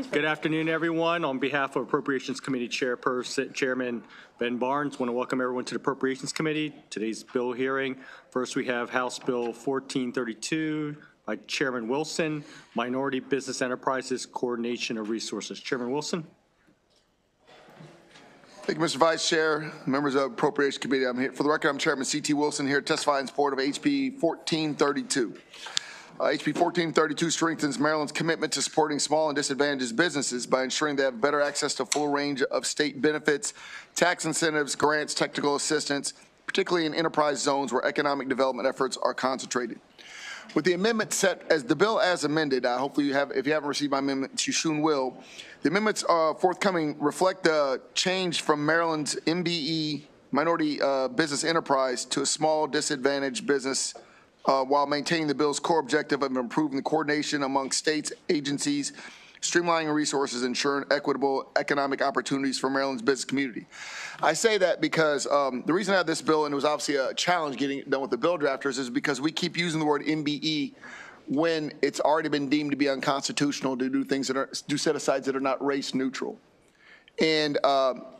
Good afternoon, everyone. On behalf of Appropriations Committee Chairman Ben Barnes, I want to welcome everyone to the Appropriations Committee. Today's bill hearing. First, we have House Bill 1432 by Chairman Wilson, Minority Business Enterprises Coordination of Resources. Chairman Wilson. Thank you, Mr. Vice Chair, members of Appropriations Committee. I'm here for the record. I'm Chairman C.T. Wilson here testifying in support of HB 1432. HB 1432 strengthens Maryland's commitment to supporting small and disadvantaged businesses by ensuring they have better access to a full range of state benefits, tax incentives, grants, technical assistance, particularly in enterprise zones where economic development efforts are concentrated. With the amendment set as the bill as amended, hopefully you have, if you haven't received my amendment, you soon will. The amendments forthcoming reflect the change from Maryland's MBE, minority business enterprise, to a small disadvantaged business while maintaining the bill's core objective of improving the coordination among states, agencies, streamlining resources, ensuring equitable economic opportunities for Maryland's business community. I say that because the reason I have this bill, and it was obviously a challenge getting it done with the bill drafters, is because we keep using the word MBE when it's already been deemed to be unconstitutional to do things that are, do set-asides that are not race neutral. And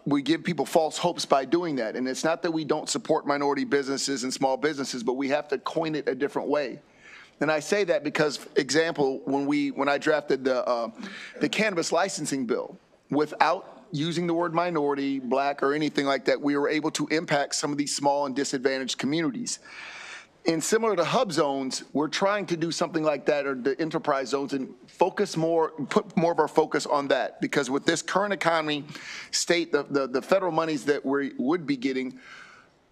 we give people false hopes by doing that. And it's not that we don't support minority businesses and small businesses, but we have to coin it a different way. And I say that because, example, when I drafted the cannabis licensing bill, without using the word minority, black, or anything like that, we were able to impact some of these small and disadvantaged communities. And similar to hub zones, we're trying to do something like that, or the enterprise zones, and focus more, put more of our focus on that. Because with this current economy state, the federal monies that we would be getting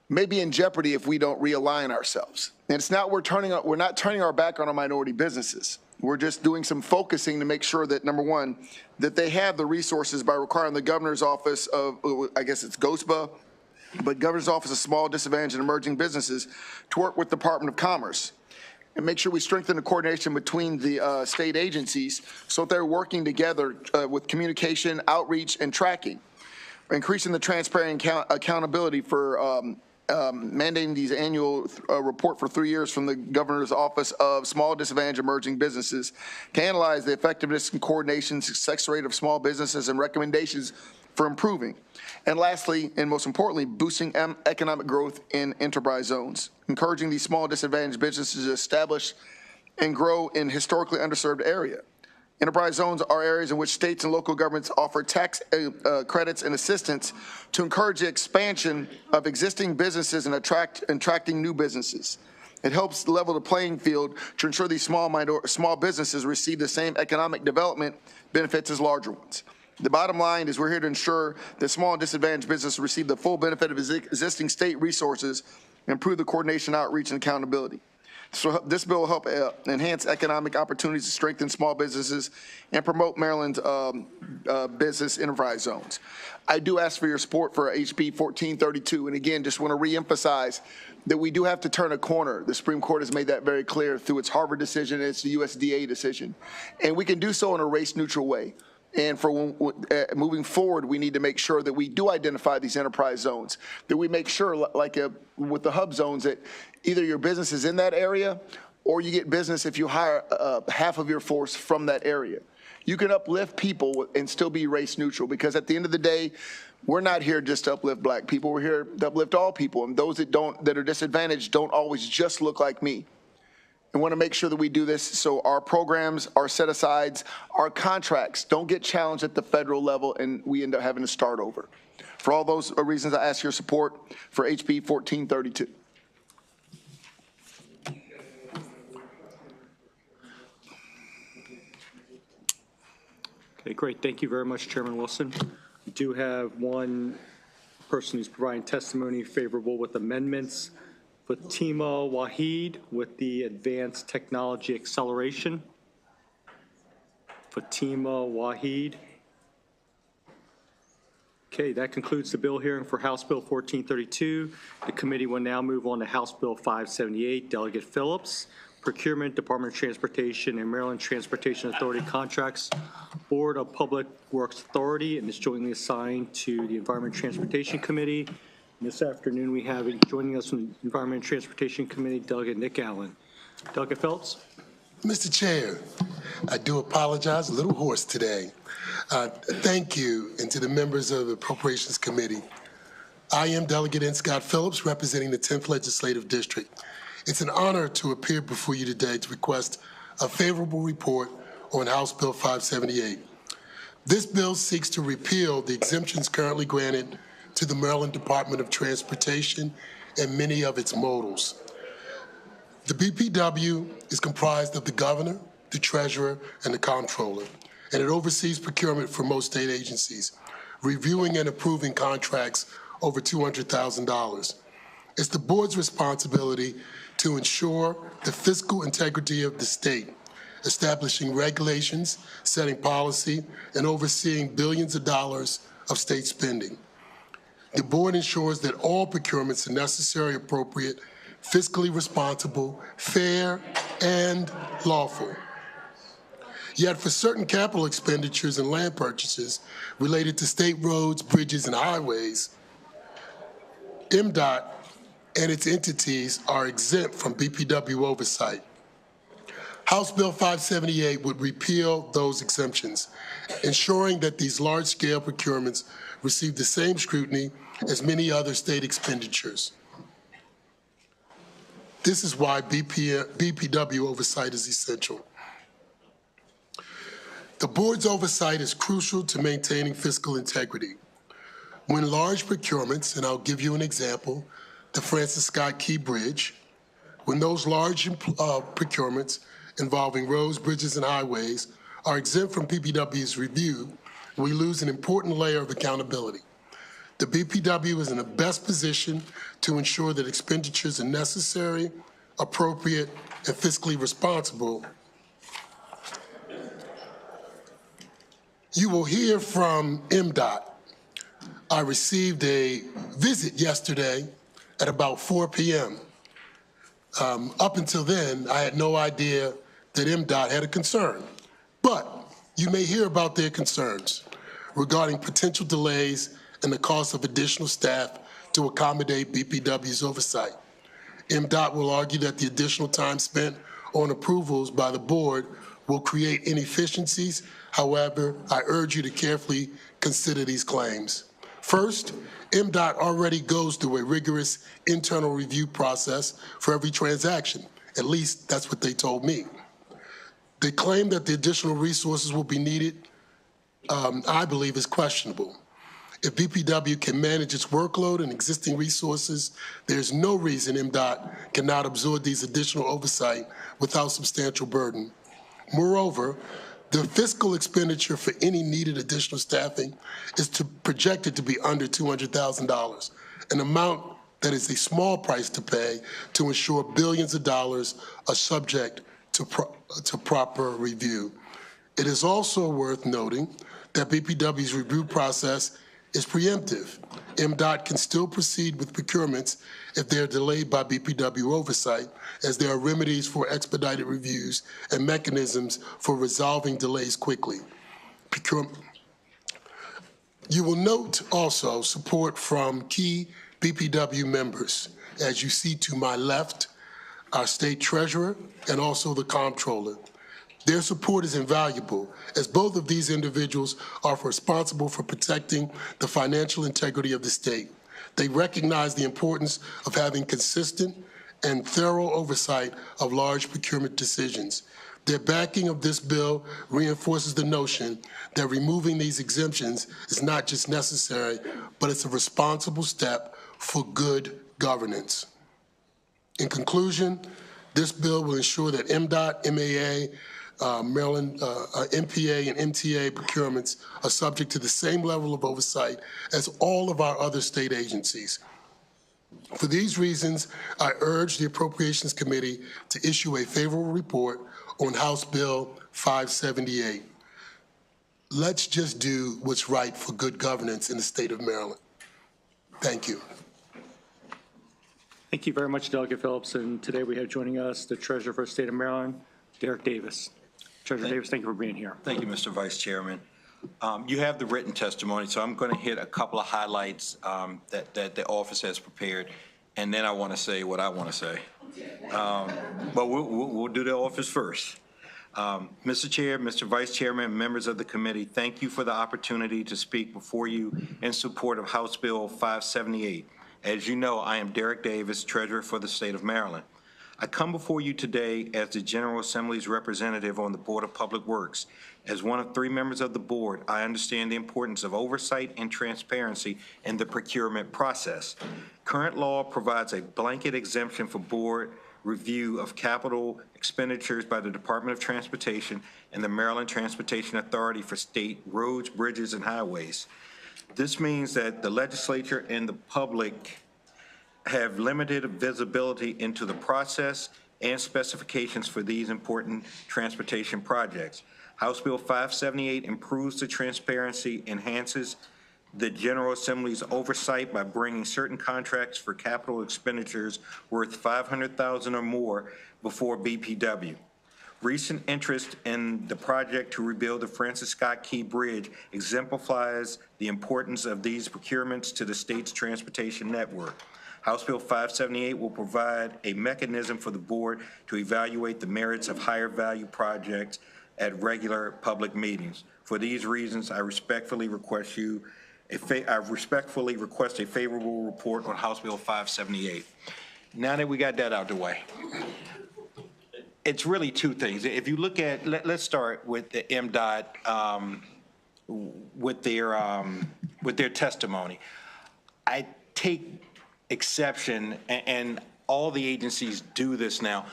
may be in jeopardy if we don't realign ourselves. And it's not we're not turning our back on our minority businesses. We're just doing some focusing to make sure that, number one, that they have the resources by requiring the governor's office of, I guess it's GOSBA, but Governor's Office of Small, Disadvantaged, and Emerging Businesses to work with the Department of Commerce and make sure we strengthen the coordination between the state agencies so that they're working together with communication, outreach, and tracking. Increasing the transparency and accountability for mandating these annual report for 3 years from the Governor's Office of Small, Disadvantaged, Emerging Businesses to analyze the effectiveness and coordination, success rate of small businesses and recommendations for improving. And lastly, and most importantly, boosting economic growth in enterprise zones, encouraging these small disadvantaged businesses to establish and grow in historically underserved area. Enterprise zones are areas in which states and local governments offer tax credits and assistance to encourage the expansion of existing businesses and attracting new businesses. It helps level the playing field to ensure these small businesses receive the same economic development benefits as larger ones. The bottom line is we're here to ensure that small and disadvantaged businesses receive the full benefit of existing state resources, improve the coordination, outreach, and accountability. So this bill will help enhance economic opportunities to strengthen small businesses and promote Maryland's business enterprise zones. I do ask for your support for HB 1432, and again, just want to reemphasize that we do have to turn a corner. The Supreme Court has made that very clear through its Harvard decision and its USDA decision, and we can do so in a race-neutral way. And for moving forward, we need to make sure that we do identify these enterprise zones, that we make sure, like with the hub zones, that either your business is in that area or you get business if you hire half of your force from that area. You can uplift people and still be race neutral, because at the end of the day, we're not here just to uplift black people. We're here to uplift all people, and those that are disadvantaged don't always just look like me. I want to make sure that we do this so our programs, our set-asides, our contracts don't get challenged at the federal level and we end up having to start over. For all those reasons, I ask your support for HB 1432. Okay, great. Thank you very much, Chairman Wilson. We do have one person who's providing testimony favorable with amendments. Fatima Wahid with the Advanced Technology Acceleration. Fatima Wahid. Okay, that concludes the bill hearing for House Bill 1432. The committee will now move on to House Bill 578. Delegate Phillips, Procurement, Department of Transportation, and Maryland Transportation Authority Contracts, Board of Public Works Authority, and is jointly assigned to the Environment and Transportation Committee. This afternoon, we have joining us from the Environment and Transportation Committee, Delegate Nick Allen. Delegate Phelps. Mr. Chair, I do apologize, a little hoarse today. Thank you, and to the members of the Appropriations Committee. I am Delegate N. Scott Phillips, representing the 10th Legislative District. It's an honor to appear before you today to request a favorable report on House Bill 578. This bill seeks to repeal the exemptions currently granted to the Maryland Department of Transportation and many of its modals. The BPW is comprised of the governor, the treasurer, and the comptroller, and it oversees procurement for most state agencies, reviewing and approving contracts over $200,000. It's the board's responsibility to ensure the fiscal integrity of the state, establishing regulations, setting policy, and overseeing billions of dollars of state spending. The board ensures that all procurements are necessary, appropriate, fiscally responsible, fair, and lawful. Yet for certain capital expenditures and land purchases related to state roads, bridges, and highways, MDOT and its entities are exempt from BPW oversight. House Bill 578 would repeal those exemptions, ensuring that these large-scale procurements receive the same scrutiny as many other state expenditures. This is why BPW oversight is essential. The board's oversight is crucial to maintaining fiscal integrity. When large procurements, and I'll give you an example, the Francis Scott Key Bridge, when those large procurements involving roads, bridges, and highways are exempt from BPW's review, we lose an important layer of accountability. The BPW is in the best position to ensure that expenditures are necessary, appropriate, and fiscally responsible. You will hear from MDOT. I received a visit yesterday at about 4 p.m. Up until then, I had no idea that MDOT had a concern. But you may hear about their concerns regarding potential delays and the cost of additional staff to accommodate BPW's oversight. MDOT will argue that the additional time spent on approvals by the board will create inefficiencies. However, I urge you to carefully consider these claims. First, MDOT already goes through a rigorous internal review process for every transaction. At least that's what they told me. They claim that the additional resources will be needed, I believe is questionable. If BPW can manage its workload and existing resources, there's no reason MDOT cannot absorb these additional oversight without substantial burden. Moreover, the fiscal expenditure for any needed additional staffing is projected to be under $200,000, an amount that is a small price to pay to ensure billions of dollars are subject to proper review. It is also worth noting that BPW's review process is preemptive. MDOT can still proceed with procurements if they are delayed by BPW oversight, as there are remedies for expedited reviews and mechanisms for resolving delays quickly. You will note also support from key BPW members, as you see to my left, our state treasurer and also the comptroller. Their support is invaluable, as both of these individuals are responsible for protecting the financial integrity of the state. They recognize the importance of having consistent and thorough oversight of large procurement decisions. Their backing of this bill reinforces the notion that removing these exemptions is not just necessary, but it's a responsible step for good governance. In conclusion, this bill will ensure that MDOT, MAA, Maryland MPA and MTA procurements are subject to the same level of oversight as all of our other state agencies. For these reasons, I urge the Appropriations Committee to issue a favorable report on House Bill 578. Let's just do what's right for good governance in the state of Maryland. Thank you. Thank you very much, Delegate Phillips. And today we have joining us the Treasurer for the State of Maryland, Derek Davis. Treasurer Davis, thank you for being here. Thank you, Mr. Vice Chairman. You have the written testimony, so I'm going to hit a couple of highlights that the office has prepared, and then I want to say what I want to say. But we'll do the office first. Mr. Chair, Mr. Vice Chairman, members of the committee, thank you for the opportunity to speak before you in support of House Bill 578. As you know, I am Derek Davis, Treasurer for the state of Maryland. I come before you today as the General Assembly's representative on the Board of Public Works. As one of 3 members of the board, I understand the importance of oversight and transparency in the procurement process. Current law provides a blanket exemption for board review of capital expenditures by the Department of Transportation and the Maryland Transportation Authority for state roads, bridges, and highways. This means that the legislature and the public have limited visibility into the process and specifications for these important transportation projects. House Bill 578 improves the transparency, enhances the General Assembly's oversight by bringing certain contracts for capital expenditures worth $500,000 or more before BPW. Recent interest in the project to rebuild the Francis Scott Key Bridge exemplifies the importance of these procurements to the state's transportation network. House Bill 578 will provide a mechanism for the board to evaluate the merits of higher value projects at regular public meetings. For these reasons, I respectfully request a favorable report on House Bill 578. Now that we got that out of the way, it's really 2 things. If you look at, let's start with the MDOT, with their testimony. I take exception, and all the agencies do this now.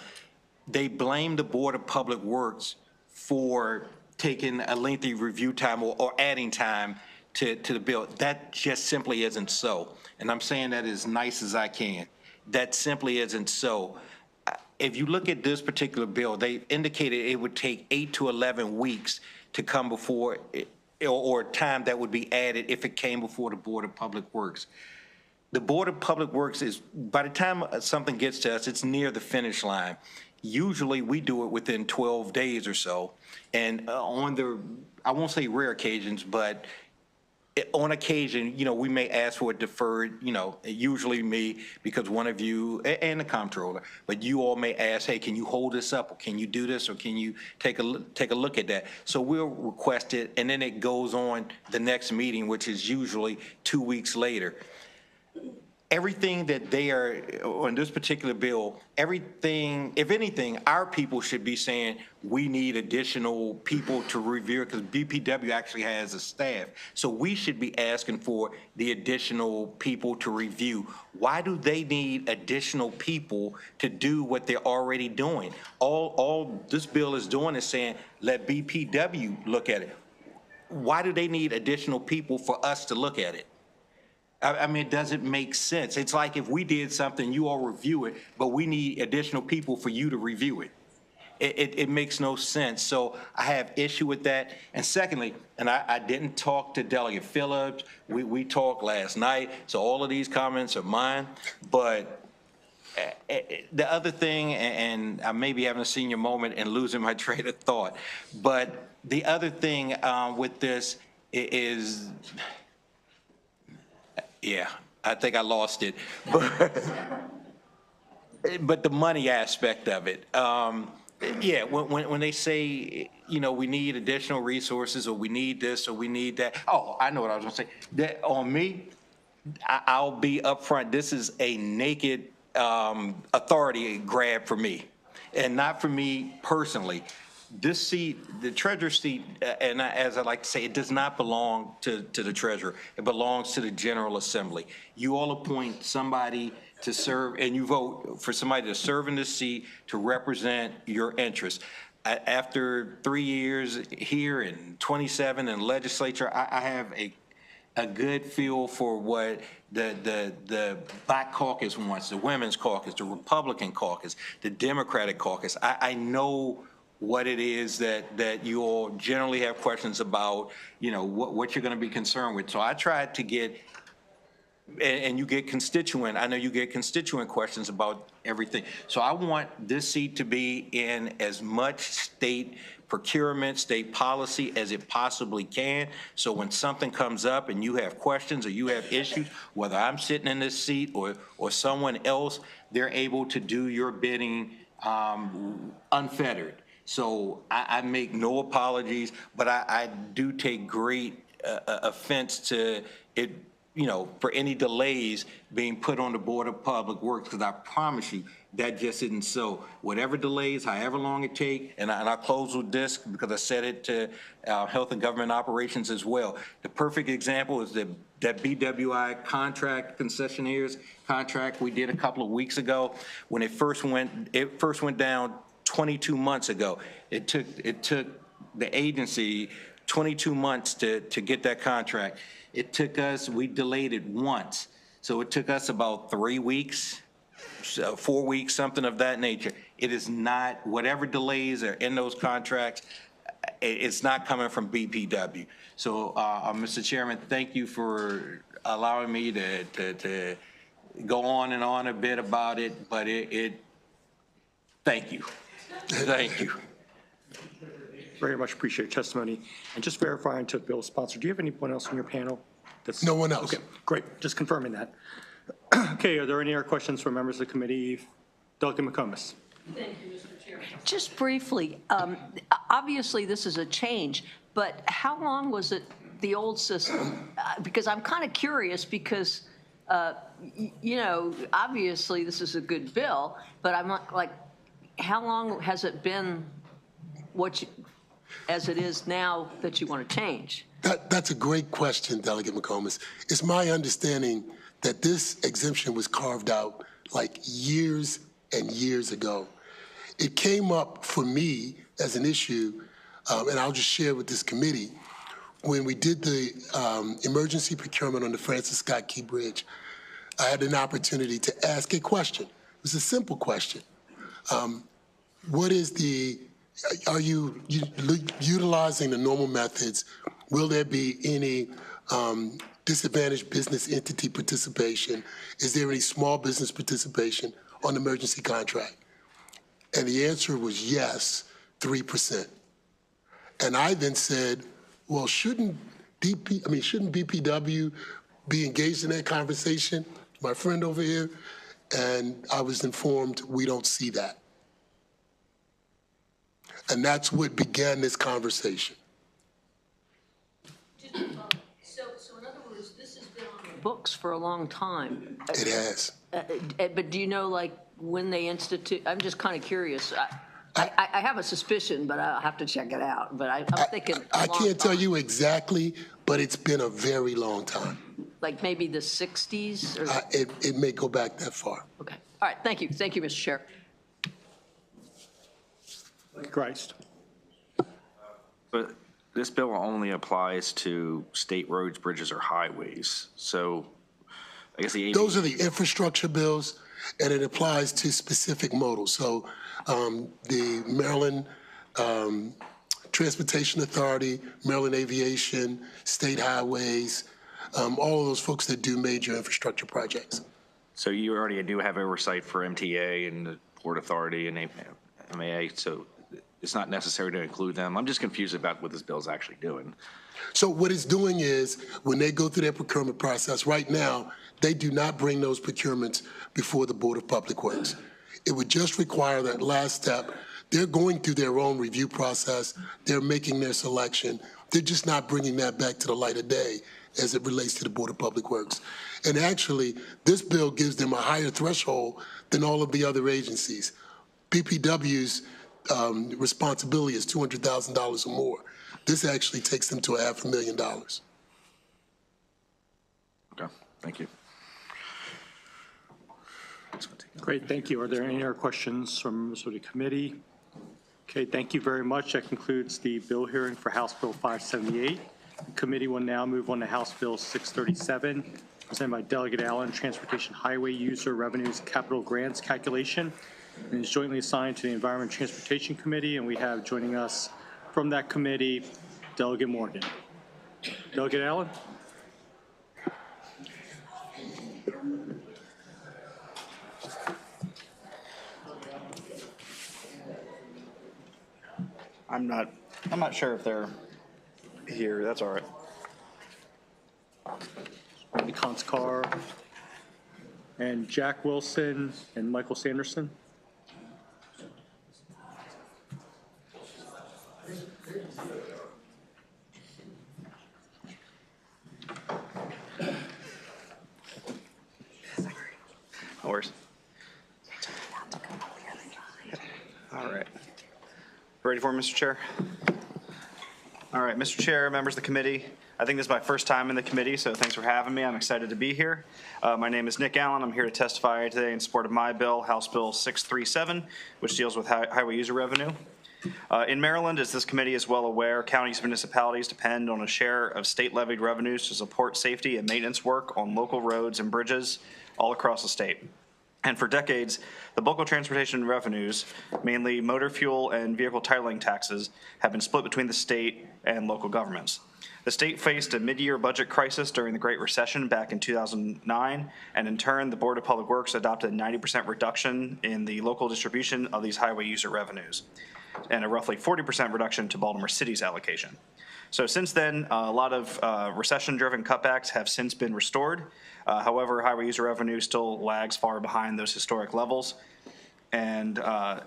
They blame the Board of Public Works for taking a lengthy review time or adding time to the bill. That just simply isn't so. And I'm saying that as nice as I can. That simply isn't so. If you look at this particular bill, they indicated it would take 8 to 11 weeks to come before, or time that would be added if it came before the Board of Public Works. The Board of Public Works is, by the time something gets to us, it's near the finish line. Usually we do it within 12 days or so. And on the, I won't say rare occasions, but on occasion, we may ask for a deferred, usually me, because one of you, and the comptroller, but you all may ask, hey, can you hold this up, or can you do this, or can you take a look at that? So we'll request it, and then it goes on the next meeting, which is usually 2 weeks later. Everything that they are, on this particular bill, everything, if anything, our people should be saying, we need additional people to review it, because BPW actually has a staff. So we should be asking for the additional people to review. Why do they need additional people to do what they're already doing? All this bill is doing is saying, let BPW look at it. Why do they need additional people for us to look at it? I mean, it doesn't make sense. It's like if we did something, you all review it, but we need additional people for you to review it. It makes no sense. So I have issue with that. And secondly, and I didn't talk to Delegate Phillips. We talked last night, so all of these comments are mine. But the other thing, and I may be having a senior moment and losing my train of thought, but the other thing with this is, yeah, I think I lost it. But the money aspect of it, yeah, when they say, we need additional resources, or we need this, or we need that. Oh, I know what I was going to say. That on me, I'll be upfront. This is a naked authority grab for me, and not for me personally. This seat, the treasurer seat, and as I like to say, it does not belong to the treasurer. It belongs to the General Assembly. You all appoint somebody to serve, and you vote for somebody to serve in this seat to represent your interests. After 3 years here and 27 in legislature, I have a good feel for what the Black Caucus wants, the Women's Caucus, the Republican Caucus, the Democratic Caucus. I know what it is that you all generally have questions about, what you're going to be concerned with. So I tried to get, and you get constituent, I know you get constituent questions about everything. So I want this seat to be in as much state procurement, state policy as it possibly can. So when something comes up and you have questions or you have issues, whether I'm sitting in this seat or someone else, they're able to do your bidding unfettered. So I make no apologies, but I do take great offense to it, you know, for any delays being put on the Board of Public Works, because I promise you, that just isn't so. Whatever delays, however long it take, and I'll close with this because I said it to Health and Government Operations as well. The perfect example is that BWI contract, concessionaires contract we did a couple of weeks ago. When it first went down 22 months ago. It took the agency 22 months to get that contract. It took us, we delayed it once. So it took us about 3 weeks, 4 weeks, something of that nature. It is not, whatever delays are in those contracts, it's not coming from BPW. So, Mr. Chairman, thank you for allowing me to go on and on a bit about it, but thank you. Thank you. Very much appreciate your testimony. And just verifying to the bill sponsor, do you have anyone else on your panel? No one else. Okay, great. Just confirming that. Okay, are there any other questions from members of the committee? Delegate McComas. Thank you, Mr. Chairman. Just briefly, obviously this is a change, but how long was it the old system? Because I'm kind of curious because, you know, obviously this is a good bill, but I'm not like, how long has it been as it is now that you want to change? That's a great question, Delegate McComas. It's my understanding that this exemption was carved out like years and years ago. It came up for me as an issue, and I'll just share with this committee, when we did the emergency procurement on the Francis Scott Key Bridge, I had an opportunity to ask a question. It was a simple question. Are you utilizing the normal methods? Will there be any disadvantaged business entity participation? Is there any small business participation on the emergency contract? And the answer was yes, 3%. And I then said, well, shouldn't BPW be engaged in that conversation? My friend over here, and I was informed we don't see that. And that's what began this conversation. So in other words, this has been on the books for a long time. It has. But do you know, like, when they institute? I'm just kind of curious. I have a suspicion, but I'll have to check it out. But I'm thinking I can't tell you exactly, but it's been a very long time. Like maybe the 60s? Or? It may go back that far. Okay. All right. Thank you. Thank you, Mr. Chair. Christ. But this bill only applies to state roads, bridges, or highways. So I guess those are the infrastructure bills, and it applies to specific modals. So the Maryland Transportation Authority, Maryland Aviation, state highways, all of those folks that do major infrastructure projects. So you already do have oversight for MTA and the Port Authority and MAA, so it's not necessary to include them. I'm just confused about what this bill is actually doing. So what it's doing is, when they go through their procurement process, right now, they do not bring those procurements before the Board of Public Works. It would just require that last step. They're going through their own review process. They're making their selection. They're just not bringing that back to the light of day as it relates to the Board of Public Works. And actually, this bill gives them a higher threshold than all of the other agencies. BPW's responsibility is $200,000 or more. This actually takes them to $500,000. Okay, thank you. Great, thank you. Are there any other questions from members of the committee? Okay, thank you very much. That concludes the bill hearing for House Bill 578. The committee will now move on to House Bill 637, presented by Delegate Allen, Transportation Highway User Revenues Capital Grants Calculation, and is jointly assigned to the Environment and Transportation Committee, and we have joining us from that committee, Delegate Morgan. Delegate Allen? I'm not sure if they're here. That's all right. Hans Carr and Jack Wilson and Michael Sanderson. No worries. All right. Ready for it, Mr. Chair? All right, Mr. Chair, members of the committee, I think this is my first time in the committee, so thanks for having me. I'm excited to be here. My name is Nick Allen. I'm here to testify today in support of my bill, House Bill 637, which deals with highway user revenue. In Maryland, as this committee is well aware, counties and municipalities depend on a share of state-levied revenues to support safety and maintenance work on local roads and bridges all across the state. And for decades, the local transportation revenues, mainly motor fuel and vehicle titling taxes, have been split between the state and local governments. The state faced a mid-year budget crisis during the Great Recession back in 2009, and in turn, the Board of Public Works adopted a 90% reduction in the local distribution of these highway user revenues, and a roughly 40% reduction to Baltimore City's allocation. So since then, a lot of recession-driven cutbacks have since been restored. However, highway user revenue still lags far behind those historic levels, and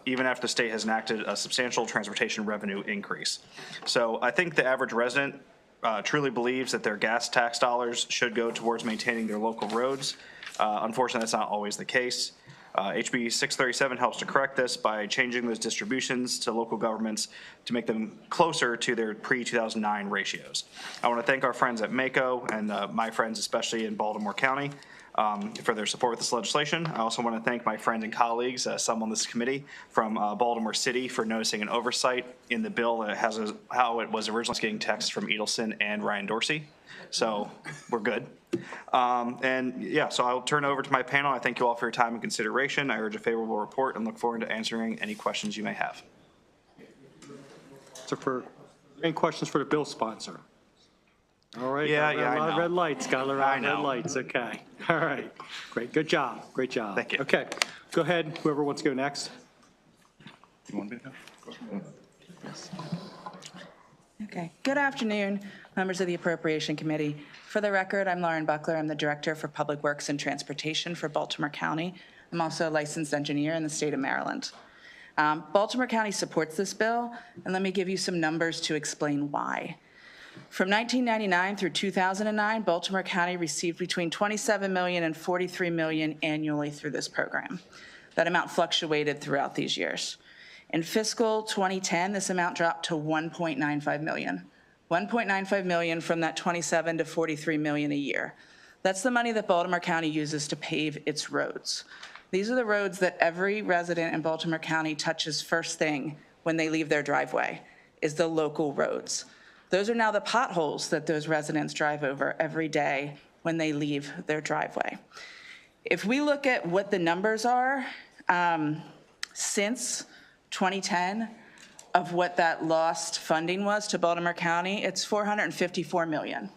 even after the state has enacted a substantial transportation revenue increase. So I think the average resident truly believes that their gas tax dollars should go towards maintaining their local roads. Unfortunately, that's not always the case. HB 637 helps to correct this by changing those distributions to local governments to make them closer to their pre-2009 ratios. I want to thank our friends at MACO and my friends, especially in Baltimore County, for their support with this legislation. I also want to thank my friends and colleagues, some on this committee from Baltimore City, for noticing an oversight in the bill that has how it was originally getting text from Edelson and Ryan Dorsey. So we're good. And yeah, so I'll turn it over to my panel. I thank you all for your time and consideration. I urge a favorable report and look forward to answering any questions you may have. So any questions for the bill sponsor? All right. Yeah, got a lot of red lights. Got a lot of red know. lights. Okay. All right. Great. Good job. Great job. Thank you. Okay. Go ahead. Whoever wants to go next. You want me to go? Okay. Good afternoon, members of the Appropriation Committee. For the record, I'm Lauren Buckler. I'm the Director for Public Works and Transportation for Baltimore County. I'm also a licensed engineer in the state of Maryland. Baltimore County supports this bill, and let me give you some numbers to explain why. From 1999 through 2009, Baltimore County received between $27 million and $43 million annually through this program. That amount fluctuated throughout these years. In fiscal 2010, this amount dropped to $1.95 million. $1.95 million from that 27 to 43 million a year. That's the money that Baltimore County uses to pave its roads. These are the roads that every resident in Baltimore County touches first thing when they leave their driveway, is the local roads. Those are now the potholes that those residents drive over every day when they leave their driveway. If we look at what the numbers are since 2010, of what that lost funding was to Baltimore County, it's $454 million.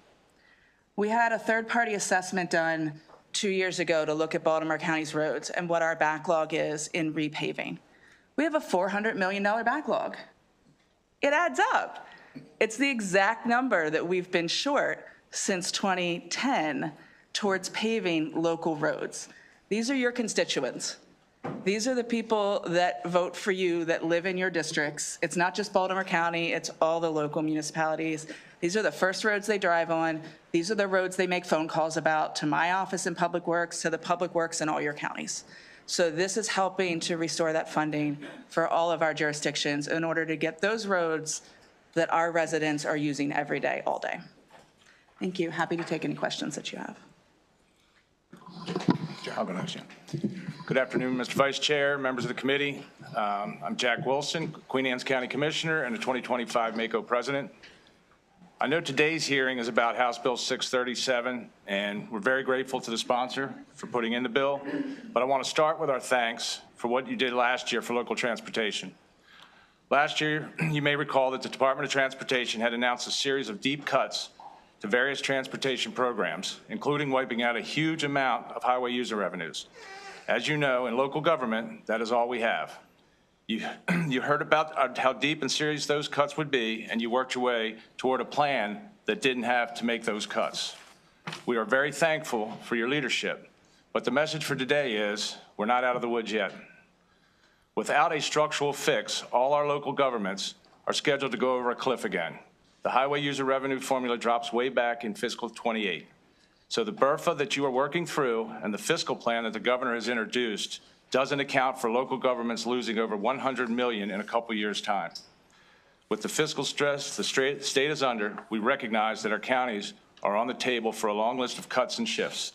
We had a third-party assessment done 2 years ago to look at Baltimore County's roads and what our backlog is in repaving. We have a $400 million backlog. It adds up. It's the exact number that we've been short since 2010 towards paving local roads. These are your constituents. These are the people that vote for you, that live in your districts. It's not just Baltimore County, it's all the local municipalities. These are the first roads they drive on. These are the roads they make phone calls about to my office in Public Works, to the Public Works in all your counties. So this is helping to restore that funding for all of our jurisdictions in order to get those roads that our residents are using every day, all day. Thank you. Happy to take any questions that you have. I'll go next, yeah. Good afternoon, Mr. Vice Chair, members of the committee. I'm Jack Wilson, Queen Anne's County Commissioner and the 2025 MACO President. I know today's hearing is about House Bill 637, and we're very grateful to the sponsor for putting in the bill. But I want to start with our thanks for what you did last year for local transportation. Last year, you may recall that the Department of Transportation had announced a series of deep cuts to various transportation programs, including wiping out a huge amount of highway user revenues. As you know, in local government, that is all we have. You heard about how deep and serious those cuts would be, and you worked your way toward a plan that didn't have to make those cuts. We are very thankful for your leadership, but the message for today is we're not out of the woods yet. Without a structural fix, all our local governments are scheduled to go over a cliff again. The highway user revenue formula drops way back in fiscal 28. So the BRFA that you are working through and the fiscal plan that the governor has introduced doesn't account for local governments losing over $100 million in a couple years' time. With the fiscal stress the state is under, we recognize that our counties are on the table for a long list of cuts and shifts.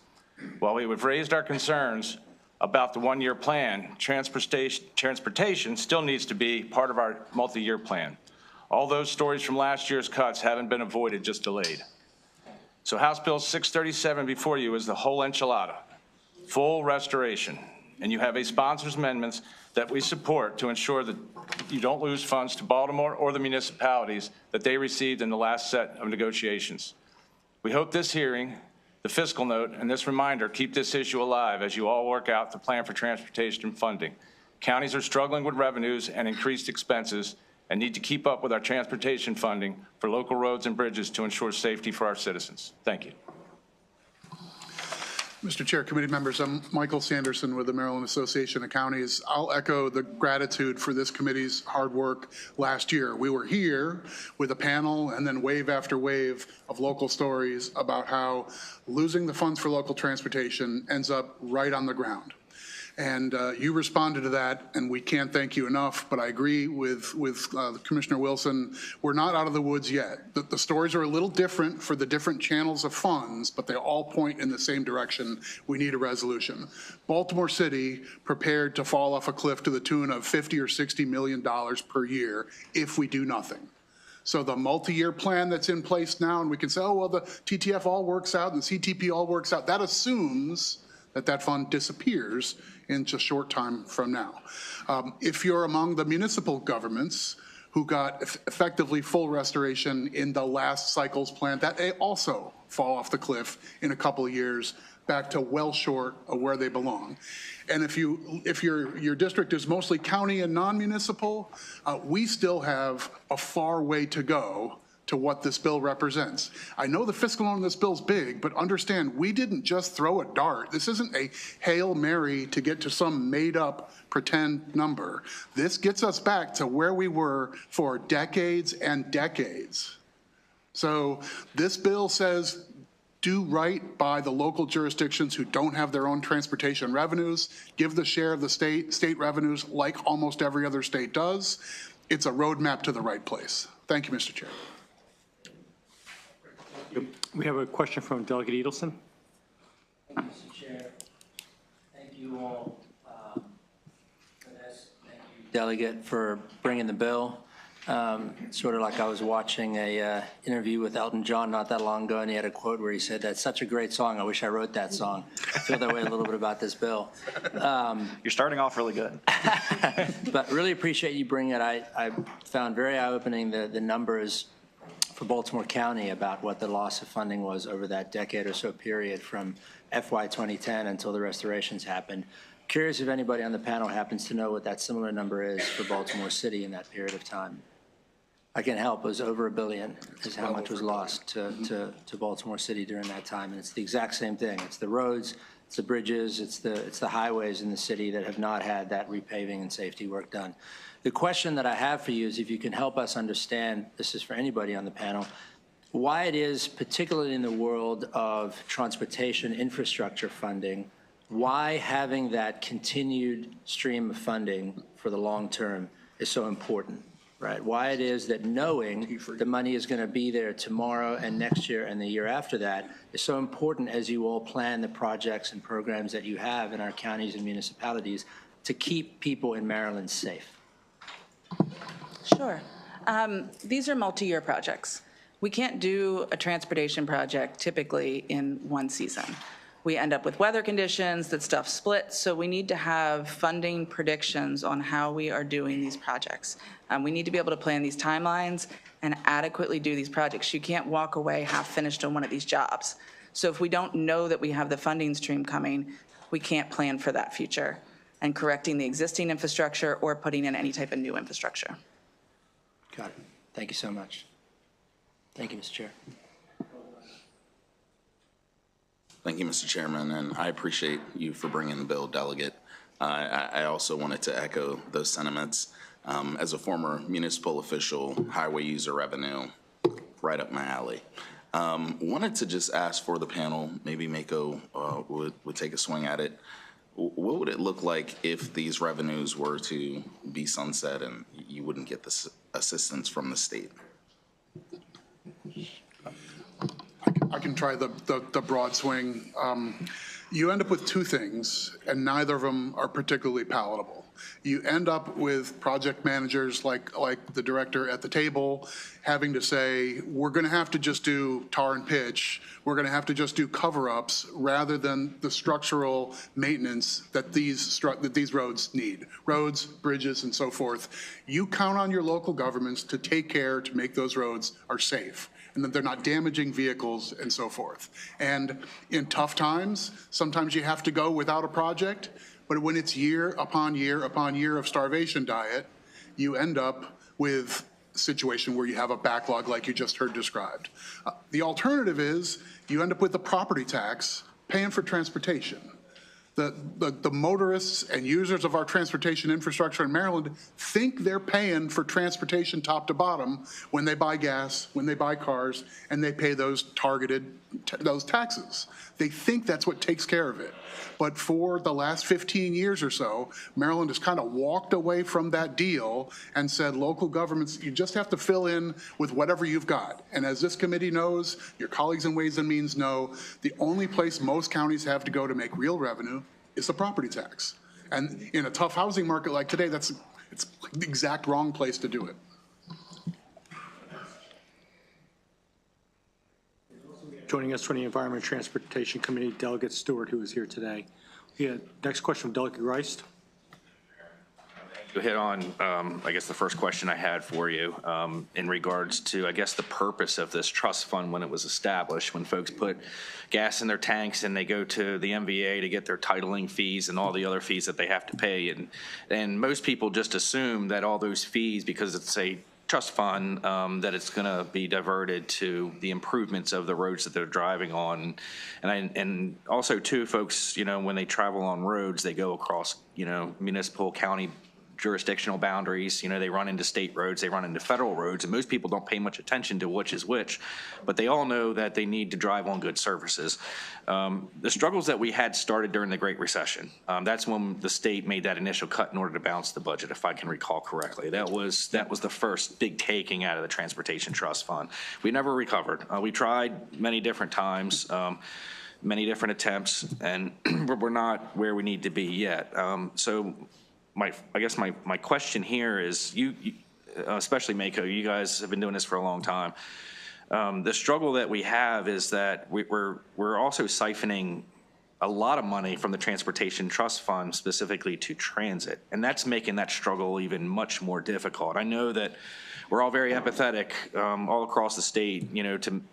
While we have raised our concerns about the one-year plan, transportation still needs to be part of our multi-year plan. All those stories from last year's cuts haven't been avoided, just delayed. So House Bill 637 before you is the whole enchilada, full restoration. And you have a sponsor's amendments that we support to ensure that you don't lose funds to Baltimore or the municipalities that they received in the last set of negotiations. We hope this hearing, the fiscal note, and this reminder keep this issue alive as you all work out the plan for transportation funding. Counties are struggling with revenues and increased expenses and need to keep up with our transportation funding for local roads and bridges to ensure safety for our citizens. Thank you. Mr. Chair, committee members, I'm Michael Sanderson with the Maryland Association of Counties. I'll echo the gratitude for this committee's hard work last year. We were here with a panel and then wave after wave of local stories about how losing the funds for local transportation ends up right on the ground. And you responded to that, and we can't thank you enough, but I agree with Commissioner Wilson. We're not out of the woods yet. The stories are a little different for the different channels of funds, but they all point in the same direction. We need a resolution. Baltimore City prepared to fall off a cliff to the tune of $50 or $60 million per year if we do nothing. So the multi-year plan that's in place now, and we can say, oh, well, the TTF all works out and the CTP all works out, that assumes that fund disappears in just a short time from now. If you're among the municipal governments who got effectively full restoration in the last cycle's plan, that they also fall off the cliff in a couple of years back to well short of where they belong. And if your district is mostly county and non-municipal, we still have a far way to go to what this bill represents. I know the fiscal on this bill is big, but understand we didn't just throw a dart. This isn't a Hail Mary to get to some made up pretend number. This gets us back to where we were for decades and decades. So this bill says do right by the local jurisdictions who don't have their own transportation revenues, give the share of the state revenues like almost every other state does. It's a roadmap to the right place. Thank you, Mr. Chair. We have a question from Delegate Edelson. Thank you, Mr. Chair. Thank you all for this. Thank you, Delegate, for bringing the bill. Sort of like I was watching a interview with Elton John not that long ago, and he had a quote where he said, "That's such a great song. I wish I wrote that song." I feel that way a little bit about this bill. You're starting off really good. But really appreciate you bringing it. I found very eye-opening the numbers for Baltimore County about what the loss of funding was over that decade or so period from FY 2010 until the restorations happened. Curious if anybody on the panel happens to know what that similar number is for Baltimore City in that period of time. I can help. It was over $1 billion is how much was lost to Baltimore City during that time. And it's the exact same thing. It's the roads, it's the bridges, it's the highways in the city that have not had that repaving and safety work done. The question that I have for you is if you can help us understand, this is for anybody on the panel, why it is, particularly in the world of transportation infrastructure funding, why having that continued stream of funding for the long term is so important, right? Why it is that knowing the money is going to be there tomorrow and next year and the year after that is so important as you all plan the projects and programs that you have in our counties and municipalities to keep people in Maryland safe. Sure. These are multi-year projects. We can't do a transportation project typically in one season. We end up with weather conditions, that stuff splits, so we need to have funding predictions on how we are doing these projects. We need to be able to plan these timelines and adequately do these projects. You can't walk away half finished on one of these jobs. So if we don't know that we have the funding stream coming, we can't plan for that future and correcting the existing infrastructure or putting in any type of new infrastructure. Got it. Thank you so much. Thank you, Mr. Chair. Thank you, Mr. Chairman, and I appreciate you for bringing the bill, Delegate. I also wanted to echo those sentiments. As a former municipal official, highway user revenue, right up my alley. Wanted to just ask for the panel, maybe Mako would take a swing at it. What would it look like if these revenues were to be sunset and you wouldn't get this assistance from the state? I can try the broad swing. You end up with two things, and neither of them are particularly palatable. You end up with project managers like the director at the table having to say, we're going to have to just do tar and pitch. We're going to have to just do cover-ups rather than the structural maintenance that these roads need. Roads, bridges, and so forth. You count on your local governments to take care to make those roads are safe, and that they're not damaging vehicles and so forth. And in tough times, sometimes you have to go without a project, but when it's year upon year upon year of starvation diet, you end up with a situation where you have a backlog like you just heard described. The alternative is you end up with the property tax paying for transportation. The motorists and users of our transportation infrastructure in Maryland think they're paying for transportation top to bottom when they buy gas, when they buy cars, and they pay those those taxes. They think that's what takes care of it. But for the last 15 years or so, Maryland has kind of walked away from that deal and said, local governments, you just have to fill in with whatever you've got. And as this committee knows, your colleagues in Ways and Means know, the only place most counties have to go to make real revenue is the property tax. And in a tough housing market like today, it's the exact wrong place to do it. Joining us from the Environment and Transportation Committee, Delegate Stewart, who is here today. Yeah, next question from Delegate Geist. You hit on, I guess, the first question I had for you in regards to, I guess, the purpose of this trust fund when it was established, when folks put gas in their tanks and they go to the MVA to get their titling fees and all the other fees that they have to pay. And most people just assume that all those fees, because it's a trust fund, that it's going to be diverted to the improvements of the roads that they're driving on. And also, too, folks, when they travel on roads, they go across, municipal, county, jurisdictional boundaries. They run into state roads, they run into federal roads, and most people don't pay much attention to which is which, but they all know that they need to drive on good services. The struggles that we had started during the Great Recession. That's when the state made that initial cut in order to balance the budget, if I can recall correctly. That was the first big taking out of the Transportation Trust Fund. We never recovered. We tried many different times, many different attempts, and we're not where we need to be yet. So I guess my question here is, you especially Mako, you guys have been doing this for a long time. The struggle that we have is that we're also siphoning a lot of money from the Transportation Trust Fund specifically to transit, and that's making that struggle even much more difficult. I know that we're all very empathetic all across the state,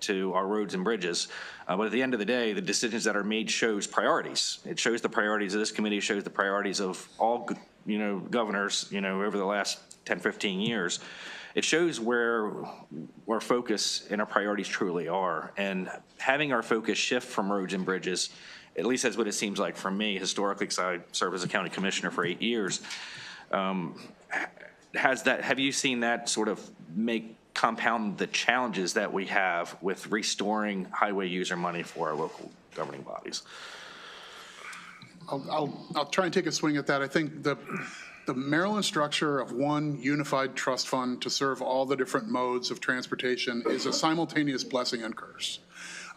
to our roads and bridges, but at the end of the day, the decisions that are made shows priorities. It shows the priorities of this committee, shows the priorities of all governors, over the last 10, 15 years. It shows where our focus and our priorities truly are. And having our focus shift from roads and bridges, at least that's what it seems like for me historically, because I served as a county commissioner for 8 years. Have you seen that sort of compound the challenges that we have with restoring highway user money for our local governing bodies? I'll try and take a swing at that. I think the Maryland structure of one unified trust fund to serve all the different modes of transportation is a simultaneous blessing and curse.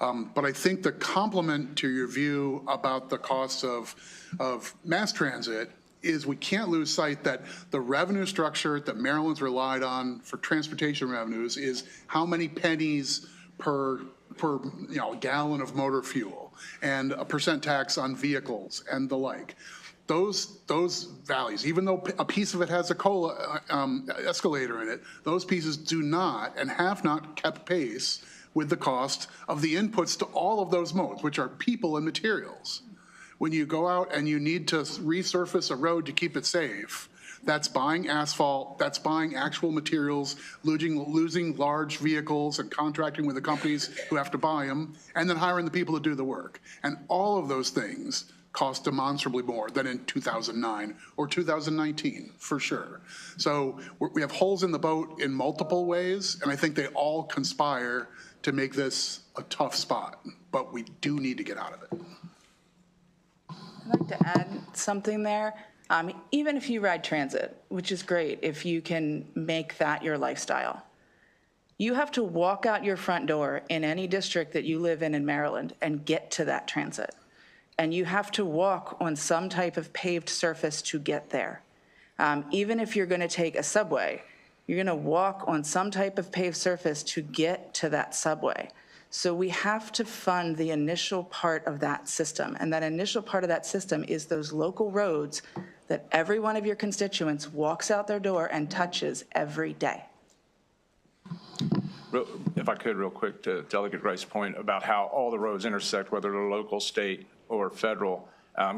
But I think the complement to your view about the costs of mass transit is we can't lose sight that the revenue structure that Maryland's relied on for transportation revenues is how many pennies per gallon of motor fuel and a percent tax on vehicles and the like. Those values, even though a piece of it has a COLA escalator in it, those pieces do not and have not kept pace with the cost of the inputs to all of those modes, which are people and materials. When you go out and you need to resurface a road to keep it safe, that's buying asphalt, that's buying actual materials, losing large vehicles and contracting with the companies who have to buy them, and then hiring the people to do the work. And all of those things cost demonstrably more than in 2009 or 2019, for sure. So we have holes in the boat in multiple ways, and I think they all conspire to make this a tough spot, but we do need to get out of it. I'd like to add something there. Even if you ride transit, which is great if you can make that your lifestyle, you have to walk out your front door in any district that you live in Maryland and get to that transit. And you have to walk on some type of paved surface to get there. Even if you're going to take a subway, you're going to walk on some type of paved surface to get to that subway. So we have to fund the initial part of that system. And that initial part of that system is those local roads that every one of your constituents walks out their door and touches every day. If I could, real quick, to Delegate Rice's point about how all the roads intersect, whether they're local, state, or federal.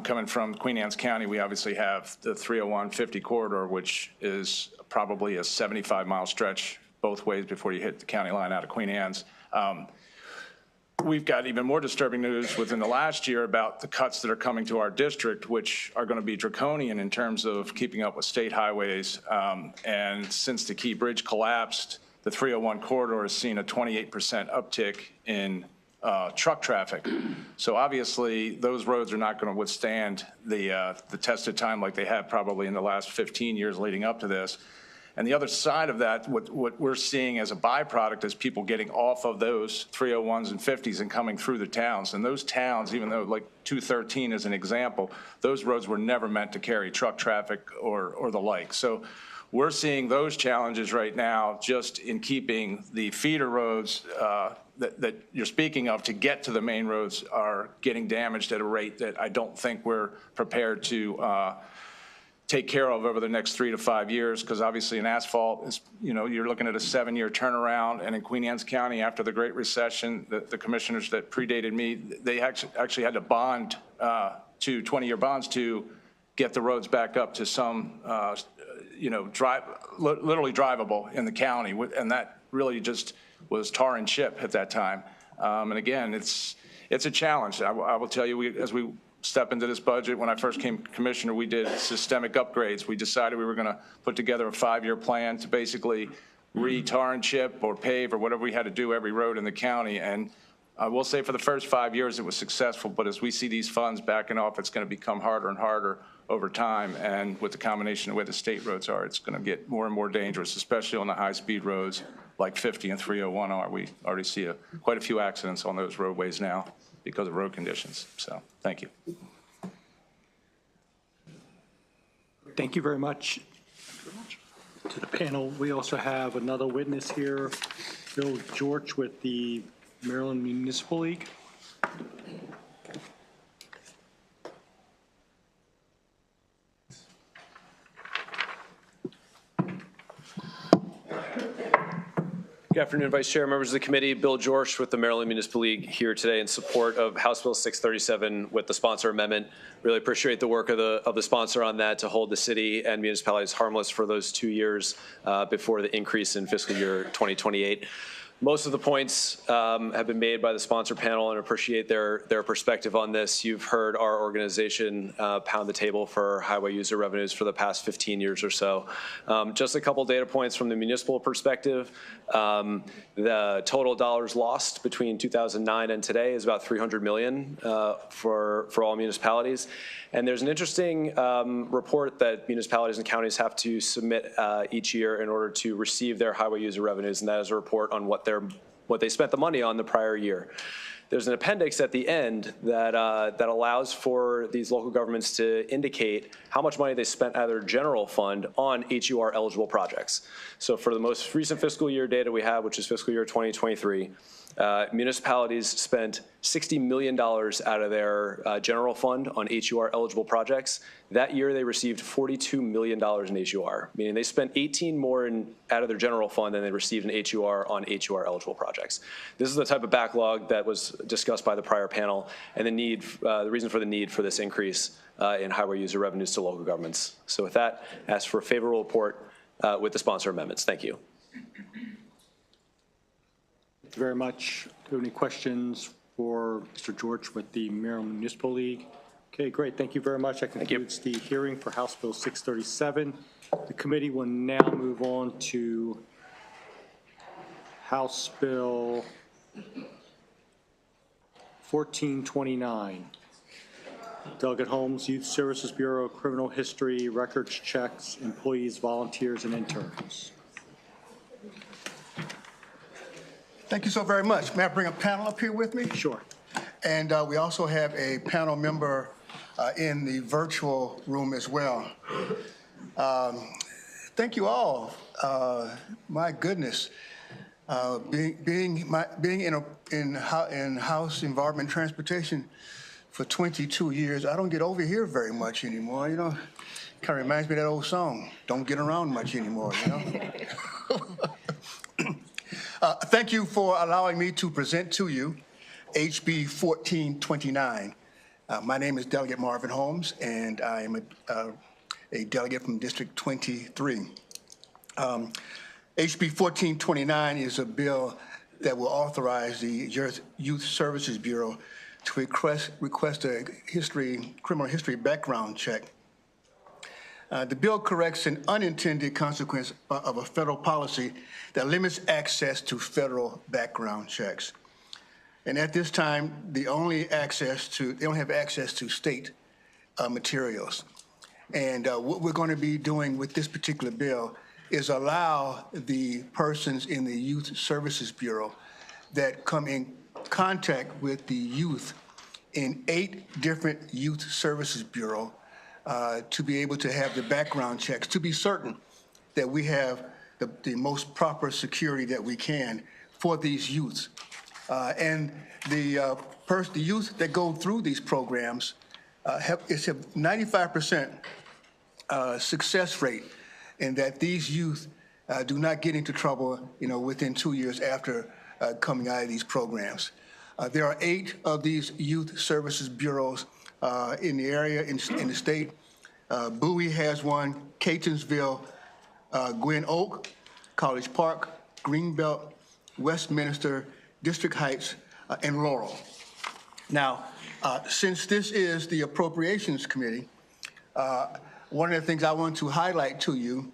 Coming from Queen Anne's County, we obviously have the 301-50 corridor, which is probably a 75-mile stretch both ways before you hit the county line out of Queen Anne's. We've got even more disturbing news within the last year about the cuts that are coming to our district, which are going to be draconian in terms of keeping up with state highways. And since the Key Bridge collapsed, the 301 corridor has seen a 28% uptick in truck traffic. So obviously, those roads are not going to withstand the test of time like they have probably in the last 15 years leading up to this. And the other side of that, what we're seeing as a byproduct is people getting off of those 301s and 50s and coming through the towns. And those towns, even though like 213 is an example, those roads were never meant to carry truck traffic or the like. So we're seeing those challenges right now just in keeping the feeder roads that you're speaking of to get to the main roads are getting damaged at a rate that I don't think we're prepared to take care of over the next 3 to 5 years, because obviously in asphalt is, you're looking at a 7-year turnaround. And in Queen Anne's County, after the Great Recession, the commissioners that predated me, they actually had to bond to 20-year bonds to get the roads back up to some, literally drivable in the county. And that really just was tar and chip at that time. And again, it's a challenge. I will tell you, as we step into this budget, when I first came commissioner, we did systemic upgrades. We decided we were going to put together a 5-year plan to basically re-tar and chip or pave or whatever we had to do every road in the county. And I will say for the first 5 years it was successful, but as we see these funds backing off, it's going to become harder and harder over time. And with the combination of where the state roads are, it's going to get more and more dangerous, especially on the high-speed roads like 50 and 301 are. We already see quite a few accidents on those roadways now because of road conditions. So thank you. Thank you very much to the panel. We also have another witness here, Bill George with the Maryland Municipal League. Good afternoon, Vice Chair, members of the committee. Bill George with the Maryland Municipal League here today in support of House Bill 637 with the sponsor amendment. Really appreciate the work of the sponsor on that to hold the city and municipalities harmless for those 2 years before the increase in fiscal year 2028. Most of the points have been made by the sponsor panel, and appreciate their perspective on this. You've heard our organization pound the table for highway user revenues for the past 15 years or so. Just a couple data points from the municipal perspective. The total dollars lost between 2009 and today is about $300 million for all municipalities. And there's an interesting report that municipalities and counties have to submit each year in order to receive their highway user revenues, and that is a report on what they spent the money on the prior year. There's an appendix at the end that allows for these local governments to indicate how much money they spent out of their general fund on HUR eligible projects. So for the most recent fiscal year data we have, which is fiscal year 2023, municipalities spent $60 million out of their general fund on HUR eligible projects. That year they received $42 million in HUR, meaning they spent 18 more out of their general fund than they received in HUR on HUR eligible projects. This is the type of backlog that was discussed by the prior panel, and the reason for the need for this increase in highway user revenues to local governments. So with that, I ask for a favorable report with the sponsor amendments. Thank you. Thank you very much. Do you have any questions for Mr. George with the Maryland Municipal League? Okay, great. Thank you very much. That concludes the hearing for House Bill 637. The committee will now move on to House Bill 1429, Delegate Holmes, Youth Services Bureau, Criminal History, Records Checks, Employees, Volunteers, and Interns. Thank you so very much. May I bring a panel up here with me? Sure. And we also have a panel member in the virtual room as well. Thank you all. My goodness, being in House Environment and Transportation for 22 years, I don't get over here very much anymore. You know, kind of reminds me of that old song. Don't get around much anymore. You know. Thank you for allowing me to present to you HB 1429. My name is Delegate Marvin Holmes, and I am a delegate from District 23. HB 1429 is a bill that will authorize the Youth Services Bureau to request a criminal history background check. The bill corrects an unintended consequence of a federal policy that limits access to federal background checks. And at this time, they only have access to state materials. And what we're going to be doing with this particular bill is allow the persons in the Youth Services Bureau that come in contact with the youth in 8 different Youth Services Bureau to be able to have the background checks, to be certain that we have the most proper security that we can for these youths. And the youth that go through these programs it's a 95% success rate in that these youth do not get into trouble, within 2 years after coming out of these programs. There are 8 of these Youth Services Bureaus in the area, in the state. Bowie has one, Catonsville, Gwen Oak, College Park, Greenbelt, Westminster, District Heights, and Laurel. Now, since this is the Appropriations Committee, one of the things I want to highlight to you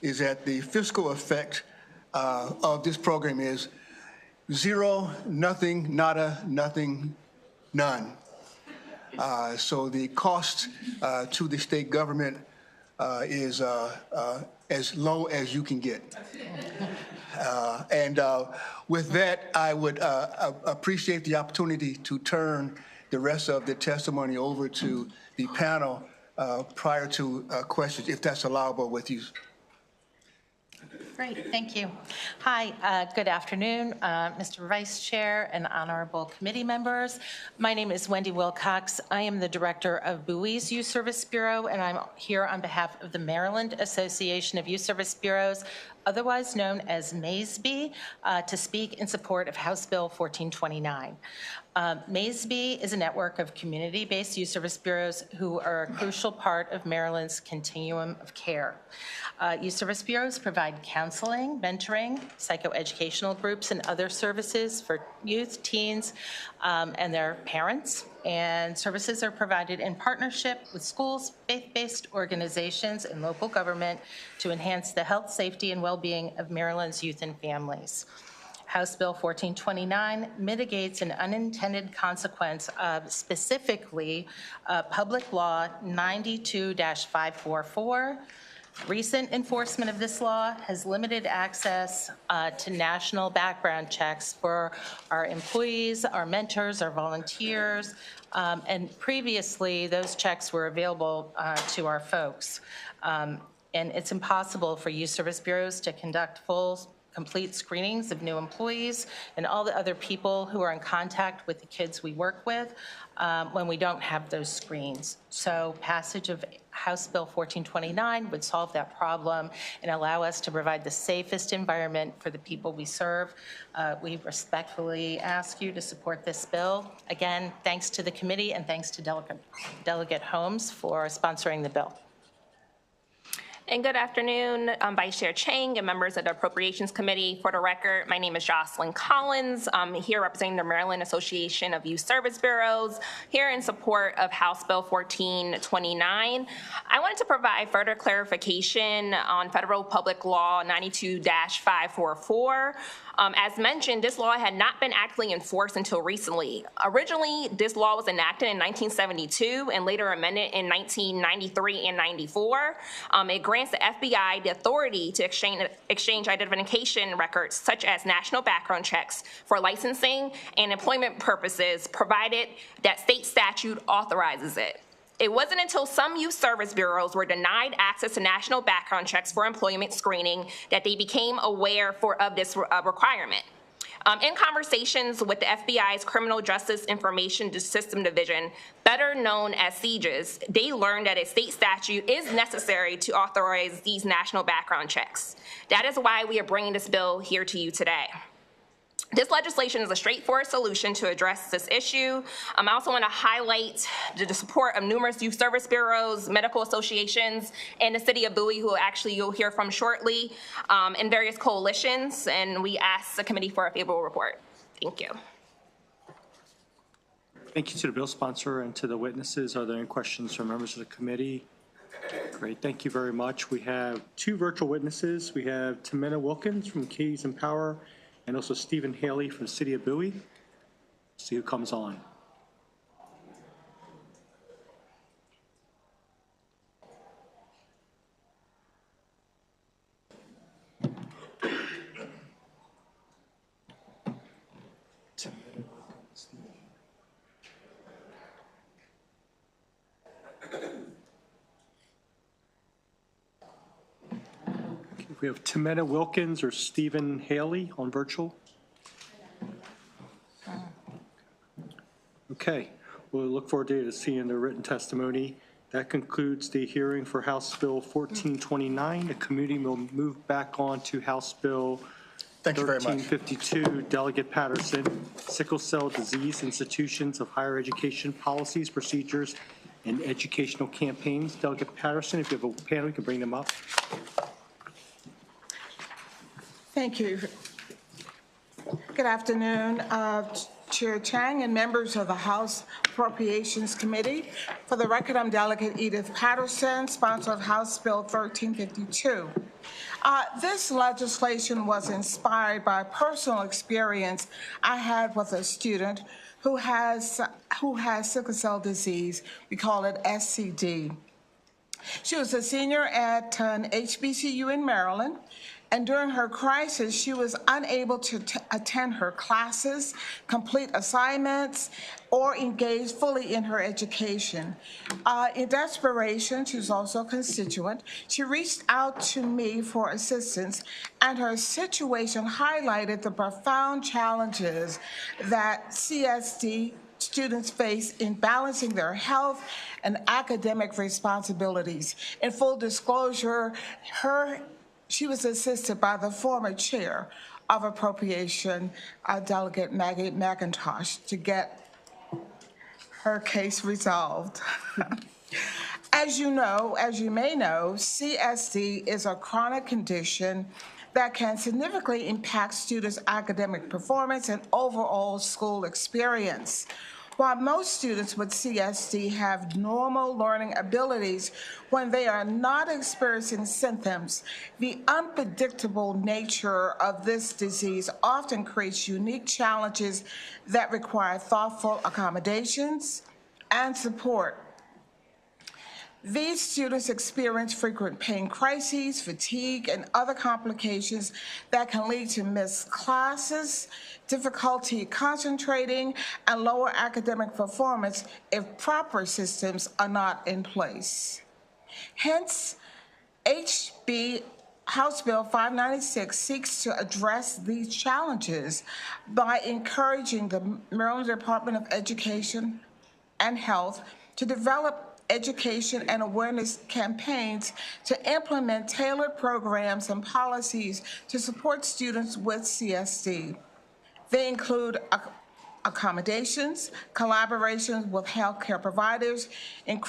is that the fiscal effect of this program is 0, nothing, nada, nothing, none. So the cost to the state government is as low as you can get. And with that, I would appreciate the opportunity to turn the rest of the testimony over to the panel prior to questions, if that's allowable with you. Great, thank you. Hi, good afternoon, Mr. Vice Chair and honorable committee members. My name is Wendy Wilcox. I am the director of Bowie's Youth Service Bureau, and I'm here on behalf of the Maryland Association of Youth Service Bureaus, otherwise known as MASB, to speak in support of House Bill 1429. MASB is a network of community-based youth service bureaus who are a crucial part of Maryland's continuum of care. Youth service bureaus provide counseling, mentoring, psychoeducational groups, and other services for youth, teens, and their parents. And services are provided in partnership with schools, faith-based organizations, and local government to enhance the health, safety, and well-being of Maryland's youth and families. House Bill 1429 mitigates an unintended consequence of specifically Public Law 92-544. Recent enforcement of this law has limited access to national background checks for our employees, our mentors, our volunteers, and previously those checks were available to our folks. And it's impossible for youth service bureaus to conduct complete screenings of new employees and all the other people who are in contact with the kids we work with when we don't have those screens. So passage of House Bill 1429 would solve that problem and allow us to provide the safest environment for the people we serve. We respectfully ask you to support this bill. Again, thanks to the committee and thanks to Delegate Holmes for sponsoring the bill. And good afternoon, Vice Chair Chang and members of the Appropriations Committee. For the record, my name is Jocelyn Collins. I'm here representing the Maryland Association of Youth Service Bureaus, here in support of House Bill 1429. I wanted to provide further clarification on Federal Public Law 92-544. As mentioned, this law had not been actively enforced until recently. Originally, this law was enacted in 1972 and later amended in 1993 and 94. It grants the FBI the authority to exchange identification records such as national background checks for licensing and employment purposes, provided that state statute authorizes it. It wasn't until some youth service bureaus were denied access to national background checks for employment screening that they became aware of this requirement. In conversations with the FBI's Criminal Justice Information System Division, better known as CJIS, they learned that a state statute is necessary to authorize these national background checks. That is why we are bringing this bill here to you today. This legislation is a straightforward solution to address this issue. I also want to highlight the support of numerous youth service bureaus, medical associations, and the city of Bowie, who actually you'll hear from shortly, and various coalitions, and we ask the committee for a favorable report. Thank you. Thank you to the bill sponsor and to the witnesses. Are there any questions from members of the committee? Great, thank you very much. We have two virtual witnesses. We have Tamina Wilkins from Keys and Power, and also Stephen Haley from the City of Bowie. See who comes on. We have Tamina Wilkins or Stephen Haley on virtual. Okay, we'll look forward to seeing the written testimony. That concludes the hearing for House Bill 1429. The committee will move back on to House Bill 1352. Delegate Patterson, Sickle Cell Disease Institutions of Higher Education Policies, Procedures, and Educational Campaigns. Delegate Patterson, if you have a panel, you can bring them up. Thank you. Good afternoon, Chair Chang and members of the House Appropriations Committee. For the record, I'm Delegate Edith Patterson, sponsor of House Bill 1352. This legislation was inspired by a personal experience I had with a student who has sickle cell disease. We call it SCD. She was a senior at an HBCU in Maryland. And during her crisis, she was unable to attend her classes, complete assignments, or engage fully in her education. In desperation, she was also a constituent, she reached out to me for assistance, and her situation highlighted the profound challenges that CSD students face in balancing their health and academic responsibilities. In full disclosure, she was assisted by the former chair of Appropriation, Delegate Maggie McIntosh, to get her case resolved. As you may know, CSD is a chronic condition that can significantly impact students' academic performance and overall school experience. While most students with CSD have normal learning abilities when they are not experiencing symptoms, the unpredictable nature of this disease often creates unique challenges that require thoughtful accommodations and support. These students experience frequent pain crises, fatigue, and other complications that can lead to missed classes, difficulty concentrating, and lower academic performance if proper systems are not in place. Hence, House Bill 596 seeks to address these challenges by encouraging the Maryland Department of Education and Health to develop education and awareness campaigns to implement tailored programs and policies to support students with CSD. They include accommodations, collaborations with healthcare providers, and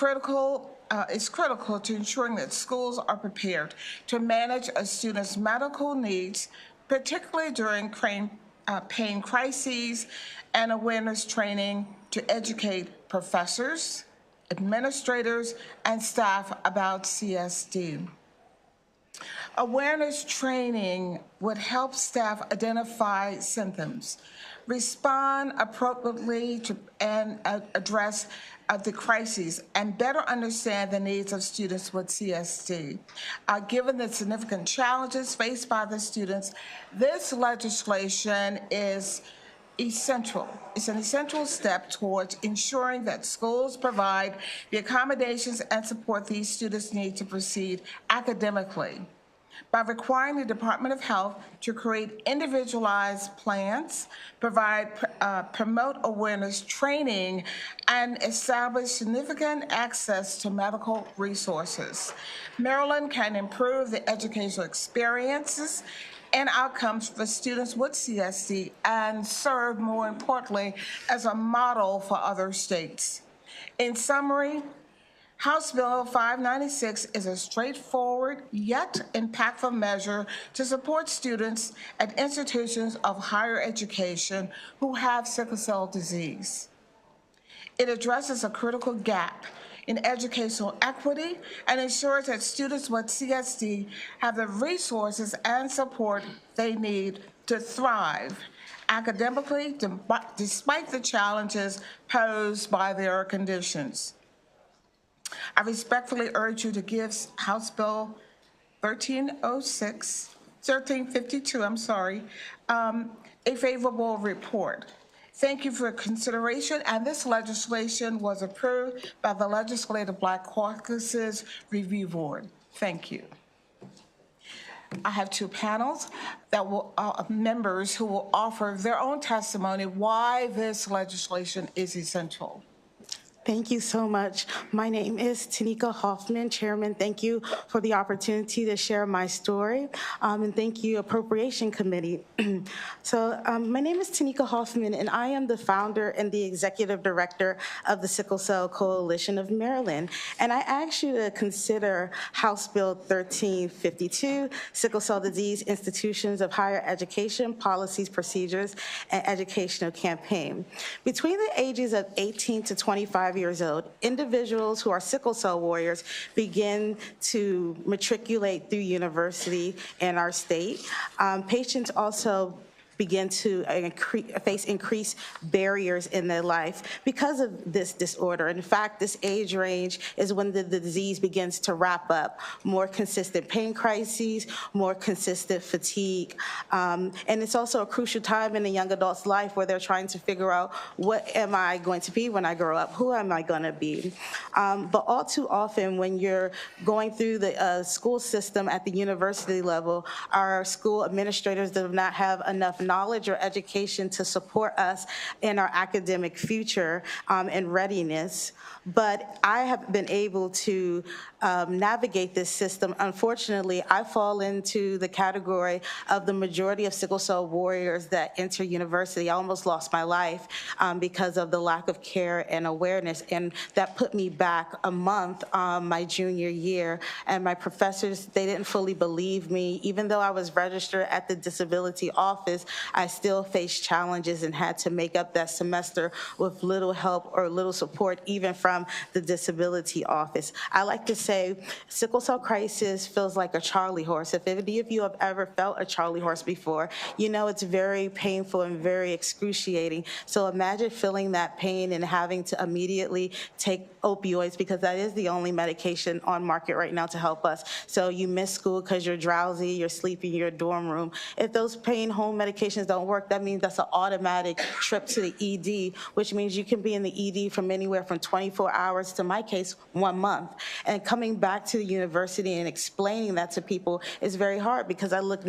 it's critical to ensuring that schools are prepared to manage a student's medical needs, particularly during pain crises, and awareness training to educate professors, administrators, and staff about CSD. Awareness training would help staff identify symptoms, respond appropriately and address the crises, and better understand the needs of students with CSD. Given the significant challenges faced by the students, this legislation is essential. It's an essential step towards ensuring that schools provide the accommodations and support these students need to proceed academically. By requiring the Department of Health to create individualized plans, promote awareness training, and establish significant access to medical resources, Maryland can improve the educational experiences and outcomes for students with CSD and serve, more importantly, as a model for other states. In summary, House Bill 596 is a straightforward yet impactful measure to support students at institutions of higher education who have sickle cell disease. It addresses a critical gap in educational equity and ensures that students with CSD have the resources and support they need to thrive academically despite the challenges posed by their conditions. I respectfully urge you to give House Bill 1352, a favorable report. Thank you for your consideration, and this legislation was approved by the Legislative Black Caucus's Review Board. Thank you. I have two panels that will, members who will offer their own testimony why this legislation is essential. Thank you so much. My name is Tanika Hoffman. Chairman, thank you for the opportunity to share my story. And thank you, Appropriation Committee. My name is Tanika Hoffman, and I am the founder and the executive director of the Sickle Cell Coalition of Maryland. And I ask you to consider House Bill 1352, Sickle Cell Disease Institutions of Higher Education, Policies, Procedures, and Educational Campaign. Between the ages of 18 to 25 years old, individuals who are sickle cell warriors begin to matriculate through university in our state. Patients also begin to face increased barriers in their life because of this disorder. In fact, this age range is when the disease begins to wrap up. More consistent pain crises, more consistent fatigue. And it's also a crucial time in a young adult's life where they're trying to figure out, what am I going to be when I grow up? Who am I going to be? But all too often, when you're going through the school system at the university level, our school administrators do not have enough knowledge or education to support us in our academic future and readiness. But I have been able to navigate this system. Unfortunately, I fall into the category of the majority of sickle cell warriors that enter university. I almost lost my life because of the lack of care and awareness, and that put me back a month my junior year. And my professors, they didn't fully believe me. Even though I was registered at the disability office, I still faced challenges and had to make up that semester with little help or little support, even from the disability office. I like to say sickle cell crisis feels like a Charlie horse. If any of you have ever felt a Charlie horse before, you know it's very painful and very excruciating. So imagine feeling that pain and having to immediately take opioids, because that is the only medication on market right now to help us. So you miss school because you're drowsy, you're sleeping in your dorm room. If those pain home medications don't work, that means that's an automatic trip to the ED, which means you can be in the ED from anywhere from 24 hours to, my case, 1 month. And coming back to the university and explaining that to people is very hard because I look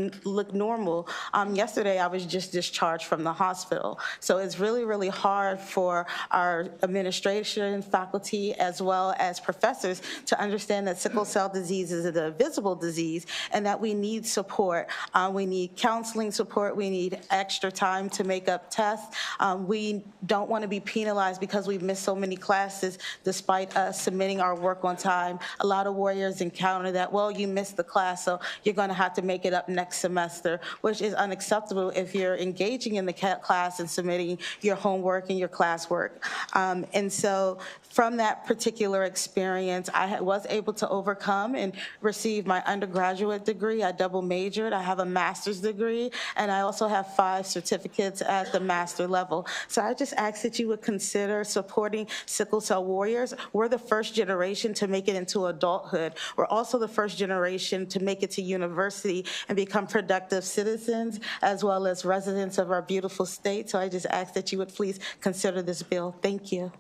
normal. Yesterday, I was just discharged from the hospital. So it's really, really hard for our administration, faculty, as well as professors to understand that sickle cell disease is a visible disease and that we need support. We need counseling support, we need need extra time to make up tests. We don't want to be penalized because we've missed so many classes despite us submitting our work on time. A lot of warriors encounter that, well, you missed the class, so you're going to have to make it up next semester, which is unacceptable if you're engaging in the class and submitting your homework and your classwork. And so from that particular experience, I was able to overcome and receive my undergraduate degree. I double majored. I have a master's degree, and I also have 5 certificates at the master level. So I just ask that you would consider supporting sickle cell warriors. We're the first generation to make it into adulthood. We're also the first generation to make it to university and become productive citizens, as well as residents of our beautiful state. So I just ask that you would please consider this bill. Thank you.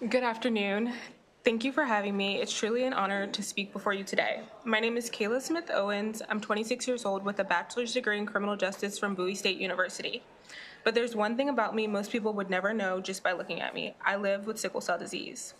Good afternoon. Thank you for having me. It's truly an honor to speak before you today. My name is Kayla Smith Owens. I'm 26 years old with a bachelor's degree in criminal justice from Bowie State University. But there's one thing about me most people would never know just by looking at me. I live with sickle cell disease.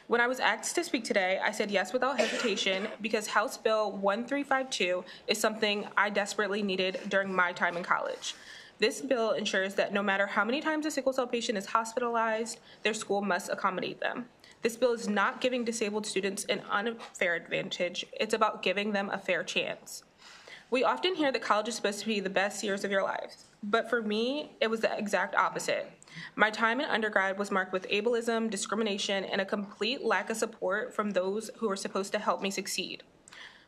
When I was asked to speak today, I said yes without hesitation because House Bill 1352 is something I desperately needed during my time in college. This bill ensures that no matter how many times a sickle cell patient is hospitalized, their school must accommodate them. This bill is not giving disabled students an unfair advantage. It's about giving them a fair chance. We often hear that college is supposed to be the best years of your lives, but for me, it was the exact opposite. My time in undergrad was marked with ableism, discrimination, and a complete lack of support from those who were supposed to help me succeed.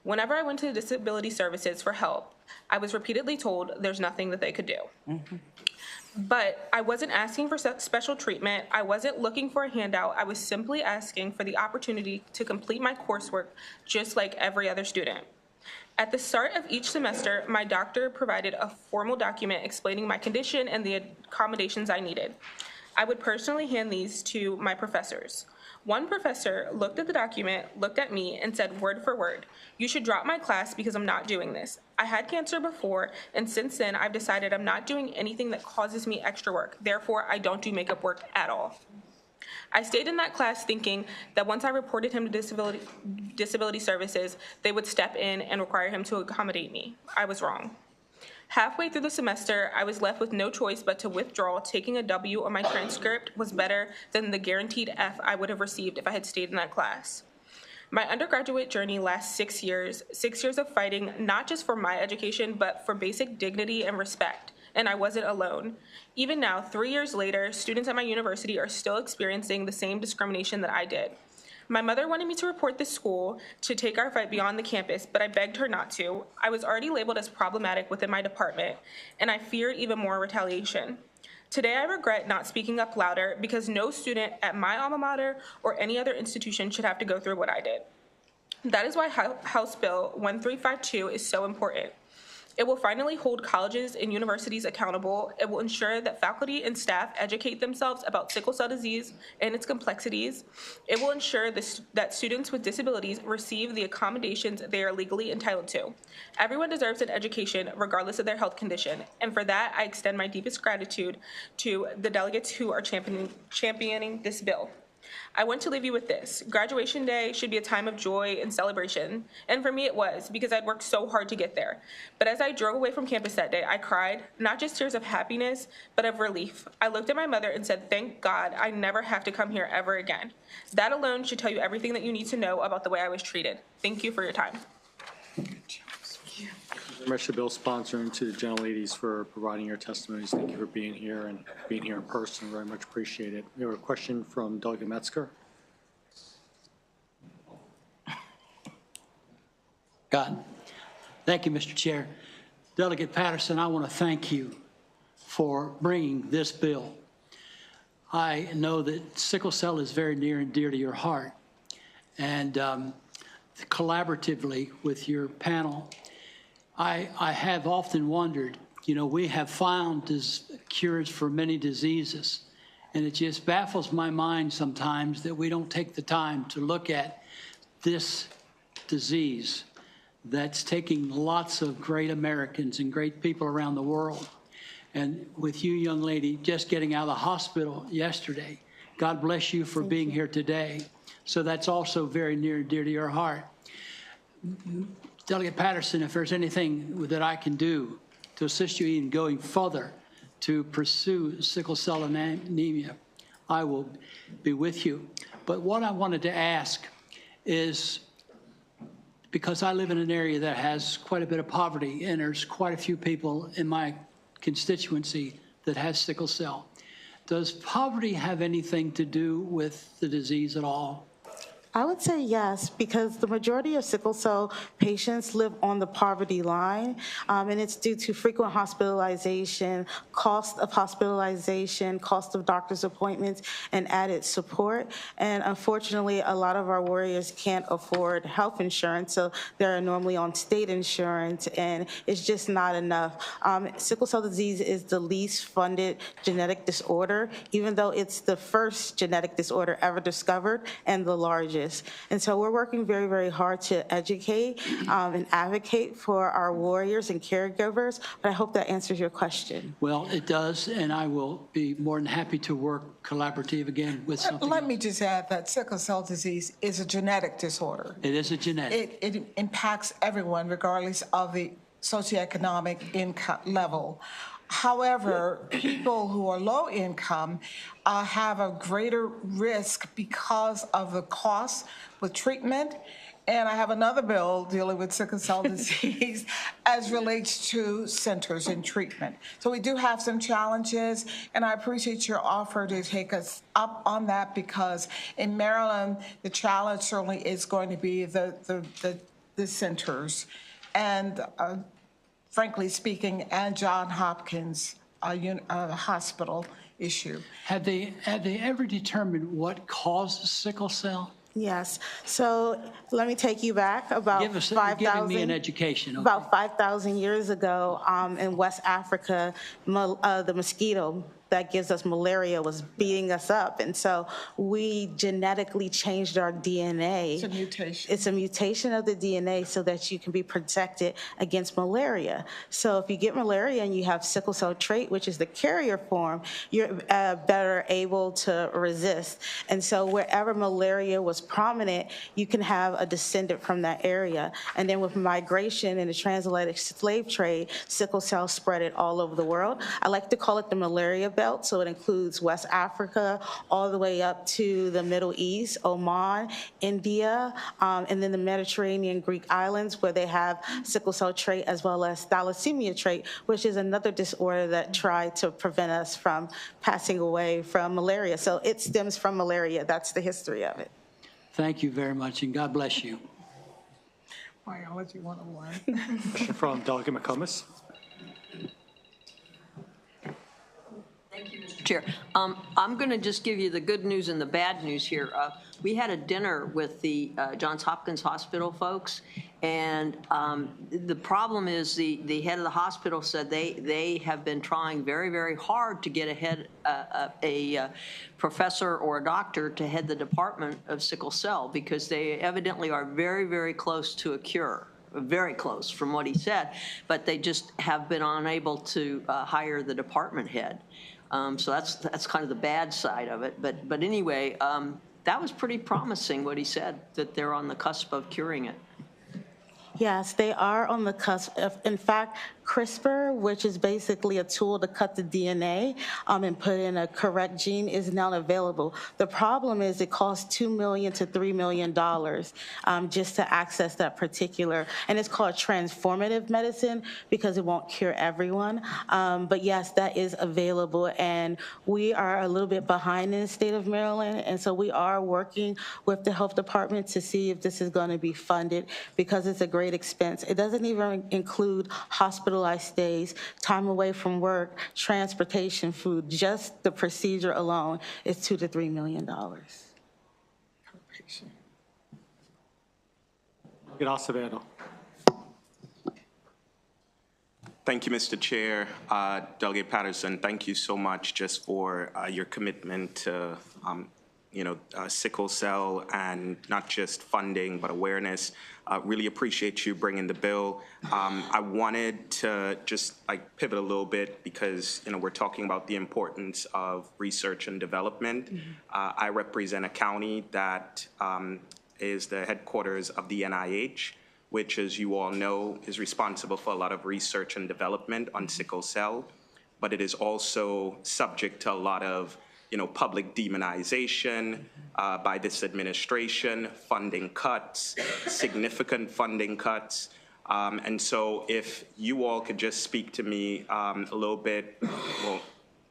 Whenever I went to disability services for help, I was repeatedly told there's nothing that they could do. But I wasn't asking for special treatment. I wasn't looking for a handout. I was simply asking for the opportunity to complete my coursework just like every other student. At the start of each semester, my doctor provided a formal document explaining my condition and the accommodations I needed. I would personally hand these to my professors. One professor looked at the document, looked at me, and said word for word, "You should drop my class because I'm not doing this. I had cancer before, and since then I've decided I'm not doing anything that causes me extra work. Therefore, I don't do makeup work at all." I stayed in that class thinking that once I reported him to disability services, they would step in and require him to accommodate me. I was wrong. Halfway through the semester, I was left with no choice but to withdraw. Taking a W on my transcript was better than the guaranteed F I would have received if I had stayed in that class. My undergraduate journey lasts 6 years of fighting not just for my education, but for basic dignity and respect. And I wasn't alone. Even now, 3 years later, students at my university are still experiencing the same discrimination that I did. My mother wanted me to report this school to take our fight beyond the campus, but I begged her not to. I was already labeled as problematic within my department, and I feared even more retaliation. Today, I regret not speaking up louder because no student at my alma mater or any other institution should have to go through what I did. That is why House Bill 1352 is so important. It will finally hold colleges and universities accountable. It will ensure that faculty and staff educate themselves about sickle cell disease and its complexities. It will ensure that students with disabilities receive the accommodations they are legally entitled to. Everyone deserves an education regardless of their health condition, and for that, I extend my deepest gratitude to the delegates who are championing this bill. I want to leave you with this. Graduation day should be a time of joy and celebration. And for me it was, because I'd worked so hard to get there. But as I drove away from campus that day, I cried, not just tears of happiness, but of relief. I looked at my mother and said, "Thank God I never have to come here ever again." That alone should tell you everything that you need to know about the way I was treated. Thank you for your time. Very much the bill sponsor and to the gentleladies for providing your testimonies. Thank you for being here and being here in person. Very much appreciate it. We have a question from Delegate Metzger. God. Thank you, Mr. Chair. Delegate Patterson, I want to thank you for bringing this bill. I know that sickle cell is very near and dear to your heart, and collaboratively with your panel, I have often wondered, we have found cures for many diseases, and it just baffles my mind sometimes that we don't take the time to look at this disease that's taking lots of great Americans and great people around the world. And with you, young lady, just getting out of the hospital yesterday, God bless you for being here today. So that's also very near and dear to your heart. Delegate Patterson, if there's anything that I can do to assist you in going further to pursue sickle cell anemia, I will be with you. But what I wanted to ask is, because I live in an area that has quite a bit of poverty, and there's quite a few people in my constituency that has sickle cell. Does poverty have anything to do with the disease at all? I would say yes, because the majority of sickle cell patients live on the poverty line, and it's due to frequent hospitalization, cost of hospitalization, cost of doctor's appointments, and added support. And unfortunately, a lot of our warriors can't afford health insurance, so they're normally on state insurance, and it's just not enough. Sickle cell disease is the least funded genetic disorder, even though it's the first genetic disorder ever discovered and the largest. And so we're working very, very hard to educate and advocate for our warriors and caregivers, but I hope that answers your question. Well, it does, and I will be more than happy to work collaborative again with something Let else. me just add that sickle cell disease is a genetic disorder. It is a genetic. It impacts everyone regardless of the socioeconomic income level. However, people who are low income have a greater risk because of the cost with treatment. And I have another bill dealing with sickle cell disease as relates to centers and treatment. So we do have some challenges, and I appreciate your offer to take us up on that, because in Maryland, the challenge certainly is going to be the centers. And frankly speaking, and Johns Hopkins Hospital issue. Have they ever determined what causes sickle cell? Yes. So let me take you back about You're giving me an education. Okay. About 5,000 years ago in West Africa, the mosquito that gives us malaria was beating us up. And so we genetically changed our DNA. It's a mutation. It's a mutation of the DNA so that you can be protected against malaria. So if you get malaria and you have sickle cell trait, which is the carrier form, you're better able to resist. And so wherever malaria was prominent, you can have a descendant from that area. And then with migration and the transatlantic slave trade, sickle cell spread it all over the world. I like to call it the malaria belt, so it includes West Africa all the way up to the Middle East, Oman, India, and then the Mediterranean Greek islands, where they have sickle cell trait as well as thalassemia trait, which is another disorder that tried to prevent us from passing away from malaria. So it stems from malaria. That's the history of it. Thank you very much, and God bless you. Biology 101. Question from Delegate McComas. Thank you, Mr. Chair. I'm going to just give you the good news and the bad news here. We had a dinner with the Johns Hopkins Hospital folks, and the problem is the head of the hospital said they have been trying very, very hard to get a professor or a doctor to head the Department of Sickle Cell, because they evidently are very, very close to a cure. Very close from what he said, but they just have been unable to hire the department head. So that's kind of the bad side of it. But anyway, that was pretty promising what he said, that they're on the cusp of curing it. Yes, they are on the cusp. In fact, CRISPR, which is basically a tool to cut the DNA and put in a correct gene, is now available. The problem is it costs $2 million to $3 million just to access that particular, and it's called transformative medicine because it won't cure everyone. But yes, that is available, and we are a little bit behind in the state of Maryland, and so we are working with the health department to see if this is going to be funded, because it's a great expense. It doesn't even include hospitalized stays, time away from work, transportation, food. Just the procedure alone is $2 to $3 million. Delegate Acevedo. Thank you, Mr. Chair. Delegate Patterson, thank you so much just for your commitment to sickle cell, and not just funding, but awareness. Really appreciate you bringing the bill. I wanted to just pivot a little bit, because we're talking about the importance of research and development. I represent a county that is the headquarters of the NIH, which, as you all know, is responsible for a lot of research and development on sickle cell, but it is also subject to a lot of public demonization by this administration, funding cuts, significant funding cuts. And so if you all could just speak to me a little bit, well,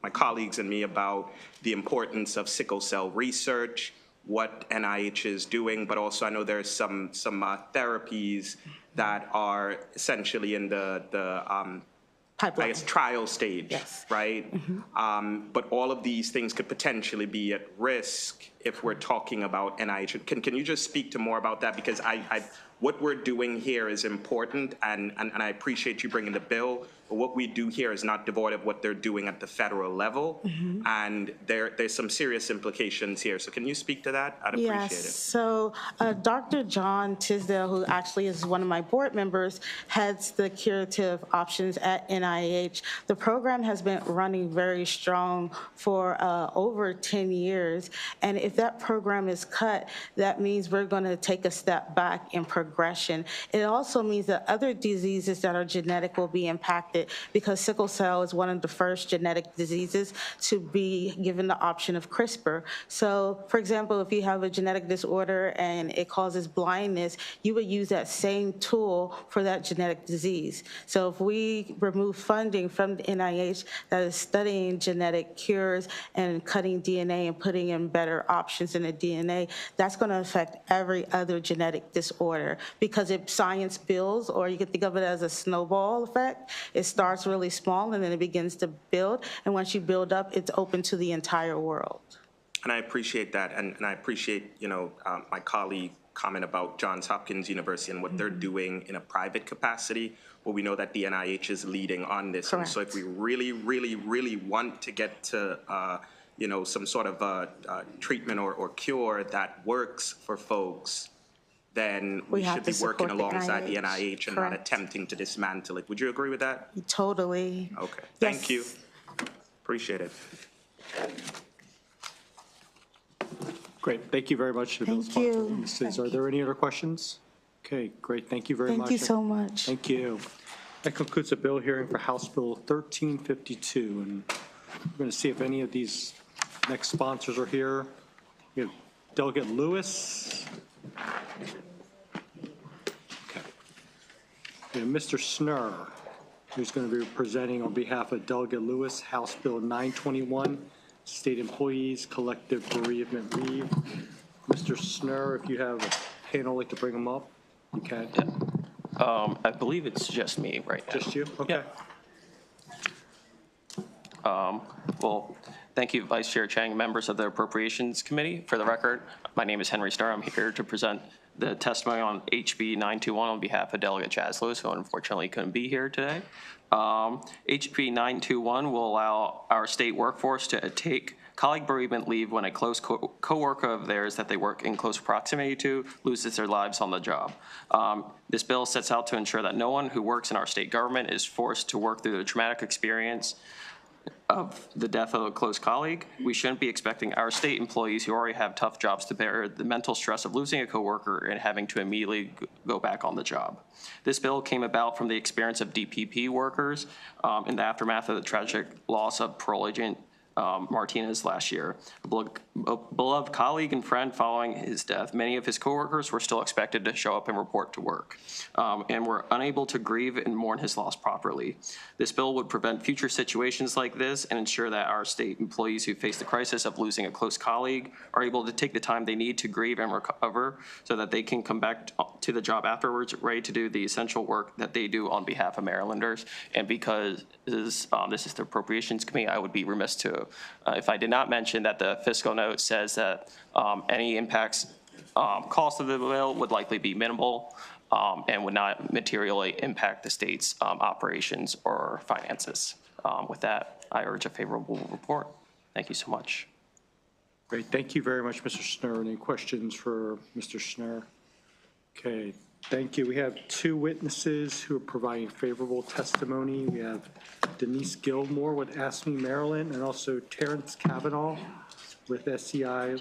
my colleagues and me, about the importance of sickle cell research, what NIH is doing, but also I know there's some therapies that are essentially in the I guess trial stage, yes. Right? Mm-hmm. But all of these things could potentially be at risk if we're talking about NIH. Can you just speak to more about that? Because what we're doing here is important, and I appreciate you bringing the bill, but what we do here is not devoid of what they're doing at the federal level, mm-hmm. and there's some serious implications here. So can you speak to that? I'd appreciate it. So Dr. John Tisdale, who actually is one of my board members, heads the curative options at NIH. The program has been running very strong for over 10 years, and if that program is cut, that means we're going to take a step back in progression. It also means that other diseases that are genetic will be impacted, because sickle cell is one of the first genetic diseases to be given the option of CRISPR. So, for example, if you have a genetic disorder and it causes blindness, you would use that same tool for that genetic disease. So if we remove funding from the NIH that is studying genetic cures and cutting DNA and putting in better options in the DNA, that's going to affect every other genetic disorder, because if science builds, or you can think of it as a snowball effect, it starts really small and then it begins to build, and once you build up, it's open to the entire world. And I appreciate that, and I appreciate my colleague comment about Johns Hopkins University and what mm-hmm. they're doing in a private capacity, where we know that the NIH is leading on this. Correct. And so if we really, really, really want to get to some sort of treatment or cure that works for folks, then we should be working alongside the NIH and Correct. Not attempting to dismantle it. Would you agree with that? Totally. Okay. Thank you. Appreciate it. Great. Thank you very much. Thank you. Are there any other questions? Okay, great. Thank you very much. Thank you so much. Thank you. That concludes the bill hearing for House Bill 1352. And we're going to see if any of these next sponsors are here. We have Delegate Lewis. Okay. And Mr. Snur, who's going to be presenting on behalf of Delegate Lewis, House Bill 921, State Employees Collective Bereavement Leave. Mr. Snur, if you have a panel, like to bring them up, you can. Yeah. I believe it's just me right now. Just you? Okay. Yeah. Well, thank you, Vice Chair Chang, members of the Appropriations Committee. For the record, my name is Henry Starr. I'm here to present the testimony on HB 921 on behalf of Delegate Chaz Lewis, who unfortunately couldn't be here today. HB 921 will allow our state workforce to take colleague bereavement leave when a close co-worker of theirs that they work in close proximity to loses their lives on the job. This bill sets out to ensure that no one who works in our state government is forced to work through the traumatic experience of the death of a close colleague. We shouldn't be expecting our state employees who already have tough jobs to bear the mental stress of losing a coworker and having to immediately go back on the job. This bill came about from the experience of DPP workers in the aftermath of the tragic loss of parole agent Martinez last year. A beloved colleague and friend following his death, many of his coworkers were still expected to show up and report to work, and were unable to grieve and mourn his loss properly. This bill would prevent future situations like this and ensure that our state employees who face the crisis of losing a close colleague are able to take the time they need to grieve and recover so that they can come back to the job afterwards ready to do the essential work that they do on behalf of Marylanders. And because this is the Appropriations Committee, I would be remiss to if I did not mention that the fiscal note says that any impacts, cost of the bill would likely be minimal and would not materially impact the state's operations or finances. With that, I urge a favorable report. Thank you so much. Great. Thank you very much, Mr. Schnur. Any questions for Mr. Schnur? Okay. Thank you. We have two witnesses who are providing favorable testimony. We have Denise Gilmore with ASME Maryland and also Terrence Kavanaugh with SCI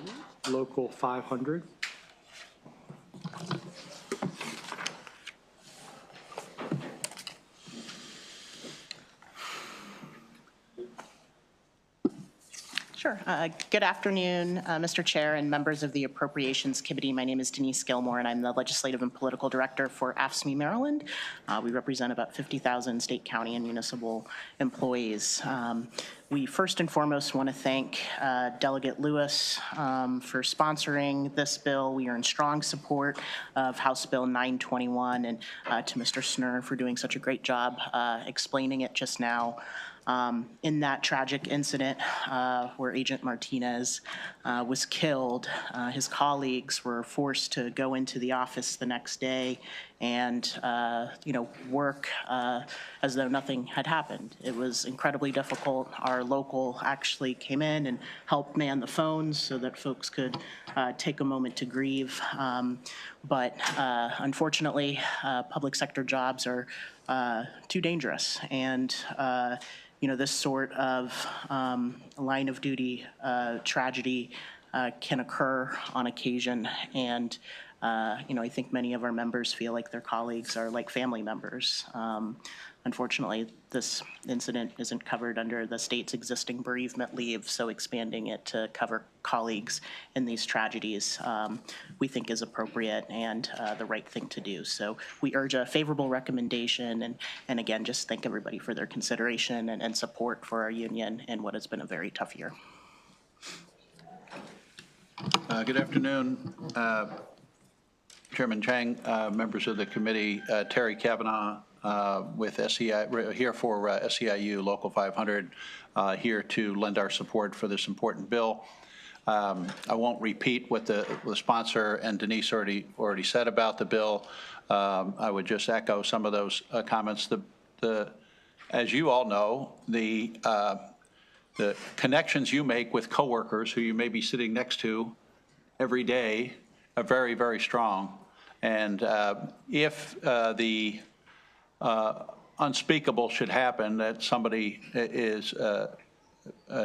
Local 500. Sure. Good afternoon, Mr. Chair and members of the Appropriations Committee. My name is Denise Gilmore, and I'm the Legislative and Political Director for AFSCME Maryland. We represent about 50,000 state, county, and municipal employees. We first and foremost want to thank Delegate Lewis for sponsoring this bill. We are in strong support of House Bill 921, and to Mr. Snur for doing such a great job explaining it just now. In that tragic incident where Agent Martinez was killed, his colleagues were forced to go into the office the next day and work as though nothing had happened. It was incredibly difficult. Our local actually came in and helped man the phones so that folks could take a moment to grieve. But unfortunately, public sector jobs are too dangerous, and this sort of line of duty tragedy can occur on occasion. And, I think many of our members feel like their colleagues are like family members. Unfortunately, this incident isn't covered under the state's existing bereavement leave, so expanding it to cover colleagues in these tragedies we think is appropriate and the right thing to do. So we urge a favorable recommendation, and again, just thank everybody for their consideration and support for our union in what has been a very tough year. Good afternoon, Chairman Chang, members of the committee, Terry Kavanaugh, with SEI, here for SEIU Local 500, here to lend our support for this important bill. I won't repeat what the sponsor and Denise already said about the bill. I would just echo some of those comments. As you all know, the connections you make with coworkers who you may be sitting next to every day are very, very strong. And if the unspeakable should happen, that somebody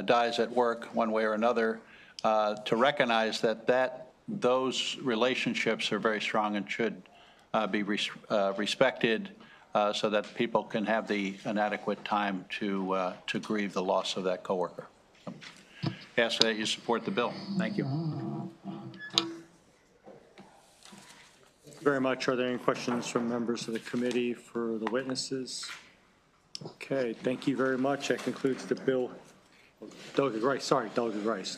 dies at work one way or another, to recognize that those relationships are very strong and should be respected, so that people can have an adequate time to grieve the loss of that coworker. Ask that you support the bill. Thank you. Very much. Are there any questions from members of the committee for the witnesses? Okay, thank you very much. That concludes the bill. Delegate Rice, sorry, Delegate Rice.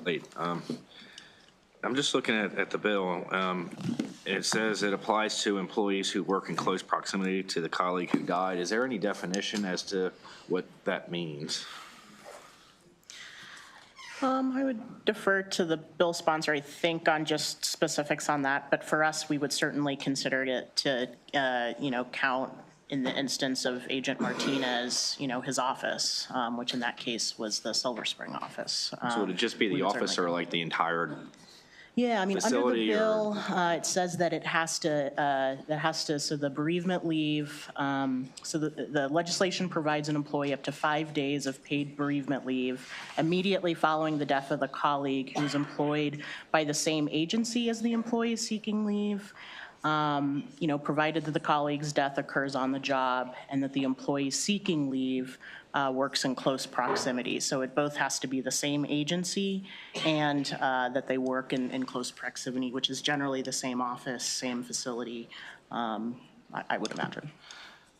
Late. I'm just looking at the bill. It says it applies to employees who work in close proximity to the colleague who died. Is there any definition as to what that means? I would defer to the bill sponsor, I think, on just specifics on that. But for us, we would certainly consider it to, count in the instance of Agent Martinez, his office, which in that case was the Silver Spring office. So would it just be the office or like the entire Yeah, I mean, under the facility bill, it says that it has to, so the bereavement leave, so the legislation provides an employee up to 5 days of paid bereavement leave immediately following the death of the colleague who's employed by the same agency as the employee seeking leave, provided that the colleague's death occurs on the job and that the employee seeking leave works in close proximity. So it both has to be the same agency and that they work in close proximity, which is generally the same office, same facility, I would imagine.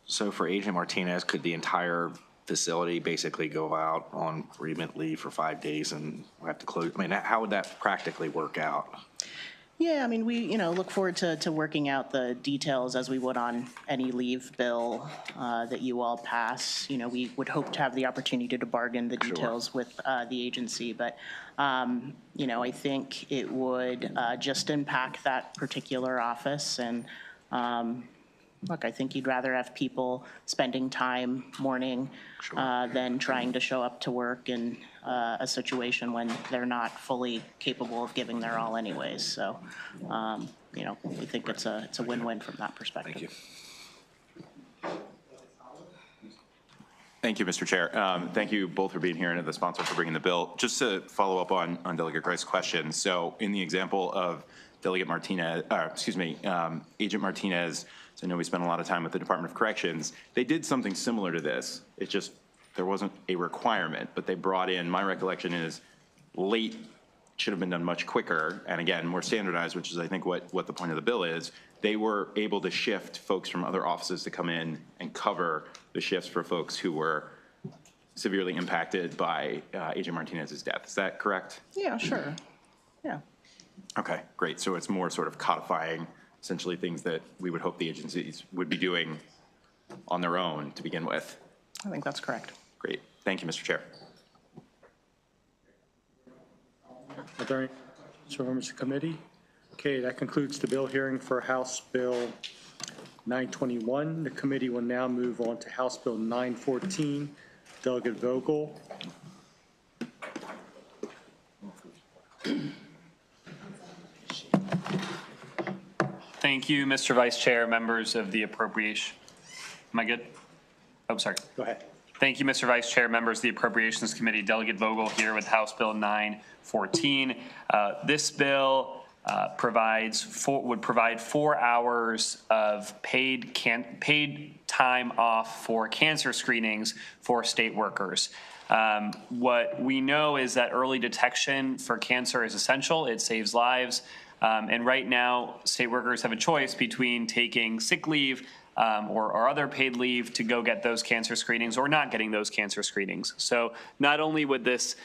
So for Agent Martinez, could the entire facility basically go out on bereavement leave for 5 days and have to close? I mean, how would that practically work out? Yeah, I mean, we, look forward to working out the details as we would on any leave bill that you all pass. We would hope to have the opportunity to bargain the details with the agency, but, I think it would just impact that particular office. And look, I think you'd rather have people spending time mourning than trying to show up to work in a situation when they're not fully capable of giving their all anyways. So, we think it's a win-win from that perspective. Thank you. Thank you, Mr. Chair. Thank you both for being here and to the sponsor for bringing the bill. Just to follow up on Delegate Rice's question. So in the example of Delegate Martinez, Agent Martinez, so I know we spent a lot of time with the Department of Corrections. They did something similar to this. It's just there wasn't a requirement, but they brought in, my recollection is, late should have been done much quicker, and again, more standardized, which is, I think, what the point of the bill is. They were able to shift folks from other offices to come in and cover the shifts for folks who were severely impacted by Agent Martinez's death. Is that correct? Yeah, sure. Yeah. Okay, great. So it's more sort of codifying essentially things that we would hope the agencies would be doing on their own to begin with. I think that's correct. Great. Thank you, Mr. Chair. Are there any questions from members of the committee? Okay, that concludes the bill hearing for House Bill 921. The committee will now move on to House Bill 914. Delegate Vogel. Thank you, Mr. Vice Chair, members of the Appropriation. Am I good? Oh, sorry. Go ahead. Thank you, Mr. Vice Chair, members of the Appropriations Committee. Delegate Vogel here with House Bill 914. This bill would provide 4 hours of paid time off for cancer screenings for state workers. What we know is that early detection for cancer is essential. It saves lives. And right now, state workers have a choice between taking sick leave or other paid leave to go get those cancer screenings or not getting those cancer screenings. So not only would this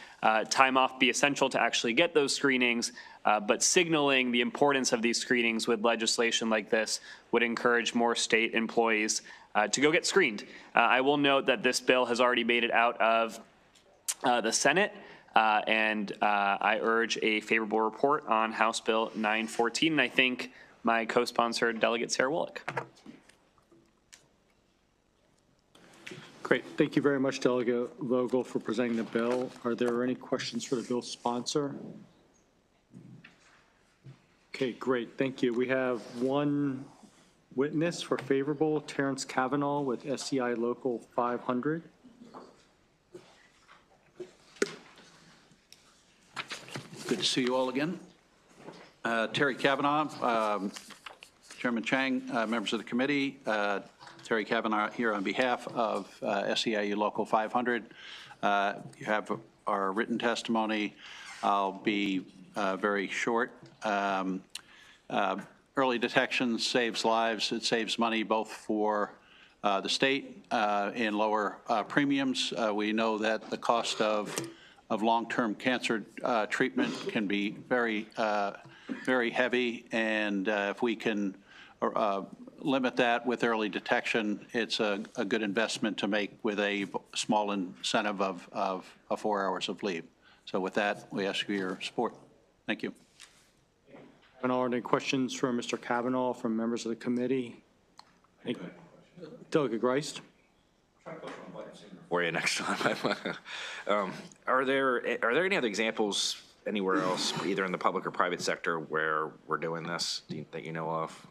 time off be essential to actually get those screenings, but signaling the importance of these screenings with legislation like this would encourage more state employees to go get screened. I will note that this bill has already made it out of the Senate. And I urge a favorable report on House Bill 914. And I thank my co-sponsor, Delegate Sarah Wollick. Great. Thank you very much, Delegate Vogel, for presenting the bill. Are there any questions for the bill's sponsor? Okay, great. Thank you. We have one witness for favorable, Terrence Kavanaugh with SEI Local 500. Good to see you all again. Terry Kavanaugh, Chairman Chang, members of the committee. Terry Kavanaugh here on behalf of SEIU Local 500. You have our written testimony. I'll be very short. Early detection saves lives. It saves money both for the state in lower premiums. We know that the cost of long-term cancer treatment can be very heavy, and if we can limit that with early detection, it's a good investment to make with a small incentive of 4 hours of leave. So with that, we ask for your support. Thank you. Are any questions for Mr. Kavanaugh from members of the committee? Delegate Grist. For you next time. Are there any other examples anywhere else, either in the public or private sector, where we're doing this that you know of?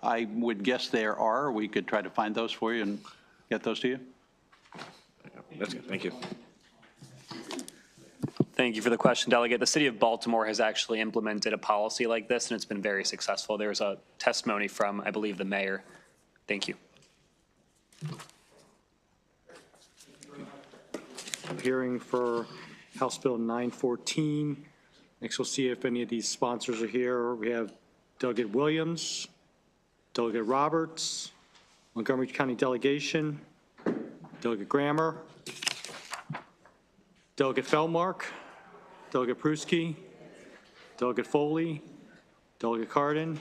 I would guess there are. We could try to find those for you and get those to you. That's good. Thank you. Thank you for the question, Delegate. The city of Baltimore has actually implemented a policy like this, and it's been very successful. There's a testimony from, I believe, the mayor. Thank you. Hearing for House Bill 914. Next, we'll see if any of these sponsors are here. We have Delegate Williams, Delegate Roberts, Montgomery County Delegation, Delegate Grammer, Delegate Feldmark, Delegate Pruski, Delegate Foley, Delegate Cardin,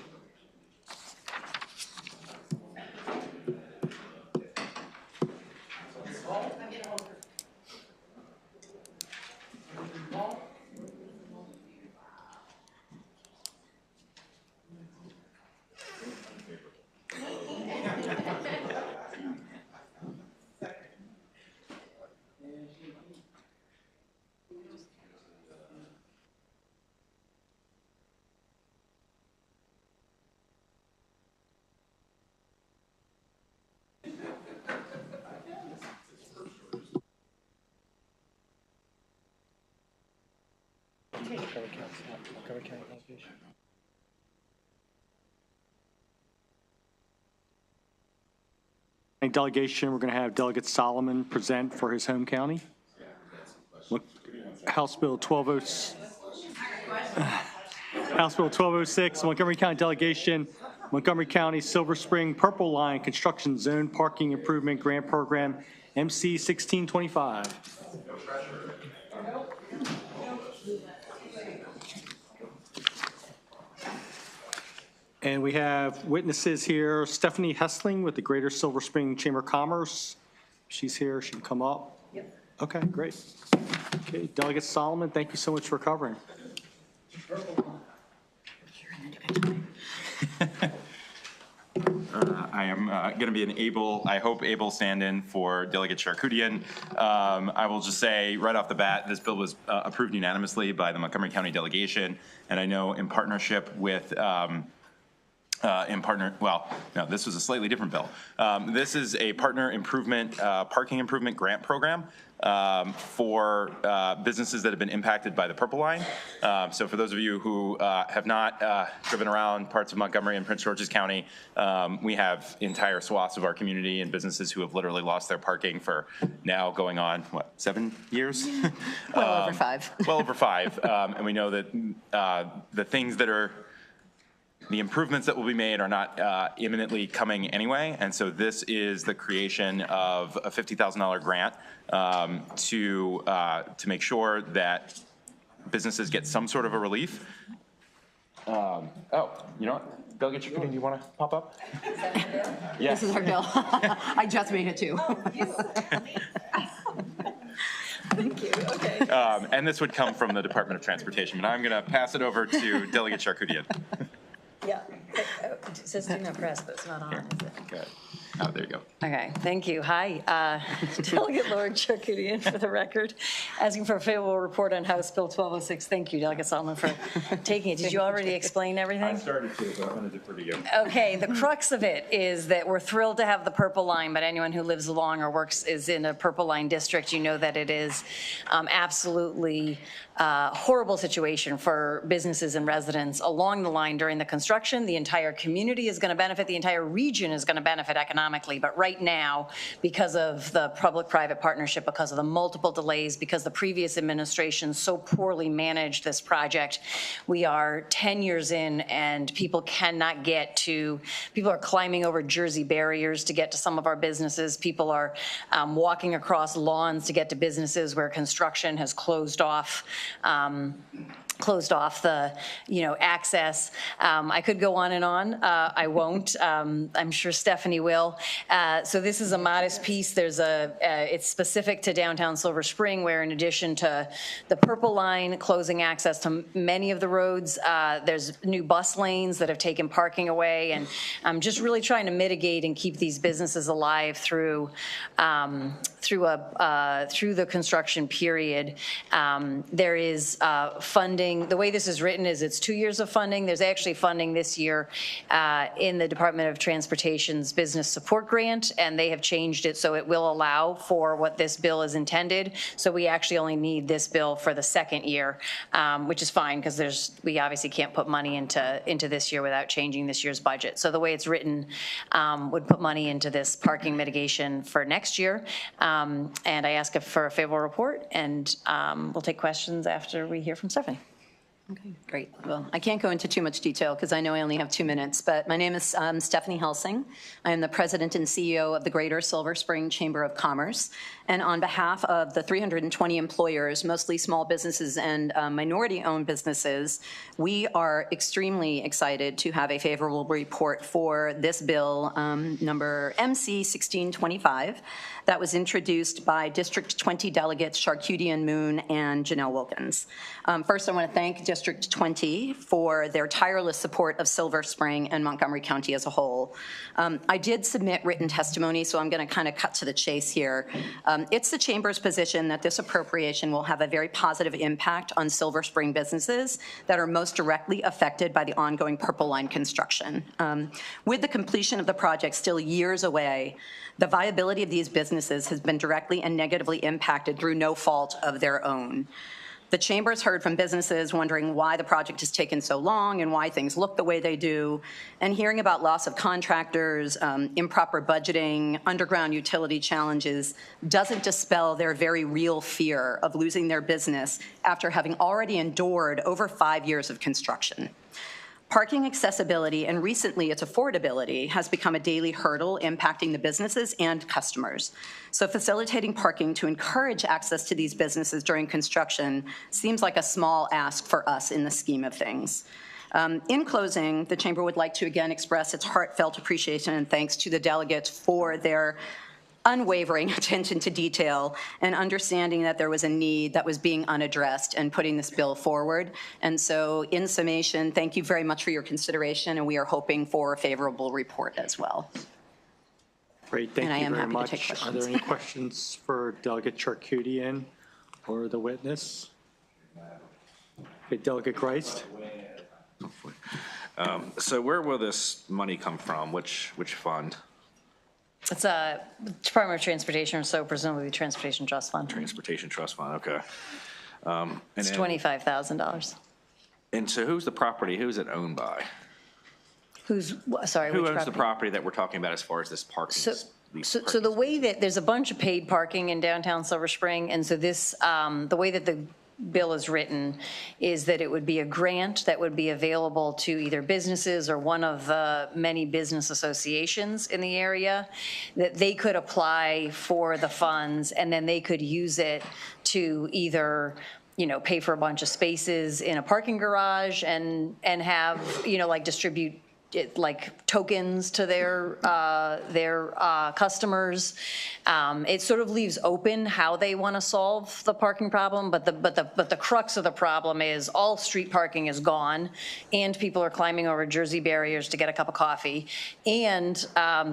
Montgomery County Delegation. delegation, we're going to have Delegate Solomon present for his home county. House Bill 1206, Montgomery County delegation, Montgomery County Silver Spring Purple Line Construction Zone Parking Improvement Grant Program, MC 1625. And we have witnesses here, Stephanie Hessling with the Greater Silver Spring Chamber of Commerce. She's here, she can come up. Yep. Okay, great. Okay, Delegate Solomon, thank you so much for covering. I am going to be an able stand-in for Delegate Charkoudian. I will just say right off the bat, this bill was approved unanimously by the Montgomery County delegation, and I know in partnership with this was a slightly different bill. This is a partner improvement, parking improvement grant program for businesses that have been impacted by the Purple Line. So for those of you who have not driven around parts of Montgomery and Prince George's County, we have entire swaths of our community and businesses who have literally lost their parking for now going on, 7 years? Well over 5. Well over 5. And we know that the things that are the improvements that will be made are not imminently coming anyway, and so this is the creation of a $50,000 grant to make sure that businesses get some sort of a relief. You know what? Delegate Charkoudian, do you want to pop up? Yes. This is our bill. I just made it too. Thank you. Okay. And this would come from the Department of Transportation, but I'm going to pass it over to Delegate Charkoudian. Yeah, it says do not press, but it's not on, is it? Good. Oh, there you go. Okay, thank you. Hi, Delegate Lord Charkoudian for the record, asking for a favorable report on House Bill 1206. Thank you, Delegate Solomon, for taking it. Did you already explain everything? I started to, but I'm going to defer to you. Okay, the crux of it is that we're thrilled to have the Purple Line, but anyone who lives along or works is in a Purple Line district, you know that it is absolutely horrible situation for businesses and residents along the line during the construction. The entire community is going to benefit. The entire region is going to benefit economically. But right now, because of the public-private partnership, because of the multiple delays, because the previous administration so poorly managed this project, we are 10 years in and people cannot get to, people are climbing over Jersey barriers to get to some of our businesses. People are walking across lawns to get to businesses where construction has closed off the, access. I could go on and on. I won't. I'm sure Stephanie will. So this is a modest piece. It's specific to downtown Silver Spring, where in addition to the Purple Line closing access to many of the roads, there's new bus lanes that have taken parking away, and I'm just really trying to mitigate and keep these businesses alive through the construction period. There is funding. The way this is written is it's 2 years of funding. There's actually funding this year in the Department of Transportation's Business Support Grant, and they have changed it so it will allow for what this bill is intended. So we actually only need this bill for the second year, which is fine because we obviously can't put money into this year without changing this year's budget. So the way it's written would put money into this parking mitigation for next year. And I ask for a favorable report, and we'll take questions after we hear from Stephanie. Okay, great. Well, I can't go into too much detail because I know I only have 2 minutes, but my name is Stephanie Helsing. I am the president and CEO of the Greater Silver Spring Chamber of Commerce. And on behalf of the 320 employers, mostly small businesses and minority-owned businesses, we are extremely excited to have a favorable report for this bill, number MC 1625, that was introduced by District 20 delegates Charkoudian, Moon, and Janelle Wilkins. First, I want to thank District 20 for their tireless support of Silver Spring and Montgomery County as a whole. I did submit written testimony, so I'm going to kind of cut to the chase here. It's the Chamber's position that this appropriation will have a very positive impact on Silver Spring businesses that are most directly affected by the ongoing Purple Line construction. With the completion of the project still years away, the viability of these businesses has been directly and negatively impacted through no fault of their own. The Chamber's heard from businesses wondering why the project has taken so long and why things look the way they do, and hearing about loss of contractors, improper budgeting, underground utility challenges doesn't dispel their very real fear of losing their business after having already endured over 5 years of construction. Parking accessibility and recently its affordability has become a daily hurdle impacting the businesses and customers. So facilitating parking to encourage access to these businesses during construction seems like a small ask for us in the scheme of things. In closing, the Chamber would like to again express its heartfelt appreciation and thanks to the delegates for their unwavering attention to detail and understanding that there was a need that was being unaddressed and putting this bill forward. And so in summation, thank you very much for your consideration, and we are hoping for a favorable report as well. Great, thank And I you am very happy to much. take questions. Are there any questions for Delegate Charkoudian or the witness? Okay, Delegate Greist. So where will this money come from? Which fund? It's a Department of Transportation, so presumably the Transportation Trust Fund. Transportation Trust Fund, okay. It's $25,000. And so who's the property, who's it owned by? Who's, sorry, Who which owns property? the property that we're talking about as far as this parking? So the way that, there's a bunch of paid parking in downtown Silver Spring, and so this, the way that the bill is written is that it would be a grant that would be available to either businesses or one of the many business associations in the area, that they could apply for the funds, and then they could use it to either, you know, pay for a bunch of spaces in a parking garage and have, you know, like distribute like tokens to their customers. It sort of leaves open how they want to solve the parking problem, but the crux of the problem is all street parking is gone, and people are climbing over Jersey barriers to get a cup of coffee, and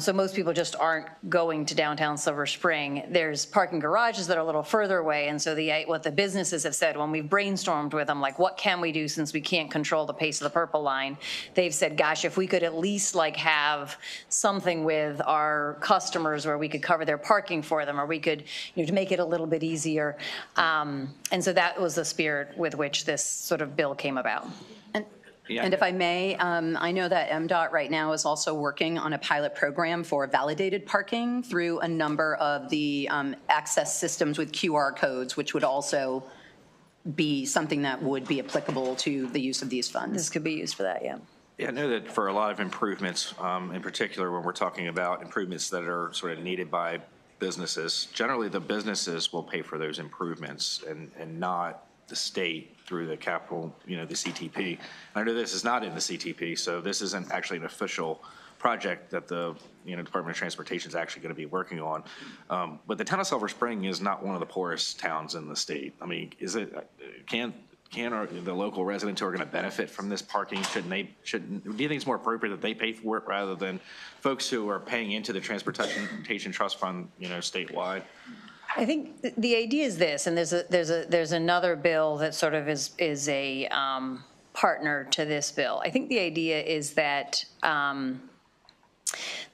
so most people just aren't going to downtown Silver Spring. There's parking garages that are a little further away, and so what the businesses have said when we've brainstormed with them, like what can we do since we can't control the pace of the Purple Line, they've said, gosh, if we could at least like have something with our customers where we could cover their parking for them, or we could, you know, to make it a little bit easier. And so that was the spirit with which this sort of bill came about. And if I may, I know that MDOT right now is also working on a pilot program for validated parking through a number of the access systems with QR codes, which would also be something that would be applicable to the use of these funds. This could be used for that, yeah. Yeah, I know that for a lot of improvements, in particular when we're talking about improvements that are sort of needed by businesses, generally the businesses will pay for those improvements and not the state through the capital, you know, the CTP. I know this is not in the CTP, so this isn't actually an official project that the, you know, Department of Transportation is actually going to be working on. But the town of Silver Spring is not one of the poorest towns in the state. I mean, is it, can the local residents who are going to benefit from this parking, do you think it's more appropriate that they pay for it rather than folks who are paying into the Transportation Trust Fund, you know, statewide? I think the idea is this, and there's another bill that sort of is a partner to this bill. I think the idea is that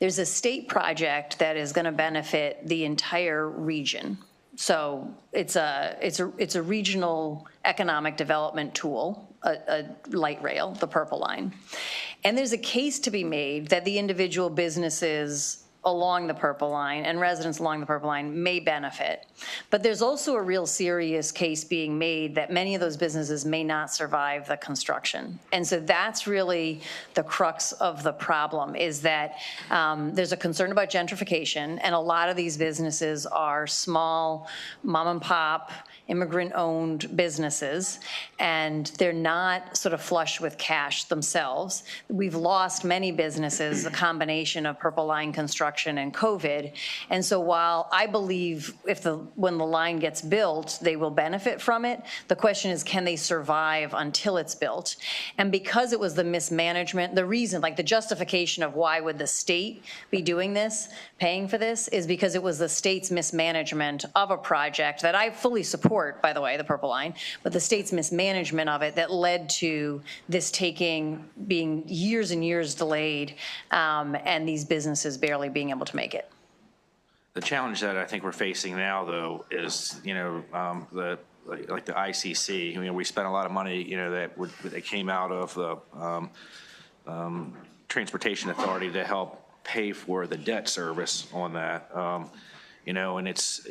there's a state project that is going to benefit the entire region. So it's a regional economic development tool, a light rail, the Purple Line. And there's a case to be made that the individual businesses along the Purple Line and residents along the Purple Line may benefit. But there's also a real serious case being made that many of those businesses may not survive the construction. And so that's really the crux of the problem, is that there's a concern about gentrification, and a lot of these businesses are small mom and pop, immigrant-owned businesses, and they're not sort of flush with cash themselves. We've lost many businesses, a combination of Purple Line construction and COVID. And so while I believe when the line gets built, they will benefit from it, the question is, can they survive until it's built? And because it was the mismanagement, the reason, like the justification of why would the state be doing this, paying for this, is because it was the state's mismanagement of a project that I fully support, by the way, the Purple Line, but the state's mismanagement of it that led to this being years and years delayed, and these businesses barely being able to make it. The challenge that I think we're facing now, though, is, you know, the like the ICC. I mean, we spent a lot of money, that came out of the Transportation Authority to help pay for the debt service on that. And it's,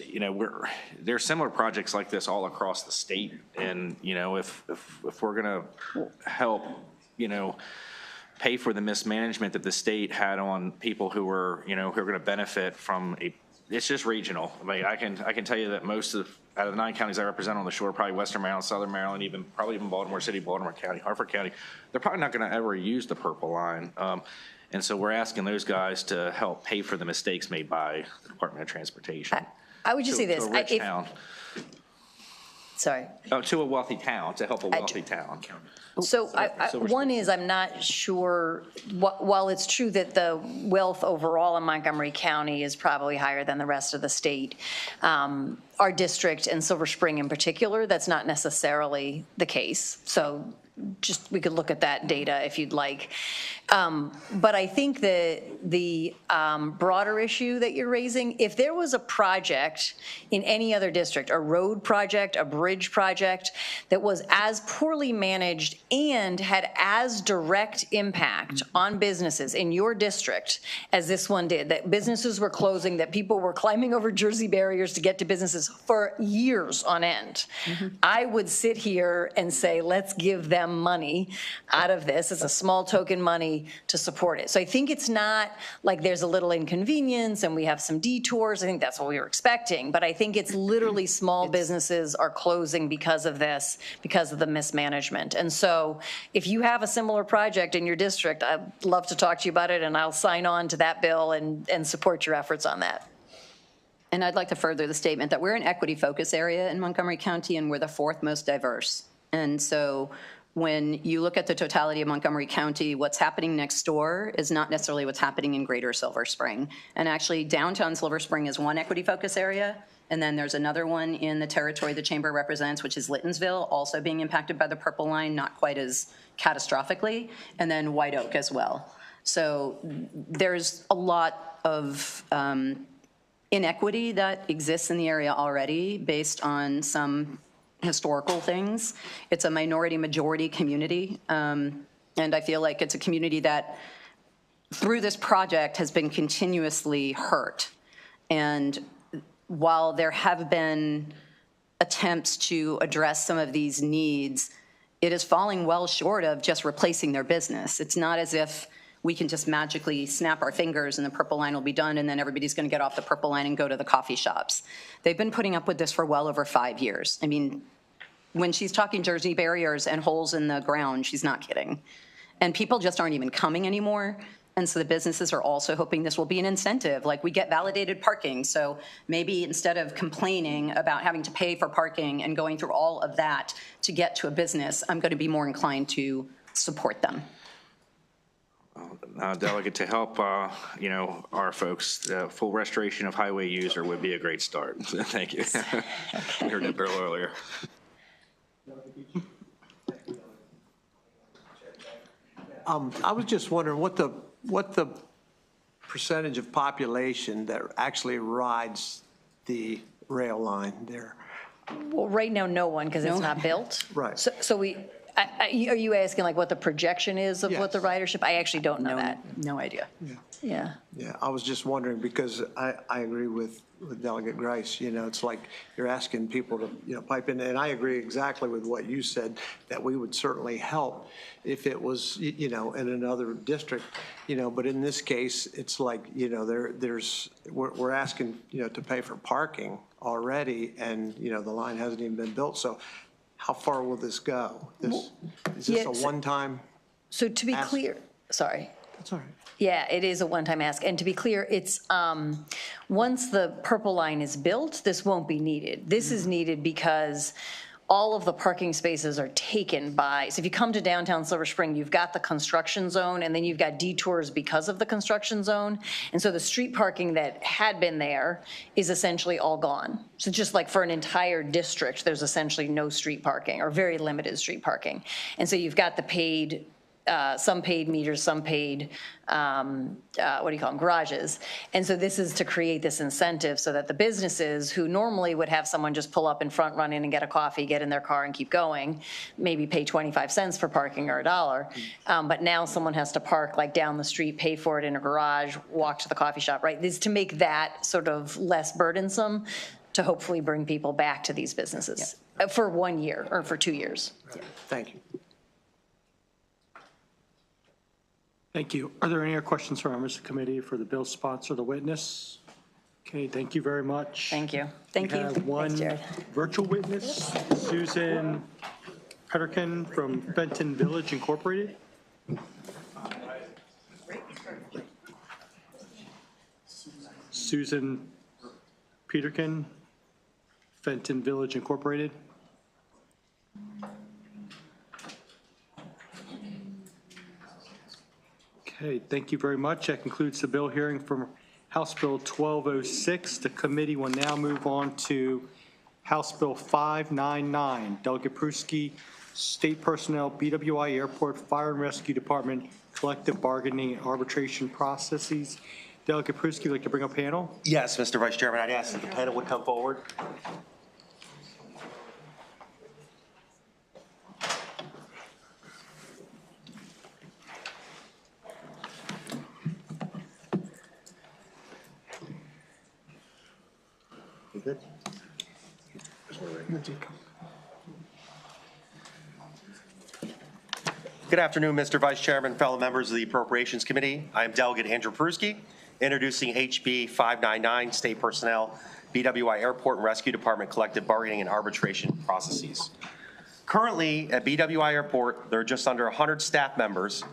there's similar projects like this all across the state. And, if we're going to help, pay for the mismanagement that the state had on people who were, who are going to benefit from it's just regional. I mean, I can tell you that most of, out of the 9 counties I represent on the shore, probably Western Maryland, Southern Maryland, probably even Baltimore City, Baltimore County, Harford County, they're probably not going to ever use the Purple Line. And so we're asking those guys to help pay for the mistakes made by the Department of Transportation. I would just say this. To a rich town. Sorry. Oh, to a wealthy town, to help a wealthy town. So one is, I'm not sure, while it's true that the wealth overall in Montgomery County is probably higher than the rest of the state, our district and Silver Spring in particular, that's not necessarily the case. So just, we could look at that data if you'd like. But I think that the broader issue that you're raising, if there was a project in any other district, a road project, a bridge project, that was as poorly managed and had as direct impact on businesses in your district as this one did, that businesses were closing, that people were climbing over Jersey barriers to get to businesses for years on end, I would sit here and say, let's give them money out of this. It's a small token money to support it. So I think it's not like there's a little inconvenience and we have some detours. I think that's what we were expecting. But I think it's literally small businesses are closing because of this, because of the mismanagement. And so if you have a similar project in your district, I'd love to talk to you about it, and I'll sign on to that bill and support your efforts on that. And I'd like to further the statement that we're an equity focus area in Montgomery County, and we're the 4th most diverse. And so when you look at the totality of Montgomery County, what's happening next door is not necessarily what's happening in greater Silver Spring. And actually, downtown Silver Spring is one equity focus area, and then there's another one in the territory the Chamber represents, which is Littonsville, also being impacted by the Purple Line, not quite as catastrophically, and then White Oak as well. So there's a lot of inequity that exists in the area already based on some historical things. It's a minority-majority community, and I feel like it's a community that, through this project, has been continuously hurt. And while there have been attempts to address some of these needs, it is falling well short of just replacing their business. It's not as if we can just magically snap our fingers and the Purple Line will be done and then everybody's going to get off the Purple Line and go to the coffee shops. They've been putting up with this for well over 5 years. I mean, when she's talking Jersey barriers and holes in the ground, she's not kidding. And people just aren't even coming anymore. And so the businesses are also hoping this will be an incentive. Like, we get validated parking. So maybe instead of complaining about having to pay for parking and going through all of that to get to a business, I'm going to be more inclined to support them. Delegate, to help, our folks, full restoration of highway user would be a great start. Thank you. We heard that bill earlier. I was just wondering what the percentage of population that actually rides the rail line there. Well, right now, no one, because it's not built. Right. So we, are you asking like what the projection is of what the ridership? I actually don't know that. No idea. Yeah. Yeah, I was just wondering because I agree with Delegate Grice. It's like you're asking people to, pipe in. And I agree exactly with what you said, that we would certainly help if it was, in another district, but in this case, it's like, we're asking, to pay for parking already, and, the line hasn't even been built. So how far will this go? Is this a one-time? So to be clear, sorry. That's all right. Yeah, it is a one-time ask. And to be clear, it's once the Purple Line is built, this won't be needed. This is needed because all of the parking spaces are taken by, so if you come to downtown Silver Spring, you've got the construction zone and then you've got detours because of the construction zone. And so the street parking that had been there is essentially all gone. So just like for an entire district, there's essentially no street parking or very limited street parking. And so you've got the paid some paid meters, some paid, what do you call them, garages. And so this is to create this incentive so that the businesses who normally would have someone just pull up in front, run in and get a coffee, get in their car and keep going, maybe pay 25 cents for parking or $1. But now someone has to park like down the street, pay for it in a garage, walk to the coffee shop, right? This is to make that sort of less burdensome to hopefully bring people back to these businesses for 1 year or for 2 years. Thank you. Thank you. Are there any other questions from members of the committee for the bill sponsor, the witness? Okay, thank you very much. Thank you. Thank We you. have one Thanks, Jared. virtual witness, Susan Peterkin from Fenton Village Incorporated. Susan Peterkin, Fenton Village Incorporated. Okay, thank you very much. That concludes the bill hearing from House Bill 1206. The committee will now move on to House Bill 599, Delegate Pruski, State Personnel, BWI Airport Fire and Rescue Department, Collective Bargaining and Arbitration Processes. Delegate Pruski, would you like to bring up panel? Yes, Mr. Vice Chairman, I'd ask that the panel would come forward. Good. Good afternoon, Mr. Vice Chairman, fellow members of the Appropriations Committee. I am Delegate Andrew Pruski, introducing HB 599, State Personnel, BWI Airport and Rescue Department Collective Bargaining and Arbitration Processes. Currently, at BWI Airport, there are just under 100 staff members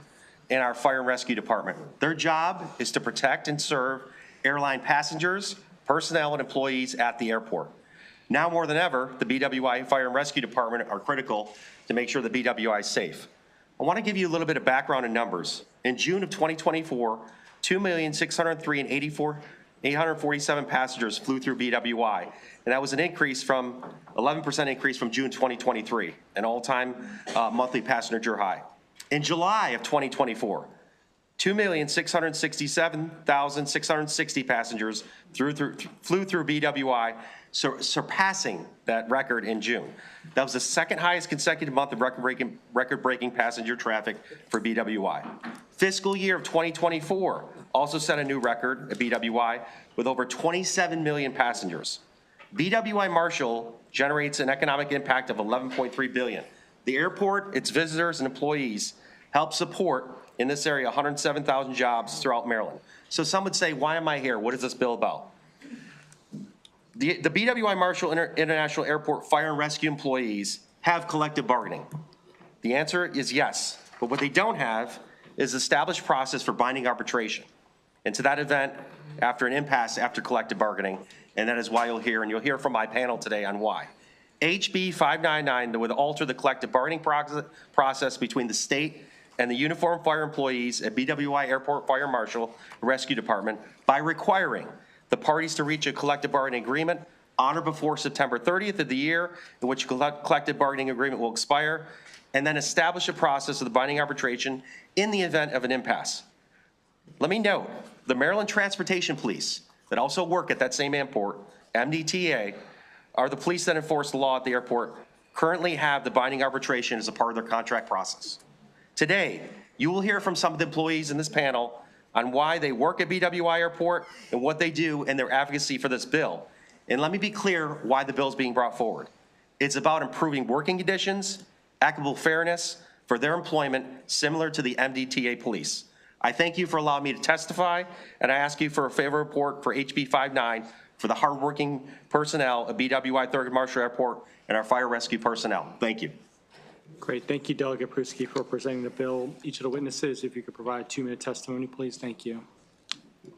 in our Fire and Rescue Department. Their job is to protect and serve airline passengers, personnel, and employees at the airport. Now more than ever, the BWI Fire and Rescue Department are critical to make sure the BWI is safe. I want to give you a little bit of background and numbers. In June of 2024, 2,603,847 passengers flew through BWI, and that was an increase from 11% increase from June 2023, an all-time monthly passenger high. In July of 2024, 2,667,660 passengers flew through BWI, surpassing that record in June. That was the second highest consecutive month of record-breaking passenger traffic for BWI. Fiscal year of 2024 also set a new record at BWI with over 27 million passengers. BWI Marshall generates an economic impact of $11.3 billion. The airport, its visitors, and employees help support in this area 107,000 jobs throughout Maryland. So some would say, why am I here? What is this bill about? The BWI Marshall International Airport Fire and Rescue employees have collective bargaining. The answer is yes, but what they don't have is established process for binding arbitration. And to that event, after an impasse after collective bargaining, and that is why you'll hear from my panel today on why. HB 599 would alter the collective bargaining process between the state and the uniformed fire employees at BWI Airport Fire Marshal Rescue Department by requiring the parties to reach a collective bargaining agreement on or before September 30th of the year in which collective bargaining agreement will expire, and then establish a process of the binding arbitration in the event of an impasse. Let me note, the Maryland Transportation Police that also work at that same airport, MDTA, are the police that enforce the law at the airport, currently have the binding arbitration as a part of their contract process. Today, you will hear from some of the employees in this panel on why they work at BWI Airport and what they do and their advocacy for this bill. And let me be clear why the bill is being brought forward. It's about improving working conditions, equitable fairness for their employment, similar to the MDTA police. I thank you for allowing me to testify, and I ask you for a favor report for HB 59 for the hardworking personnel at BWI Thurgood Marshall Airport and our fire rescue personnel. Thank you. Great. Thank you, Delegate Pruski, for presenting the bill. Each of the witnesses, if you could provide a 2-minute testimony, please. Thank you.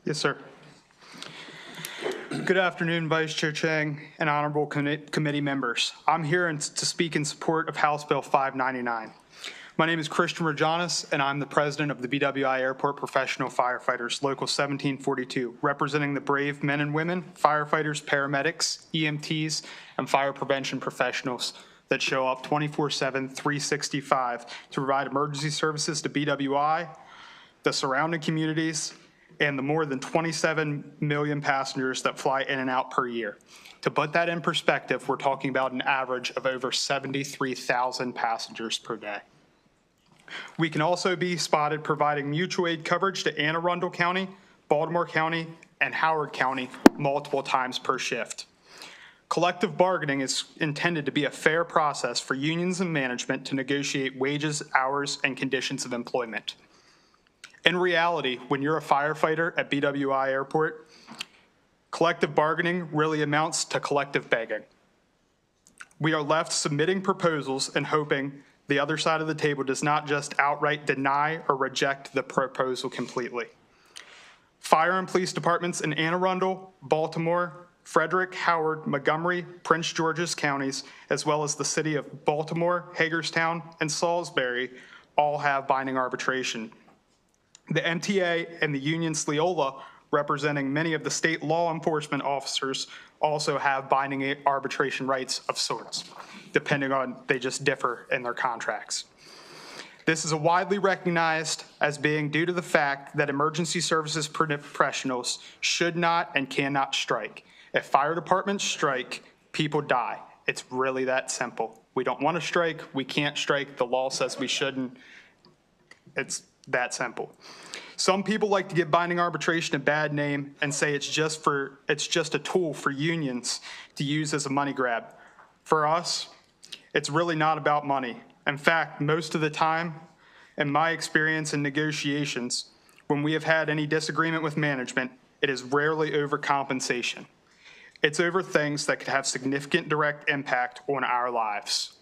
Yes, sir. Good afternoon, Vice Chair Chang and honorable committee members. I'm here to speak in support of House Bill 599. My name is Christian Rajanis, and I'm the president of the BWI Airport Professional Firefighters, Local 1742, representing the brave men and women, firefighters, paramedics, EMTs, and fire prevention professionals that show up 24/7, 365 to provide emergency services to BWI, the surrounding communities, and the more than 27 million passengers that fly in and out per year. To put that in perspective, we're talking about an average of over 73,000 passengers per day. We can also be spotted providing mutual aid coverage to Anne Arundel County, Baltimore County, and Howard County multiple times per shift. Collective bargaining is intended to be a fair process for unions and management to negotiate wages, hours, and conditions of employment. In reality, when you're a firefighter at BWI Airport, collective bargaining really amounts to collective begging. We are left submitting proposals and hoping the other side of the table does not just outright deny or reject the proposal completely. Fire and police departments in Anne Arundel, Baltimore, Frederick, Howard, Montgomery, Prince George's counties, as well as the city of Baltimore, Hagerstown, and Salisbury all have binding arbitration. The MTA and the Union Sleola, representing many of the state law enforcement officers, also have binding arbitration rights of sorts, depending on, they just differ in their contracts. This is widely recognized as being due to the fact that emergency services professionals should not and cannot strike. If fire departments strike, people die. It's really that simple. We don't want to strike, we can't strike, the law says we shouldn't. It's that simple. Some people like to give binding arbitration a bad name and say it's just a tool for unions to use as a money grab. For us, it's really not about money. In fact, most of the time, in my experience in negotiations, when we have had any disagreement with management, it is rarely over compensation. It's over things that could have significant direct impact on our lives.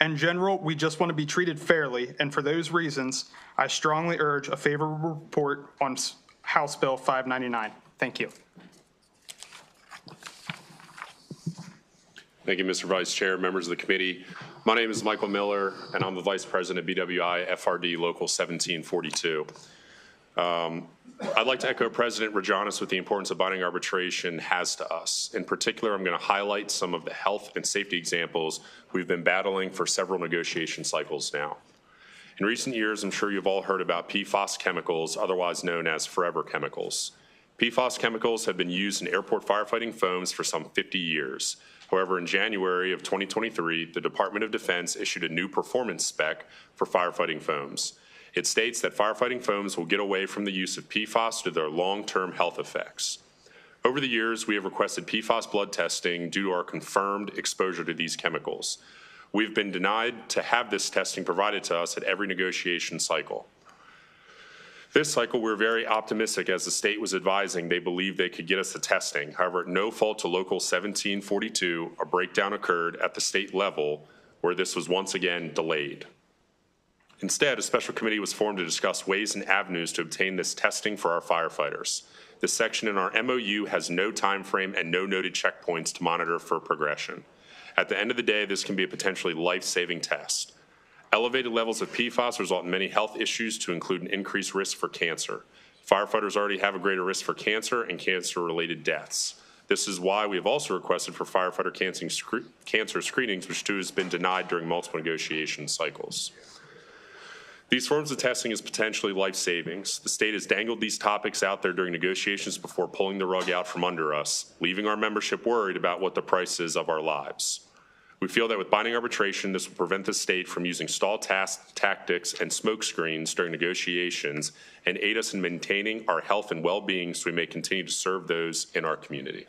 In general, we just want to be treated fairly, and for those reasons, I strongly urge a favorable report on House Bill 599. Thank you. Thank you, Mr. Vice Chair, members of the committee. My name is Michael Miller, and I'm the Vice President of BWI FRD Local 1742. I'd like to echo President Rajanis with the importance of binding arbitration has to us. In particular, I'm going to highlight some of the health and safety examples we've been battling for several negotiation cycles now. In recent years, I'm sure you've all heard about PFAS chemicals, otherwise known as forever chemicals. PFAS chemicals have been used in airport firefighting foams for some 50 years. However, in January of 2023, the Department of Defense issued a new performance spec for firefighting foams. It states that firefighting foams will get away from the use of PFAS due to their long-term health effects. Over the years, we have requested PFAS blood testing due to our confirmed exposure to these chemicals. We've been denied to have this testing provided to us at every negotiation cycle. This cycle, we're very optimistic as the state was advising they believed they could get us the testing. However, at no fault to Local 1742, a breakdown occurred at the state level where this was once again delayed. Instead, a special committee was formed to discuss ways and avenues to obtain this testing for our firefighters. This section in our MOU has no time frame and no noted checkpoints to monitor for progression. At the end of the day, this can be a potentially life-saving test. Elevated levels of PFAS result in many health issues to include an increased risk for cancer. Firefighters already have a greater risk for cancer and cancer-related deaths. This is why we have also requested for firefighter cancer screenings, which too has been denied during multiple negotiation cycles. These forms of testing is potentially life savings. The state has dangled these topics out there during negotiations before pulling the rug out from under us, leaving our membership worried about what the price is of our lives. We feel that with binding arbitration, this will prevent the state from using stall tactics and smoke screens during negotiations and aid us in maintaining our health and well-being so we may continue to serve those in our community.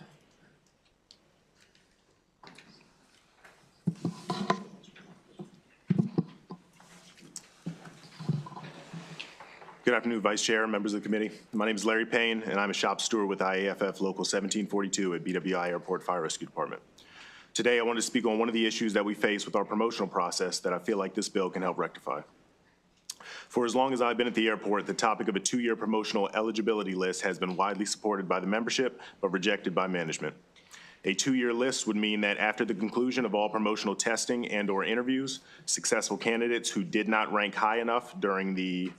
Good afternoon, Vice Chair, members of the committee. My name is Larry Payne, and I'm a shop steward with IAFF Local 1742 at BWI Airport Fire Rescue Department. Today, I want to speak on one of the issues that we face with our promotional process that I feel like this bill can help rectify. For as long as I've been at the airport, the topic of a 2-year promotional eligibility list has been widely supported by the membership, but rejected by management. A 2-year list would mean that after the conclusion of all promotional testing and/or interviews, successful candidates who did not rank high enough during the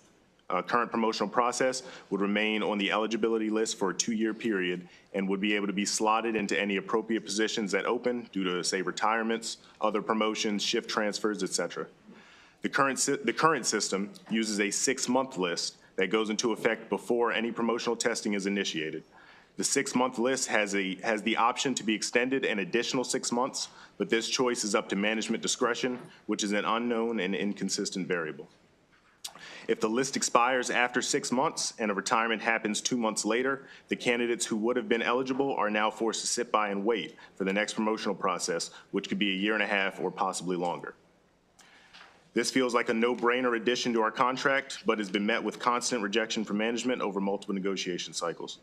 current promotional process would remain on the eligibility list for a 2-year period and would be able to be slotted into any appropriate positions that open due to, say, retirements, other promotions, shift transfers, et cetera. The current system uses a 6-month list that goes into effect before any promotional testing is initiated. The 6-month list has the option to be extended an additional 6 months, but this choice is up to management discretion, which is an unknown and inconsistent variable. If the list expires after 6 months and a retirement happens 2 months later, the candidates who would have been eligible are now forced to sit by and wait for the next promotional process, which could be a 1.5 years or possibly longer. This feels like a no-brainer addition to our contract, but has been met with constant rejection from management over multiple negotiation cycles.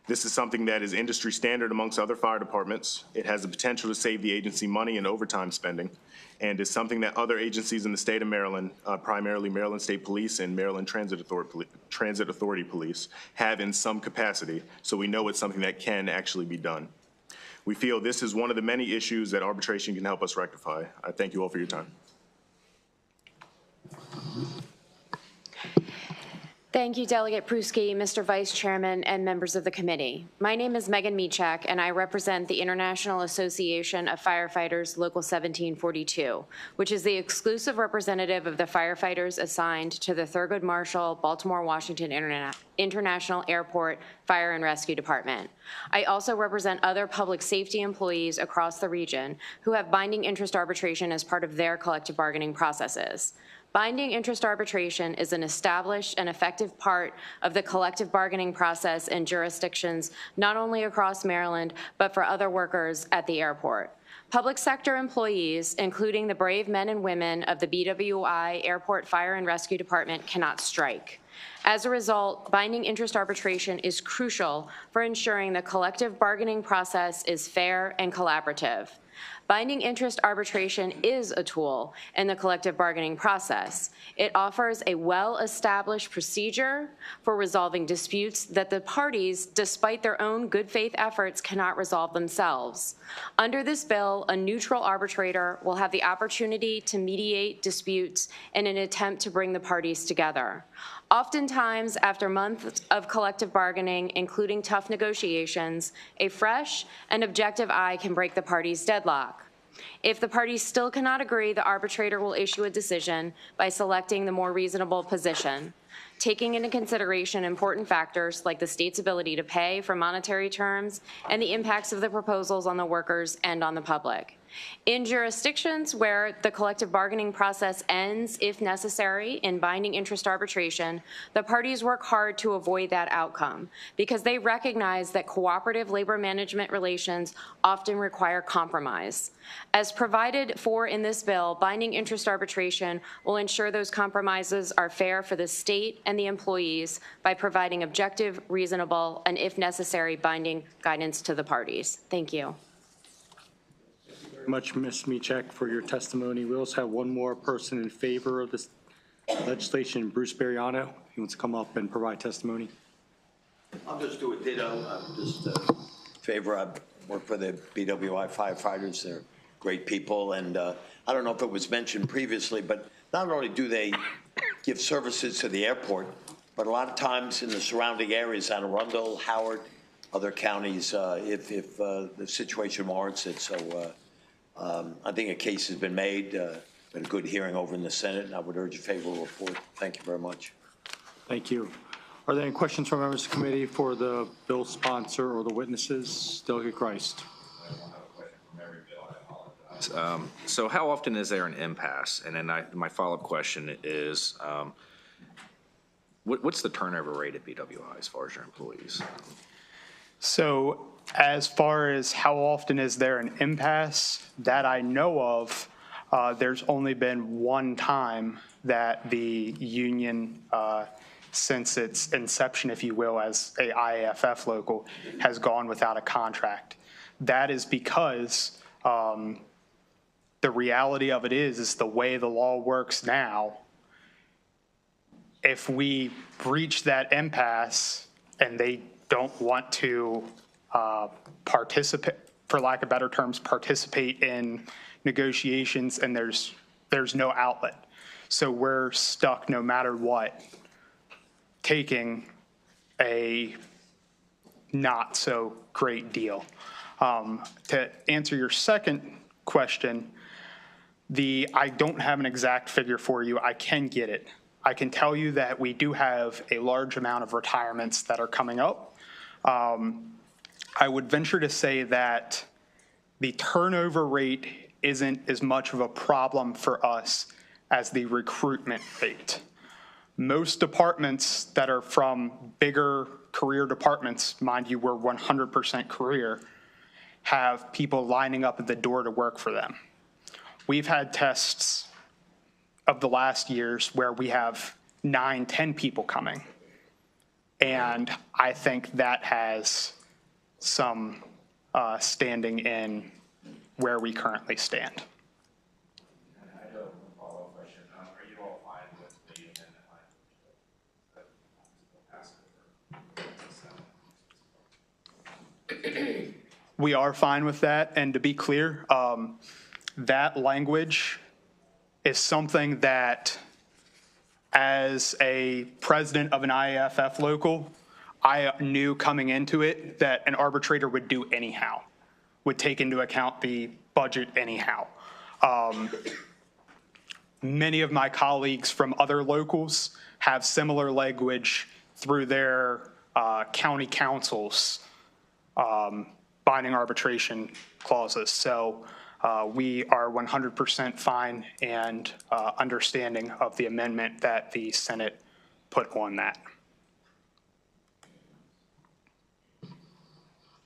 This is something that is industry standard amongst other fire departments. It has the potential to save the agency money in overtime spending, and is something that other agencies in the state of Maryland, primarily Maryland State Police and Maryland Transit Authority Police, have in some capacity, so we know it's something that can actually be done. We feel this is one of the many issues that arbitration can help us rectify. I thank you all for your time. Thank you, Delegate Pruski, Mr. Vice Chairman, and members of the committee. My name is Megan Michak, and I represent the International Association of Firefighters Local 1742, which is the exclusive representative of the firefighters assigned to the Thurgood Marshall Baltimore Washington International Airport Fire and Rescue Department. I also represent other public safety employees across the region who have binding interest arbitration as part of their collective bargaining processes. Binding interest arbitration is an established and effective part of the collective bargaining process in jurisdictions not only across Maryland, but for other workers at the airport. Public sector employees, including the brave men and women of the BWI Airport Fire and Rescue Department, cannot strike. As a result, binding interest arbitration is crucial for ensuring the collective bargaining process is fair and collaborative. Binding interest arbitration is a tool in the collective bargaining process. It offers a well-established procedure for resolving disputes that the parties, despite their own good faith efforts, cannot resolve themselves. Under this bill, a neutral arbitrator will have the opportunity to mediate disputes in an attempt to bring the parties together. Oftentimes, after months of collective bargaining, including tough negotiations, a fresh and objective eye can break the parties' deadlock. If the parties still cannot agree, the arbitrator will issue a decision by selecting the more reasonable position, taking into consideration important factors like the state's ability to pay for monetary terms and the impacts of the proposals on the workers and on the public. In jurisdictions where the collective bargaining process ends, if necessary, in binding interest arbitration, the parties work hard to avoid that outcome because they recognize that cooperative labor management relations often require compromise. As provided for in this bill, binding interest arbitration will ensure those compromises are fair for the state and the employees by providing objective, reasonable, and if necessary, binding guidance to the parties. Thank you. Much, Ms. Michak, for your testimony. We also have one more person in favor of this legislation, Bruce Bariano. He wants to come up and provide testimony. I'll just do a ditto. I'm just favor. I work for the BWI firefighters. They're great people. And I don't know if it was mentioned previously, but not only do they give services to the airport, but a lot of times in the surrounding areas, Anne Arundel, Howard, other counties, if the situation warrants it. So I think a case has been made, been a good hearing over in the Senate, and I would urge a favorable report. Thank you very much. Thank you. Are there any questions from members of the committee for the bill sponsor or the witnesses? Delegate Christ. So how often is there an impasse? And then my follow-up question is, what's the turnover rate at BWI as far as your employees? So as far as how often is there an impasse that I know of, there's only been one time that the union, since its inception, if you will, as a IAFF local, has gone without a contract. That is because the reality of it is the way the law works now, if we reach that impasse and they don't want to participate, for lack of better terms, participate in negotiations, and there's no outlet. So we're stuck no matter what taking a not so great deal. To answer your second question, I don't have an exact figure for you. I can get it. I can tell you that we do have a large amount of retirements that are coming up. I would venture to say that the turnover rate isn't as much of a problem for us as the recruitment rate. Most departments that are from bigger career departments, mind you, we're 100% career, have people lining up at the door to work for them. We've had tests of the last years where we have 9, 10 people coming. And I think that has some standing in where we currently stand. I do have a follow-up question. Are you all fine with the amendment language? We are fine with that. And to be clear, that language is something that, as a president of an IAFF local, I knew coming into it that an arbitrator would do anyhow, would take into account the budget anyhow. Many of my colleagues from other locals have similar language through their county councils binding arbitration clauses. So we are 100% fine and understanding of the amendment that the Senate put on that.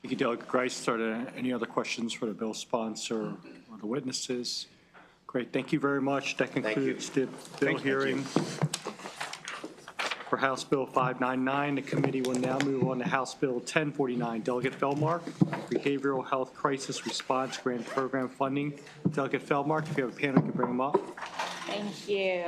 Thank you, Delegate Grice. Are there any other questions for the bill sponsor or the witnesses? Great, thank you very much. That concludes the bill hearing for House Bill 599. The committee will now move on to House Bill 1049. Delegate Feldmark, Behavioral Health Crisis Response Grant Program Funding. Delegate Feldmark, if you have a panel, you can bring them up. Thank you.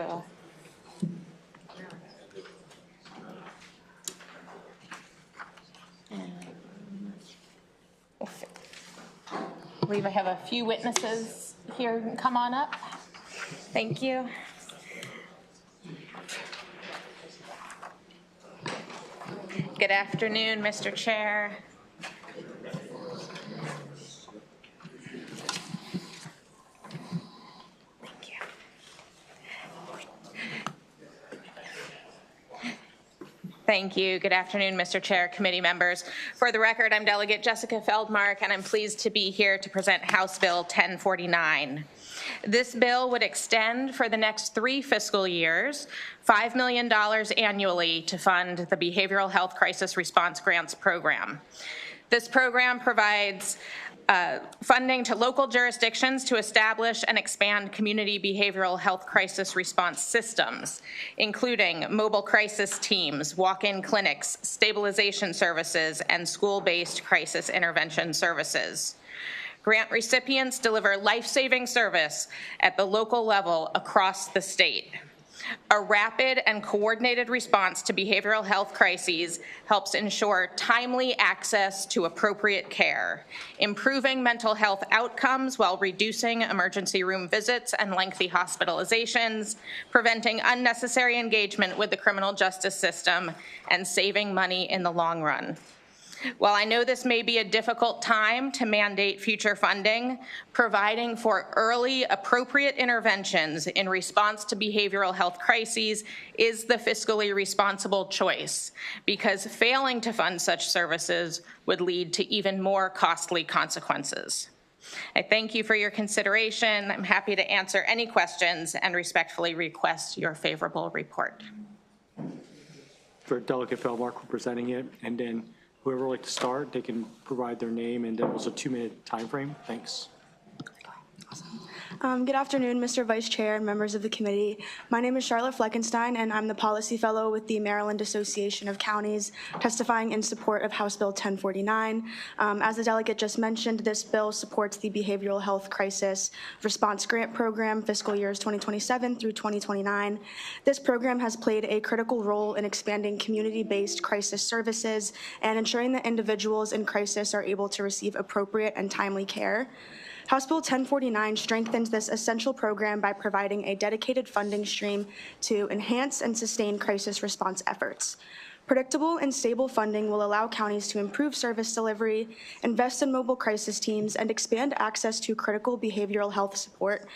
I believe I have a few witnesses here. Come on up. Thank you. Good afternoon, Mr. Chair. Thank you. Thank you. Good afternoon, Mr. Chair, committee members. For the record, I'm Delegate Jessica Feldmark, and I'm pleased to be here to present House Bill 1049. This bill would extend for the next 3 fiscal years $5 million annually to fund the Behavioral Health Crisis Response Grants Program. This program provides funding to local jurisdictions to establish and expand community behavioral health crisis response systems, including mobile crisis teams, walk-in clinics, stabilization services, and school-based crisis intervention services. Grant recipients deliver life-saving service at the local level across the state. A rapid and coordinated response to behavioral health crises helps ensure timely access to appropriate care, improving mental health outcomes while reducing emergency room visits and lengthy hospitalizations, preventing unnecessary engagement with the criminal justice system, and saving money in the long run. While I know this may be a difficult time to mandate future funding, providing for early, appropriate interventions in response to behavioral health crises is the fiscally responsible choice, because failing to fund such services would lead to even more costly consequences. I thank you for your consideration. I'm happy to answer any questions and respectfully request your favorable report. For Delegate Feldmark, we're presenting it, and then whoever would like to start, they can provide their name, and then also a 2-minute time frame. Thanks. Good afternoon, Mr. Vice Chair and members of the committee. My name is Charlotte Fleckenstein, and I'm the Policy Fellow with the Maryland Association of Counties, testifying in support of House Bill 1049. As the delegate just mentioned, this bill supports the Behavioral Health Crisis Response Grant Program, fiscal years 2027 through 2029. This program has played a critical role in expanding community-based crisis services and ensuring that individuals in crisis are able to receive appropriate and timely care. House Bill 1049 strengthens this essential program by providing a dedicated funding stream to enhance and sustain crisis response efforts. Predictable and stable funding will allow counties to improve service delivery, invest in mobile crisis teams, and expand access to critical behavioral health support.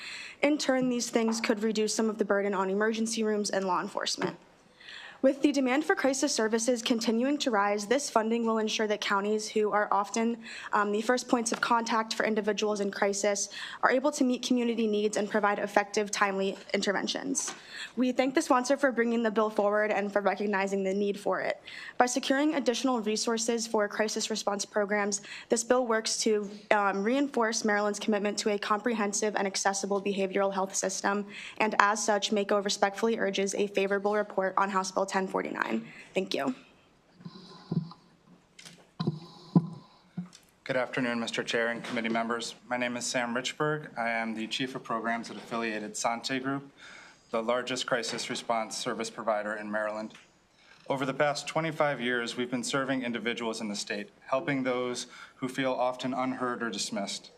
In turn, these things could reduce some of the burden on emergency rooms and law enforcement. With the demand for crisis services continuing to rise, this funding will ensure that counties, who are often the first points of contact for individuals in crisis, are able to meet community needs and provide effective, timely interventions. We thank the sponsor for bringing the bill forward and for recognizing the need for it. By securing additional resources for crisis response programs, this bill works to reinforce Maryland's commitment to a comprehensive and accessible behavioral health system, and as such, MACO respectfully urges a favorable report on House Bill 1049. Thank you. Good afternoon, Mr. Chair and committee members. My name is Sam Richburg. I am the Chief of Programs at affiliated Sante Group, the largest crisis response service provider in Maryland. Over the past 25 years, we've been serving individuals in the state, helping those who feel often unheard or dismissed.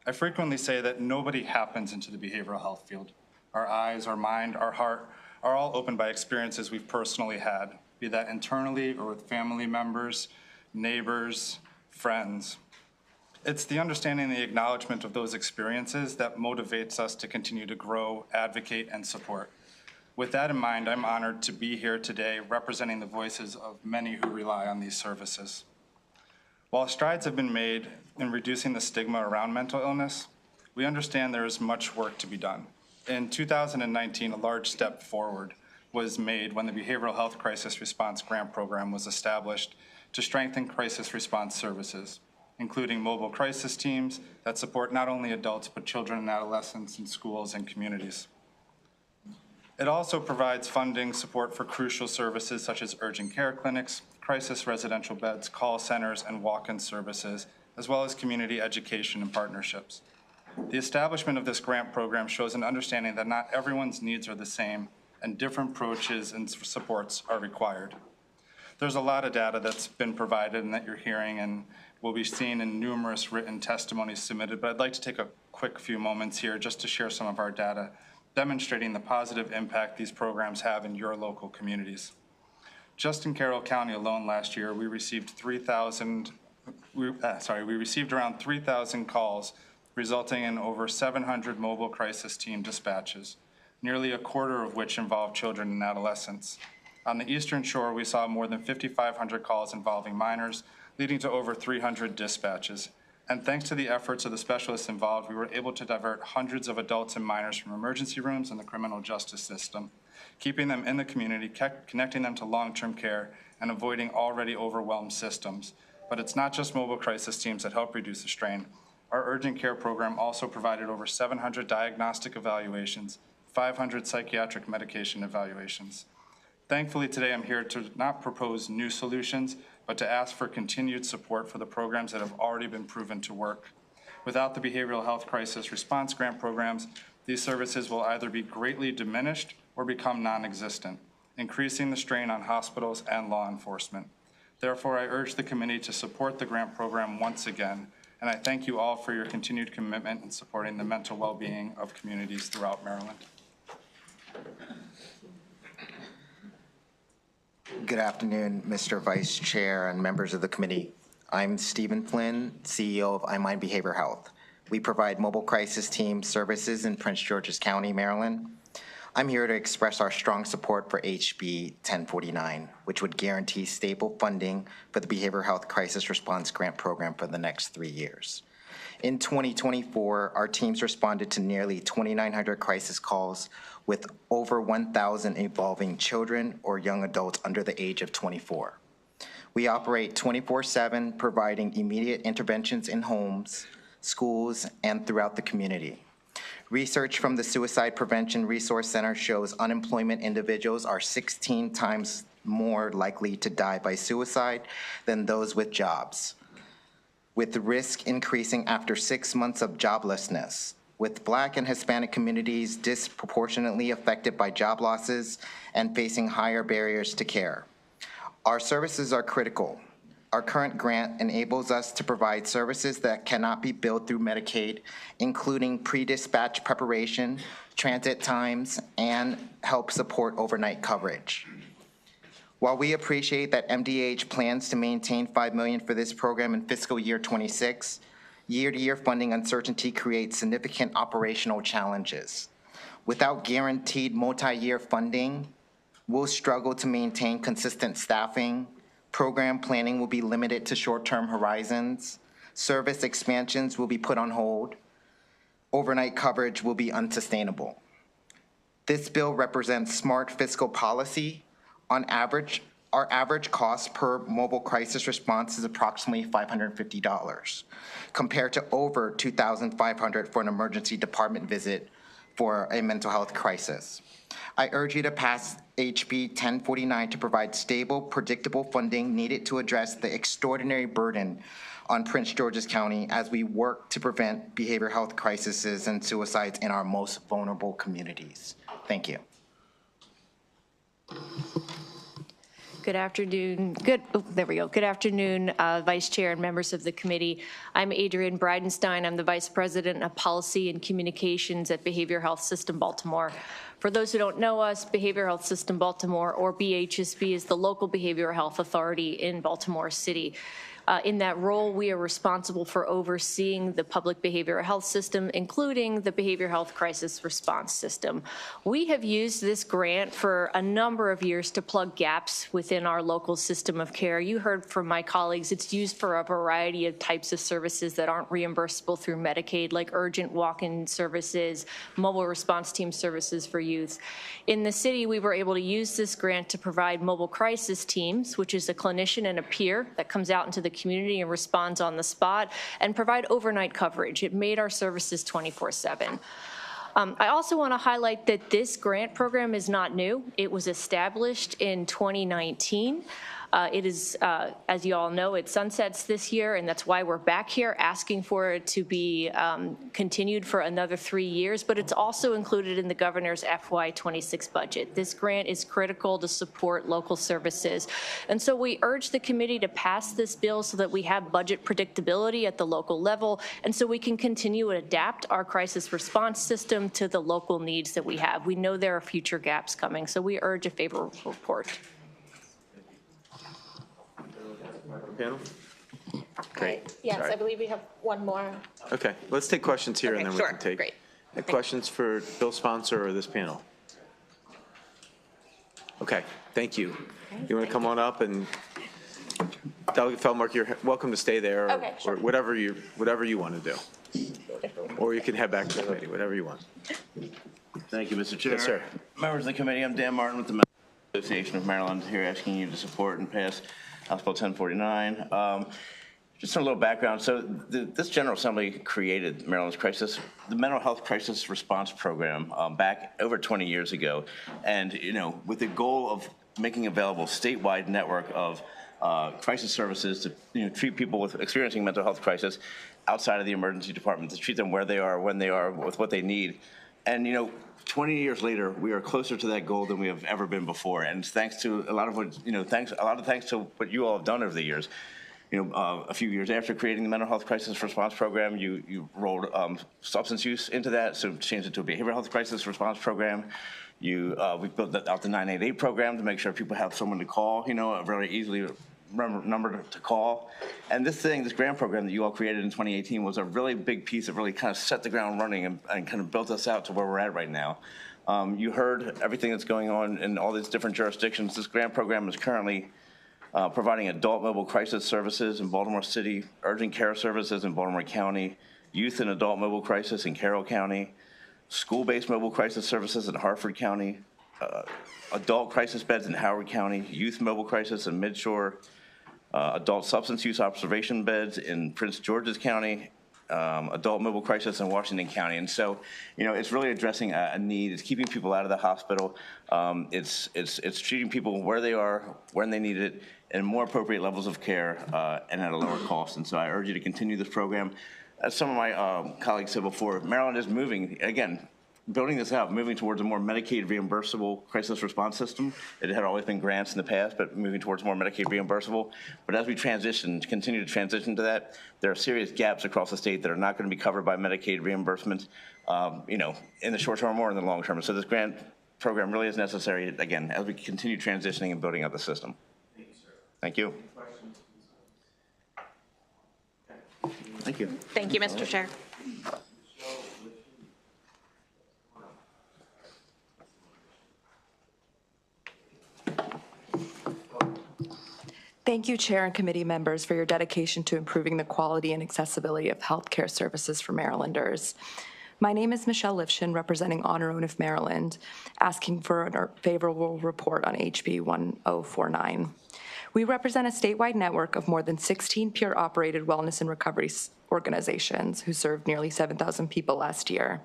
I frequently say that nobody happens into the behavioral health field. Our eyes, our mind, our heart are all opened by experiences we've personally had, be that internally or with family members, neighbors, friends. It's the understanding and the acknowledgement of those experiences that motivates us to continue to grow, advocate, and support. With that in mind, I'm honored to be here today representing the voices of many who rely on these services. While strides have been made in reducing the stigma around mental illness, we understand there is much work to be done. In 2019, a large step forward was made when the Behavioral Health Crisis Response Grant Program was established to strengthen crisis response services, including mobile crisis teams that support not only adults but children and adolescents in schools and communities. It also provides funding support for crucial services such as urgent care clinics, crisis residential beds, call centers, and walk-in services, as well as community education and partnerships. The establishment of this grant program shows an understanding that not everyone's needs are the same and different approaches and supports are required. There's a lot of data that's been provided and that you're hearing and will be seen in numerous written testimonies submitted, but I'd like to take a quick few moments here just to share some of our data demonstrating the positive impact these programs have in your local communities. Just in Carroll County alone last year, we received around 3,000 calls, resulting in over 700 mobile crisis team dispatches, nearly a quarter of which involved children and adolescents. On the Eastern Shore, we saw more than 5,500 calls involving minors, leading to over 300 dispatches. And thanks to the efforts of the specialists involved, we were able to divert hundreds of adults and minors from emergency rooms and the criminal justice system, keeping them in the community, connecting them to long-term care, and avoiding already overwhelmed systems. But it's not just mobile crisis teams that help reduce the strain. Our urgent care program also provided over 700 diagnostic evaluations, 500 psychiatric medication evaluations. Thankfully, today I'm here to not propose new solutions, but to ask for continued support for the programs that have already been proven to work. Without the Behavioral Health Crisis Response Grant programs, these services will either be greatly diminished or become non-existent, increasing the strain on hospitals and law enforcement. Therefore, I urge the committee to support the grant program once again, and I thank you all for your continued commitment in supporting the mental well-being of communities throughout Maryland. Good afternoon, Mr. Vice Chair and members of the committee. I'm Stephen Flynn, CEO of iMind Behavioral Health. We provide mobile crisis team services in Prince George's County, Maryland. I'm here to express our strong support for HB 1049, which would guarantee stable funding for the Behavioral Health Crisis Response Grant Program for the next 3 years. In 2024, our teams responded to nearly 2,900 crisis calls with over 1,000 involving children or young adults under the age of 24. We operate 24/7, providing immediate interventions in homes, schools, and throughout the community. Research from the Suicide Prevention Resource Center shows unemployment individuals are 16 times more likely to die by suicide than those with jobs, with the risk increasing after 6 months of joblessness, with Black and Hispanic communities disproportionately affected by job losses and facing higher barriers to care. Our services are critical. Our current grant enables us to provide services that cannot be billed through Medicaid, including pre-dispatch preparation, transit times, and help support overnight coverage. While we appreciate that MDH plans to maintain $5 million for this program in fiscal year 26, year-to-year funding uncertainty creates significant operational challenges. Without guaranteed multi-year funding, we'll struggle to maintain consistent staffing. Program planning will be limited to short-term horizons. Service expansions will be put on hold. Overnight coverage will be unsustainable. This bill represents smart fiscal policy. On average, our average cost per mobile crisis response is approximately $550, compared to over $2,500 for an emergency department visit for a mental health crisis. I urge you to pass HB 1049 to provide stable, predictable funding needed to address the extraordinary burden on Prince George's County as we work to prevent behavioral health crises and suicides in our most vulnerable communities. Thank you. Good afternoon. There we go. Good afternoon, Vice Chair and members of the committee. I'm Adrienne Bridenstine. I'm the Vice President of Policy and Communications at Behavioral Health System Baltimore. For those who don't know us, Behavioral Health System Baltimore, or BHSB, is the local behavioral health authority in Baltimore City. In that role, we are responsible for overseeing the public behavioral health system, including the behavioral health crisis response system. We have used this grant for a number of years to plug gaps within our local system of care. You heard from my colleagues, it's used for a variety of types of services that aren't reimbursable through Medicaid, like urgent walk-in services, mobile response team services for youth. In the city, we were able to use this grant to provide mobile crisis teams, which is a clinician and a peer that comes out into the community and responds on the spot, and provide overnight coverage. It made our services 24/7. I also want to highlight that this grant program is not new. It was established in 2019. It is, as you all know, it sunsets this year, and that's why we're back here asking for it to be continued for another 3 years, but it's also included in the governor's FY26 budget. This grant is critical to support local services. And so we urge the committee to pass this bill so that we have budget predictability at the local level, and so we can continue to adapt our crisis response system to the local needs that we have. We know there are future gaps coming, so we urge a favorable report. Panel? Great. Yes, Sorry. I believe we have one more. Okay, let's take questions here and then we sure. can take. Great. Questions for bill sponsor or this panel? Okay, thank you. You want to come on up, and Delegate Feldmark, you're welcome to stay there, Okay, sure. or whatever you want to do. Or you can head back to the committee, whatever you want. Thank you, Mr. Chair. Yes, sir. Members of the committee, I'm Dan Martin with the Medical Association of Maryland, here asking you to support and pass House Bill 1049. Just a little background. So this General Assembly created Maryland's the mental health crisis response program back over 20 years ago. And, with the goal of making available a statewide network of crisis services to, treat people with experiencing mental health crisis outside of the emergency department, to treat them where they are, when they are, with what they need. And, 20 years later, we are closer to that goal than we have ever been before. And it's thanks to a lot of what, thanks to what you all have done over the years. A few years after creating the mental health crisis response program, you rolled substance use into that, so changed it to a behavioral health crisis response program. We built out the 988 program to make sure people have someone to call, a very easily number to call. And this grant program that you all created in 2018 was a really big piece that really kind of set the ground running and kind of built us out to where we're at right now. You heard everything that's going on in all these different jurisdictions. This grant program is currently providing adult mobile crisis services in Baltimore City, urgent care services in Baltimore County, youth and adult mobile crisis in Carroll County, school-based mobile crisis services in Hartford County, adult crisis beds in Howard County, youth mobile crisis in Midshore, adult substance use observation beds in Prince George's County, adult mobile crisis in Washington County. And so, it's really addressing a need. It's keeping people out of the hospital. It's treating people where they are, when they need it, and more appropriate levels of care and at a lower cost. And so I urge you to continue this program. As some of my colleagues said before, Maryland is moving, again, building this out, moving towards a more Medicaid reimbursable crisis response system. It had always been grants in the past, but moving towards more Medicaid reimbursable. But as we continue to transition to that, there are serious gaps across the state that are not going to be covered by Medicaid reimbursement, in the short term or in the long term. So this grant program really is necessary, again, as we continue transitioning and building out the system. Thank you. Thank you. Thank you, Mr. Chair. Thank you, Chair and committee members, for your dedication to improving the quality and accessibility of healthcare services for Marylanders. My name is Michelle Lifshin, representing Honor Own of Maryland, asking for a favorable report on HB 1049. We represent a statewide network of more than 16 peer-operated wellness and recovery organizations who served nearly 7,000 people last year.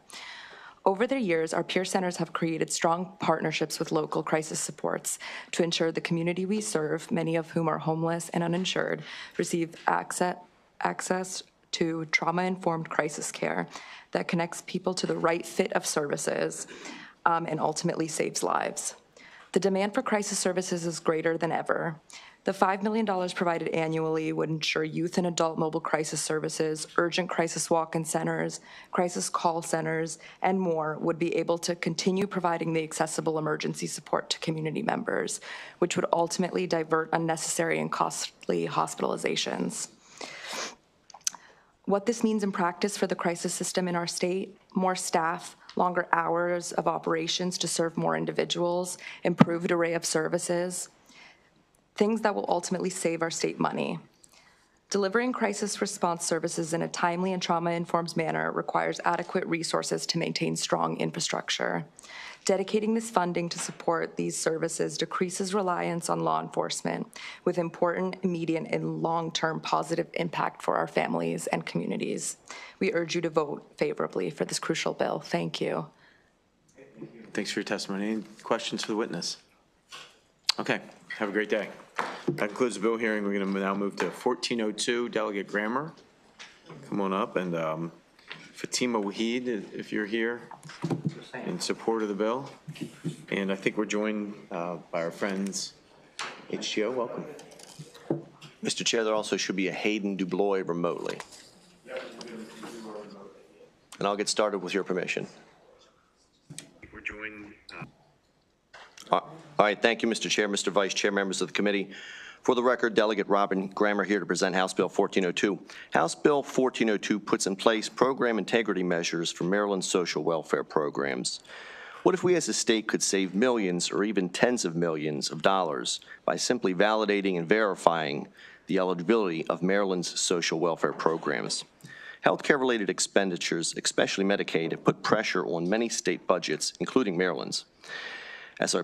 Over the years, our peer centers have created strong partnerships with local crisis supports to ensure the community we serve, many of whom are homeless and uninsured, receive access to trauma-informed crisis care that connects people to the right fit of services and ultimately saves lives. The demand for crisis services is greater than ever. The $5 million provided annually would ensure youth and adult mobile crisis services, urgent crisis walk-in centers, crisis call centers, and more would be able to continue providing the accessible emergency support to community members, which would ultimately divert unnecessary and costly hospitalizations. What this means in practice for the crisis system in our state: more staff, longer hours of operations to serve more individuals, improved array of services, things that will ultimately save our state money. Delivering crisis response services in a timely and trauma-informed manner requires adequate resources to maintain strong infrastructure. Dedicating this funding to support these services decreases reliance on law enforcement, with important, immediate, and long-term positive impact for our families and communities. We urge you to vote favorably for this crucial bill. Thank you. Thanks for your testimony. Any questions for the witness? Okay, have a great day. That concludes the bill hearing. We're going to now move to 1402, Delegate Grammer. Come on up, and Fatima Waheed, if you're here, in support of the bill. And I think we're joined by our friends, HTO. Welcome. Mr. Chair, there also should be a Hayden Dubois remotely. And I'll get started with your permission. We're joined. All right, thank you, Mr. Chair, Mr. Vice Chair, members of the committee. For the record, Delegate Robin Grammer here to present House Bill 1402. House Bill 1402 puts in place program integrity measures for Maryland's social welfare programs. What if we as a state could save millions or even tens of millions of dollars by simply validating and verifying the eligibility of Maryland's social welfare programs? Healthcare-related expenditures, especially Medicaid, have put pressure on many state budgets, including Maryland's. As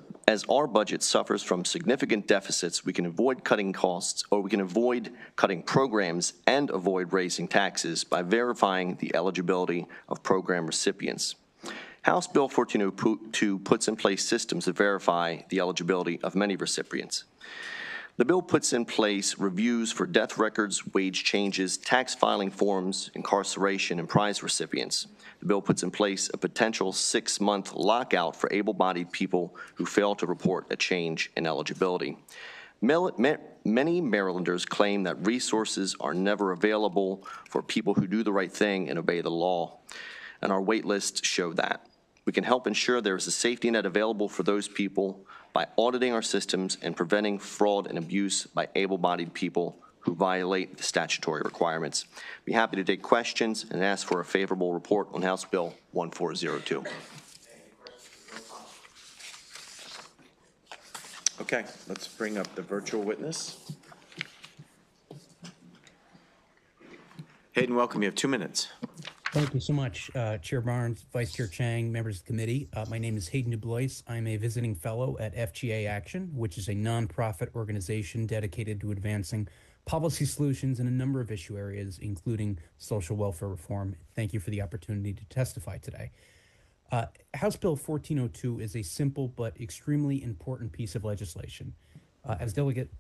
our budget suffers from significant deficits, we can avoid cutting costs, or we can avoid cutting programs and avoid raising taxes by verifying the eligibility of program recipients. House Bill 1402 puts in place systems to verify the eligibility of many recipients. The bill puts in place reviews for death records, wage changes, tax filing forms, incarceration, and prize recipients. The bill puts in place a potential 6-month lockout for able-bodied people who fail to report a change in eligibility. Many Marylanders claim that resources are never available for people who do the right thing and obey the law, and our wait lists show that. We can help ensure there is a safety net available for those people by auditing our systems and preventing fraud and abuse by able-bodied people who violate the statutory requirements. Be happy to take questions and ask for a favorable report on House Bill 1402. Okay, let's bring up the virtual witness. Hayden, welcome. You have 2 minutes. Thank you so much, Chair Barnes, Vice Chair Chang, members of the committee. My name is Hayden Dubois. I'm a visiting fellow at FGA Action, which is a nonprofit organization dedicated to advancing policy solutions in a number of issue areas, including social welfare reform. Thank you for the opportunity to testify today. House Bill 1402 is a simple but extremely important piece of legislation. As Delegate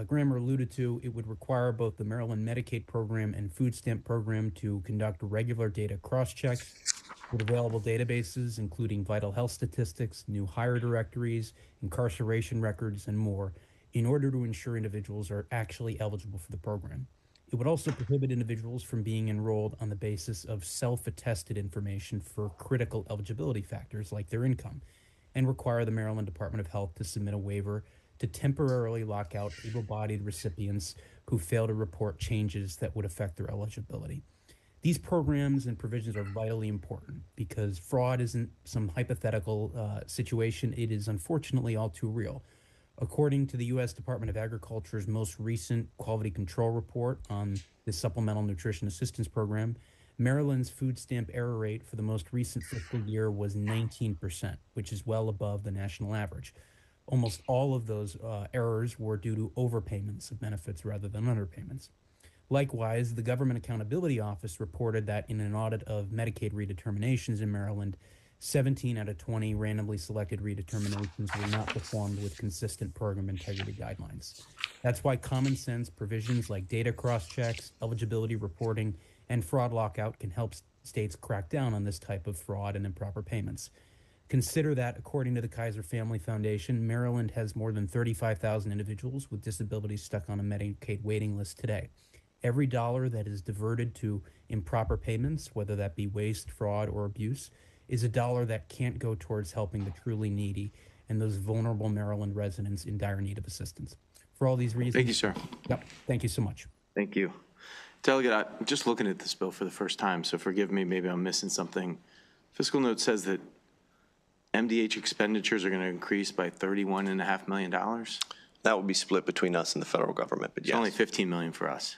Grammer alluded to, it would require both the Maryland Medicaid program and food stamp program to conduct regular data cross-checks with available databases, including vital health statistics, new hire directories, incarceration records, and more, in order to ensure individuals are actually eligible for the program. It would also prohibit individuals from being enrolled on the basis of self-attested information for critical eligibility factors like their income, and require the Maryland Department of Health to submit a waiver to temporarily lock out able-bodied recipients who fail to report changes that would affect their eligibility. These programs and provisions are vitally important because fraud isn't some hypothetical situation. It is unfortunately all too real. According to the U.S. Department of Agriculture's most recent quality control report on the Supplemental Nutrition Assistance Program, Maryland's food stamp error rate for the most recent fiscal year was 19%, which is well above the national average. Almost all of those errors were due to overpayments of benefits rather than underpayments. Likewise, the Government Accountability Office reported that in an audit of Medicaid redeterminations in Maryland, 17 out of 20 randomly selected redeterminations were not performed with consistent program integrity guidelines. That's why common sense provisions like data cross-checks, eligibility reporting, and fraud lockout can help states crack down on this type of fraud and improper payments. Consider that, according to the Kaiser Family Foundation, Maryland has more than 35,000 individuals with disabilities stuck on a Medicaid waiting list today. Every dollar that is diverted to improper payments, whether that be waste, fraud, or abuse, is a dollar that can't go towards helping the truly needy and those vulnerable Maryland residents in dire need of assistance. For all these reasons. Thank you, sir. Yep. Thank you so much. Thank you. Delegate, I'm just looking at this bill for the first time, so forgive me, maybe I'm missing something. Fiscal note says that MDH expenditures are going to increase by $31.5 million. That would be split between us and the federal government, but yes. It's only $15 million for us.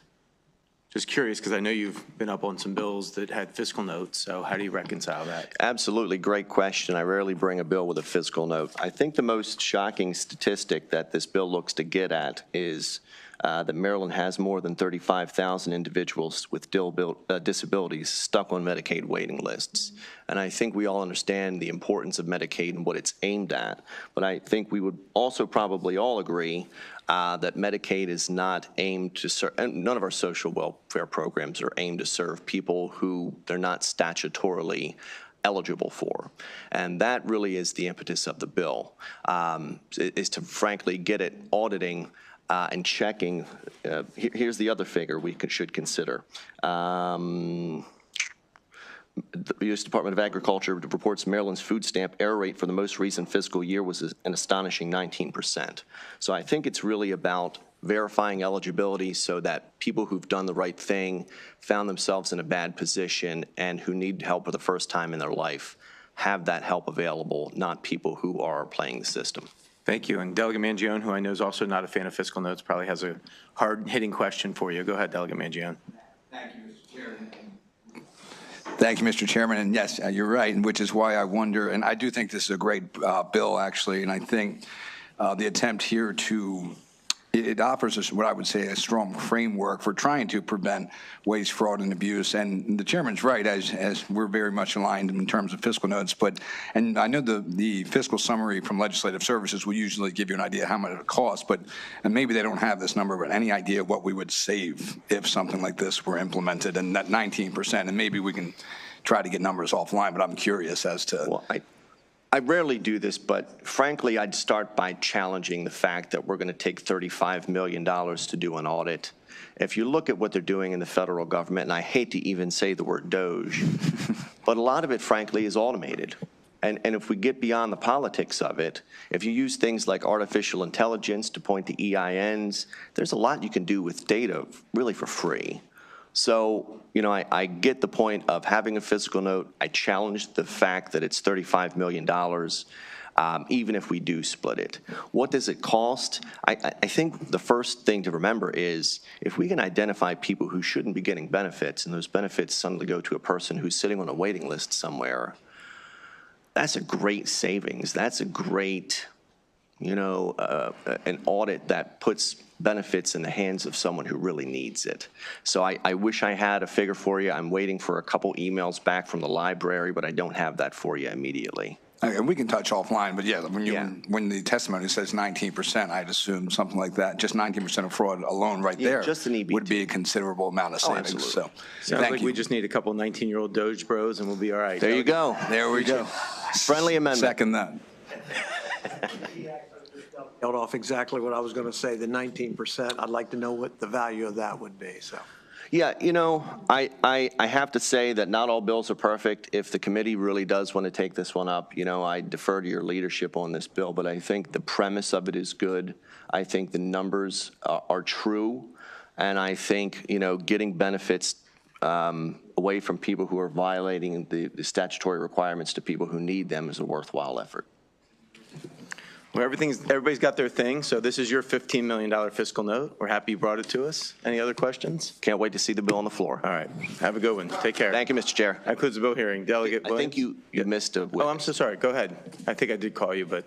Just curious, because I know you've been up on some bills that had fiscal notes, so how do you reconcile that? Absolutely, great question. I rarely bring a bill with a fiscal note. I think the most shocking statistic that this bill looks to get at is that Maryland has more than 35,000 individuals with disabilities stuck on Medicaid waiting lists. And I think we all understand the importance of Medicaid and what it's aimed at. But I think we would also probably all agree that Medicaid is not aimed to serve, and none of our social welfare programs are aimed to serve people who they're not statutorily eligible for. And that really is the impetus of the bill, is to frankly get it auditing and checking. Here's the other figure we should consider. The U.S. Department of Agriculture reports Maryland's food stamp error rate for the most recent fiscal year was an astonishing 19%. So I think it's really about verifying eligibility so that people who've done the right thing, found themselves in a bad position, and who need help for the first time in their life have that help available, not people who are playing the system. Thank you. And Delegate Mangione, who I know is also not a fan of fiscal notes, probably has a hard-hitting question for you. Go ahead, Delegate Mangione. Thank you, Mr. Chairman. Thank you, Mr. Chairman. And yes, you're right, which is why I wonder, and I do think this is a great bill, actually, and I think the attempt here to, it offers us what I would say a strong framework for trying to prevent waste, fraud, and abuse. And the chairman's right, as we're very much aligned in terms of fiscal notes. But, and I know the fiscal summary from Legislative Services will usually give you an idea how much it costs, but, and maybe they don't have this number, but any idea what we would save if something like this were implemented, and that 19%, and maybe we can try to get numbers offline, but I'm curious as to. Well, I rarely do this, but frankly, I'd start by challenging the fact that we're going to take $35 million to do an audit. If you look at what they're doing in the federal government, and I hate to even say the word Doge, but a lot of it, frankly, is automated. And if we get beyond the politics of it, if you use things like artificial intelligence to point to EINs, there's a lot you can do with data really for free. So, you know, I get the point of having a fiscal note. I challenge the fact that it's $35 million, even if we do split it. What does it cost? I think the first thing to remember is if we can identify people who shouldn't be getting benefits, and those benefits suddenly go to a person who's sitting on a waiting list somewhere, that's a great savings. That's a great, you know, an audit that puts benefits in the hands of someone who really needs it. So I wish I had a figure for you. I'm waiting for a couple emails back from the library, but I don't have that for you immediately. And we can touch offline, but yeah, when the testimony says 19%, I'd assume something like that. Just 19% of fraud alone right there just an would be a considerable amount of savings. absolutely. So, Sounds like we just need a couple 19-year-old Doge bros and we'll be all right. There you go. there we go. Friendly amendment. Second that. Held off exactly what I was going to say, the 19%. I'd like to know what the value of that would be, so. Yeah, you know, I have to say that not all bills are perfect. If the committee really does want to take this one up, you know, I defer to your leadership on this bill, but I think the premise of it is good. I think the numbers are true, and I think, you know, getting benefits away from people who are violating the statutory requirements to people who need them is a worthwhile effort. Well, everybody's got their thing, so this is your $15 million fiscal note. We're happy you brought it to us. Any other questions? Can't wait to see the bill on the floor. All right, have a good one. Take care. Thank you, Mr. Chair. That concludes the bill hearing. Delegate I think you missed a witness. Oh, I'm so sorry. Go ahead. I think I did call you, but.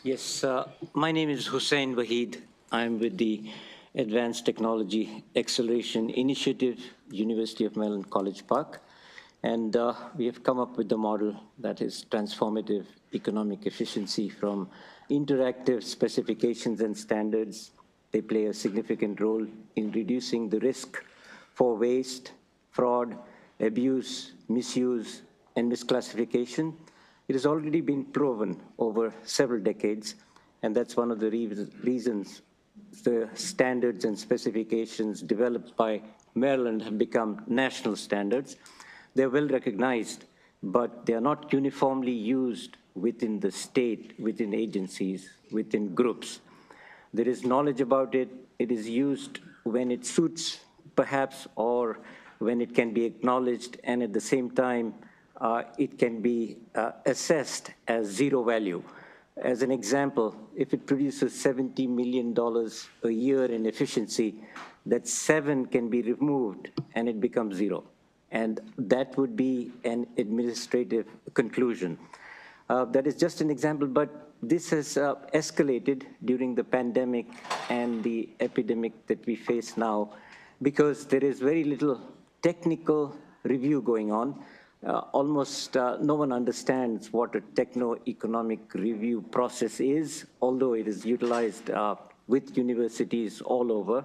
Yes, my name is Hussein Wahid. I'm with the Advanced Technology Acceleration Initiative, University of Maryland, College Park. And we have come up with a model that is transformative economic efficiency from interactive specifications and standards. They play a significant role in reducing the risk for waste, fraud, abuse, misuse, and misclassification. It has already been proven over several decades, and that's one of the reasons the standards and specifications developed by Maryland have become national standards. They're well recognized, but they are not uniformly used within the state, within agencies, within groups. There is knowledge about it. It is used when it suits, perhaps, or when it can be acknowledged, and at the same time, it can be assessed as zero value. As an example, if it produces $70 million a year in efficiency, that 7 can be removed and it becomes 0. And that would be an administrative conclusion. That is just an example, but this has escalated during the pandemic and the epidemic that we face now, because there is very little technical review going on. Almost no one understands what a techno-economic review process is, although it is utilized with universities all over.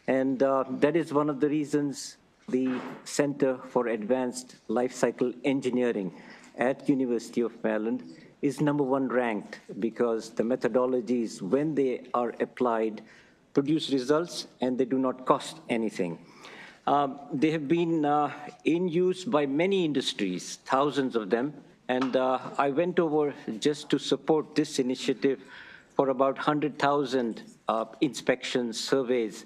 And that is one of the reasons the Center for Advanced Life Cycle Engineering at University of Maryland is #1 ranked, because the methodologies, when they are applied, produce results and they do not cost anything. They have been in use by many industries, thousands of them, and I went over just to support this initiative for about 100,000 inspections, surveys,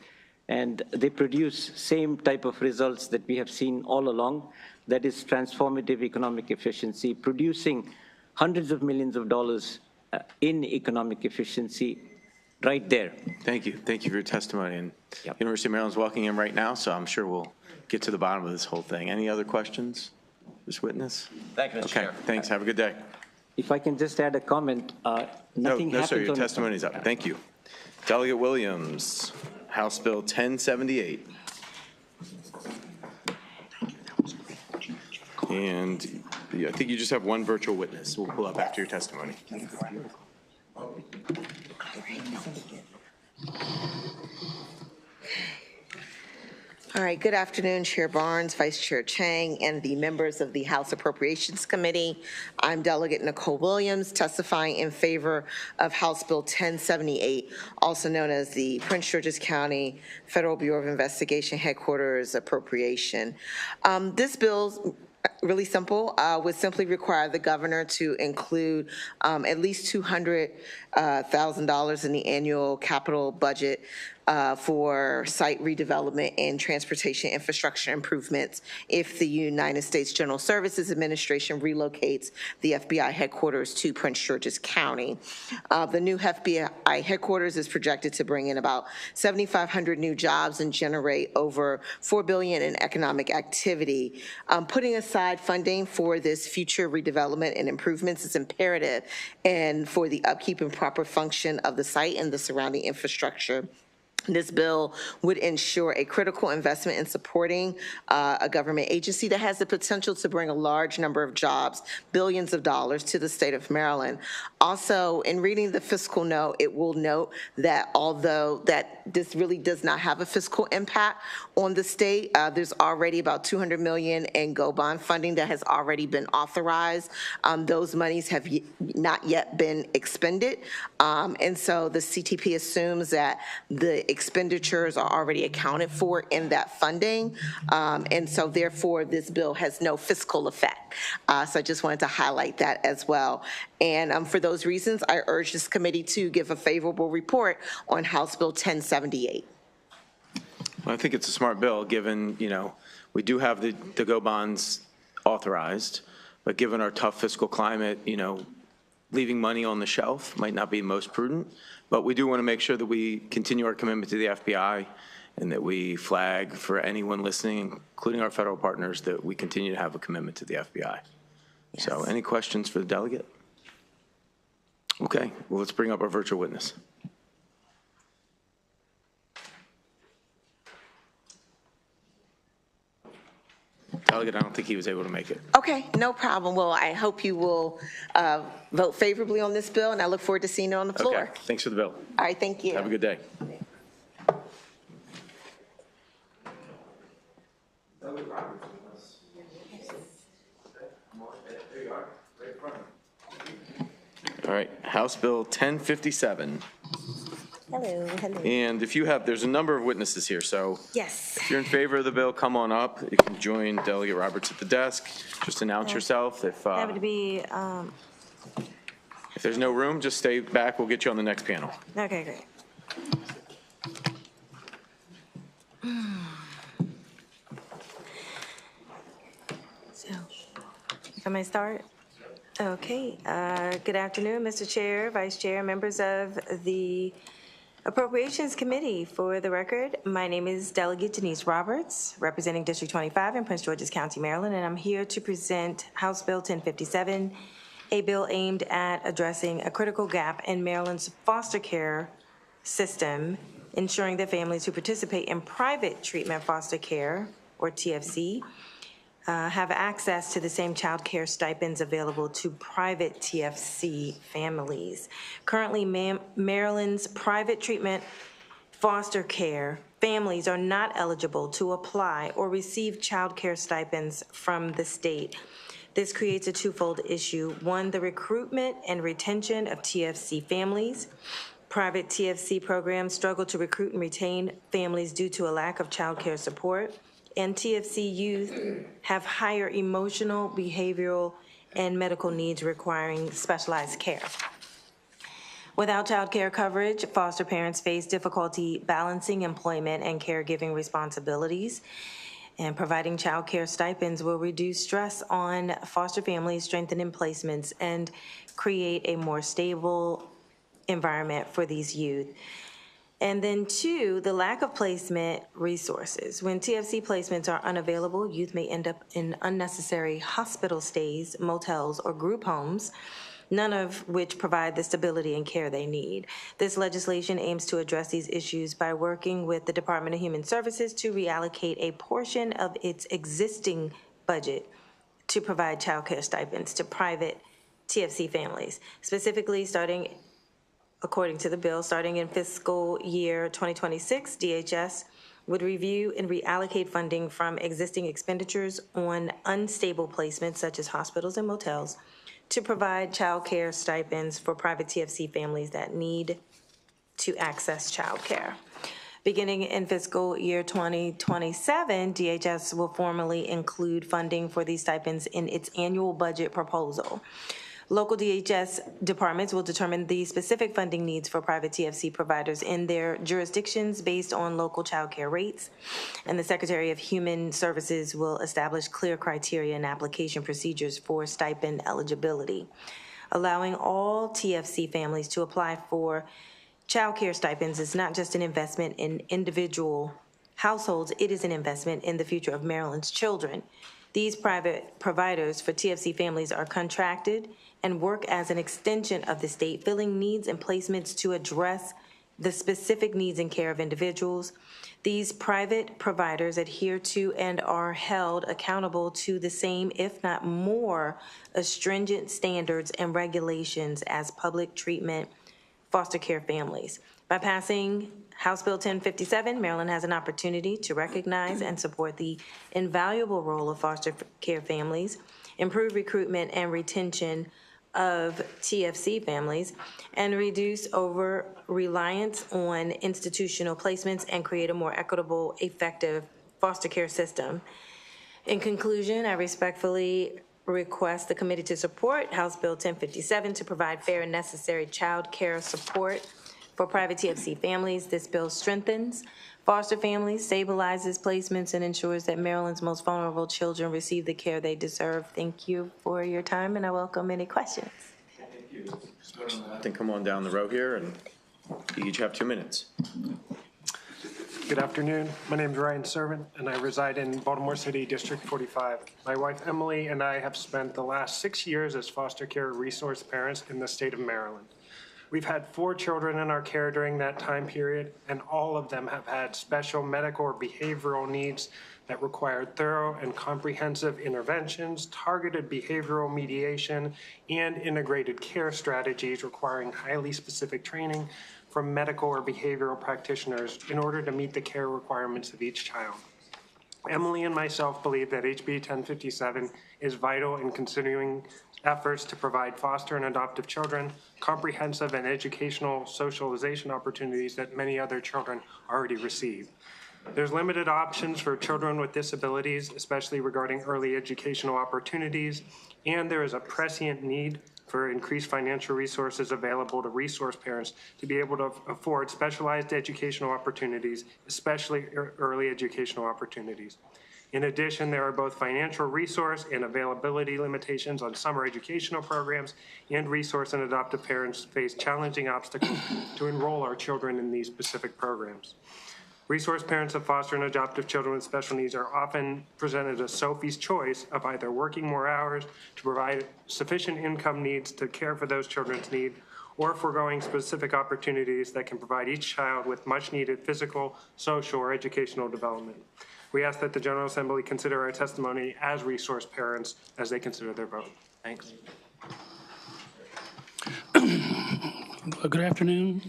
and they produce same type of results that we have seen all along. That is transformative economic efficiency, producing hundreds of millions of dollars in economic efficiency right there. Thank you. Thank you for your testimony. And University of Maryland's walking in right now, so I'm sure we'll get to the bottom of this whole thing. Any other questions? This witness? Thank you, Mr. Chair. Thanks. Have a good day. If I can just add a comment, nothing No, sir, happens your on- testimony's up. Thank you. Delegate Williams, House Bill 1078. And I think you just have one virtual witness. We'll pull up after your testimony. All right, good afternoon, Chair Barnes, Vice Chair Chang, and the members of the House Appropriations Committee. I'm Delegate Nicole Williams, testifying in favor of House Bill 1078, also known as the Prince George's County Federal Bureau of Investigation Headquarters Appropriation. This bill, really simple, would simply require the governor to include at least $200,000 in the annual capital budget for site redevelopment and transportation infrastructure improvements if the United States General Services Administration relocates the FBI headquarters to Prince George's County. The new FBI headquarters is projected to bring in about 7,500 new jobs and generate over $4 billion in economic activity. Putting aside funding for this future redevelopment and improvements is imperative, and for the upkeep and proper function of the site and the surrounding infrastructure. This bill would ensure a critical investment in supporting a government agency that has the potential to bring a large number of jobs, billions of dollars, to the state of Maryland. Also, in reading the fiscal note, it will note that although that this really does not have a fiscal impact on the state, there's already about $200 million in GO bond funding that has already been authorized. Those monies have not yet been expended, and so the CTP assumes that the expenditures are already accounted for in that funding, and so therefore this bill has no fiscal effect. So I just wanted to highlight that as well. And for those reasons, I urge this committee to give a favorable report on House Bill 1078. Well, I think it's a smart bill, given, we do have the GO bonds authorized, but given our tough fiscal climate, leaving money on the shelf might not be most prudent. But we do want to make sure that we continue our commitment to the FBI and that we flag for anyone listening, including our federal partners, that we continue to have a commitment to the FBI. Yes. So any questions for the delegate? Okay, well, let's bring up our virtual witness. Delegate, I don't think he was able to make it. Okay, no problem. Well, I hope you will vote favorably on this bill, and I look forward to seeing it on the floor. Okay, thanks for the bill. All right, thank you. Have a good day. All right, House Bill 1057. Hello, hello. And if you have, there's a number of witnesses here, so Yes. if you're in favor of the bill, come on up. You can join Delegate Roberts at the desk. Just announce yourself. If Happy to be, if there's no room, just stay back. We'll get you on the next panel. okay, great. So, can I start? Okay, good afternoon, Mr. Chair, Vice Chair, members of the Appropriations Committee. For the record, my name is Delegate Denise Roberts, representing District 25 in Prince George's County, Maryland, and I'm here to present House Bill 1057, a bill aimed at addressing a critical gap in Maryland's foster care system, ensuring that families who participate in private treatment foster care, or TFC, have access to the same child care stipends available to private TFC families. Currently, Maryland's private treatment foster care families are not eligible to apply or receive child care stipends from the state. This creates a twofold issue. One, the recruitment and retention of TFC families. Private TFC programs struggle to recruit and retain families due to a lack of child care support. And TFC youth have higher emotional, behavioral, and medical needs requiring specialized care. Without child care coverage, foster parents face difficulty balancing employment and caregiving responsibilities. And providing child care stipends will reduce stress on foster families, strengthen placements, and create a more stable environment for these youth. And then two, the lack of placement resources. When TFC placements are unavailable, youth may end up in unnecessary hospital stays, motels, or group homes, none of which provide the stability and care they need. This legislation aims to address these issues by working with the Department of Human Services to reallocate a portion of its existing budget to provide child care stipends to private TFC families, specifically according to the bill, starting in fiscal year 2026, DHS would review and reallocate funding from existing expenditures on unstable placements such as hospitals and motels to provide child care stipends for private TFC families that need to access child care. Beginning in fiscal year 2027, DHS will formally include funding for these stipends in its annual budget proposal. Local DHS departments will determine the specific funding needs for private TFC providers in their jurisdictions based on local child care rates, and the Secretary of Human Services will establish clear criteria and application procedures for stipend eligibility. Allowing all TFC families to apply for child care stipends is not just an investment in individual households, it is an investment in the future of Maryland's children. These private providers for TFC families are contracted and work as an extension of the state, filling needs and placements to address the specific needs and care of individuals. These private providers adhere to and are held accountable to the same, if not more, stringent standards and regulations as public treatment foster care families. By passing House Bill 1057, Maryland has an opportunity to recognize and support the invaluable role of foster care families, improve recruitment and retention of TFC families, and reduce over-reliance on institutional placements and create a more equitable, effective foster care system. In conclusion, I respectfully request the committee to support House Bill 1057 to provide fair and necessary child care support for private TFC families. This bill strengthens foster families, stabilizes placements, and ensures that Maryland's most vulnerable children receive the care they deserve. Thank you for your time, and I welcome any questions. Then come on down the row here, and you each have 2 minutes. Good afternoon. My name is Ryan Servant, and I reside in Baltimore City, District 45. My wife, Emily, and I have spent the last 6 years as foster care resource parents in the state of Maryland. We've had 4 children in our care during that time period, and all of them have had special medical or behavioral needs that required thorough and comprehensive interventions, targeted behavioral mediation, and integrated care strategies requiring highly specific training from medical or behavioral practitioners in order to meet the care requirements of each child. Emily and myself believe that HB 1057 is vital in continuing efforts to provide foster and adoptive children comprehensive and educational socialization opportunities that many other children already receive. There's limited options for children with disabilities, especially regarding early educational opportunities, and there is a prescient need for increased financial resources available to resource parents to be able to afford specialized educational opportunities, especially early educational opportunities. In addition, there are both financial resource and availability limitations on summer educational programs, and resource and adoptive parents face challenging obstacles to enroll our children in these specific programs. Resource parents of foster and adoptive children with special needs are often presented as Sophie's choice of either working more hours to provide sufficient income needs to care for those children's needs, or foregoing specific opportunities that can provide each child with much needed physical, social, or educational development. We ask that the General Assembly consider our testimony as resource parents as they consider their vote. Thanks. Good afternoon,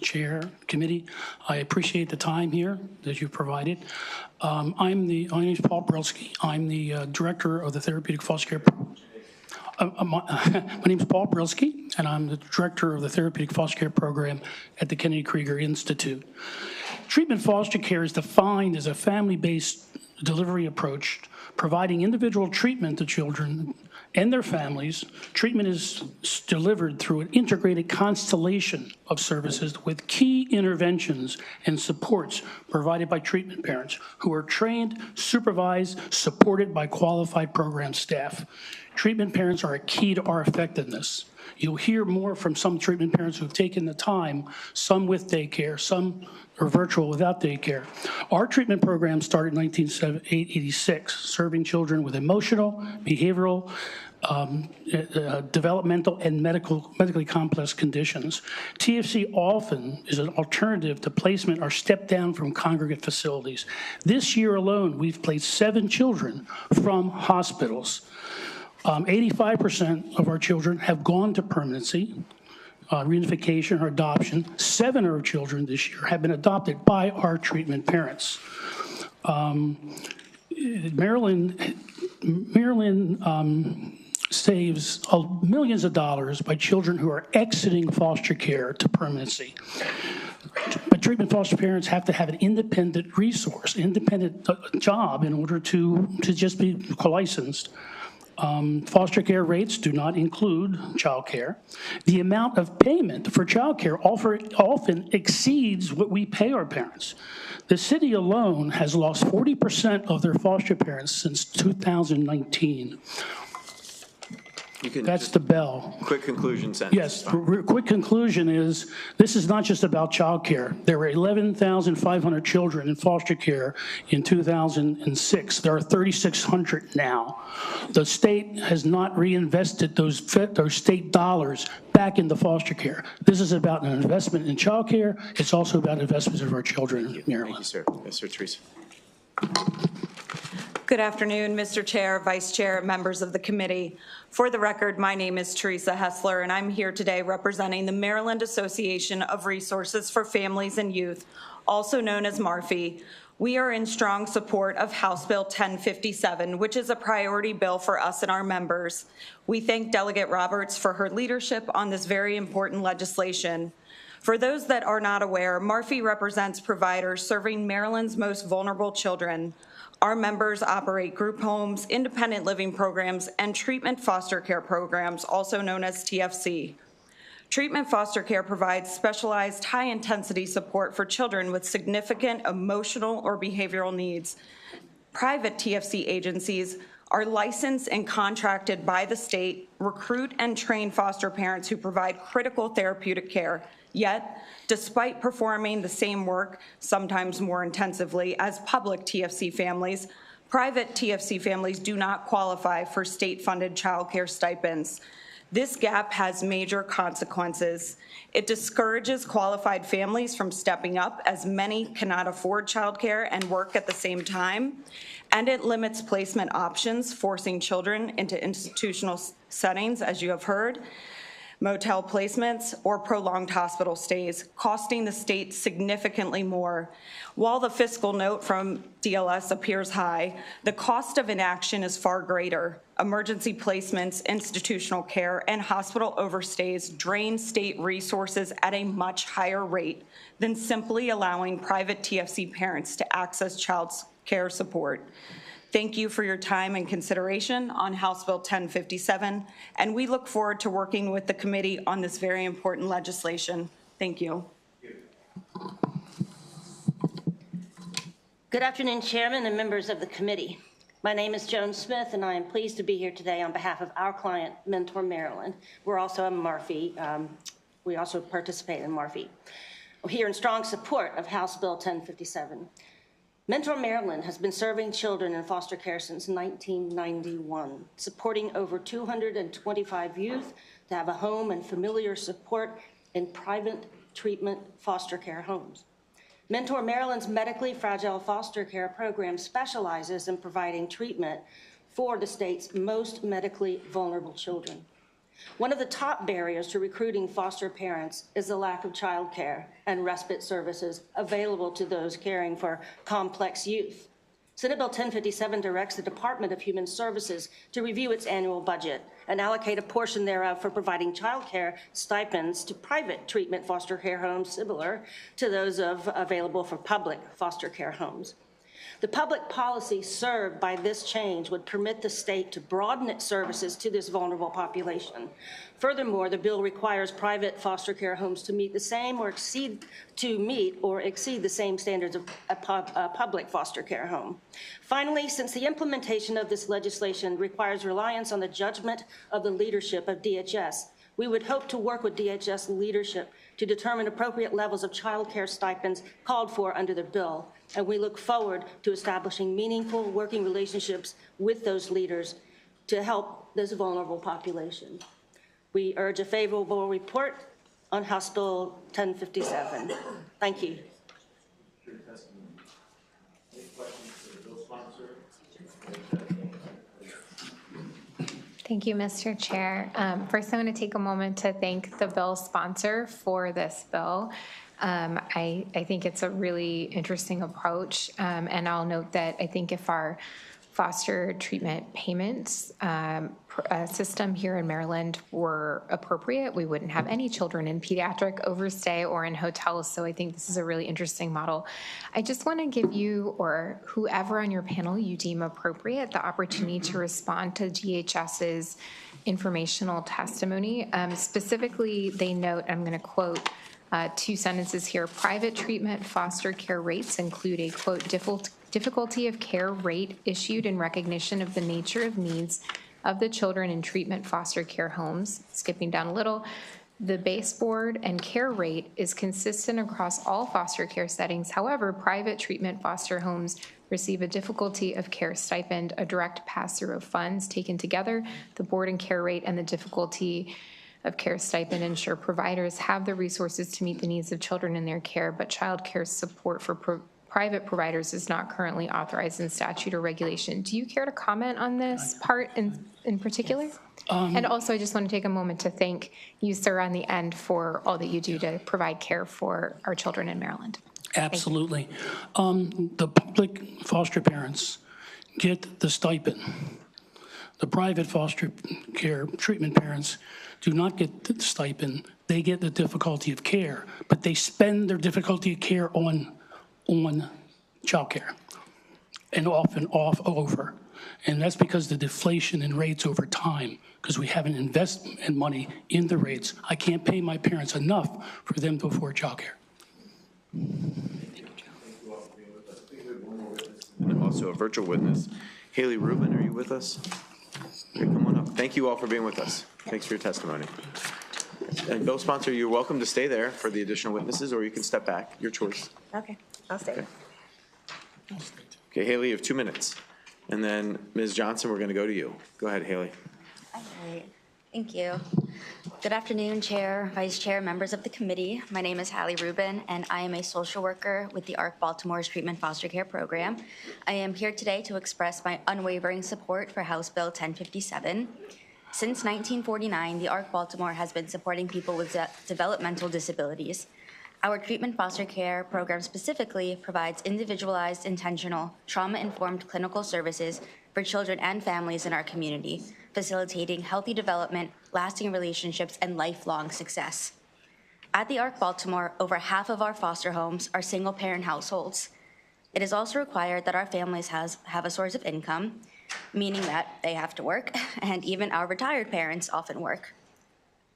Chair, Committee. I appreciate the time here that you've provided. My name is Paul Brilski. I'm the Director of the Therapeutic Foster Care. My name is Paul Brilski, and I'm the Director of the Therapeutic Foster Care Program at the Kennedy Krieger Institute. Treatment foster care is defined as a family-based delivery approach, providing individual treatment to children and their families. Treatment is delivered through an integrated constellation of services with key interventions and supports provided by treatment parents who are trained, supervised, supported by qualified program staff. Treatment parents are a key to our effectiveness. You'll hear more from some treatment parents who've taken the time, some with daycare, some are virtual without daycare. Our treatment program started in 1986, serving children with emotional, behavioral, developmental, and medically complex conditions. TFC often is an alternative to placement or step down from congregate facilities. This year alone, we've placed 7 children from hospitals. 85% of our children have gone to permanency, reunification, or adoption. 7 of our children this year have been adopted by our treatment parents. Maryland saves millions of dollars by children who are exiting foster care to permanency. But treatment foster parents have to have an independent resource, independent job in order to just be licensed. Foster care rates do not include child care. The amount of payment for child care often exceeds what we pay our parents. The city alone has lost 40% of their foster parents since 2019. You can That's just- the bell. Quick conclusion sentence. Yes, quick conclusion is, this is not just about childcare. There were 11,500 children in foster care in 2006. There are 3,600 now. The state has not reinvested those state dollars back into foster care. This is about an investment in childcare. It's also about investments of our children in Maryland. Thank you, sir. Yes, sir, Teresa. Good afternoon, Mr. Chair, Vice Chair, members of the committee. For the record, my name is Teresa Hessler, and I'm here today representing the Maryland Association of Resources for Families and Youth, also known as MARFI. We are in strong support of House Bill 1057, which is a priority bill for us and our members. We thank Delegate Roberts for her leadership on this very important legislation. For those that are not aware, MARFI represents providers serving Maryland's most vulnerable children. Our members operate group homes, independent living programs, and treatment foster care programs, also known as TFC. Treatment foster care provides specialized high-intensity support for children with significant emotional or behavioral needs. Private TFC agencies are licensed and contracted by the state, recruit and train foster parents who provide critical therapeutic care. Yet, despite performing the same work, sometimes more intensively, as public TFC families, private TFC families do not qualify for state-funded child care stipends. This gap has major consequences. It discourages qualified families from stepping up, as many cannot afford child care and work at the same time, and it limits placement options, forcing children into institutional settings, as you have heard, motel placements, or prolonged hospital stays, costing the state significantly more. While the fiscal note from DLS appears high, the cost of inaction is far greater. Emergency placements, institutional care, and hospital overstays drain state resources at a much higher rate than simply allowing private TFC parents to access child care support. Thank you for your time and consideration on House Bill 1057, and we look forward to working with the committee on this very important legislation. Thank you. Good afternoon, Chairman and members of the committee. My name is Joan Smith, and I am pleased to be here today on behalf of our client, Mentor Maryland. We're also a MARFI. We also participate in MARFI. We're here in strong support of House Bill 1057. Mentor Maryland has been serving children in foster care since 1991, supporting over 225 youth to have a home and familiar support in private treatment foster care homes. Mentor Maryland's medically fragile foster care program specializes in providing treatment for the state's most medically vulnerable children. One of the top barriers to recruiting foster parents is the lack of child care and respite services available to those caring for complex youth. Senate Bill 1057 directs the Department of Human Services to review its annual budget and allocate a portion thereof for providing child care stipends to private treatment foster care homes similar to those available for public foster care homes. The public policy served by this change would permit the state to broaden its services to this vulnerable population. Furthermore, the bill requires private foster care homes to meet the same or exceed the same standards of a public foster care home. Finally, since the implementation of this legislation requires reliance on the judgment of the leadership of DHS, we would hope to work with DHS leadership to determine appropriate levels of child care stipends called for under the bill, and we look forward to establishing meaningful working relationships with those leaders to help this vulnerable population. We urge a favorable report on House Bill 1057. Thank you. Thank you, Mr. Chair. First, I want to take a moment to thank the bill sponsor for this bill. I think it's a really interesting approach, and I'll note that I think if our foster treatment payments system here in Maryland were appropriate, we wouldn't have any children in pediatric overstay or in hotels, so I think this is a really interesting model. I just want to give you, or whoever on your panel you deem appropriate, the opportunity to respond to DHS's informational testimony. Specifically, they note, I'm going to quote, two sentences here. Private treatment foster care rates include a, quote, difficulty of care rate issued in recognition of the nature of needs of the children in treatment foster care homes. Skipping down a little, the base board and care rate is consistent across all foster care settings. However, private treatment foster homes receive a difficulty of care stipend, a direct pass-through of funds. Taken together, the board and care rate and the difficulty of care stipend ensure providers have the resources to meet the needs of children in their care, but child care support for private providers is not currently authorized in statute or regulation. Do you care to comment on this part in particular? Yes. And also, I just want to take a moment to thank you, sir, on the end for all that you do to provide care for our children in Maryland. Absolutely. The public foster parents get the stipend. The private foster care treatment parents do not get the stipend. They get the difficulty of care, but they spend their difficulty of care on child care and often over. And that's because the deflation in rates over time, because we haven't invested in money in the rates. I can't pay my parents enough for them to afford child care. And also a virtual witness. Haley Rubin, are you with us? Okay, come on up. Thank you all for being with us. Thanks for your testimony. And bill sponsor, you're welcome to stay there for the additional witnesses, or you can step back. Your choice. Okay, I'll stay. Okay, Haley, you have 2 minutes. And then Ms. Johnson, we're going to go to you. Go ahead, Haley. All right. Thank you. Good afternoon, Chair, Vice Chair, members of the committee. My name is Hallie Rubin, and I am a social worker with the ARC Baltimore's Treatment Foster Care Program. I am here today to express my unwavering support for House Bill 1057. Since 1949, the ARC Baltimore has been supporting people with developmental disabilities. Our treatment foster care program specifically provides individualized, intentional, trauma-informed clinical services for children and families in our community, facilitating healthy development, lasting relationships, and lifelong success. At the ARC Baltimore, over half of our foster homes are single-parent households. It is also required that our families have a source of income, meaning that they have to work, and even our retired parents often work.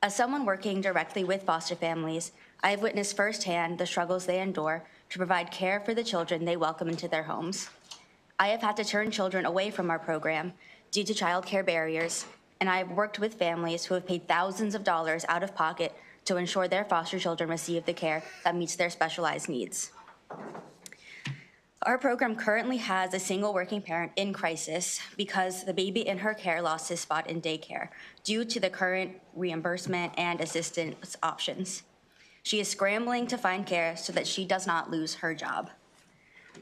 As someone working directly with foster families, I have witnessed firsthand the struggles they endure to provide care for the children they welcome into their homes. I have had to turn children away from our program due to child care barriers, and I have worked with families who have paid thousands of dollars out of pocket to ensure their foster children receive the care that meets their specialized needs. Our program currently has a single working parent in crisis because the baby in her care lost his spot in daycare due to the current reimbursement and assistance options. She is scrambling to find care so that she does not lose her job.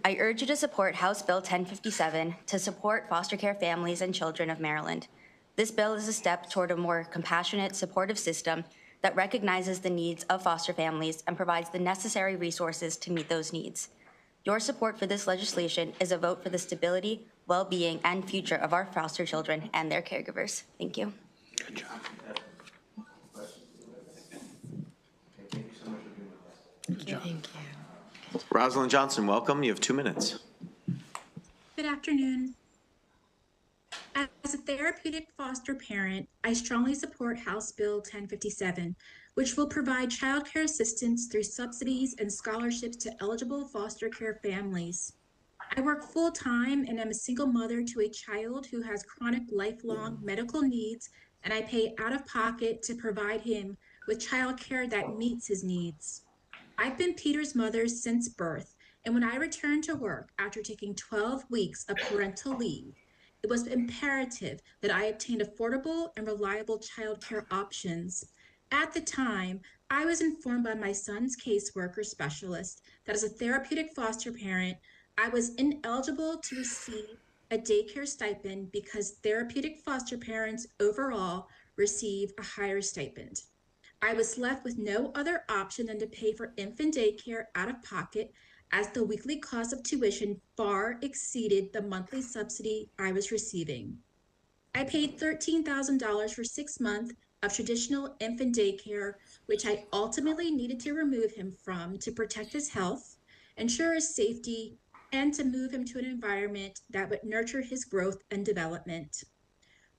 I urge you to support House Bill 1057 to support foster care families and children of Maryland. This bill is a step toward a more compassionate, supportive system that recognizes the needs of foster families and provides the necessary resources to meet those needs. Your support for this legislation is a vote for the stability, well-being, and future of our foster children and their caregivers. Thank you. Good job. Good job. Thank you. Rosalind Johnson, welcome. You have 2 minutes. Good afternoon. As a therapeutic foster parent, I strongly support House Bill 1057, which will provide child care assistance through subsidies and scholarships to eligible foster care families. I work full-time and am a single mother to a child who has chronic lifelong medical needs, and I pay out of pocket to provide him with child care that meets his needs. I've been Peter's mother since birth, and when I returned to work after taking 12 weeks of parental leave, it was imperative that I obtained affordable and reliable child care options. At the time, I was informed by my son's caseworker specialist that as a therapeutic foster parent, I was ineligible to receive a daycare stipend because therapeutic foster parents overall receive a higher stipend. I was left with no other option than to pay for infant daycare out of pocket, as the weekly cost of tuition far exceeded the monthly subsidy I was receiving. I paid $13,000 for 6 months of traditional infant daycare, which I ultimately needed to remove him from to protect his health, ensure his safety, and to move him to an environment that would nurture his growth and development.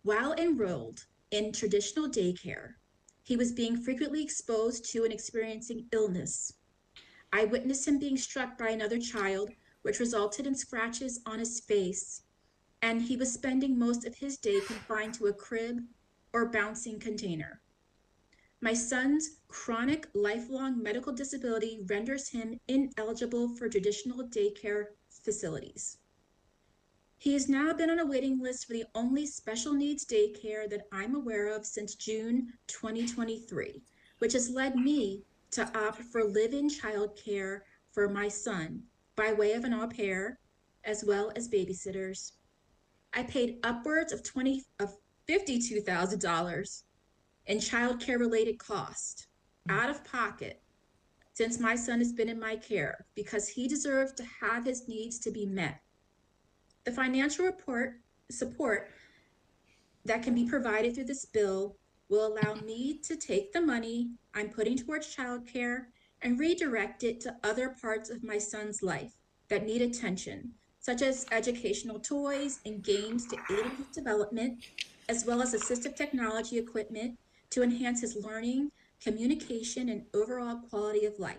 While enrolled in traditional daycare, he was being frequently exposed to and experiencing illness. I witnessed him being struck by another child, which resulted in scratches on his face. and he was spending most of his day confined to a crib or bouncing container. My son's chronic lifelong medical disability renders him ineligible for traditional daycare facilities. He has now been on a waiting list for the only special needs daycare that I'm aware of since June 2023, which has led me to opt for live-in childcare for my son by way of an au pair, as well as babysitters. I paid upwards of $52,000 in childcare related costs out of pocket since my son has been in my care because he deserves to have his needs to be met. The financial support that can be provided through this bill will allow me to take the money I'm putting towards childcare and redirect it to other parts of my son's life that need attention, such as educational toys and games to aid in his development, as well as assistive technology equipment to enhance his learning, communication, and overall quality of life.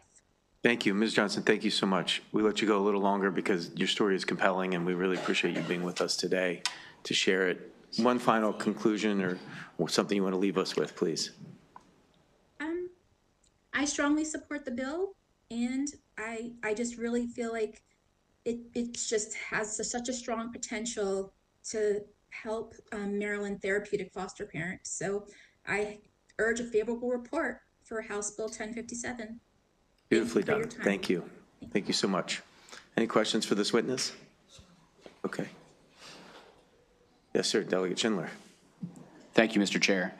Thank you. Ms. Johnson, thank you so much. We let you go a little longer because your story is compelling, and we really appreciate you being with us today to share it. One final conclusion or something you want to leave us with, please. I strongly support the bill, and I just really feel like it just has such a strong potential to help Maryland therapeutic foster parents. So I urge a favorable report for House Bill 1057. Beautifully done. Thank you. Thank you so much. Any questions for this witness? Okay. Yes, sir. Delegate Schindler. Thank you, Mr. Chair.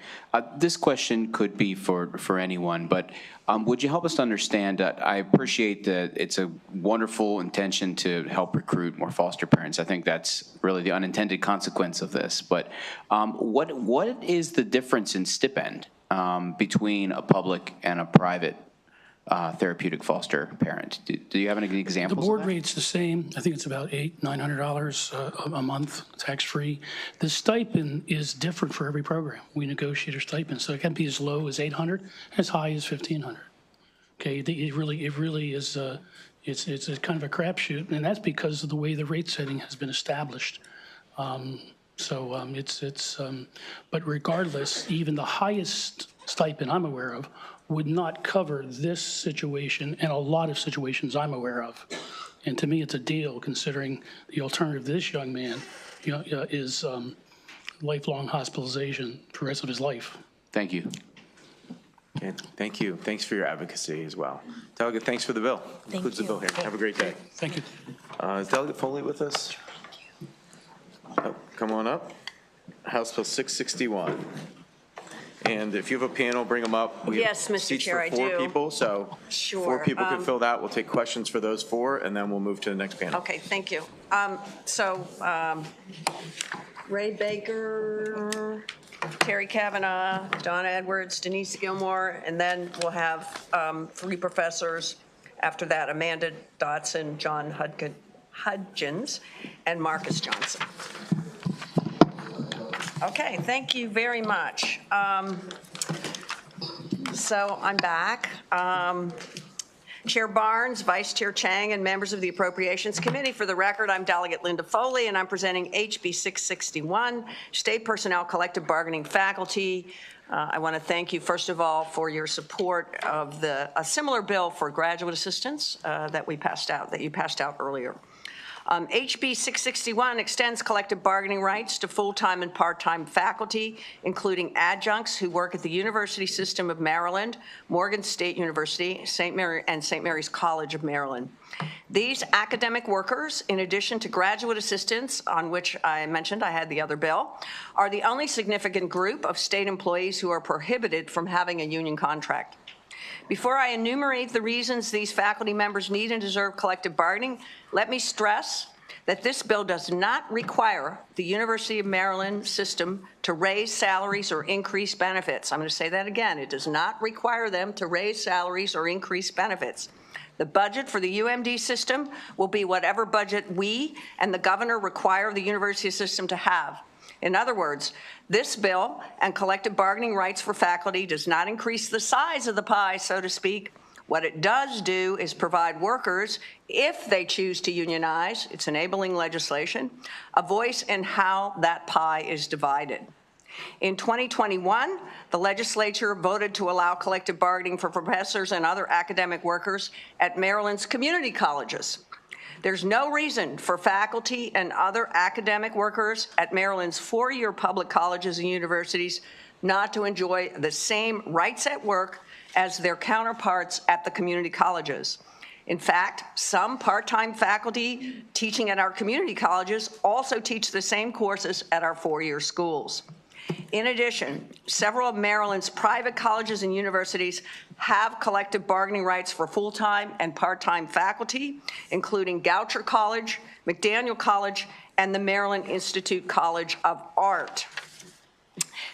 This question could be for anyone, but would you help us to understand that I appreciate that it's a wonderful intention to help recruit more foster parents. I think that's really the unintended consequence of this. But what is the difference in stipend between a public and a private therapeutic foster parent? Do you have any examples? The board rate's the same. I think it's about $900 a month, tax-free. The stipend is different for every program. We negotiate a stipend, so it can be as low as $800, as high as $1,500. Okay, it really is. It's a kind of a crapshoot, and that's because of the way the rate setting has been established. But regardless, even the highest stipend I'm aware of would not cover this situation and a lot of situations I'm aware of. And to me, it's a deal considering the alternative this young man is lifelong hospitalization for the rest of his life. Thank you. Okay, thank you. Thanks for your advocacy as well. Delegate, thanks for the bill. Includes the bill here. Have a great day. Thank you. Is Delegate Foley with us? Oh, come on up. House Bill 661. And if you have a panel, bring them up. We yes, have Mr. seats Chair, for 4 I do. people, so sure. 4 people can fill that. We'll take questions for those 4, and then we'll move to the next panel. Okay, thank you. Ray Baker, Terry Kavanaugh, Donna Edwards, Denise Gilmore, and then we'll have 3 professors after that, Amanda Dotson, John Hudgens, and Marcus Johnson. Okay, thank you very much. So I'm back. Chair Barnes, Vice Chair Chang, and members of the Appropriations Committee. For the record, I'm Delegate Linda Foley, and I'm presenting HB 661, State Personnel Collective Bargaining Faculty. I want to thank you, first of all, for your support of a similar bill for graduate assistants that you passed out earlier. HB 661 extends collective bargaining rights to full-time and part-time faculty, including adjuncts who work at the University System of Maryland, Morgan State University, and St. Mary's College of Maryland. These academic workers, in addition to graduate assistants, on which I mentioned I had the other bill, are the only significant group of state employees who are prohibited from having a union contract. Before I enumerate the reasons these faculty members need and deserve collective bargaining, let me stress that this bill does not require the University of Maryland system to raise salaries or increase benefits. I'm going to say that again. It does not require them to raise salaries or increase benefits. The budget for the UMD system will be whatever budget we and the governor require the university system to have. In other words, this bill and collective bargaining rights for faculty does not increase the size of the pie, so to speak, What it does do is provide workers, if they choose to unionize, it's enabling legislation, a voice in how that pie is divided. In 2021, the legislature voted to allow collective bargaining for professors and other academic workers at Maryland's community colleges. There's no reason for faculty and other academic workers at Maryland's four-year public colleges and universities not to enjoy the same rights at work as their counterparts at the community colleges. In fact, some part-time faculty teaching at our community colleges also teach the same courses at our four-year schools. In addition, several of Maryland's private colleges and universities have collective bargaining rights for full-time and part-time faculty, including Goucher College, McDaniel College, and the Maryland Institute College of Art.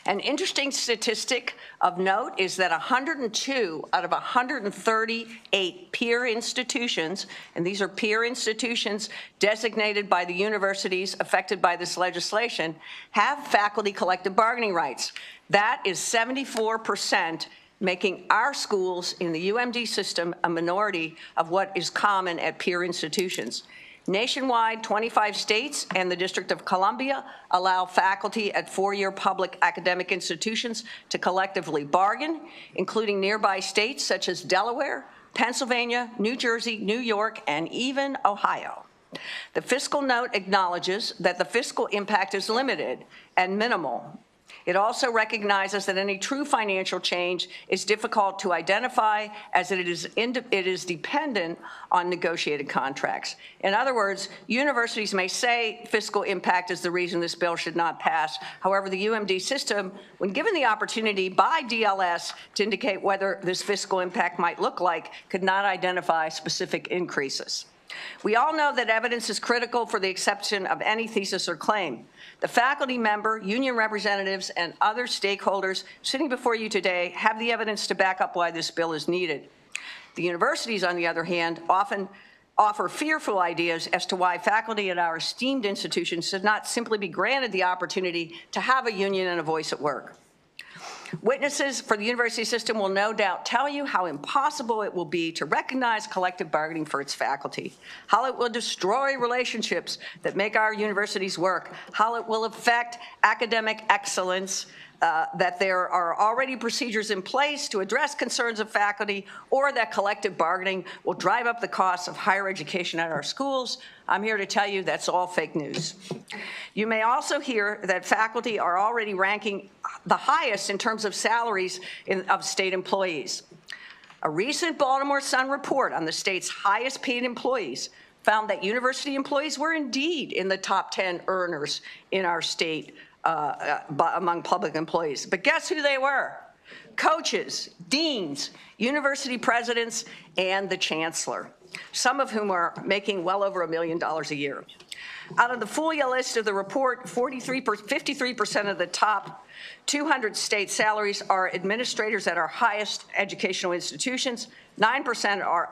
An interesting statistic of note is that 102 out of 138 peer institutions, and these are peer institutions designated by the universities affected by this legislation, have faculty collective bargaining rights. That is 74%, making our schools in the UMD system a minority of what is common at peer institutions. Nationwide, 25 states and the District of Columbia allow faculty at four-year public academic institutions to collectively bargain, including nearby states such as Delaware, Pennsylvania, New Jersey, New York, and even Ohio. The fiscal note acknowledges that the fiscal impact is limited and minimal. It also recognizes that any true financial change is difficult to identify as it is dependent on negotiated contracts. In other words, universities may say fiscal impact is the reason this bill should not pass. However, the UMD system, when given the opportunity by DLS to indicate whether this fiscal impact might look like, could not identify specific increases. We all know that evidence is critical for the acceptance of any thesis or claim. The faculty member, union representatives, and other stakeholders sitting before you today have the evidence to back up why this bill is needed. The universities, on the other hand, often offer fearful ideas as to why faculty at our esteemed institutions should not simply be granted the opportunity to have a union and a voice at work. Witnesses for the university system will no doubt tell you how impossible it will be to recognize collective bargaining for its faculty, how it will destroy relationships that make our universities work, how it will affect academic excellence, that there are already procedures in place to address concerns of faculty, or that collective bargaining will drive up the costs of higher education at our schools. I'm here to tell you that's all fake news. You may also hear that faculty are already ranking the highest in terms of salaries of state employees. A recent Baltimore Sun report on the state's highest paid employees found that university employees were indeed in the top 10 earners in our state among public employees. But guess who they were? Coaches, deans, university presidents, and the chancellor, some of whom are making well over $1 million a year. Out of the full list of the report, 53% of the top 200 state salaries are administrators at our highest educational institutions, 9% are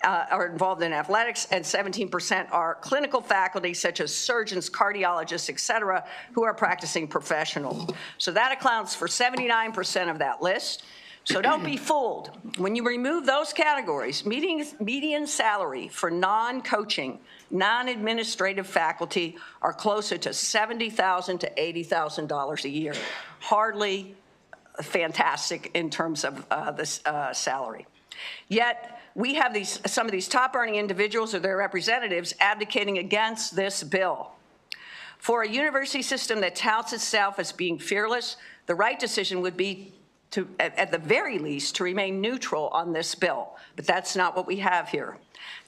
are involved in athletics, and 17% are clinical faculty such as surgeons, cardiologists, et cetera, who are practicing professionals. So that accounts for 79% of that list. So don't be fooled. When you remove those categories, median salary for non-coaching, non-administrative faculty are closer to $70,000 to $80,000 a year. Hardly fantastic in terms of this salary. Yet, we have some of these top-earning individuals or their representatives advocating against this bill. For a university system that touts itself as being fearless, the right decision would be to, at the very least, to remain neutral on this bill. But that's not what we have here.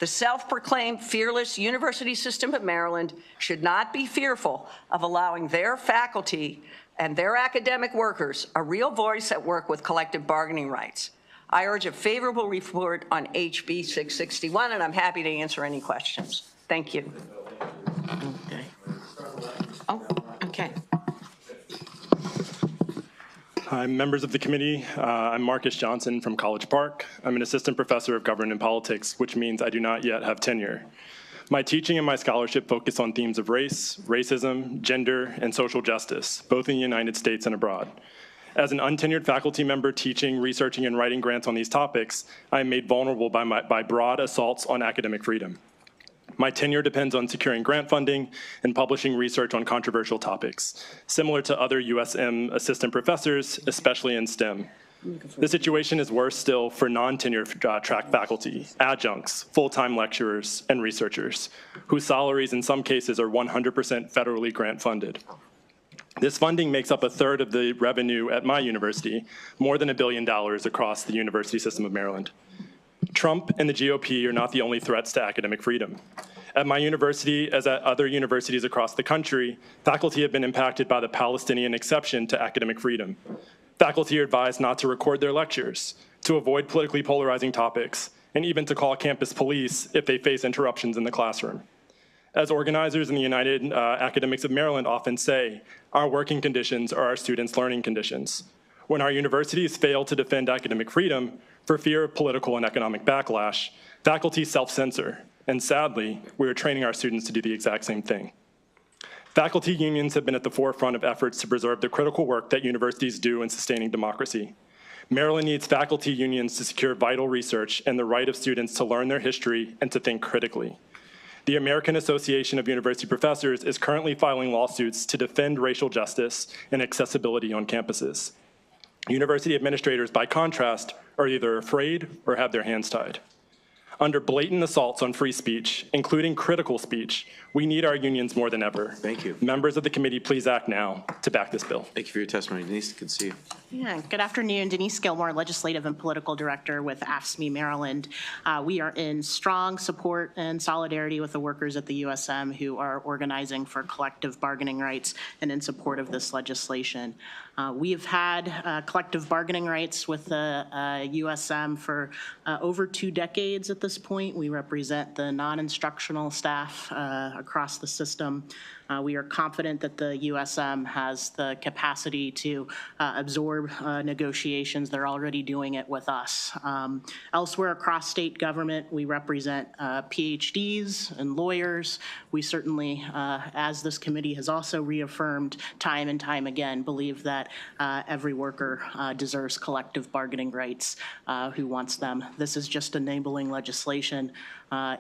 The self-proclaimed fearless university system of Maryland should not be fearful of allowing their faculty and their academic workers a real voice at work with collective bargaining rights. I urge a favorable report on HB 661, and I'm happy to answer any questions. Thank you. Okay. Oh, okay. Hi, members of the committee. I'm Marcus Johnson from College Park. I'm an assistant professor of government and politics, which means I do not yet have tenure. My teaching and my scholarship focus on themes of race, racism, gender, and social justice, both in the United States and abroad. As an untenured faculty member teaching, researching, and writing grants on these topics, I am made vulnerable by broad assaults on academic freedom. My tenure depends on securing grant funding and publishing research on controversial topics, similar to other USM assistant professors, especially in STEM. The situation is worse still for non-tenured track faculty, adjuncts, full-time lecturers, and researchers, whose salaries in some cases are 100% federally grant funded. This funding makes up a third of the revenue at my university, more than $1 billion across the university system of Maryland. Trump and the GOP are not the only threats to academic freedom. At my university, as at other universities across the country, faculty have been impacted by the Palestinian exception to academic freedom. Faculty are advised not to record their lectures, to avoid politically polarizing topics, and even to call campus police if they face interruptions in the classroom. As organizers in the United Academics of Maryland often say, our working conditions are our students' learning conditions. When our universities fail to defend academic freedom for fear of political and economic backlash, faculty self-censor, and sadly, we are training our students to do the exact same thing. Faculty unions have been at the forefront of efforts to preserve the critical work that universities do in sustaining democracy. Maryland needs faculty unions to secure vital research and the right of students to learn their history and to think critically. The American Association of University Professors is currently filing lawsuits to defend racial justice and accessibility on campuses. University administrators, by contrast, are either afraid or have their hands tied. Under blatant assaults on free speech, including critical speech, we need our unions more than ever. Thank you. Members of the committee, please act now to back this bill. Thank you for your testimony. Denise, good to see you. Yeah, good afternoon. Denise Gilmore, Legislative and Political Director with AFSCME Maryland. We are in strong support and solidarity with the workers at the USM who are organizing for collective bargaining rights and in support of this legislation. We have had collective bargaining rights with the USM for over 2 decades at this point. We represent the non-instructional staff across the system. We are confident that the USM has the capacity to absorb negotiations. They're already doing it with us. Elsewhere across state government, we represent PhDs and lawyers. We certainly, as this committee has also reaffirmed time and time again, believe that every worker deserves collective bargaining rights who wants them. This is just enabling legislation.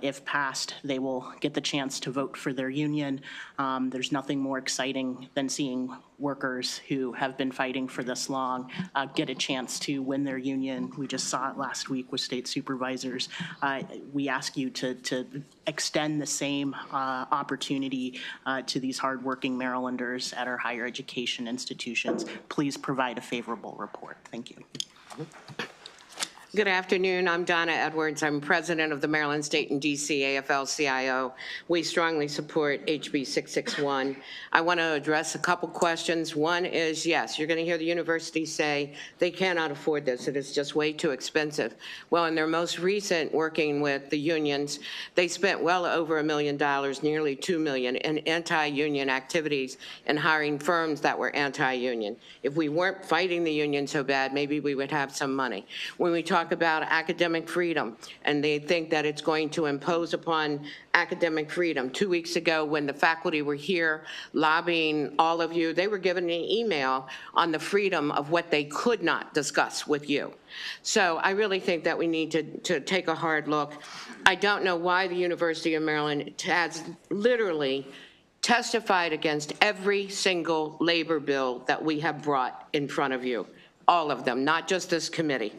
If passed, they will get the chance to vote for their union. There's nothing more exciting than seeing workers who have been fighting for this long get a chance to win their union. We just saw it last week with state supervisors. We ask you to extend the same opportunity to these hardworking Marylanders at our higher education institutions. Please provide a favorable report. Thank you. Good afternoon. I'm Donna Edwards. I'm president of the Maryland State and DC AFL-CIO. We strongly support HB 661. I want to address a couple questions. One is, yes, you're going to hear the university say they cannot afford this. It is just way too expensive. Well, in their most recent working with the unions, they spent well over $1 million, nearly $2 million, in anti-union activities and hiring firms that were anti-union. If we weren't fighting the union so bad, maybe we would have some money. When we talk about academic freedom, and they think that it's going to impose upon academic freedom. 2 weeks ago, when the faculty were here lobbying all of you, they were given an email on the freedom of what they could not discuss with you. So I really think that we need to take a hard look. I don't know why the University of Maryland has literally testified against every single labor bill that we have brought in front of you, all of them, not just this committee.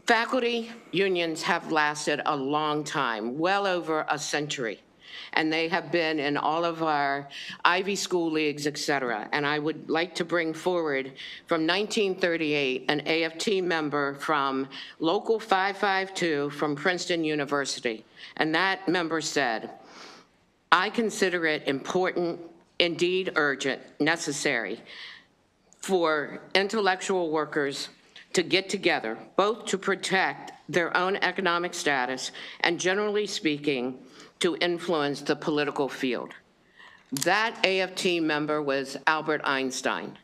Faculty unions have lasted a long time, well over a century, and they have been in all of our Ivy School leagues, et cetera. And I would like to bring forward, from 1938, an AFT member from Local 552 from Princeton University. And that member said, I consider it important, indeed urgent, necessary, for intellectual workers to get together, both to protect their own economic status and, generally speaking, to influence the political field. That AFT member was Albert Einstein.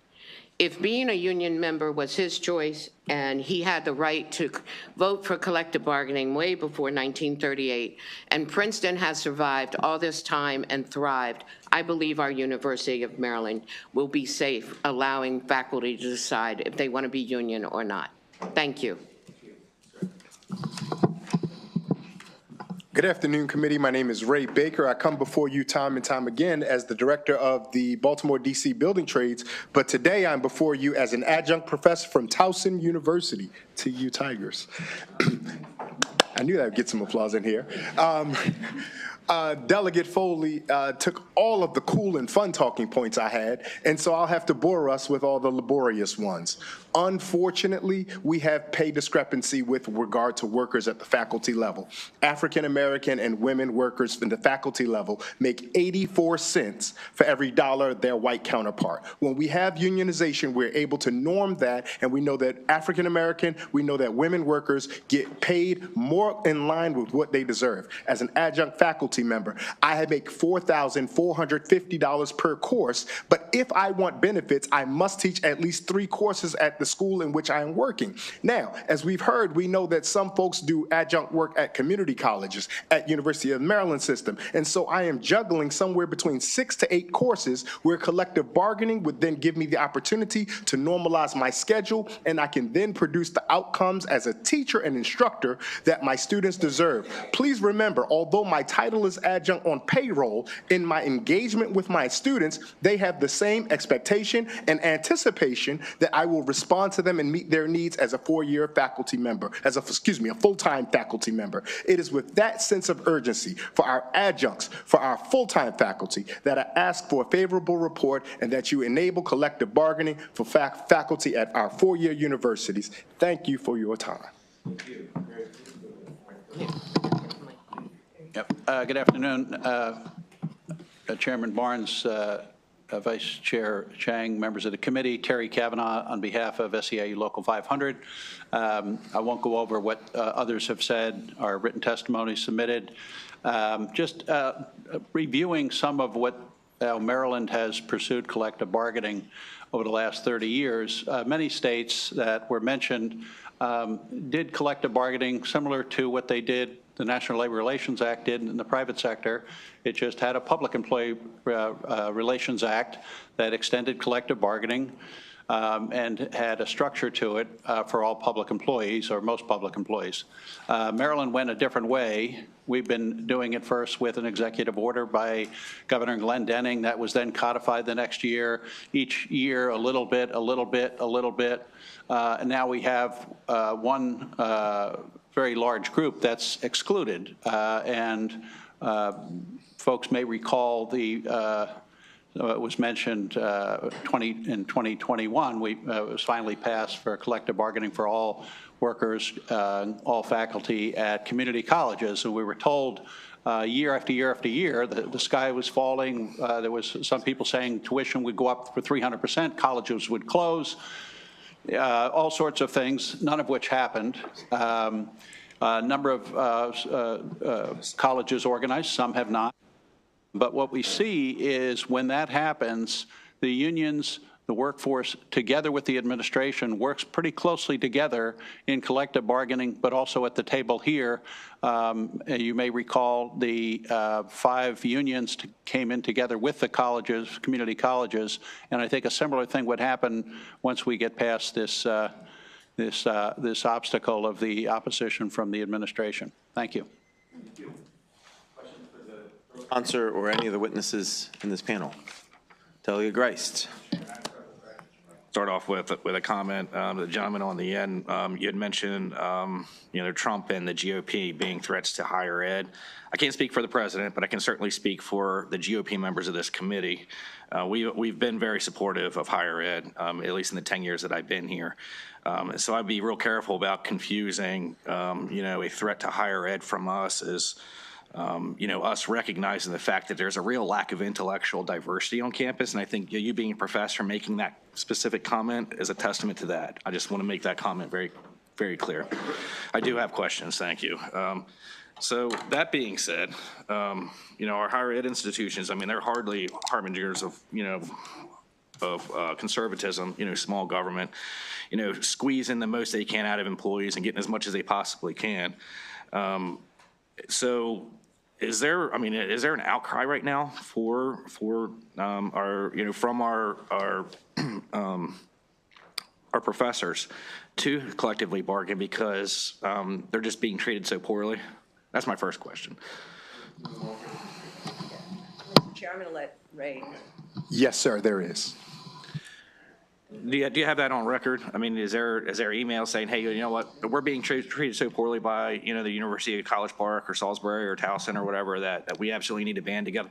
if being a union member was his choice and he had the right to vote for collective bargaining way before 1938, and Princeton has survived all this time and thrived, I believe our University of Maryland will be safe, allowing faculty to decide if they want to be union or not. Thank you. Good afternoon, committee. My name is Ray Baker. I come before you time and time again as the director of the Baltimore, D.C. Building Trades, but today I'm before you as an adjunct professor from Towson University, TU Tigers. I knew that would get some applause in here. Delegate Foley took all of the cool and fun talking points I had, and so I'll have to bore us with all the laborious ones. Unfortunately, we have pay discrepancy with regard to workers at the faculty level. African American and women workers in the faculty level make 84 cents for every dollar their white counterpart. When we have unionization, we're able to norm that, and we know that African American, we know that women workers get paid more in line with what they deserve. As an adjunct faculty member, I make $4,450 per course, but if I want benefits, I must teach at least 3 courses at the school in which I am working. Now, as we've heard, we know that some folks do adjunct work at community colleges, at University of Maryland system, and so I am juggling somewhere between 6 to 8 courses where collective bargaining would then give me the opportunity to normalize my schedule, and I can then produce the outcomes as a teacher and instructor that my students deserve. Please remember, although my title is adjunct on payroll, in my engagement with my students, they have the same expectation and anticipation that I will respond to them and meet their needs as a 4-year faculty member, as a full-time faculty member. It is with that sense of urgency for our adjuncts, for our full-time faculty, that I ask for a favorable report and that you enable collective bargaining for faculty at our 4-year universities. Thank you for your time. Yep. Good afternoon, Chairman Barnes, Vice Chair Chang, members of the committee, Terry Kavanaugh on behalf of SEIU Local 500. I won't go over what others have said, our written testimony submitted. Just reviewing some of what Maryland has pursued collective bargaining over the last 30 years. Many states that were mentioned did collective bargaining similar to what they did, the National Labor Relations Act did in the private sector. It just had a Public Employee Relations Act that extended collective bargaining and had a structure to it for all public employees, or most public employees. Maryland went a different way. We've been doing it first with an executive order by Governor Glendening that was then codified the next year, each year a little bit, a little bit, a little bit. And now we have one very large group that's excluded. And folks may recall the it was mentioned in 2021, it was finally passed for collective bargaining for all workers, all faculty at community colleges. And we were told year after year after year that the sky was falling. There was some people saying tuition would go up for 300%, colleges would close, all sorts of things, none of which happened. A number of colleges organized, some have not. But what we see is when that happens, the unions, the workforce, together with the administration, works pretty closely together in collective bargaining, but also at the table here. You may recall the 5 unions came in together with the colleges, community colleges, and I think a similar thing would happen once we get past this this obstacle of the opposition from the administration. Thank you. Thank you. Questions for the sponsor or any of the witnesses in this panel? Delegate Grice. Start off with a comment. The gentleman on the end, you had mentioned, Trump and the GOP being threats to higher ed. I can't speak for the president, but I can certainly speak for the GOP members of this committee. We've been very supportive of higher ed, at least in the 10 years that I've been here. So I'd be real careful about confusing, a threat to higher ed from us as, us recognizing the fact that there's a real lack of intellectual diversity on campus. And I think you being a professor making that specific comment is a testament to that. I just want to make that comment very, very clear. I do have questions. Thank you. So that being said, our higher ed institutions, they're hardly harbingers of, conservatism, small government, squeezing the most they can out of employees and getting as much as they possibly can. So is there an outcry right now for our, from our professors to collectively bargain because they're just being treated so poorly? That's my first question. Chair, I'm going to let Ray. Yes, sir, there is. Do you have that on record? I mean, is there email saying, hey, you know what, we're being treated so poorly by, the University of College Park or Salisbury or Towson or whatever that we absolutely need to band together?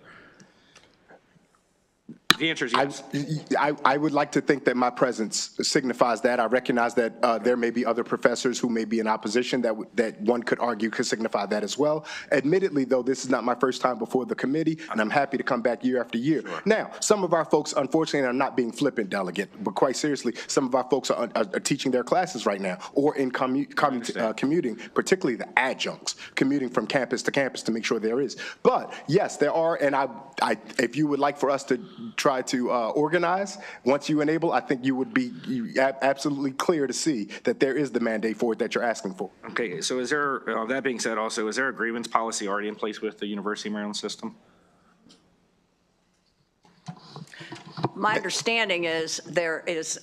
The answer is yes. I would like to think that my presence signifies that. I recognize that there may be other professors who may be in opposition that one could argue could signify that as well. Admittedly, though, this is not my first time before the committee, and I'm happy to come back year after year. Sure. Now, some of our folks, unfortunately, are not being flippant, delegate, but quite seriously, some of our folks are teaching their classes right now or in commuting, particularly the adjuncts, commuting from campus to campus to make sure there is. But yes, there are, and if you would like for us to try to organize, once you enable, I think you would be absolutely clear to see that there is the mandate for it that you're asking for. Okay, so is there, that being said also, is there a grievance policy already in place with the University of Maryland system? My understanding is there is,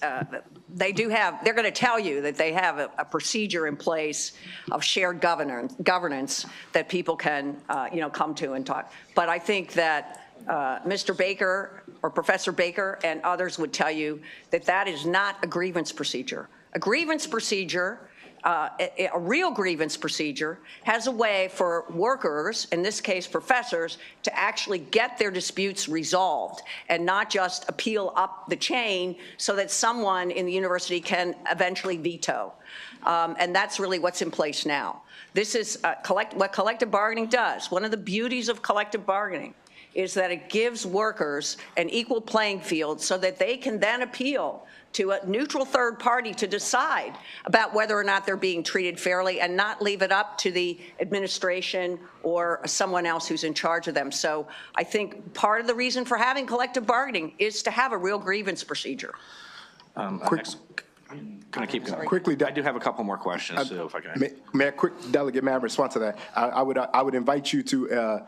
they're going to tell you that they have a procedure in place of shared governance that people can, come to and talk. But I think that Mr. Baker or Professor Baker and others would tell you that that is not a grievance procedure. A grievance procedure, a real grievance procedure, has a way for workers, in this case professors, to actually get their disputes resolved and not just appeal up the chain so that someone in the university can eventually veto. And that's really what's in place now. This is what collective bargaining does. One of the beauties of collective bargaining is that it gives workers an equal playing field so that they can then appeal to a neutral third party to decide about whether or not they're being treated fairly and not leave it up to the administration or someone else who's in charge of them. So I think part of the reason for having collective bargaining is to have a real grievance procedure. Can I keep going? Quickly, I do have a couple more questions, so if I can. May I Delegate, may I respond to that? I would invite you to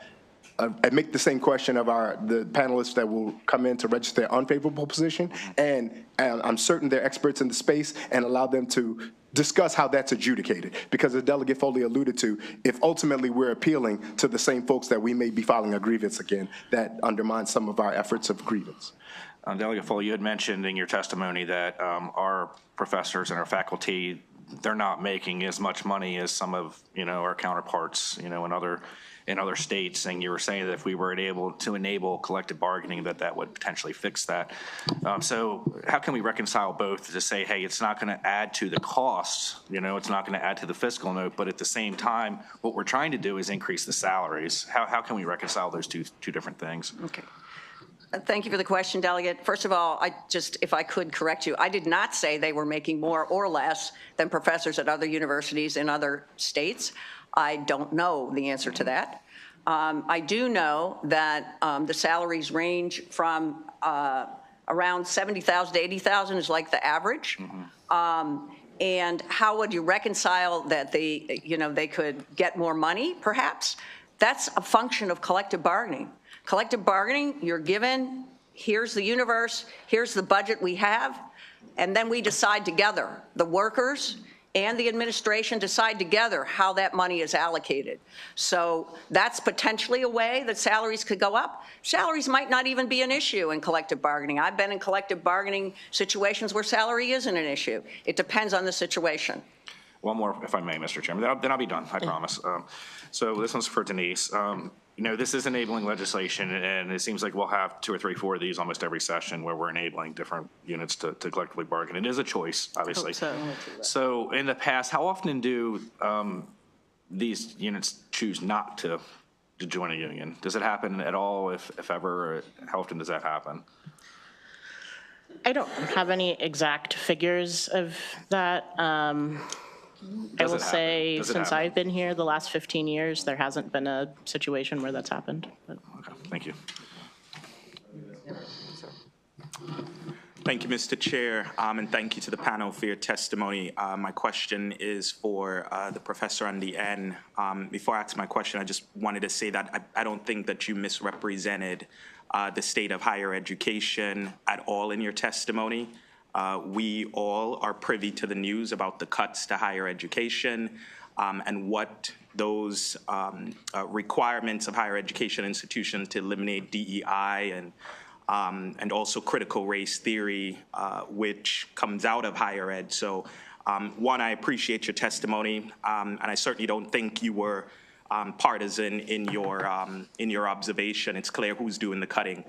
make the same question of the panelists that will come in to register their unfavorable position, and I'm certain they're experts in the space, and allow them to discuss how that's adjudicated. Because as Delegate Foley alluded to, if ultimately we're appealing to the same folks that we may be filing a grievance again, that undermines some of our efforts of grievance. Delegate Foley, you had mentioned in your testimony that our professors and our faculty, they're not making as much money as some of our counterparts in other states, and you were saying that if we were able to enable collective bargaining, that would potentially fix that. So how can we reconcile both to say, hey, it's not going to add to the costs, it's not going to add to the fiscal note, but at the same time, what we're trying to do is increase the salaries. How can we reconcile those two different things? Okay. Thank you for the question, Delegate. First of all, if I could correct you, I did not say they were making more or less than professors at other universities in other states. I don't know the answer to that. I do know that the salaries range from around $70,000 to $80,000 is like the average. And how would you reconcile that they could get more money, perhaps? That's a function of collective bargaining. Collective bargaining, you're given, here's the universe, here's the budget we have, and then we decide together, the workers and the administration decide together how that money is allocated. So that's potentially a way that salaries could go up. Salaries might not even be an issue in collective bargaining. I've been in collective bargaining situations where salary isn't an issue. It depends on the situation. One more, if I may, Mr. Chairman, then I'll be done, I promise. So this one's for Denise. This is enabling legislation, and it seems like we'll have 2 or 3, 4 of these almost every session where we're enabling different units to collectively bargain. It is a choice, obviously. So in the past, how often do these units choose not to join a union? Does it happen at all, if ever? Or how often does that happen? I don't have any exact figures of that. I will say, since I've been here the last 15 years, there hasn't been a situation where that's happened. But. Okay, thank you. Thank you, Mr. Chair, and thank you to the panel for your testimony. My question is for the professor on the end. Before I ask my question, I just wanted to say that I don't think that you misrepresented the state of higher education at all in your testimony. We all are privy to the news about the cuts to higher education and what those requirements of higher education institutions to eliminate DEI and also critical race theory, which comes out of higher ed. So one, I appreciate your testimony, and I certainly don't think you were partisan in your observation. It's clear who's doing the cutting.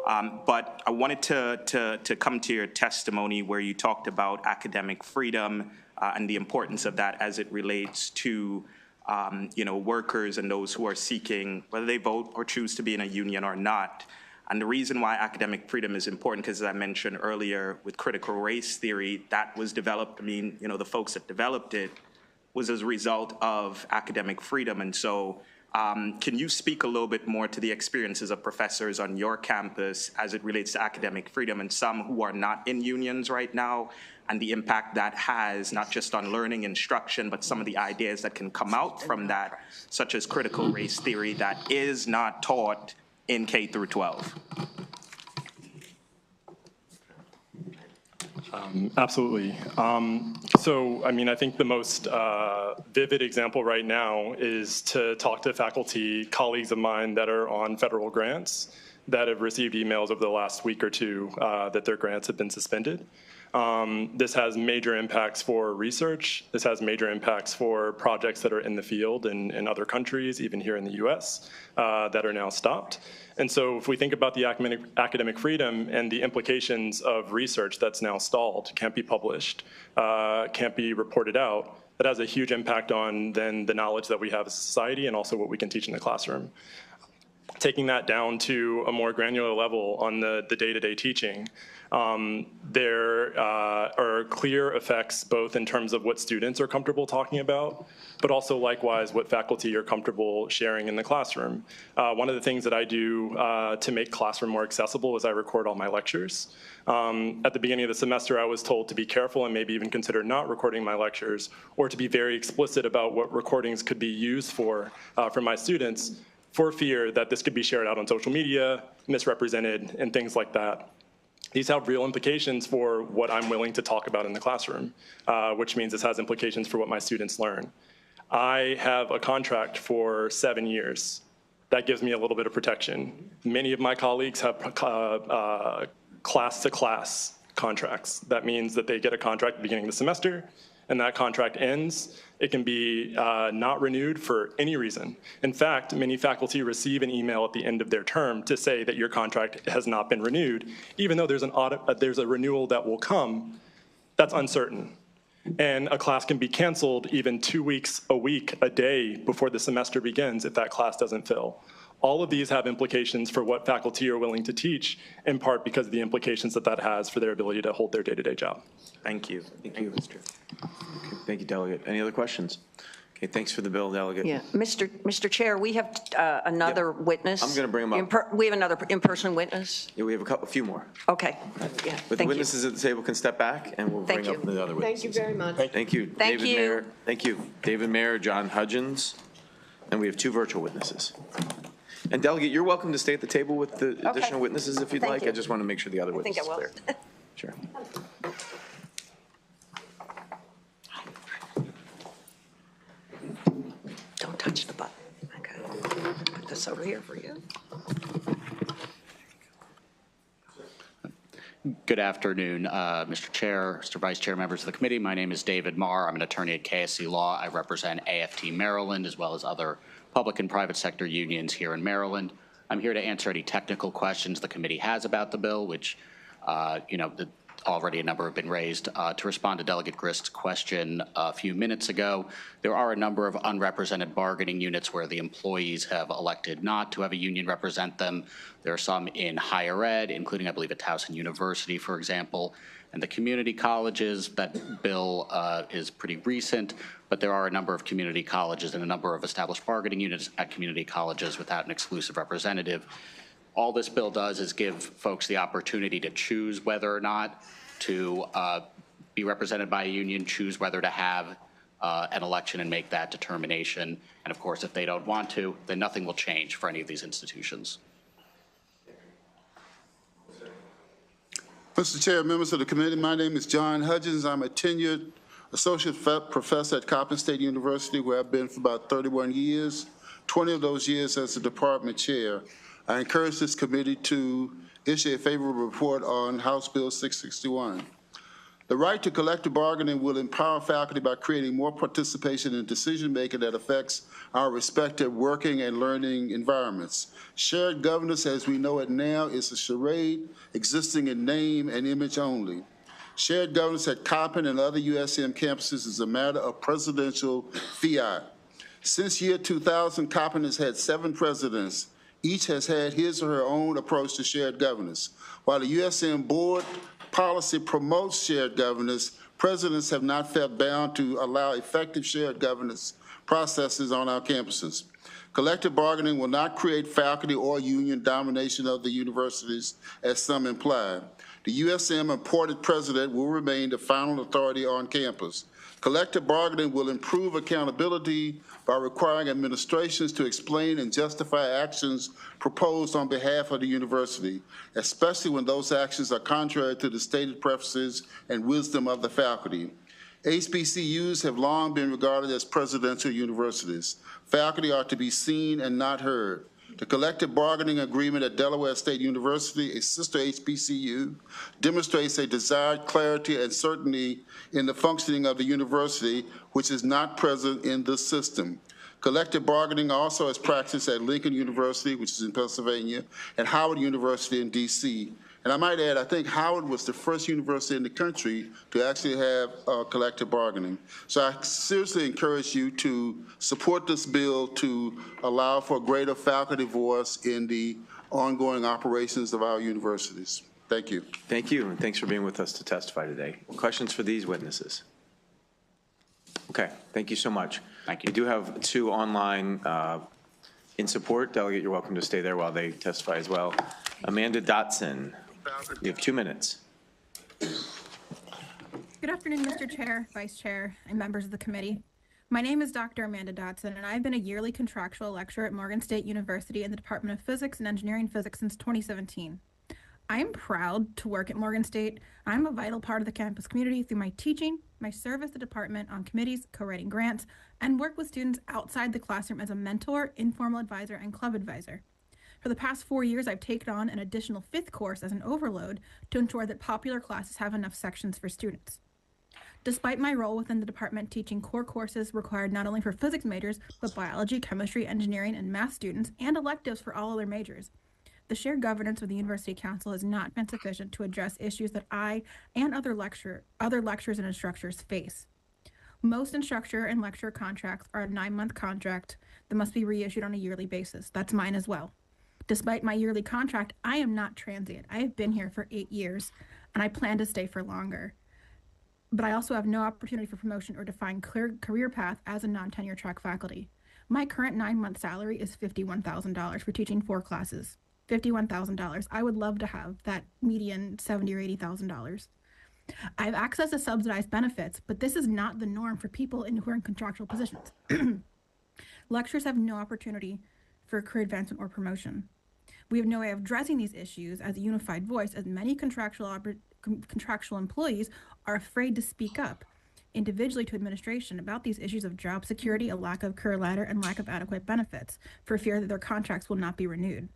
But I wanted to come to your testimony where you talked about academic freedom and the importance of that as it relates to workers and those who are seeking, whether they vote or choose to be in a union or not. And the reason why academic freedom is important, because as I mentioned earlier, with critical race theory, that was developed, the folks that developed it was as a result of academic freedom. And so can you speak a little bit more to the experiences of professors on your campus as it relates to academic freedom and some who are not in unions right now, and the impact that has not just on learning, instruction, but some of the ideas that can come out from that, such as critical race theory that is not taught in K through 12? Absolutely. I think the most vivid example right now is to talk to faculty colleagues of mine that are on federal grants that have received emails over the last week or two that their grants have been suspended. This has major impacts for research. This has major impacts for projects that are in the field in other countries, even here in the US, that are now stopped. And so if we think about the academic freedom and the implications of research that's now stalled, can't be published, can't be reported out, that has a huge impact on then the knowledge that we have as a society and also what we can teach in the classroom. Taking that down to a more granular level on the day-to-day teaching, there are clear effects both in terms of what students are comfortable talking about, but also likewise what faculty are comfortable sharing in the classroom. One of the things that I do to make classroom more accessible is I record all my lectures. At the beginning of the semester, I was told to be careful and maybe even consider not recording my lectures, or to be very explicit about what recordings could be used for my students, for fear that this could be shared out on social media, misrepresented, and things like that. These have real implications for what I'm willing to talk about in the classroom, which means this has implications for what my students learn. I have a contract for 7 years. That gives me a little bit of protection. Many of my colleagues have class-to-class contracts. That means that they get a contract at the beginning of the semester, and that contract ends. It can be not renewed for any reason. In fact, many faculty receive an email at the end of their term to say that your contract has not been renewed, even though there's a renewal that will come that's uncertain. And a class can be canceled even 2 weeks, a week, a day before the semester begins if that class doesn't fill. All of these have implications for what faculty are willing to teach, in part because of the implications that has for their ability to hold their day-to-day job. Thank you. Thank you, Mr. Okay, thank you, Delegate. Any other questions? Okay, thanks for the bill, Delegate. Yeah, Mr. Chair, we have another witness. I'm going to bring him up. We have another in-person witness. Yeah, we have a few more. Okay. Yeah, But the witnesses at the table can step back, and we'll bring up the other witnesses. Thank you very much. Thank you. Thank David you. Mayer. Thank you. David Mayer, John Hudgens, and we have 2 virtual witnesses. And Delegate, you're welcome to stay at the table with the additional witnesses if you'd like. I just want to make sure the other witnesses are clear. Sure. Don't touch the button. Okay. Put this over here for you. Good afternoon, Mr. Chair, Mr. Vice Chair, members of the committee. My name is David Marr. I'm an attorney at KSC Law. I represent AFT Maryland as well as other public and private sector unions here in Maryland. I'm here to answer any technical questions the committee has about the bill, which, already a number have been raised. To respond to Delegate Grist's question a few minutes ago, there are a number of unrepresented bargaining units where the employees have elected not to have a union represent them. There are some in higher ed, including, I believe, at Towson University, for example, and the community colleges. That bill is pretty recent, but there are a number of community colleges and a number of established bargaining units at community colleges without an exclusive representative. All this bill does is give folks the opportunity to choose whether or not to be represented by a union, choose whether to have an election and make that determination. And of course, if they don't want to, then nothing will change for any of these institutions. Mr. Chair, members of the committee, my name is John Hudgens. I'm a tenured associate professor at Coppin State University, where I've been for about 31 years, 20 of those years as the department chair. I encourage this committee to issue a favorable report on House Bill 661. The right to collective bargaining will empower faculty by creating more participation in decision-making that affects our respective working and learning environments. Shared governance, as we know it now, is a charade existing in name and image only. Shared governance at Coppin and other USM campuses is a matter of presidential fiat. Since year 2000, Coppin has had 7 presidents. Each has had his or her own approach to shared governance. While the USM board policy promotes shared governance, presidents have not felt bound to allow effective shared governance processes on our campuses. Collective bargaining will not create faculty or union domination of the universities, as some imply. The USM appointed president will remain the final authority on campus. Collective bargaining will improve accountability by requiring administrations to explain and justify actions proposed on behalf of the university, especially when those actions are contrary to the stated preferences and wisdom of the faculty. HBCUs have long been regarded as presidential universities. Faculty are to be seen and not heard. The collective bargaining agreement at Delaware State University, a sister HBCU, demonstrates a desired clarity and certainty in the functioning of the university, which is not present in this system. Collective bargaining also is practiced at Lincoln University, which is in Pennsylvania, and Howard University in DC. And I might add, I think Howard was the first university in the country to actually have collective bargaining. So I seriously encourage you to support this bill to allow for greater faculty voice in the ongoing operations of our universities. Thank you. Thank you, and thanks for being with us to testify today. Questions for these witnesses? Okay, thank you so much. Thank you. We do have 2 online in support. Delegate, you're welcome to stay there while they testify as well. Amanda Dotson, you have 2 minutes. Good afternoon, Mr. Chair, Vice Chair, and members of the committee. My name is Dr. Amanda Dotson, and I've been a yearly contractual lecturer at Morgan State University in the Department of Physics and Engineering Physics since 2017. I am proud to work at Morgan State. I'm a vital part of the campus community through my teaching, my service at the department on committees, co-writing grants, and work with students outside the classroom as a mentor, informal advisor, and club advisor. For the past 4 years, I've taken on an additional 5th course as an overload to ensure that popular classes have enough sections for students. Despite my role within the department teaching core courses required not only for physics majors, but biology, chemistry, engineering, and math students, and electives for all other majors, the shared governance of the University Council has not been sufficient to address issues that I and other lecturers and instructors face. Most instructor and lecturer contracts are a 9-month contract that must be reissued on a yearly basis. That's mine as well. Despite my yearly contract, I am not transient. I have been here for 8 years, and I plan to stay for longer. But I also have no opportunity for promotion or defined clear career path as a non-tenure track faculty. My current 9-month salary is $51,000 for teaching 4 classes. $51,000. I would love to have that median $70,000 or $80,000. I have access to subsidized benefits, but this is not the norm for people who are in contractual positions. Lecturers have no opportunity for career advancement or promotion. We have no way of addressing these issues as a unified voice, as many contractual employees are afraid to speak up individually to administration about these issues of job security, a lack of career ladder, and lack of adequate benefits for fear that their contracts will not be renewed.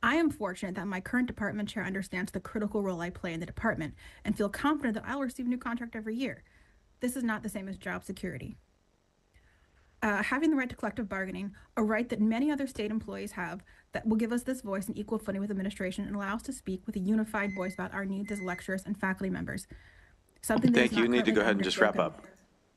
I am fortunate that my current department chair understands the critical role I play in the department and feel confident that I'll receive a new contract every year. This is not the same as job security. Having the right to collective bargaining, a right that many other state employees have, that will give us this voice in equal footing with administration and allow us to speak with a unified voice about our needs as lecturers and faculty members. Something that Thank is you. not You need to go currently ahead and just wrap spoken. up.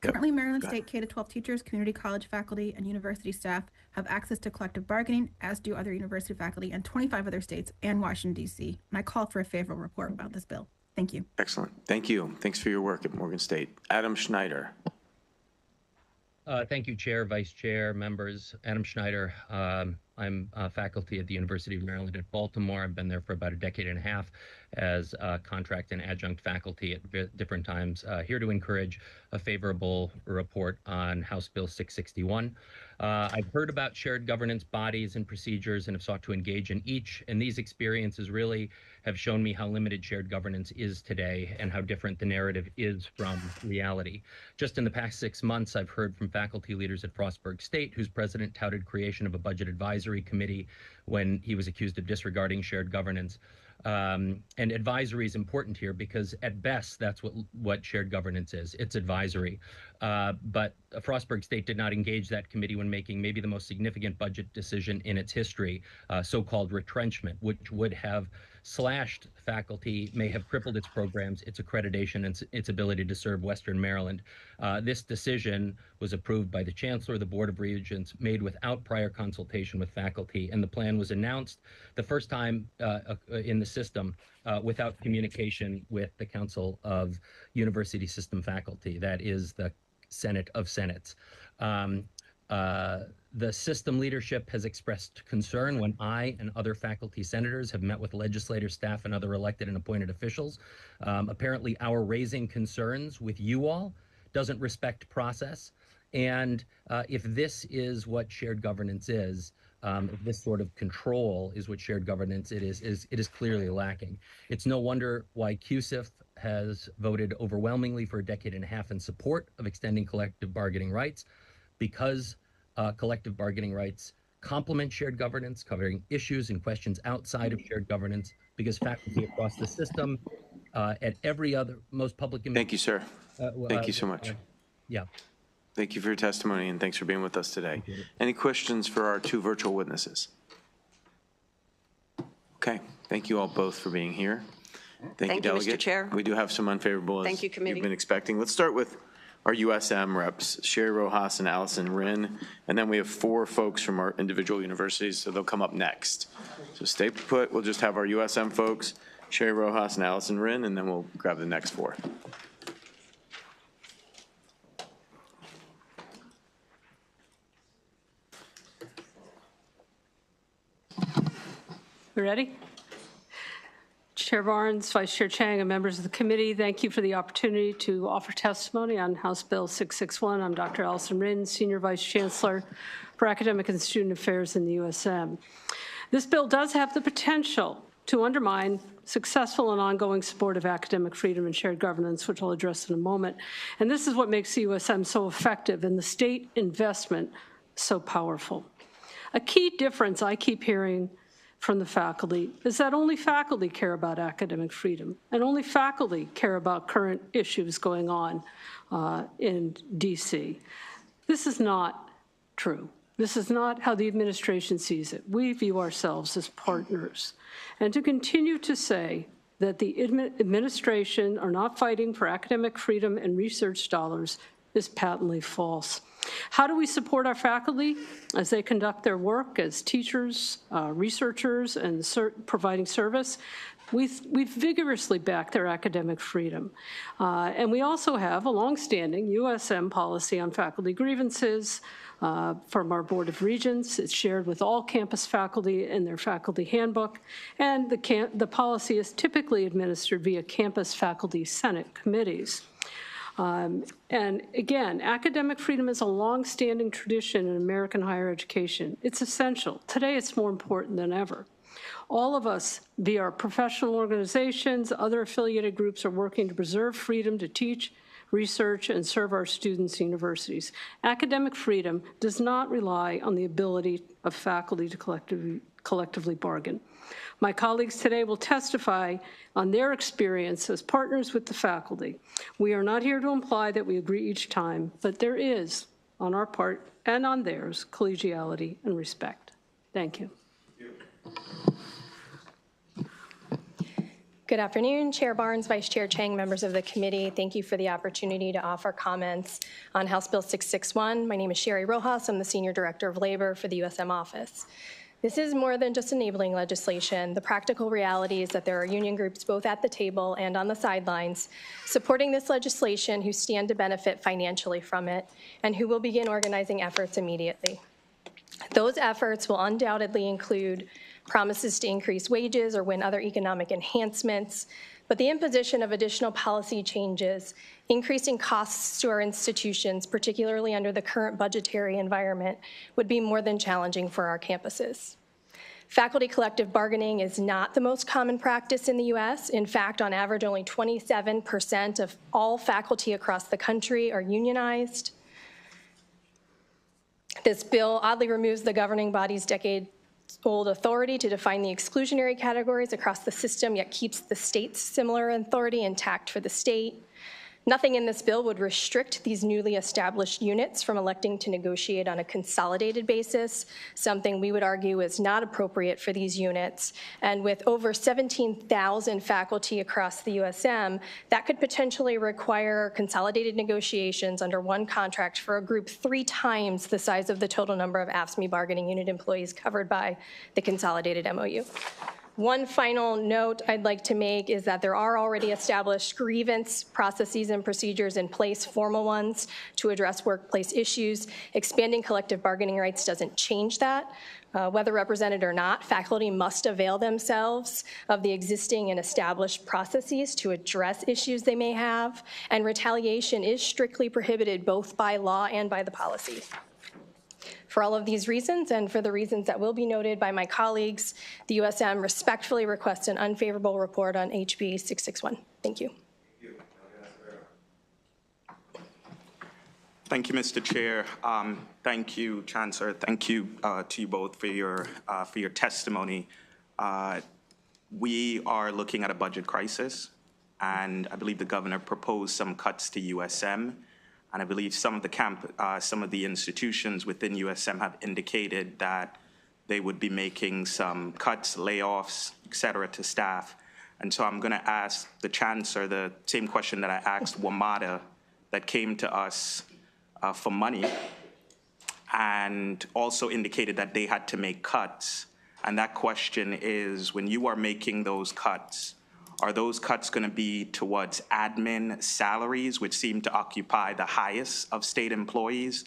Currently, Maryland State K-12 teachers, community college faculty, and university staff have access to collective bargaining, as do other university faculty in 25 other states and Washington, D.C. And I call for a favorable report about this bill. Thank you. Excellent. Thank you. Thanks for your work at Morgan State. Adam Schneider. Thank you, Chair, Vice Chair, members. Adam Schneider, I'm faculty at the University of Maryland at Baltimore. I've been there for about a decade and a half as contract and adjunct faculty at different times, here to encourage a favorable report on House Bill 661. I've heard about shared governance bodies and procedures and have sought to engage in each, and these experiences really have shown me how limited shared governance is today and how different the narrative is from reality. Just in the past 6 months, I've heard from faculty leaders at Frostburg State, whose president touted creation of a budget advisory committee when he was accused of disregarding shared governance. And advisory is important here because at best, that's what shared governance is. It's advisory. But Frostburg State did not engage that committee when making maybe the most significant budget decision in its history, so-called retrenchment, which would have slashed faculty, may have crippled its programs, its accreditation, and its ability to serve Western Maryland. This decision was approved by the Chancellor, the Board of Regents, made without prior consultation with faculty, and the plan was announced the first time in the system without communication with the Council of University System Faculty. That is the Senate of Senates. The system leadership has expressed concern when I and other faculty senators have met with legislators, staff, and other elected and appointed officials. Apparently, our raising concerns with you all doesn't respect process. And if this is what shared governance is, if this sort of control is what shared governance it is clearly lacking. It's no wonder why CUSIF has voted overwhelmingly for a decade and a half in support of extending collective bargaining rights, because collective bargaining rights complement shared governance, covering issues and questions outside of shared governance, because faculty across the system at every other most public... Thank you, sir. Thank you so much. Yeah. Thank you for your testimony, and thanks for being with us today. Any questions for our two virtual witnesses? Okay. Thank you all both for being here. Thank you, Delegate. Mr. Chair. We do have some unfavorable, as Thank you, Committee. you've been expecting. Let's start with our USM reps, Sherry Rojas and Allison Rinn, and then we have 4 folks from our individual universities, so they'll come up next. So stay put. We'll just have our USM folks, Sherry Rojas and Allison Rinn, and then we'll grab the next 4. We ready? Chair Barnes, Vice Chair Chang, and members of the committee, thank you for the opportunity to offer testimony on House Bill 661. I'm Dr. Allison Rinn, Senior Vice Chancellor for Academic and Student Affairs in the USM. This bill does have the potential to undermine successful and ongoing support of academic freedom and shared governance, which I'll address in a moment. And this is what makes the USM so effective and the state investment so powerful. A key difference I keep hearing from the faculty is that only faculty care about academic freedom, and only faculty care about current issues going on in DC. This is not true. This is not how the administration sees it. We view ourselves as partners. And to continue to say that the administration are not fighting for academic freedom and research dollars is patently false. How do we support our faculty as they conduct their work as teachers, researchers, and providing service? We've vigorously backed their academic freedom. And we also have a longstanding USM policy on faculty grievances from our Board of Regents. It's shared with all campus faculty in their faculty handbook. And the policy is typically administered via campus faculty senate committees. And again, academic freedom is a long-standing tradition in American higher education. It's essential. Today, it's more important than ever. All of us, via our professional organizations, other affiliated groups, are working to preserve freedom to teach, research, and serve our students and universities. Academic freedom does not rely on the ability of faculty to collectively bargain. My colleagues today will testify on their experience as partners with the faculty. We are not here to imply that we agree each time, but there is, on our part and on theirs, collegiality and respect. Thank you. Good afternoon, Chair Barnes, Vice Chair Chang, members of the committee. Thank you for the opportunity to offer comments on House Bill 661. My name is Sherry Rojas. I'm the Senior Director of Labor for the USM office. This is more than just enabling legislation. The practical reality is that there are union groups both at the table and on the sidelines supporting this legislation who stand to benefit financially from it and who will begin organizing efforts immediately. Those efforts will undoubtedly include promises to increase wages or win other economic enhancements, but the imposition of additional policy changes, increasing costs to our institutions, particularly under the current budgetary environment, would be more than challenging for our campuses. Faculty collective bargaining is not the most common practice in the U.S. In fact, on average, only 27% of all faculty across the country are unionized. This bill oddly removes the governing body's decade-old authority to define the exclusionary categories across the system, yet keeps the state's similar authority intact for the state. Nothing in this bill would restrict these newly established units from electing to negotiate on a consolidated basis, something we would argue is not appropriate for these units. And with over 17,000 faculty across the USM, that could potentially require consolidated negotiations under one contract for a group 3 times the size of the total number of AFSCME bargaining unit employees covered by the consolidated MOU. One final note I'd like to make is that there are already established grievance processes and procedures in place, formal ones, to address workplace issues. Expanding collective bargaining rights doesn't change that. Whether represented or not, faculty must avail themselves of the existing and established processes to address issues they may have, and retaliation is strictly prohibited both by law and by the policy. For all of these reasons, and for the reasons that will be noted by my colleagues, the USM respectfully requests an unfavorable report on HB 661. Thank you. Thank you, Mr. Chair. Thank you, Chancellor. Thank you to you both for your testimony. We are looking at a budget crisis, and I believe the governor proposed some cuts to USM. And I believe some of the institutions within USM have indicated that they would be making some cuts, layoffs, et cetera, to staff. And so I'm going to ask the Chancellor the same question that I asked WMATA, that came to us for money and also indicated that they had to make cuts. And that question is, when you are making those cuts, are those cuts going to be towards admin salaries, which seem to occupy the highest of state employees,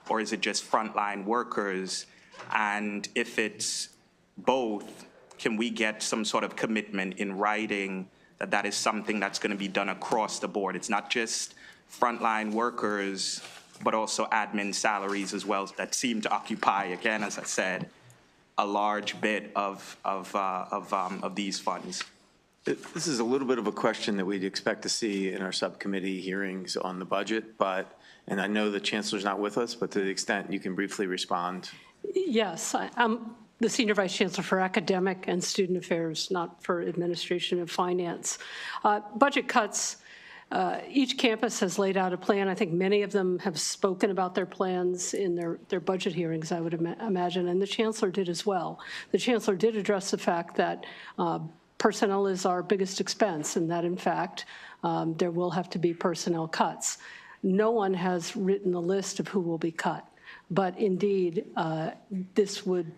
or is it just frontline workers? And if it's both, can we get some sort of commitment in writing that that is something that's going to be done across the board? It's not just frontline workers, but also admin salaries as well that seem to occupy, again, as I said, a large bit of these funds. This is a little bit of a question that we'd expect to see in our subcommittee hearings on the budget, and I know the Chancellor's not with us, but to the extent you can briefly respond. Yes, I'm the Senior Vice Chancellor for Academic and Student Affairs, not for Administration and Finance. Budget cuts, each campus has laid out a plan. I think many of them have spoken about their plans in their budget hearings, I would imagine, and the Chancellor did as well. The Chancellor did address the fact that personnel is our biggest expense, and that, in fact, there will have to be personnel cuts. No one has written a list of who will be cut, but indeed, this would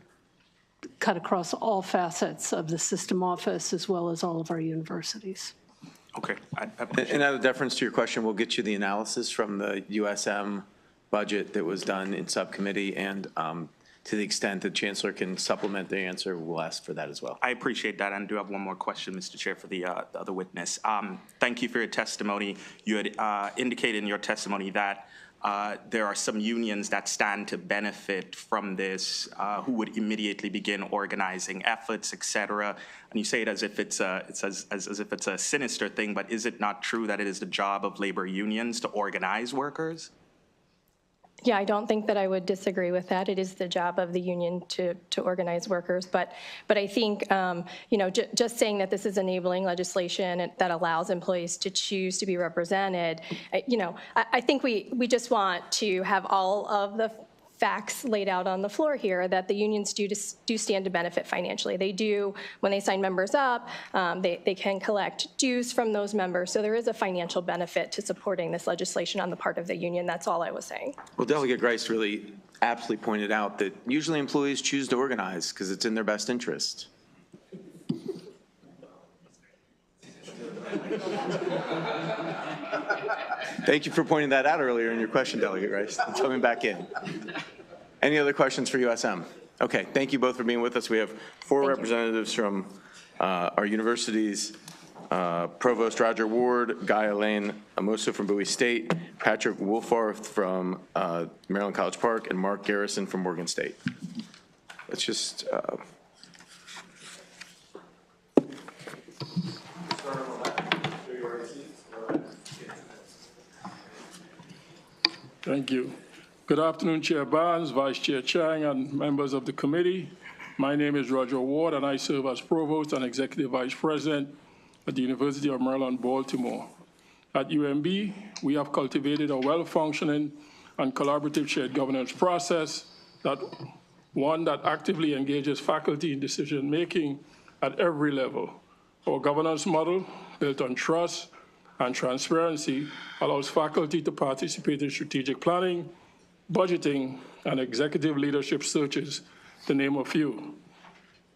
cut across all facets of the system office as well as all of our universities. Okay. And out of deference to your question, we'll get you the analysis from the USM budget that was done in subcommittee, and to the extent the Chancellor can supplement the answer, we'll ask for that as well. I appreciate that, and I do have one more question, Mr. Chair, for the other witness. Thank you for your testimony. You had indicated in your testimony that there are some unions that stand to benefit from this, who would immediately begin organizing efforts, et cetera. And you say it as if it's a sinister thing, but is it not true that it is the job of labor unions to organize workers? Yeah, I don't think that I would disagree with that. It is the job of the union to organize workers, but I think just saying that this is enabling legislation that allows employees to choose to be represented, I think we just want to have all of the facts laid out on the floor here that the unions do stand to benefit financially. They do, when they sign members up, they can collect dues from those members. So there is a financial benefit to supporting this legislation on the part of the union. That's all I was saying. Well, Delegate Grice really aptly pointed out that usually employees choose to organize because it's in their best interest. Thank you for pointing that out earlier in your question, Delegate Rice. It's coming back in. Any other questions for USM? Okay, thank you both for being with us. We have four representatives from our universities, Provost Roger Ward, Guy Elaine Amoso from Bowie State, Patrick Wolfarth from Maryland College Park, and Mark Garrison from Morgan State. Let's just Thank you. Good afternoon, Chair Barnes, Vice Chair Chang, and members of the committee. My name is Roger Ward, and I serve as Provost and Executive Vice President at the University of Maryland, Baltimore. At UMB, we have cultivated a well-functioning and collaborative shared governance process, one that actively engages faculty in decision-making at every level. Our governance model, built on trust and transparency, allows faculty to participate in strategic planning, budgeting, and executive leadership searches, to name a few.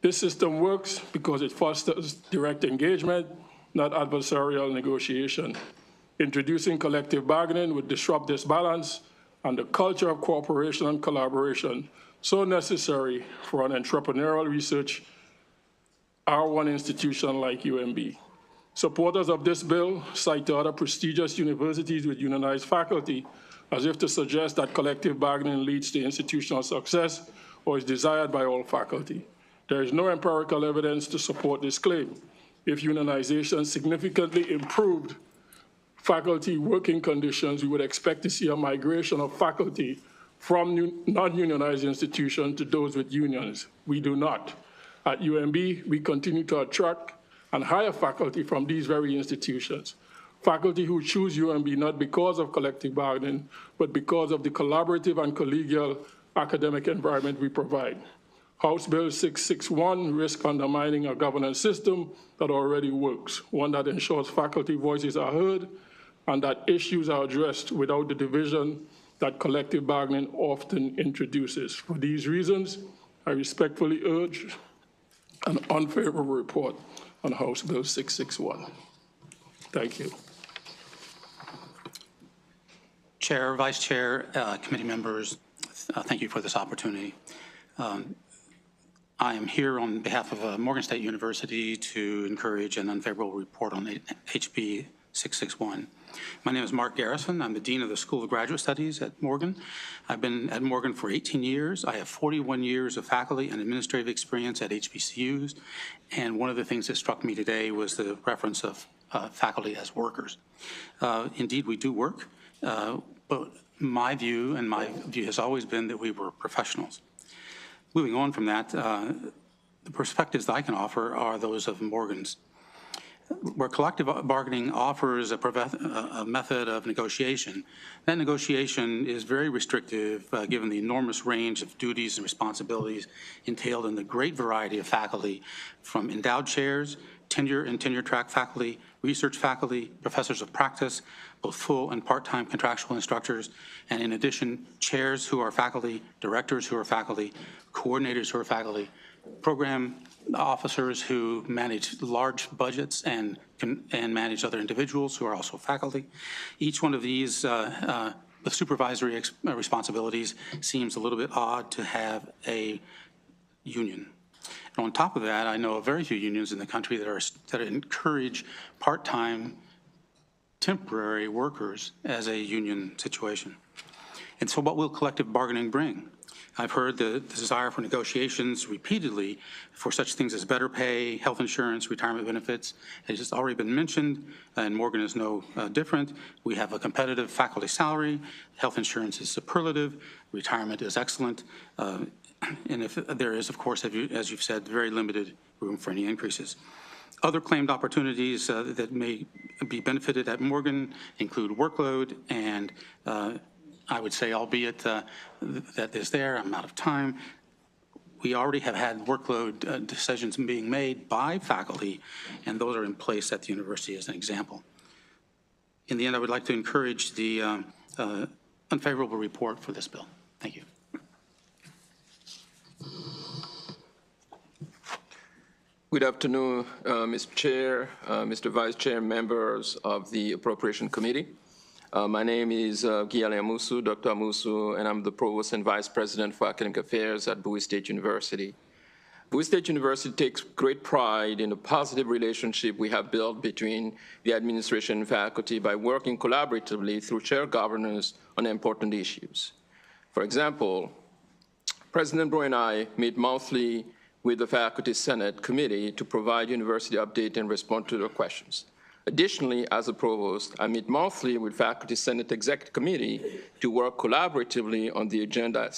This system works because it fosters direct engagement, not adversarial negotiation. Introducing collective bargaining would disrupt this balance and the culture of cooperation and collaboration so necessary for an entrepreneurial research R1 institution like UMB. Supporters of this bill cite other prestigious universities with unionized faculty as if to suggest that collective bargaining leads to institutional success or is desired by all faculty. There is no empirical evidence to support this claim. If unionization significantly improved faculty working conditions, we would expect to see a migration of faculty from non-unionized institutions to those with unions. We do not. At UMB, we continue to attract and hire faculty from these very institutions. Faculty who choose UMB not because of collective bargaining, but because of the collaborative and collegial academic environment we provide. House Bill 661 risks undermining a governance system that already works, one that ensures faculty voices are heard and that issues are addressed without the division that collective bargaining often introduces. For these reasons, I respectfully urge an unfavorable report on House Bill 661. Thank you. Chair, Vice Chair, committee members, thank you for this opportunity. I am here on behalf of Morgan State University to encourage an unfavorable report on HB 661. My name is Mark Garrison. I'm the Dean of the School of Graduate Studies at Morgan. I've been at Morgan for 18 years. I have 41 years of faculty and administrative experience at HBCUs. And one of the things that struck me today was the reference of faculty as workers. Indeed, we do work, but my view has always been that we were professionals. Moving on from that, the perspectives that I can offer are those of Morgan's. Where collective bargaining offers a method of negotiation, that negotiation is very restrictive given the enormous range of duties and responsibilities entailed in the great variety of faculty, from endowed chairs, tenure and tenure-track faculty, research faculty, professors of practice, both full and part-time contractual instructors, and in addition, chairs who are faculty, directors who are faculty, coordinators who are faculty, program officers who manage large budgets and manage other individuals who are also faculty. Each one of these with supervisory responsibilities seems a little bit odd to have a union. And on top of that, I know of very few unions in the country that encourage part-time temporary workers as a union situation. And so what will collective bargaining bring? I've heard the desire for negotiations repeatedly for such things as better pay, health insurance, retirement benefits. It has already been mentioned, and Morgan is no different. We have a competitive faculty salary, health insurance is superlative, retirement is excellent, and if there is, of course, as you've said, very limited room for any increases. Other claimed opportunities that may be benefited at Morgan include workload and I would say, albeit that is there, I'm out of time, we already have had workload decisions being made by faculty, and those are in place at the university as an example. In the end, I would like to encourage the unfavorable report for this bill. Thank you. Good afternoon, Mr. Chair, Mr. Vice Chair, members of the Appropriation Committee. My name is Guillaume Amusu, Dr. Amusu, and I'm the Provost and Vice President for Academic Affairs at Bowie State University. Bowie State University takes great pride in the positive relationship we have built between the administration and faculty by working collaboratively through shared governance on important issues. For example, President Bro and I meet monthly with the Faculty Senate Committee to provide university update and respond to their questions. Additionally, as a provost, I meet monthly with Faculty Senate Executive Committee to work collaboratively on the agenda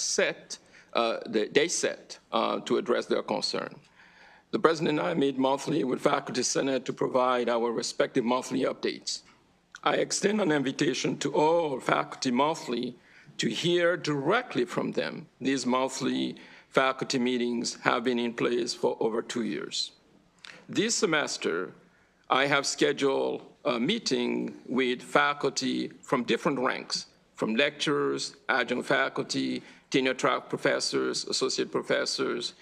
they set to address their concern. The President and I meet monthly with Faculty Senate to provide our respective monthly updates. I extend an invitation to all faculty monthly to hear directly from them. These monthly faculty meetings have been in place for over 2 years. This semester, I have scheduled a meeting with faculty from different ranks, from lecturers, adjunct faculty, tenure track professors, associate professors,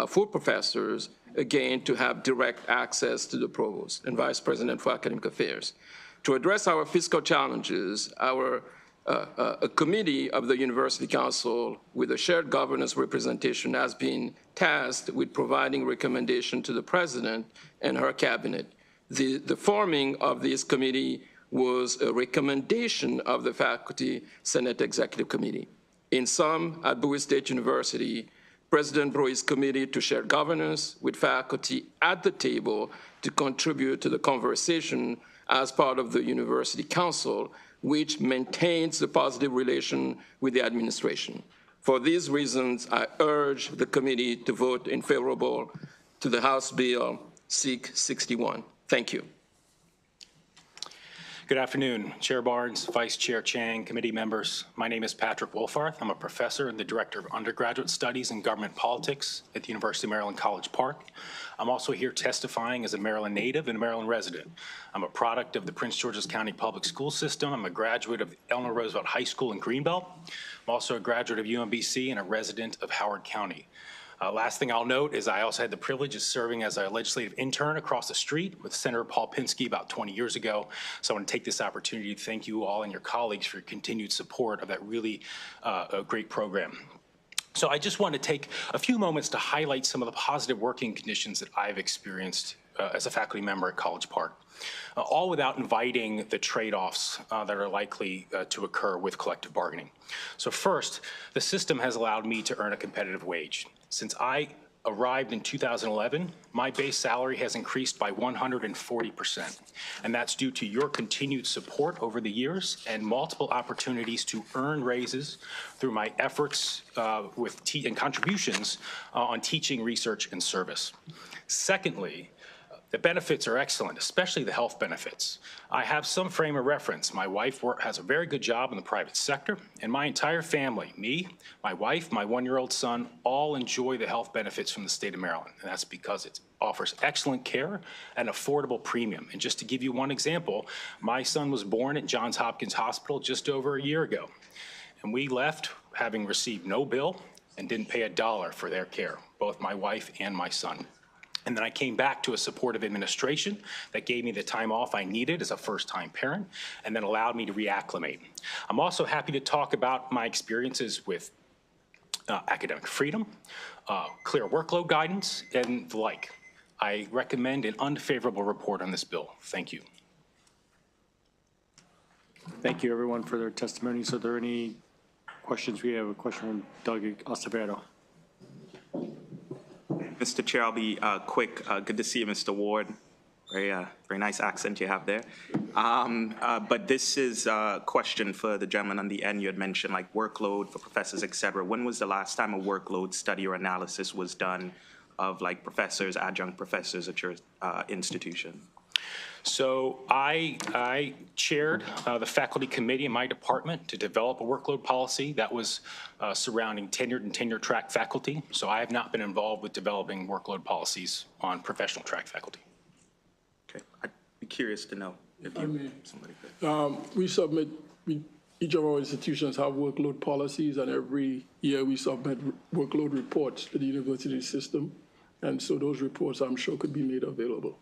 full professors, again, to have direct access to the provost and vice president for academic affairs. To address our fiscal challenges, a committee of the University Council with a shared governance representation has been tasked with providing recommendation to the president and her cabinet. The forming of this committee was a recommendation of the Faculty Senate Executive Committee. In sum, at Bowie State University, President Bro is committed to shared governance with faculty at the table to contribute to the conversation as part of the University Council, which maintains the positive relation with the administration. For these reasons, I urge the committee to vote in favorable to the House Bill 661. Thank you. Good afternoon, Chair Barnes, Vice Chair Chang, committee members. My name is Patrick Wolfarth. I'm a professor and the Director of Undergraduate Studies in Government Politics at the University of Maryland, College Park. I'm also here testifying as a Maryland native and a Maryland resident. I'm a product of the Prince George's County Public School System. I'm a graduate of Eleanor Roosevelt High School in Greenbelt. I'm also a graduate of UMBC and a resident of Howard County. Last thing I'll note is I also had the privilege of serving as a legislative intern across the street with Senator Paul Pinsky about 20 years ago. So I want to take this opportunity to thank you all and your colleagues for your continued support of that really great program. So I just want to take a few moments to highlight some of the positive working conditions that I've experienced as a faculty member at College Park, all without inviting the trade-offs that are likely to occur with collective bargaining. So first, the system has allowed me to earn a competitive wage. Since I arrived in 2011, my base salary has increased by 140%. And that's due to your continued support over the years and multiple opportunities to earn raises through my efforts and contributions on teaching, research, and service. Secondly, the benefits are excellent, especially the health benefits. I have some frame of reference. My wife has a very good job in the private sector, and my entire family, me, my wife, my one-year-old son, all enjoy the health benefits from the state of Maryland, and that's because it offers excellent care and affordable premium. And just to give you one example, my son was born at Johns Hopkins Hospital just over a year ago, and we left having received no bill and didn't pay $1 for their care, both my wife and my son. And then I came back to a supportive administration that gave me the time off I needed as a first-time parent and then allowed me to reacclimate. I'm also happy to talk about my experiences with academic freedom, clear workload guidance, and the like. I recommend an unfavorable report on this bill. Thank you. Thank you, everyone, for their testimonies. Are there any questions? We have a question from Delegate Acevedo. Mr. Chair, I'll be quick. Good to see you, Mr. Ward. Very nice accent you have there. But this is a question for the gentleman on the end. You had mentioned like workload for professors, et cetera. When was the last time a workload study or analysis was done of like professors, adjunct professors at your institution? So I chaired the faculty committee in my department to develop a workload policy that was surrounding tenured and tenure track faculty. So I have not been involved with developing workload policies on professional track faculty. Okay, I'd be curious to know if you, somebody could. Each of our institutions have workload policies, and every year we submit workload reports to the university system. And so those reports, I'm sure, could be made available.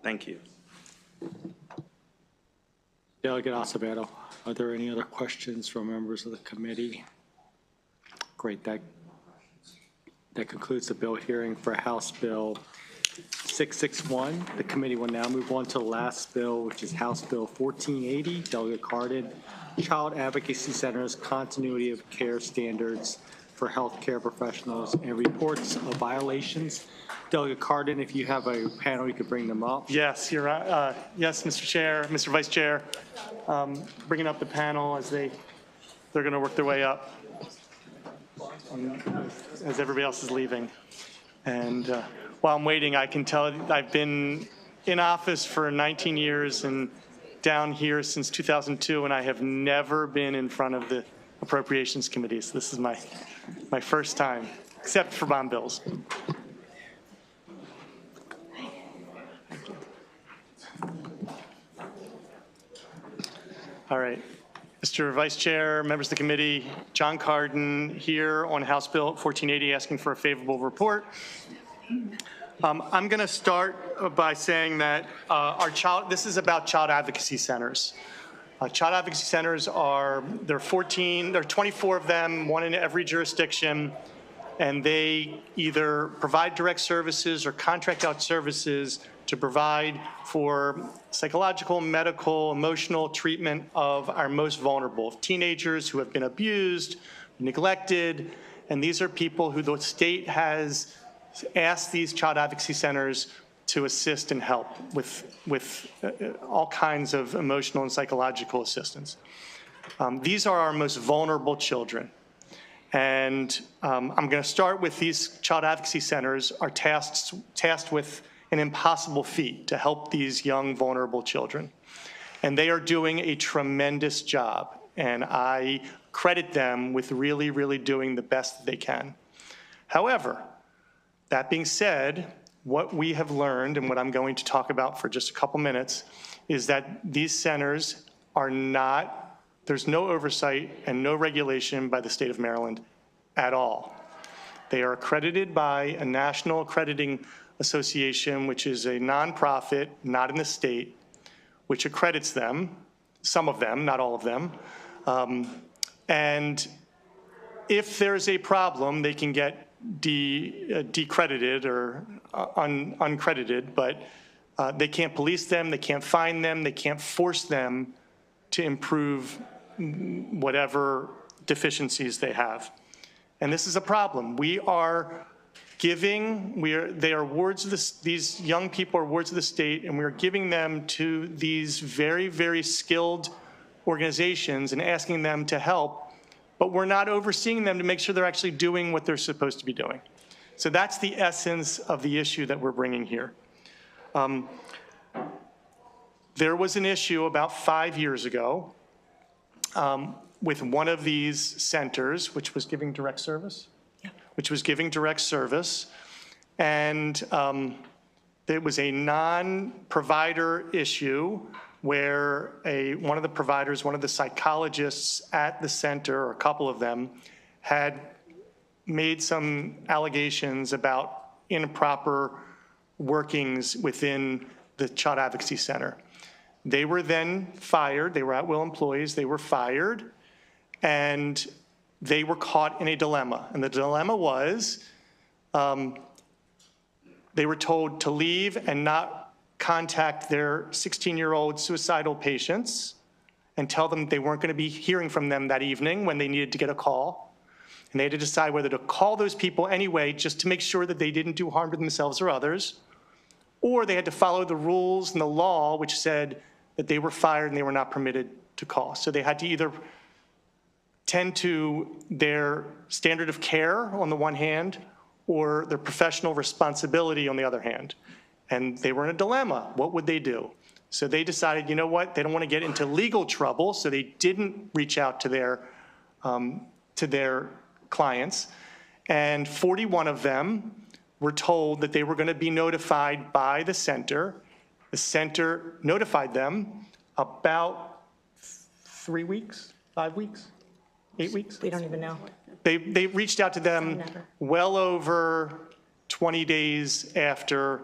Thank you. Delegate Acevedo, are there any other questions from members of the committee? Great, that concludes the bill hearing for House Bill 661. The committee will now move on to the last bill, which is House Bill 1480, Delegate Cardin, Child Advocacy Centers Continuity of Care Standards for Healthcare Professionals and Reports of Violations. Delegate Cardin, if you have a panel, you could bring them up. Yes, you're right. Yes, Mr. Chair, Mr. Vice Chair, bringing up the panel as they're going to work their way up as everybody else is leaving. And while I'm waiting, I can tell I've been in office for 19 years and down here since 2002, and I have never been in front of the Appropriations Committee. So this is my first time, except for bond bills. All right. Mr. Vice Chair, members of the committee, John Cardin here on House Bill 1480 asking for a favorable report. I'm going to start by saying that this is about child advocacy centers. Child advocacy centers there are 24 of them, one in every jurisdiction, and they either provide direct services or contract out services to provide for psychological, medical, emotional treatment of our most vulnerable, teenagers who have been abused, neglected, and these are people who the state has asked these child advocacy centers to assist and help with all kinds of emotional and psychological assistance. These are our most vulnerable children. And I'm going to start with these child advocacy centers are tasked with an impossible feat to help these young, vulnerable children. And they are doing a tremendous job. And I credit them with really, really doing the best that they can. However, that being said, what we have learned and what I'm going to talk about for just a couple minutes is that these centers are not, there's no oversight and no regulation by the state of Maryland at all. They are accredited by a national accrediting association, which is a nonprofit, not in the state, which accredits them, some of them, not all of them. And if there's a problem, they can get decredited or uncredited, but they can't police them, they can't fine them, they can't force them to improve whatever deficiencies they have. And this is a problem. We are giving, they are wards of these young people are wards of the state, and we're giving them to these very, very skilled organizations and asking them to help, but we're not overseeing them to make sure they're actually doing what they're supposed to be doing. So that's the essence of the issue that we're bringing here. There was an issue about 5 years ago with one of these centers, which was giving direct service. Which was giving direct service. And it was a non-provider issue where one of the providers, one of the psychologists at the center, or a couple of them, had made some allegations about improper workings within the Child Advocacy Center. They were then fired. They were at-will employees. They were fired. And they were caught in a dilemma. And the dilemma was they were told to leave and not contact their 16-year-old suicidal patients and tell them they weren't going to be hearing from them that evening when they needed to get a call. And they had to decide whether to call those people anyway just to make sure that they didn't do harm to themselves or others, or they had to follow the rules and the law which said that they were fired and they were not permitted to call. So they had to either tend to their standard of care on the one hand or their professional responsibility on the other hand. And they were in a dilemma. What would they do? So they decided, you know what, they don't want to get into legal trouble, so they didn't reach out to their clients. And 41 of them were told that they were going to be notified by the center. The center notified them about 3 weeks, 5 weeks? 8 weeks? We don't even know. They reached out to them well over 20 days after.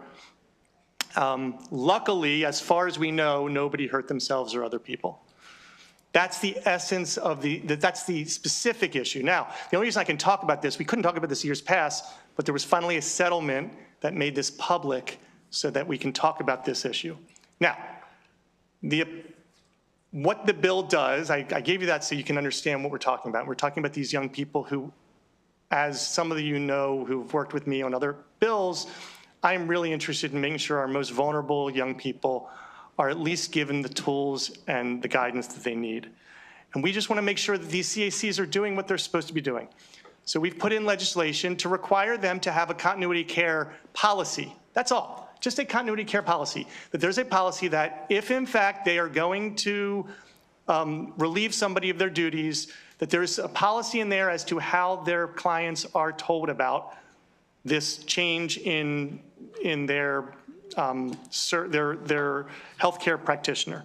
Luckily, as far as we know, nobody hurt themselves or other people. That's the essence of that's the specific issue. Now, the only reason I can talk about this, we couldn't talk about this years past, but there was finally a settlement that made this public so that we can talk about this issue. Now, what the bill does, I gave you that so you can understand what we're talking about. We're talking about these young people who, as some of you know who've worked with me on other bills, I'm really interested in making sure our most vulnerable young people are at least given the tools and the guidance that they need. And we just want to make sure that these CACs are doing what they're supposed to be doing. So we've put in legislation to require them to have a continuity care policy. That's all, just a continuity care policy. That there's a policy that if in fact they are going to relieve somebody of their duties, that there's a policy in there as to how their clients are told about this change in their healthcare practitioner.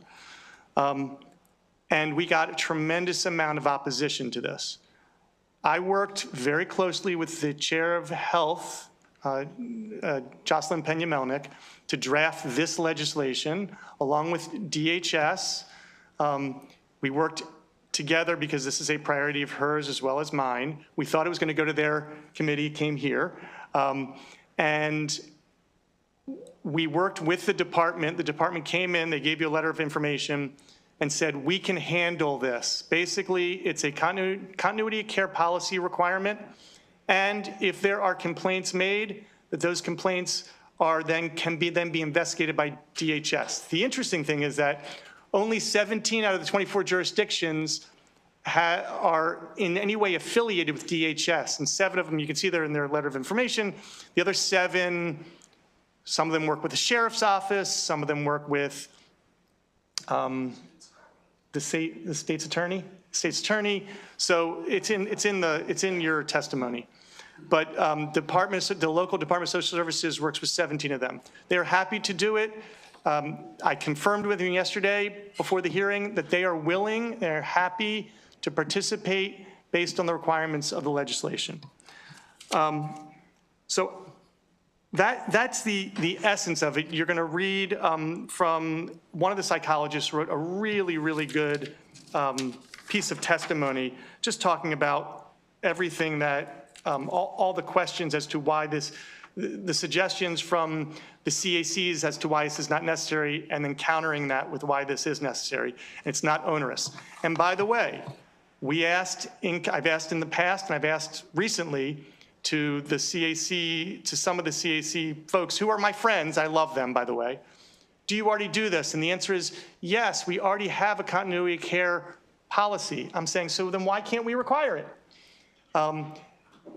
And we got a tremendous amount of opposition to this. I worked very closely with the chair of health, Jocelyn Pena-Melnick, to draft this legislation along with DHS. We worked together because this is a priority of hers as well as mine. We thought it was going to go to their committee, came here. And we worked with the department. The department came in, they gave you a letter of information and said, we can handle this. Basically, it's a continuity of care policy requirement. And if there are complaints made, that those complaints are can be investigated by DHS. The interesting thing is that only 17 out of the 24 jurisdictions are in any way affiliated with DHS. And 7 of them, you can see there in their letter of information. The other 7, some of them work with the sheriff's office, some of them work with the state's attorney. So it's in your testimony. But the local Department of Social Services works with 17 of them. They're happy to do it. I confirmed with them yesterday before the hearing that they are willing, they're happy to participate based on the requirements of the legislation. So that's the essence of it. You're going to read from one of the psychologists wrote a really, really good piece of testimony just talking about everything that, all the questions as to why the suggestions from the CACs as to why this is not necessary, and then countering that with why this is necessary. And it's not onerous. And by the way, I've asked in the past, and I've asked recently to the CAC, to some of the CAC folks who are my friends, I love them, by the way, do you already do this? And the answer is yes, we already have a continuity of care policy. I'm saying, so then why can't we require it?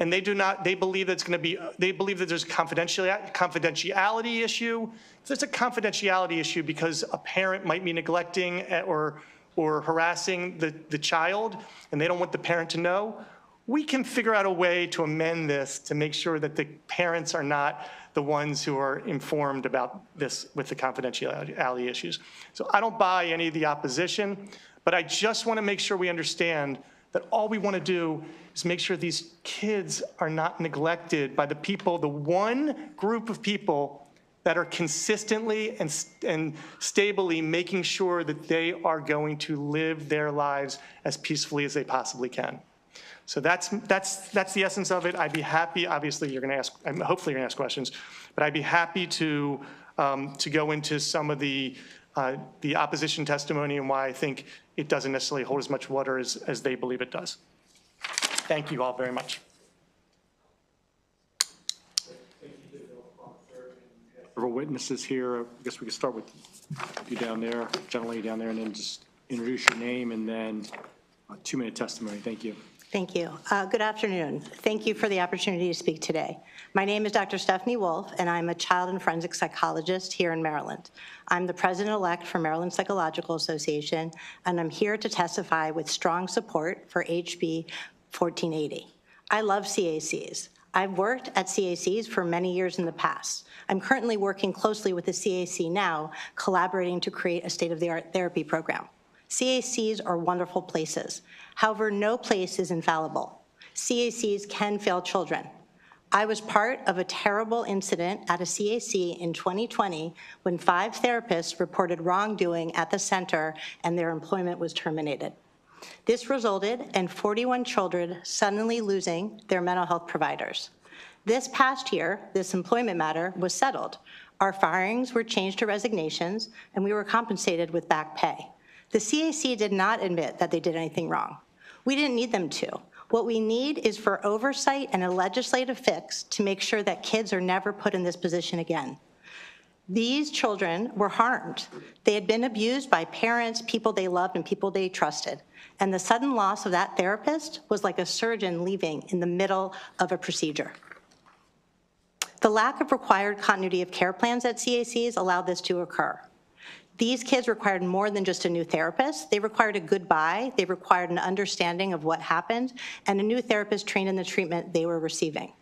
And they do not, they believe that it's going to be, they believe that there's a confidentiality issue. If there's a confidentiality issue because a parent might be neglecting or harassing the child and they don't want the parent to know, we can figure out a way to amend this to make sure that the parents are not the ones who are informed about this with the confidentiality issues. So I don't buy any of the opposition, but I just want to make sure we understand that all we want to do is make sure these kids are not neglected by the people, the one group of people that are consistently and stably making sure that they are going to live their lives as peacefully as they possibly can. So that's the essence of it. I'd be happy, obviously you're going to ask, hopefully you're going to ask questions, but I'd be happy to go into some of the opposition testimony and why I think it doesn't necessarily hold as much water as they believe it does. Thank you all very much. Several witnesses here. I guess we could start with you down there, gentleman down there, and then just introduce your name and then a 2-minute testimony. Thank you. Thank you. Good afternoon. Thank you for the opportunity to speak today. My name is Dr. Stephanie Wolf, and I'm a child and forensic psychologist here in Maryland. I'm the president-elect for Maryland Psychological Association, and I'm here to testify with strong support for HB 1480. I love CACs. I've worked at CACs for many years in the past. I'm currently working closely with the CAC now, collaborating to create a state-of-the-art therapy program. CACs are wonderful places. However, no place is infallible. CACs can fail children. I was part of a terrible incident at a CAC in 2020 when 5 therapists reported wrongdoing at the center and their employment was terminated. This resulted in 41 children suddenly losing their mental health providers. This past year, this employment matter was settled. Our firings were changed to resignations, and we were compensated with back pay. The CAC did not admit that they did anything wrong. We didn't need them to. What we need is for oversight and a legislative fix to make sure that kids are never put in this position again. These children were harmed. They had been abused by parents, people they loved, and people they trusted. And the sudden loss of that therapist was like a surgeon leaving in the middle of a procedure. The lack of required continuity of care plans at CACs allowed this to occur. These kids required more than just a new therapist. They required a goodbye. They required an understanding of what happened and a new therapist trained in the treatment they were receiving.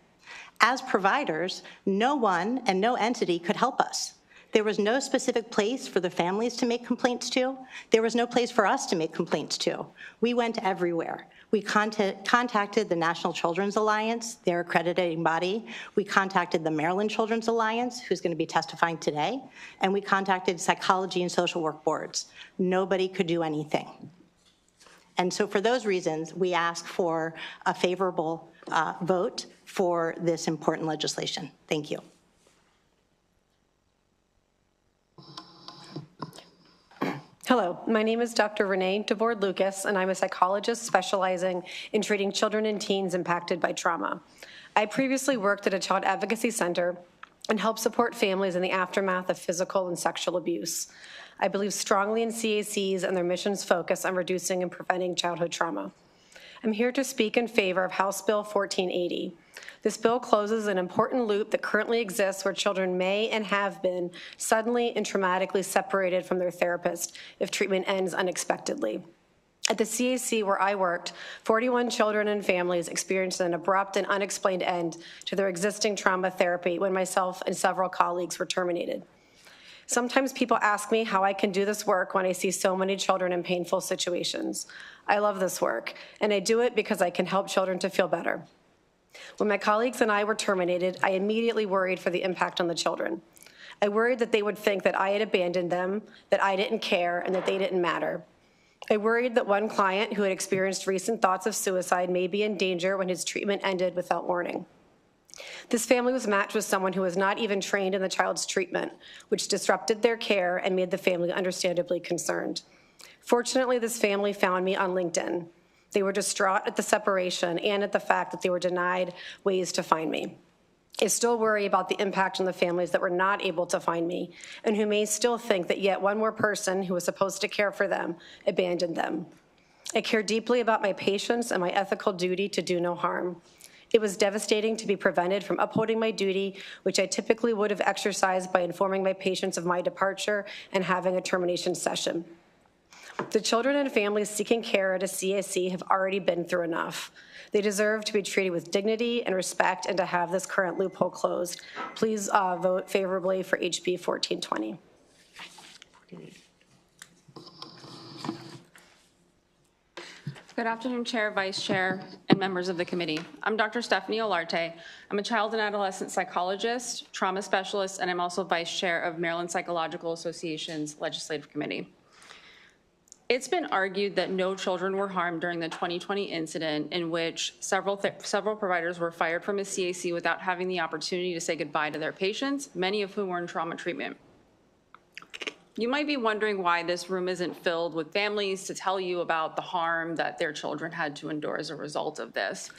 As providers, no one and no entity could help us. There was no specific place for the families to make complaints to. There was no place for us to make complaints to. We went everywhere. We contacted the National Children's Alliance, their accrediting body. We contacted the Maryland Children's Alliance, who's going to be testifying today, and we contacted psychology and social work boards. Nobody could do anything. And so for those reasons, we ask for a favorable vote for this important legislation. Thank you. Hello, my name is Dr. Renee DeVord-Lucas, and I'm a psychologist specializing in treating children and teens impacted by trauma. I previously worked at a child advocacy center and helped support families in the aftermath of physical and sexual abuse. I believe strongly in CACs and their mission's focus on reducing and preventing childhood trauma. I'm here to speak in favor of House Bill 1480. This bill closes an important loop that currently exists where children may and have been suddenly and traumatically separated from their therapist if treatment ends unexpectedly. At the CAC where I worked, 41 children and families experienced an abrupt and unexplained end to their existing trauma therapy when myself and several colleagues were terminated. Sometimes people ask me how I can do this work when I see so many children in painful situations. I love this work, and I do it because I can help children to feel better. When my colleagues and I were terminated, I immediately worried for the impact on the children. I worried that they would think that I had abandoned them, that I didn't care, and that they didn't matter. I worried that one client who had experienced recent thoughts of suicide may be in danger when his treatment ended without warning. This family was matched with someone who was not even trained in the child's treatment, which disrupted their care and made the family understandably concerned. Fortunately, this family found me on LinkedIn. They were distraught at the separation and at the fact that they were denied ways to find me. I still worry about the impact on the families that were not able to find me and who may still think that yet one more person who was supposed to care for them abandoned them. I care deeply about my patients and my ethical duty to do no harm. It was devastating to be prevented from upholding my duty, which I typically would have exercised by informing my patients of my departure and having a termination session. The children and families seeking care at a CAC have already been through enough. They deserve to be treated with dignity and respect and to have this current loophole closed. Please vote favorably for HB 1420. Good afternoon, Chair, Vice Chair, and members of the committee. I'm Dr. Stephanie Olarte. I'm a child and adolescent psychologist, trauma specialist, and I'm also Vice Chair of Maryland Psychological Association's Legislative Committee. It's been argued that no children were harmed during the 2020 incident in which several providers were fired from a CAC without having the opportunity to say goodbye to their patients, many of whom were in trauma treatment. You might be wondering why this room isn't filled with families to tell you about the harm that their children had to endure as a result of this.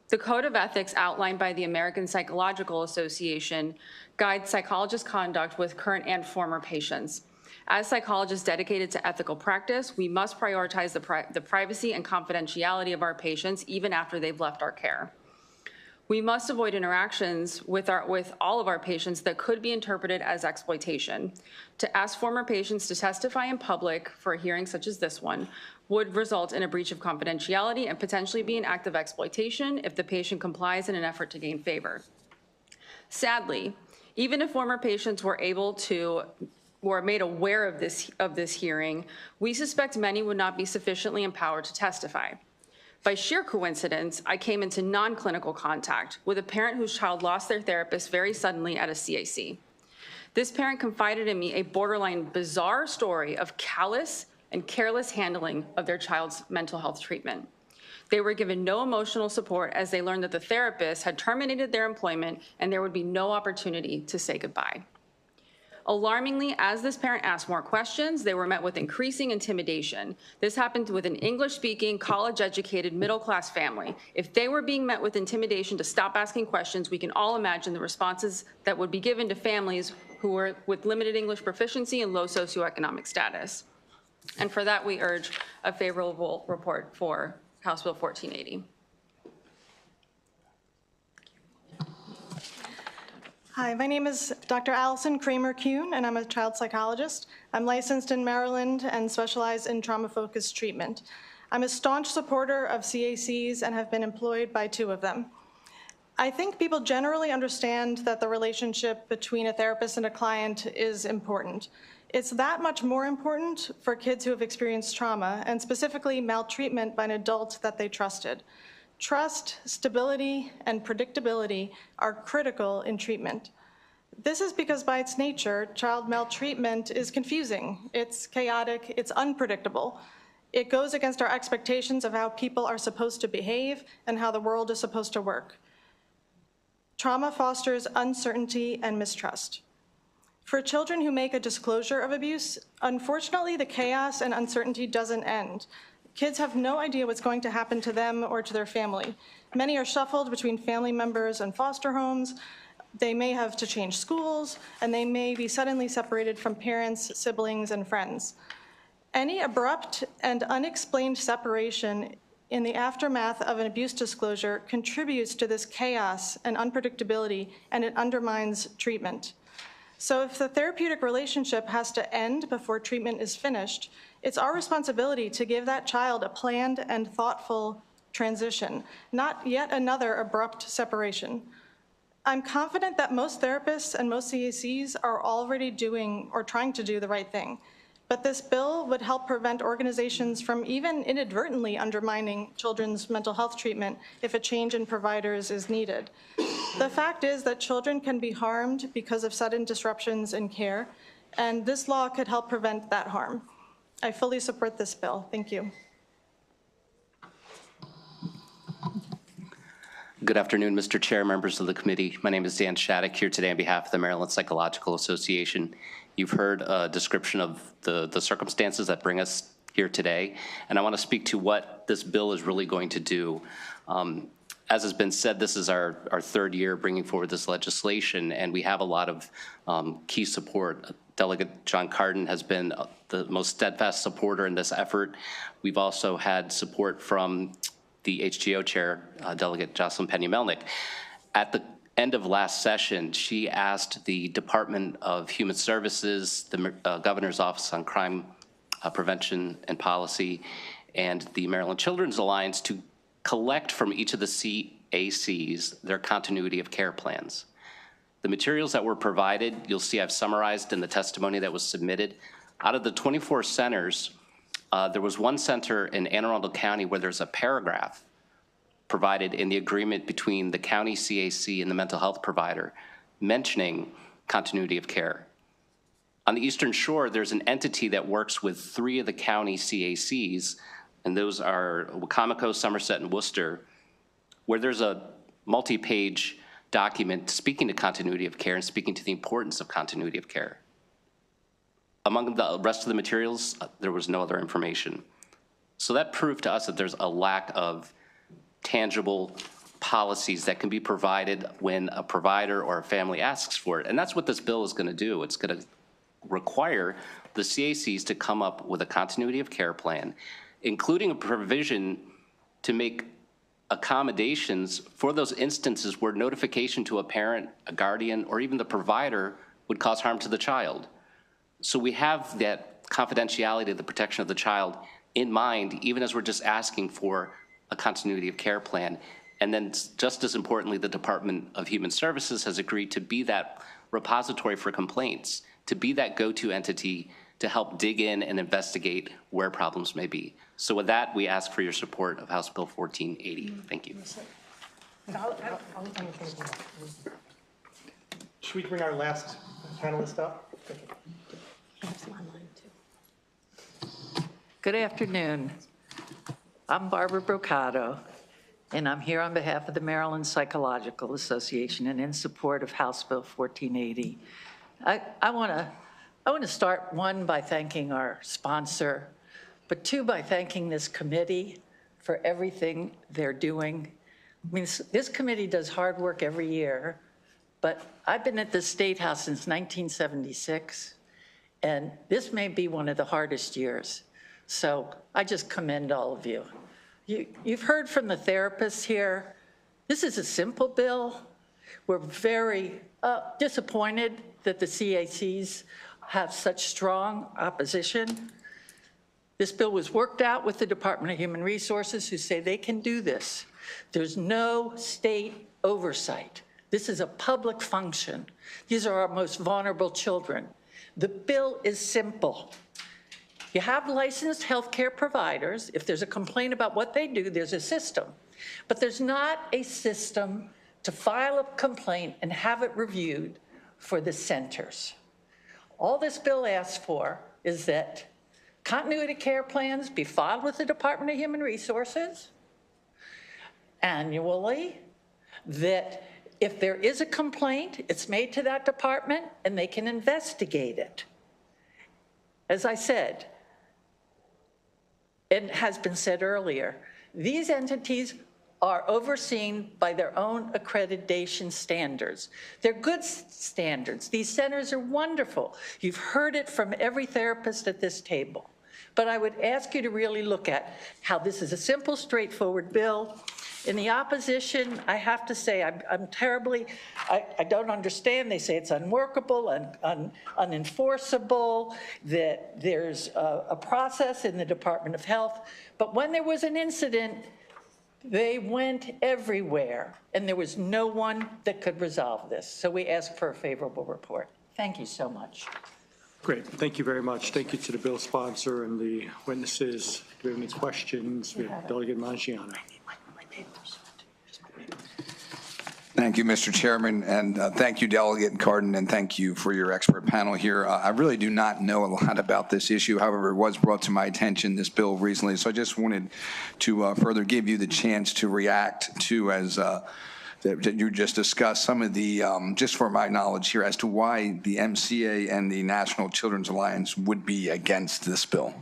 The Code of Ethics outlined by the American Psychological Association guides psychologist conduct with current and former patients. As psychologists dedicated to ethical practice, we must prioritize the privacy and confidentiality of our patients even after they've left our care. We must avoid interactions with all of our patients that could be interpreted as exploitation. To ask former patients to testify in public for a hearing such as this one would result in a breach of confidentiality and potentially be an act of exploitation if the patient complies in an effort to gain favor. Sadly, even if former patients were made aware of this hearing, we suspect many would not be sufficiently empowered to testify. By sheer coincidence, I came into non-clinical contact with a parent whose child lost their therapist very suddenly at a CAC. This parent confided in me a borderline bizarre story of callous and careless handling of their child's mental health treatment. They were given no emotional support as they learned that the therapist had terminated their employment and there would be no opportunity to say goodbye. Alarmingly, as this parent asked more questions, they were met with increasing intimidation. This happened with an English-speaking, college-educated, middle-class family. If they were being met with intimidation to stop asking questions, we can all imagine the responses that would be given to families who were with limited English proficiency and low socioeconomic status. And for that, we urge a favorable report for House Bill 1480. Hi, my name is Dr. Allison Kramer-Kuhn, and I'm a child psychologist. I'm licensed in Maryland and specialize in trauma-focused treatment. I'm a staunch supporter of CACs and have been employed by 2 of them. I think people generally understand that the relationship between a therapist and a client is important. It's that much more important for kids who have experienced trauma, and specifically maltreatment by an adult that they trusted. Trust, stability, and predictability are critical in treatment. This is because by its nature, child maltreatment is confusing, it's chaotic, it's unpredictable. It goes against our expectations of how people are supposed to behave and how the world is supposed to work. Trauma fosters uncertainty and mistrust. For children who make a disclosure of abuse, unfortunately, the chaos and uncertainty doesn't end. Kids have no idea what's going to happen to them or to their family. Many are shuffled between family members and foster homes. They may have to change schools, and they may be suddenly separated from parents, siblings, and friends. Any abrupt and unexplained separation in the aftermath of an abuse disclosure contributes to this chaos and unpredictability, and it undermines treatment. So if the therapeutic relationship has to end before treatment is finished, it's our responsibility to give that child a planned and thoughtful transition, not yet another abrupt separation. I'm confident that most therapists and most CACs are already doing or trying to do the right thing, but this bill would help prevent organizations from even inadvertently undermining children's mental health treatment if a change in providers is needed. The fact is that children can be harmed because of sudden disruptions in care, and this law could help prevent that harm. I fully support this bill. Thank you. Good afternoon, Mr. Chair, members of the committee. My name is Dan Shattuck, here today on behalf of the Maryland Psychological Association. You've heard a description of the circumstances that bring us here today, and I want to speak to what this bill is really going to do. As has been said, this is our 3rd year bringing forward this legislation, and we have a lot of key support. Delegate John Cardin has been the most steadfast supporter in this effort. We've also had support from the HGO chair, Delegate Jocelyn Pena-Melnick. At the end of last session, she asked the Department of Human Services, the Governor's Office on Crime Prevention and Policy, and the Maryland Children's Alliance to collect from each of the CACs their continuity of care plans. The materials that were provided, you'll see I've summarized in the testimony that was submitted. Out of the 24 centers, there was 1 center in Anne Arundel County where there's a paragraph provided in the agreement between the county CAC and the mental health provider mentioning continuity of care. On the Eastern Shore, there's an entity that works with 3 of the county CACs, and those are Wacomico, Somerset, and Worcester, where there's a multi-page document speaking to continuity of care and speaking to the importance of continuity of care. Among the rest of the materials, there was no other information. So that proved to us that there's a lack of tangible policies that can be provided when a provider or a family asks for it. And that's what this bill is going to do. It's going to require the CACs to come up with a continuity of care plan, including a provision to make accommodations for those instances where notification to a parent, a guardian, or even the provider would cause harm to the child. So we have that confidentiality, the protection of the child in mind, even as we're just asking for a continuity of care plan. And then just as importantly, the Department of Human Services has agreed to be that repository for complaints, to be that go-to entity to help dig in and investigate where problems may be. So with that, we ask for your support of House Bill 1480. Thank you. Should we bring our last panelist up? Good afternoon. I'm Barbara Brocato, and I'm here on behalf of the Maryland Psychological Association and in support of House Bill 1480. I want to start, one, by thanking our sponsor, but two, by thanking this committee for everything they're doing. I mean, this committee does hard work every year, but I've been at the State House since 1976, and this may be one of the hardest years. So I just commend all of you. You've heard from the therapists here. This is a simple bill. We're very disappointed that the CACs have such strong opposition. This bill was worked out with the Department of Human Resources, who say they can do this. There's no state oversight. This is a public function. These are our most vulnerable children. The bill is simple. You have licensed healthcare providers. If there's a complaint about what they do, there's a system. But there's not a system to file a complaint and have it reviewed for the centers. All this bill asks for is that continuity care plans be filed with the Department of Human Resources annually, that if there is a complaint, it's made to that department and they can investigate it. As I said, it has been said earlier, these entities are overseen by their own accreditation standards. They're good standards. These centers are wonderful. You've heard it from every therapist at this table. But I would ask you to really look at how this is a simple, straightforward bill. In the opposition, I have to say, I'm terribly, I don't understand. They say it's unworkable and unenforceable, that there's a process in the Department of Health. But when there was an incident, they went everywhere, and there was no one that could resolve this. So we ask for a favorable report. Thank you so much. Great. Thank you very much. Thank you to the bill sponsor and the witnesses. Do we have any questions? We have Delegate Mangiano. Thank you, Mr. Chairman, and thank you, Delegate Cardin, and thank you for your expert panel here. I really do not know a lot about this issue. However, it was brought to my attention, this bill, recently, so I just wanted to further give you the chance to react to, as that you just discussed, some of the, just for my knowledge here, as to why the MCA and the National Children's Alliance would be against this bill.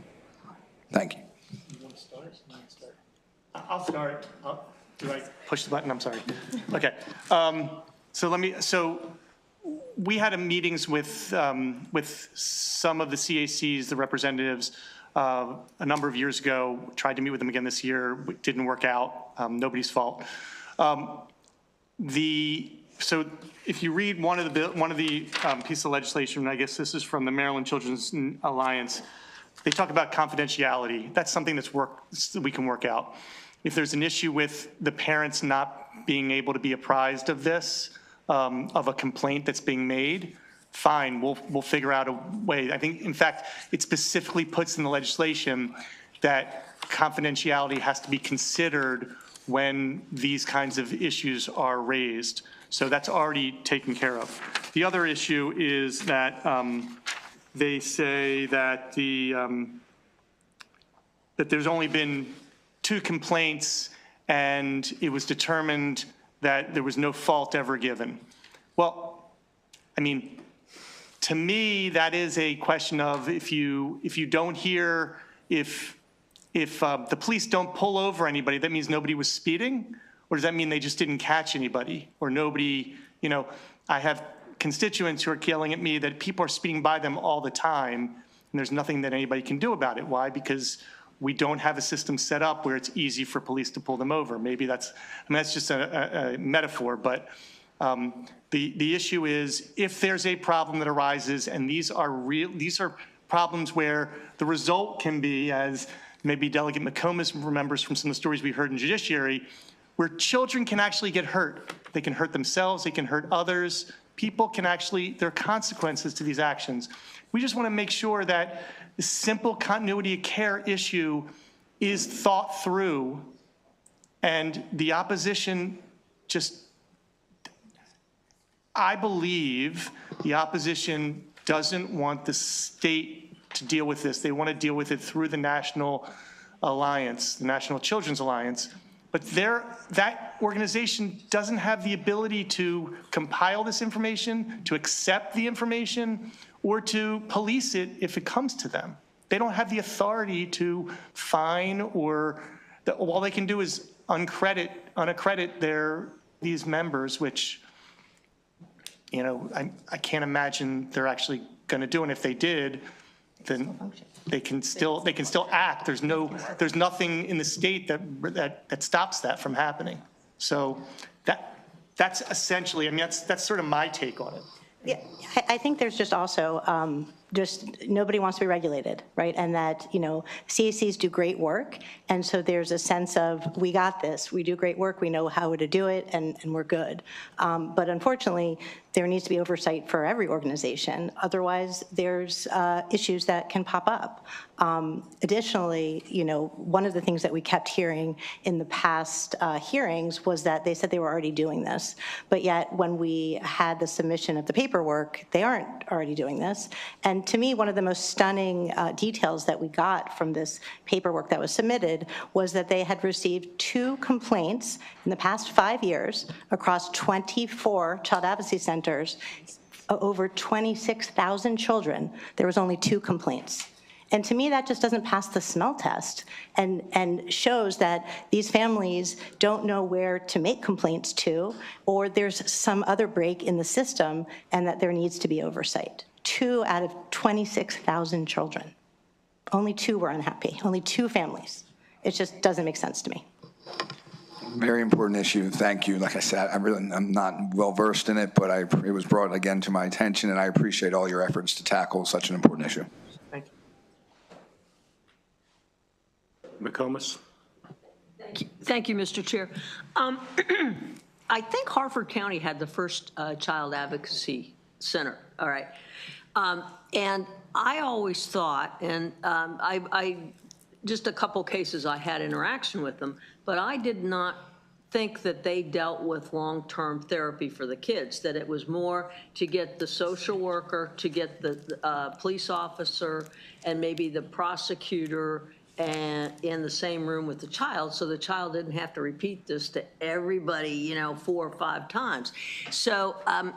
Thank you. You want to start? I'll start. Do I push the button? I'm sorry. Okay. So we had meetings with some of the CACs, the representatives, a number of years ago. Tried to meet with them again this year. It didn't work out. Nobody's fault. So if you read one of the pieces of legislation, and I guess this is from the Maryland Children's Alliance, they talk about confidentiality. That's something that we can work out. If there's an issue with the parents not being able to be apprised of this, of a complaint that's being made, fine, we'll figure out a way. I think, in fact, it specifically puts in the legislation that confidentiality has to be considered when these kinds of issues are raised. So that's already taken care of. The other issue is that they say that that there's only been 2 complaints and it was determined that there was no fault ever given. Well, I mean, to me, that is a question of if you don't hear, if the police don't pull over anybody, that means nobody was speeding? Or does that mean they just didn't catch anybody? Or nobody, I have constituents who are yelling at me that people are speeding by them all the time, and there's nothing that anybody can do about it. Why? Because we don't have a system set up where it's easy for police to pull them over. Maybe that's just a metaphor, but the issue is if there's a problem that arises, and these are problems where the result can be, as maybe Delegate McComas remembers from some of the stories we heard in judiciary, where children can actually get hurt. They can hurt themselves, they can hurt others. People can actually, there are consequences to these actions. We just want to make sure that the simple continuity of care issue is thought through, and the opposition just, I believe the opposition doesn't want the state to deal with this. They want to deal with it through the National Alliance, the National Children's Alliance. But that organization doesn't have the ability to compile this information, to accept the information, or to police it if it comes to them. They don't have the authority to fine, or all they can do is unaccredit these members, which, you know, I can't imagine they're actually going to do. And if they did, then they can still act. There's nothing in the state that stops that from happening. So that's essentially, I mean, that's sort of my take on it. Yeah, I think there's just also just nobody wants to be regulated, right? And that, you know, CACs do great work. And so there's a sense of, we got this, we do great work, we know how to do it, and we're good. But unfortunately, there needs to be oversight for every organization. Otherwise, there's issues that can pop up. Additionally, you know, one of the things that we kept hearing in the past hearings was that they said they were already doing this. But yet, when we had the submission of the paperwork, they aren't already doing this. And to me, one of the most stunning details that we got from this paperwork that was submitted was that they had received 2 complaints in the past 5 years across 24 child advocacy centers, over 26,000 children. There was only 2 complaints. And to me, that just doesn't pass the smell test, and shows that these families don't know where to make complaints to, or there's some other break in the system, and that there needs to be oversight. 2 out of 26,000 children. Only 2 were unhappy, only 2 families. It just doesn't make sense to me. Very important issue. Thank you. Like I said, I'm not well versed in it, but it was brought again to my attention, and I appreciate all your efforts to tackle such an important issue. Thank you. McComas. Thank you, Mr. Chair. I think Harford County had the first child advocacy center. All right. And I always thought, and I just a couple cases I had interaction with them, but I did not think that they dealt with long-term therapy for the kids, that it was more to get the social worker, to get the police officer, and maybe the prosecutor and in the same room with the child, so the child didn't have to repeat this to everybody, you know, 4 or 5 times. So I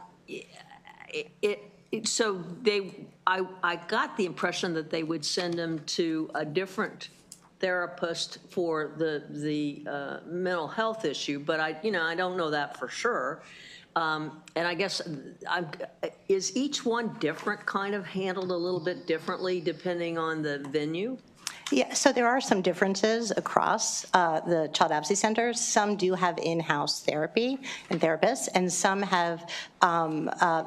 got the impression that they would send them to a different therapist for the mental health issue, but I don't know that for sure. And I guess, is each one different, kind of handled a little bit differently depending on the venue? Yeah, so there are some differences across the child advocacy centers. Some do have in-house therapy and therapists, and some have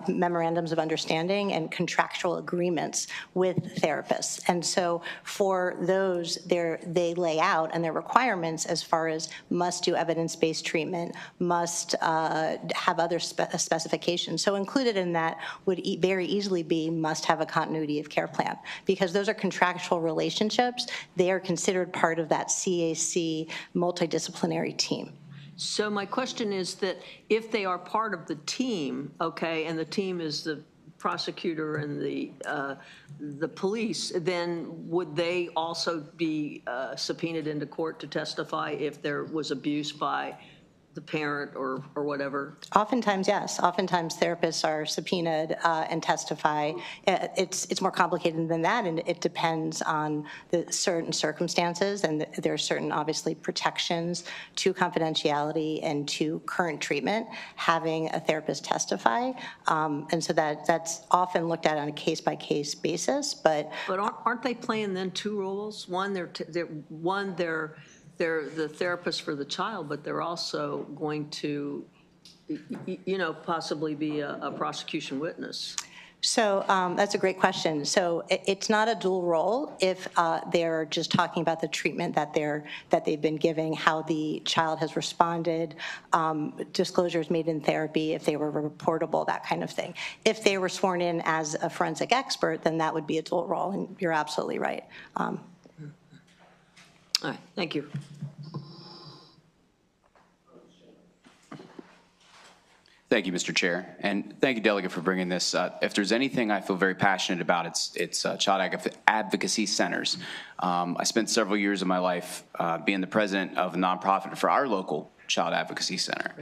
memorandums of understanding and contractual agreements with therapists. And so for those, they lay out and their requirements as far as must do evidence-based treatment, must have other specifications. So included in that would very easily be must have a continuity of care plan, because those are contractual relationships. They are considered part of that CAC multidisciplinary team. So my question is that if they are part of the team, okay, and the team is the prosecutor and the police, then would they also be subpoenaed into court to testify if there was abuse by the parent or whatever? Oftentimes, yes. Oftentimes, therapists are subpoenaed and testify. It's more complicated than that, and it depends on the certain circumstances, and there are certain, obviously, protections to confidentiality and to current treatment, having a therapist testify. And so that's often looked at on a case-by-case basis. But aren't they playing then 2 roles? One, they're the therapist for the child, but they're also going to, possibly be a prosecution witness. So that's a great question. So it's not a dual role if they're just talking about the treatment that they've been giving, how the child has responded, disclosures made in therapy, if they were reportable, that kind of thing. If they were sworn in as a forensic expert, then that would be a dual role, and you're absolutely right. All right, thank you. Thank you, Mr. Chair, and thank you, Delegate, for bringing this. If there's anything I feel very passionate about, it's child advocacy centers. I spent several years of my life being the president of a nonprofit for our local child advocacy center.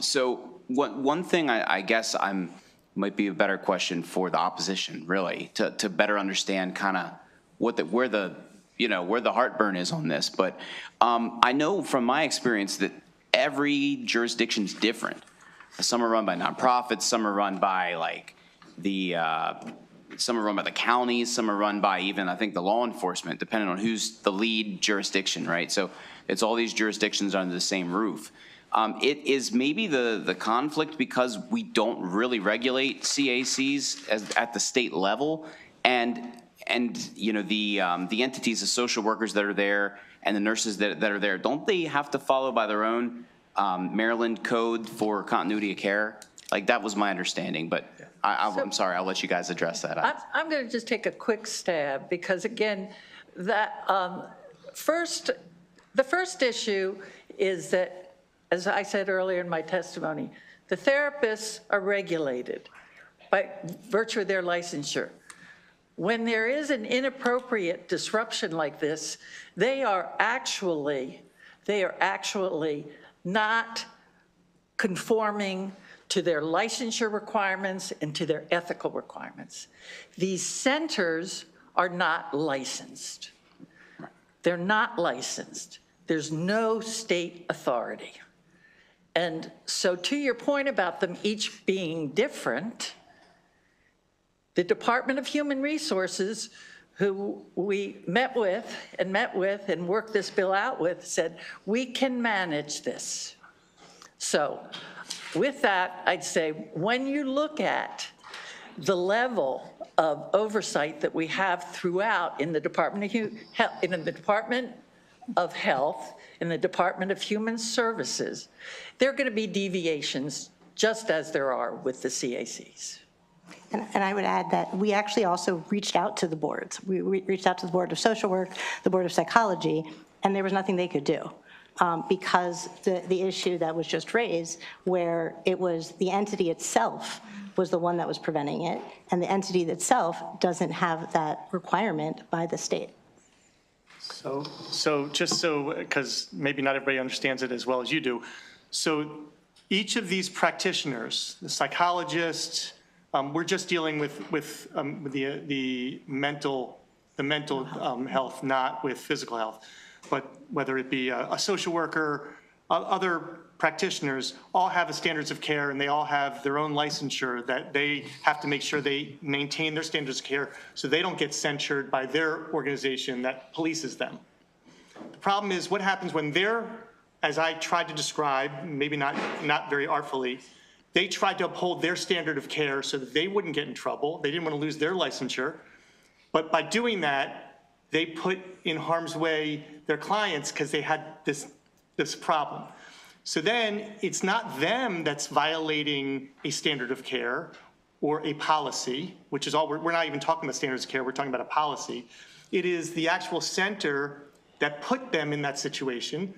So one thing I guess might be a better question for the opposition, really, to better understand kind of where the heartburn is on this. But I know from my experience that every jurisdiction is different. Some are run by nonprofits, some are run by some are run by the counties, some are run by even, I think, the law enforcement, depending on who's the lead jurisdiction, right? So it's all these jurisdictions under the same roof. It is maybe the conflict because we don't really regulate CACs at the state level, and the entities, the social workers that are there and the nurses that are there, don't they have to follow by their own Maryland code for continuity of care? Like, that was my understanding, but I'm sorry, I'll let you guys address that. I'm going to just take a quick stab because, again, that the first issue is that, as I said earlier in my testimony, the therapists are regulated by virtue of their licensure. When there is an inappropriate disruption like this, they are actually not conforming to their licensure requirements and to their ethical requirements. These centers are not licensed. They're not licensed. There's no state authority. And so to your point about them each being different, the Department of Human Resources, who we met with and worked this bill out with, said, we can manage this. So with that, I'd say when you look at the level of oversight that we have throughout in the Department of Health, in the Department of Human Services, there are going to be deviations just as there are with the CACs. And I would add that we actually also reached out to the boards. We reached out to the Board of Social Work, the Board of Psychology, and there was nothing they could do because the issue that was just raised, where it was the entity itself was the one that was preventing it, and the entity itself doesn't have that requirement by the state. So just so, because maybe not everybody understands it as well as you do, so each of these practitioners, the psychologist, we're just dealing with the mental health, not with physical health. But whether it be a social worker, other practitioners, all have standards of care, and they all have their own licensure that they have to make sure they maintain their standards of care so they don't get censured by their organization that polices them. The problem is what happens when they're, as I tried to describe, maybe not very artfully, they tried to uphold their standard of care so that they wouldn't get in trouble. They didn't want to lose their licensure. But by doing that, they put in harm's way their clients because they had this problem. So then it's not them that's violating a standard of care or a policy, which is all, we're not even talking about standards of care, we're talking about a policy. It is the actual center that put them in that situation.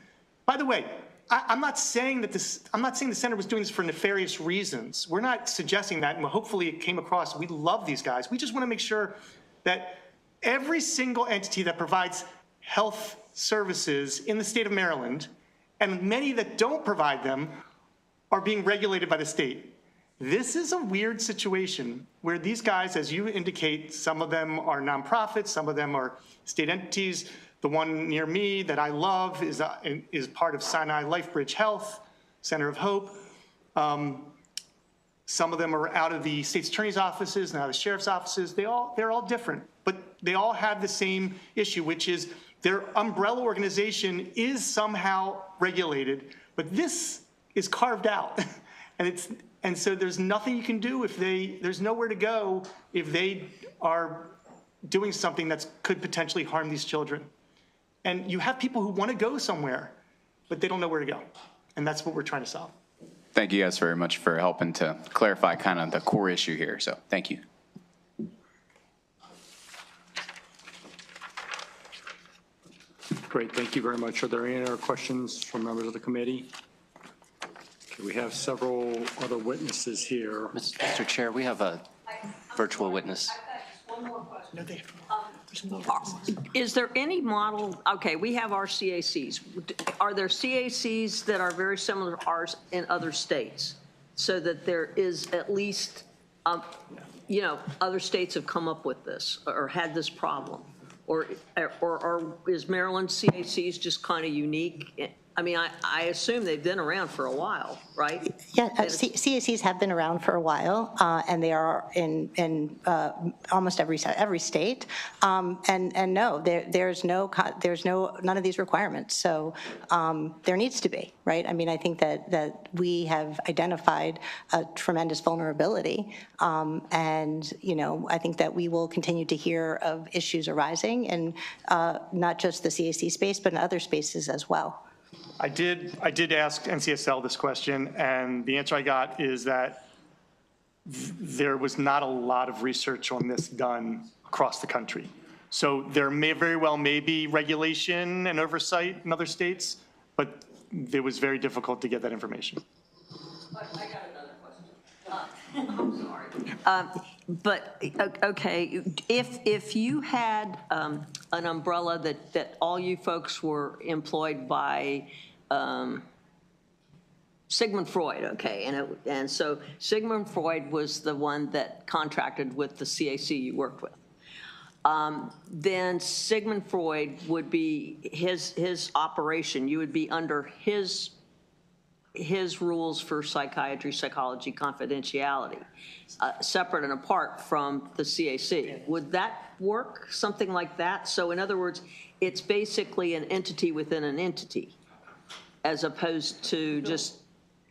By the way, I'm not saying the center was doing this for nefarious reasons. We're not suggesting that, and hopefully it came across. We love these guys. We just want to make sure that every single entity that provides health services in the state of Maryland, and many that don't provide them, are being regulated by the state. This is a weird situation where these guys, as you indicate, some of them are nonprofits, some of them are state entities. The one near me that I love is part of Sinai LifeBridge Health, Center of Hope. Some of them are out of the state's attorney's offices and out of the sheriff's offices. They're all different, but they all have the same issue, which is their umbrella organization is somehow regulated, but this is carved out. And And so there's nothing you can do there's nowhere to go if they are doing something that could potentially harm these children. And you have people who want to go somewhere, but they don't know where to go. And that's what we're trying to solve. Thank you guys very much for helping to clarify kind of the core issue here. So thank you. Great, thank you very much. Are there any other questions from members of the committee? Okay, we have several other witnesses here. Mr. Chair, we have a virtual witness. No, they Is there any model, okay, we have our CACs. Are there CACs that are very similar to ours in other states? So that there is at least, other states have come up with this or had this problem? Or is Maryland CACs just kind of unique? I mean, I assume they've been around for a while, right? Yeah, CACs have been around for a while, and they are in almost every state. And no, there's none of these requirements. So there needs to be, right? I mean, I think that we have identified a tremendous vulnerability, and I think that we will continue to hear of issues arising, and not just the CAC space, but in other spaces as well. I did ask NCSL this question, and the answer I got is that there was not a lot of research on this done across the country. So there may very well be regulation and oversight in other states, but it was very difficult to get that information. I got another question. I'm sorry. But, okay, if you had an umbrella that all you folks were employed by Sigmund Freud, okay, and so Sigmund Freud was the one that contracted with the CAC you worked with. Then Sigmund Freud would be his operation. You would be under his rules for psychiatry, psychology, confidentiality, separate and apart from the CAC. Would that work, something like that? So in other words, it's basically an entity within an entity, as opposed to just,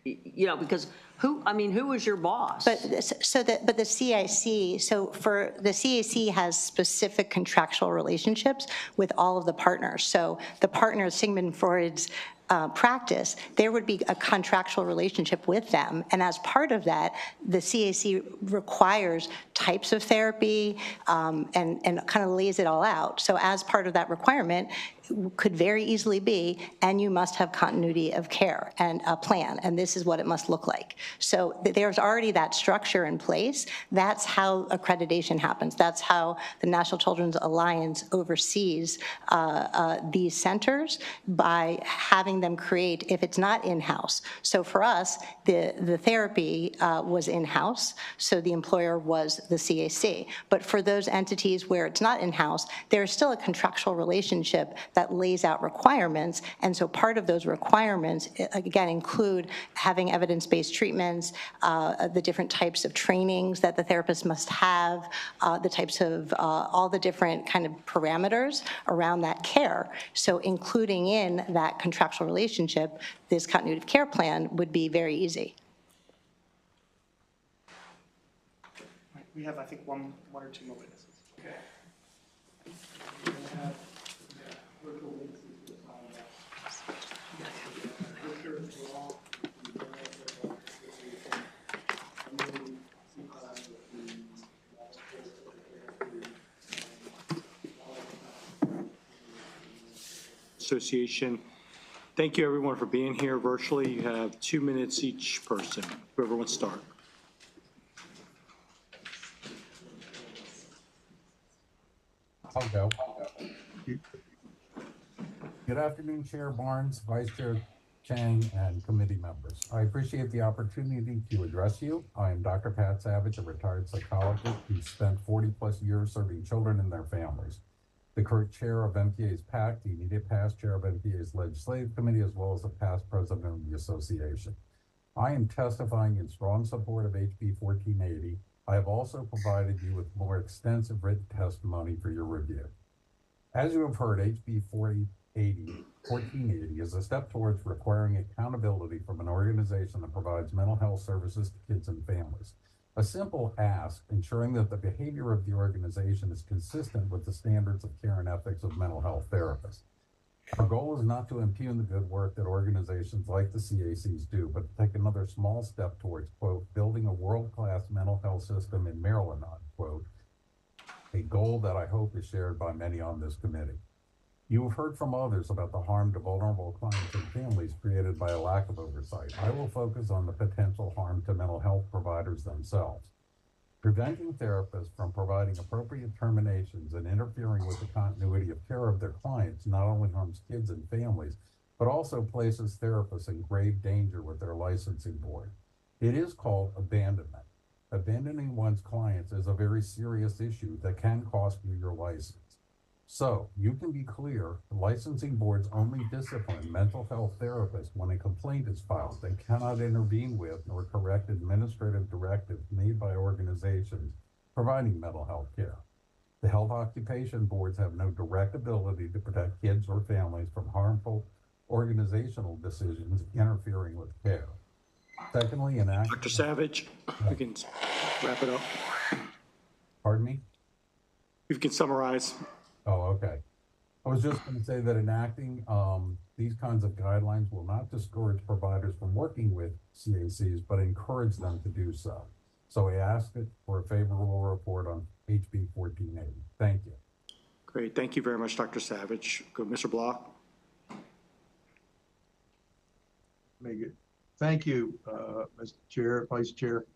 because who was your boss? But the CIC, so for the CAC has specific contractual relationships with all of the partners. So the partners, Sigmund Freud's practice, there would be a contractual relationship with them. And as part of that, the CAC requires types of therapy and kind of lays it all out. So as part of that requirement, could very easily be, and you must have continuity of care and a plan, and this is what it must look like. So there's already that structure in place. That's how accreditation happens. That's how the National Children's Alliance oversees these centers, by having them create, if it's not in-house. So for us, the therapy was in-house, so the employer was the CAC. But for those entities where it's not in-house, there's still a contractual relationship that lays out requirements, and so part of those requirements, again, include having evidence-based treatments, the different types of trainings that the therapist must have, the types of, all the different kind of parameters around that care. So including in that contractual relationship, this continuity of care plan would be very easy. We have, I think, one or two more witnesses. Okay. Association. Thank you, everyone, for being here virtually. You have 2 minutes each person. Whoever wants to start. I'll go. Good afternoon, Chair Barnes, Vice Chair Chang, and committee members. I appreciate the opportunity to address you. I am Dr. Pat Savage, a retired psychologist who spent 40+ years serving children and their families. The current chair of MPA's PAC, the immediate past chair of MPA's Legislative Committee, as well as the past president of the association. I am testifying in strong support of HB 1480. I have also provided you with more extensive written testimony for your review. As you have heard, HB 1480 is a step towards requiring accountability from an organization that provides mental health services to kids and families. A simple ask, ensuring that the behavior of the organization is consistent with the standards of care and ethics of mental health therapists. Our goal is not to impugn the good work that organizations like the CACs do, but to take another small step towards, quote, building a world-class mental health system in Maryland, unquote, a goal that I hope is shared by many on this committee. You have heard from others about the harm to vulnerable clients and families created by a lack of oversight. I will focus on the potential harm to mental health providers themselves. Preventing therapists from providing appropriate terminations and interfering with the continuity of care of their clients not only harms kids and families, but also places therapists in grave danger with their licensing board. It is called abandonment. Abandoning one's clients is a very serious issue that can cost you your license. So, you can be clear, licensing boards only discipline mental health therapists when a complaint is filed. They cannot intervene with nor correct administrative directives made by organizations providing mental health care. The health occupation boards have no direct ability to protect kids or families from harmful organizational decisions interfering with care. Secondly, Dr. Savage, you can wrap it up. Pardon me? You can summarize. Oh, okay. I was just going to say that enacting these kinds of guidelines will not discourage providers from working with CACs, but encourage them to do so. So I ask it for a favorable report on HB 1480. Thank you. Great. Thank you very much, Dr. Savage. Go, Mr. Block. Thank you, Mr. Chair, Vice Chair.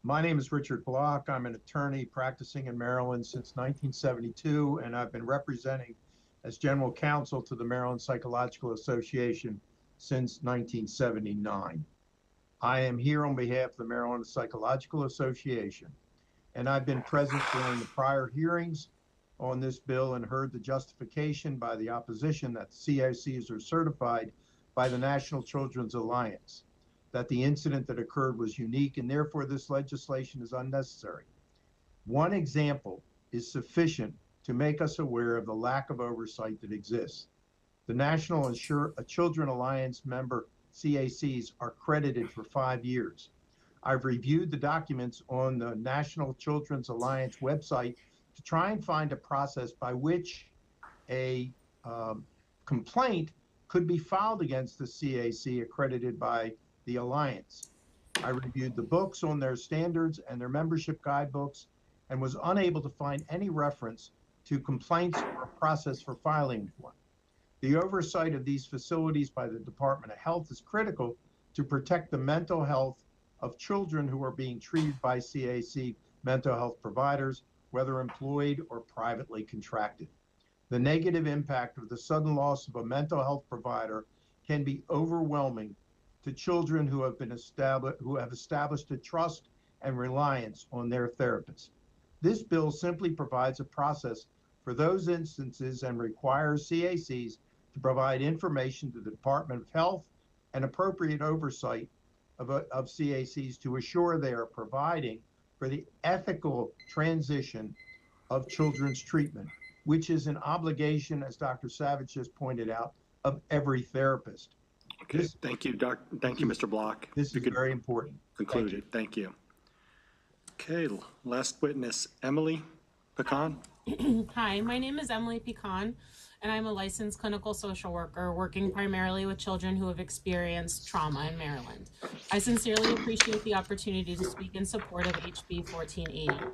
My name is Richard Block. I'm an attorney practicing in Maryland since 1972, and I've been representing as general counsel to the Maryland Psychological Association since 1979. I am here on behalf of the Maryland Psychological Association, and I've been present during the prior hearings on this bill and heard the justification by the opposition that CACs are certified by the National Children's Alliance, that the incident that occurred was unique and therefore this legislation is unnecessary. One example is sufficient to make us aware of the lack of oversight that exists. The National Children Alliance member CACs are credited for 5 years. I've reviewed the documents on the National Children's Alliance website to try and find a process by which a complaint could be filed against the CAC accredited by the Alliance. I reviewed the books on their standards and their membership guidebooks and was unable to find any reference to complaints or a process for filing one. The oversight of these facilities by the Department of Health is critical to protect the mental health of children who are being treated by CAC mental health providers, whether employed or privately contracted. The negative impact of the sudden loss of a mental health provider can be overwhelming to children who have established a trust and reliance on their therapist. This bill simply provides a process for those instances and requires CACs to provide information to the Department of Health and appropriate oversight of CACs to assure they are providing for the ethical transition of children's treatment, which is an obligation, as Dr. Savage just pointed out, of every therapist. Okay, thank you, Mr. Block. This is very important. Concluded. Thank you. Okay, last witness, Emily Pecan. Hi, my name is Emily Pecan, and I'm a licensed clinical social worker working primarily with children who have experienced trauma in Maryland. I sincerely appreciate the opportunity to speak in support of HB 1480.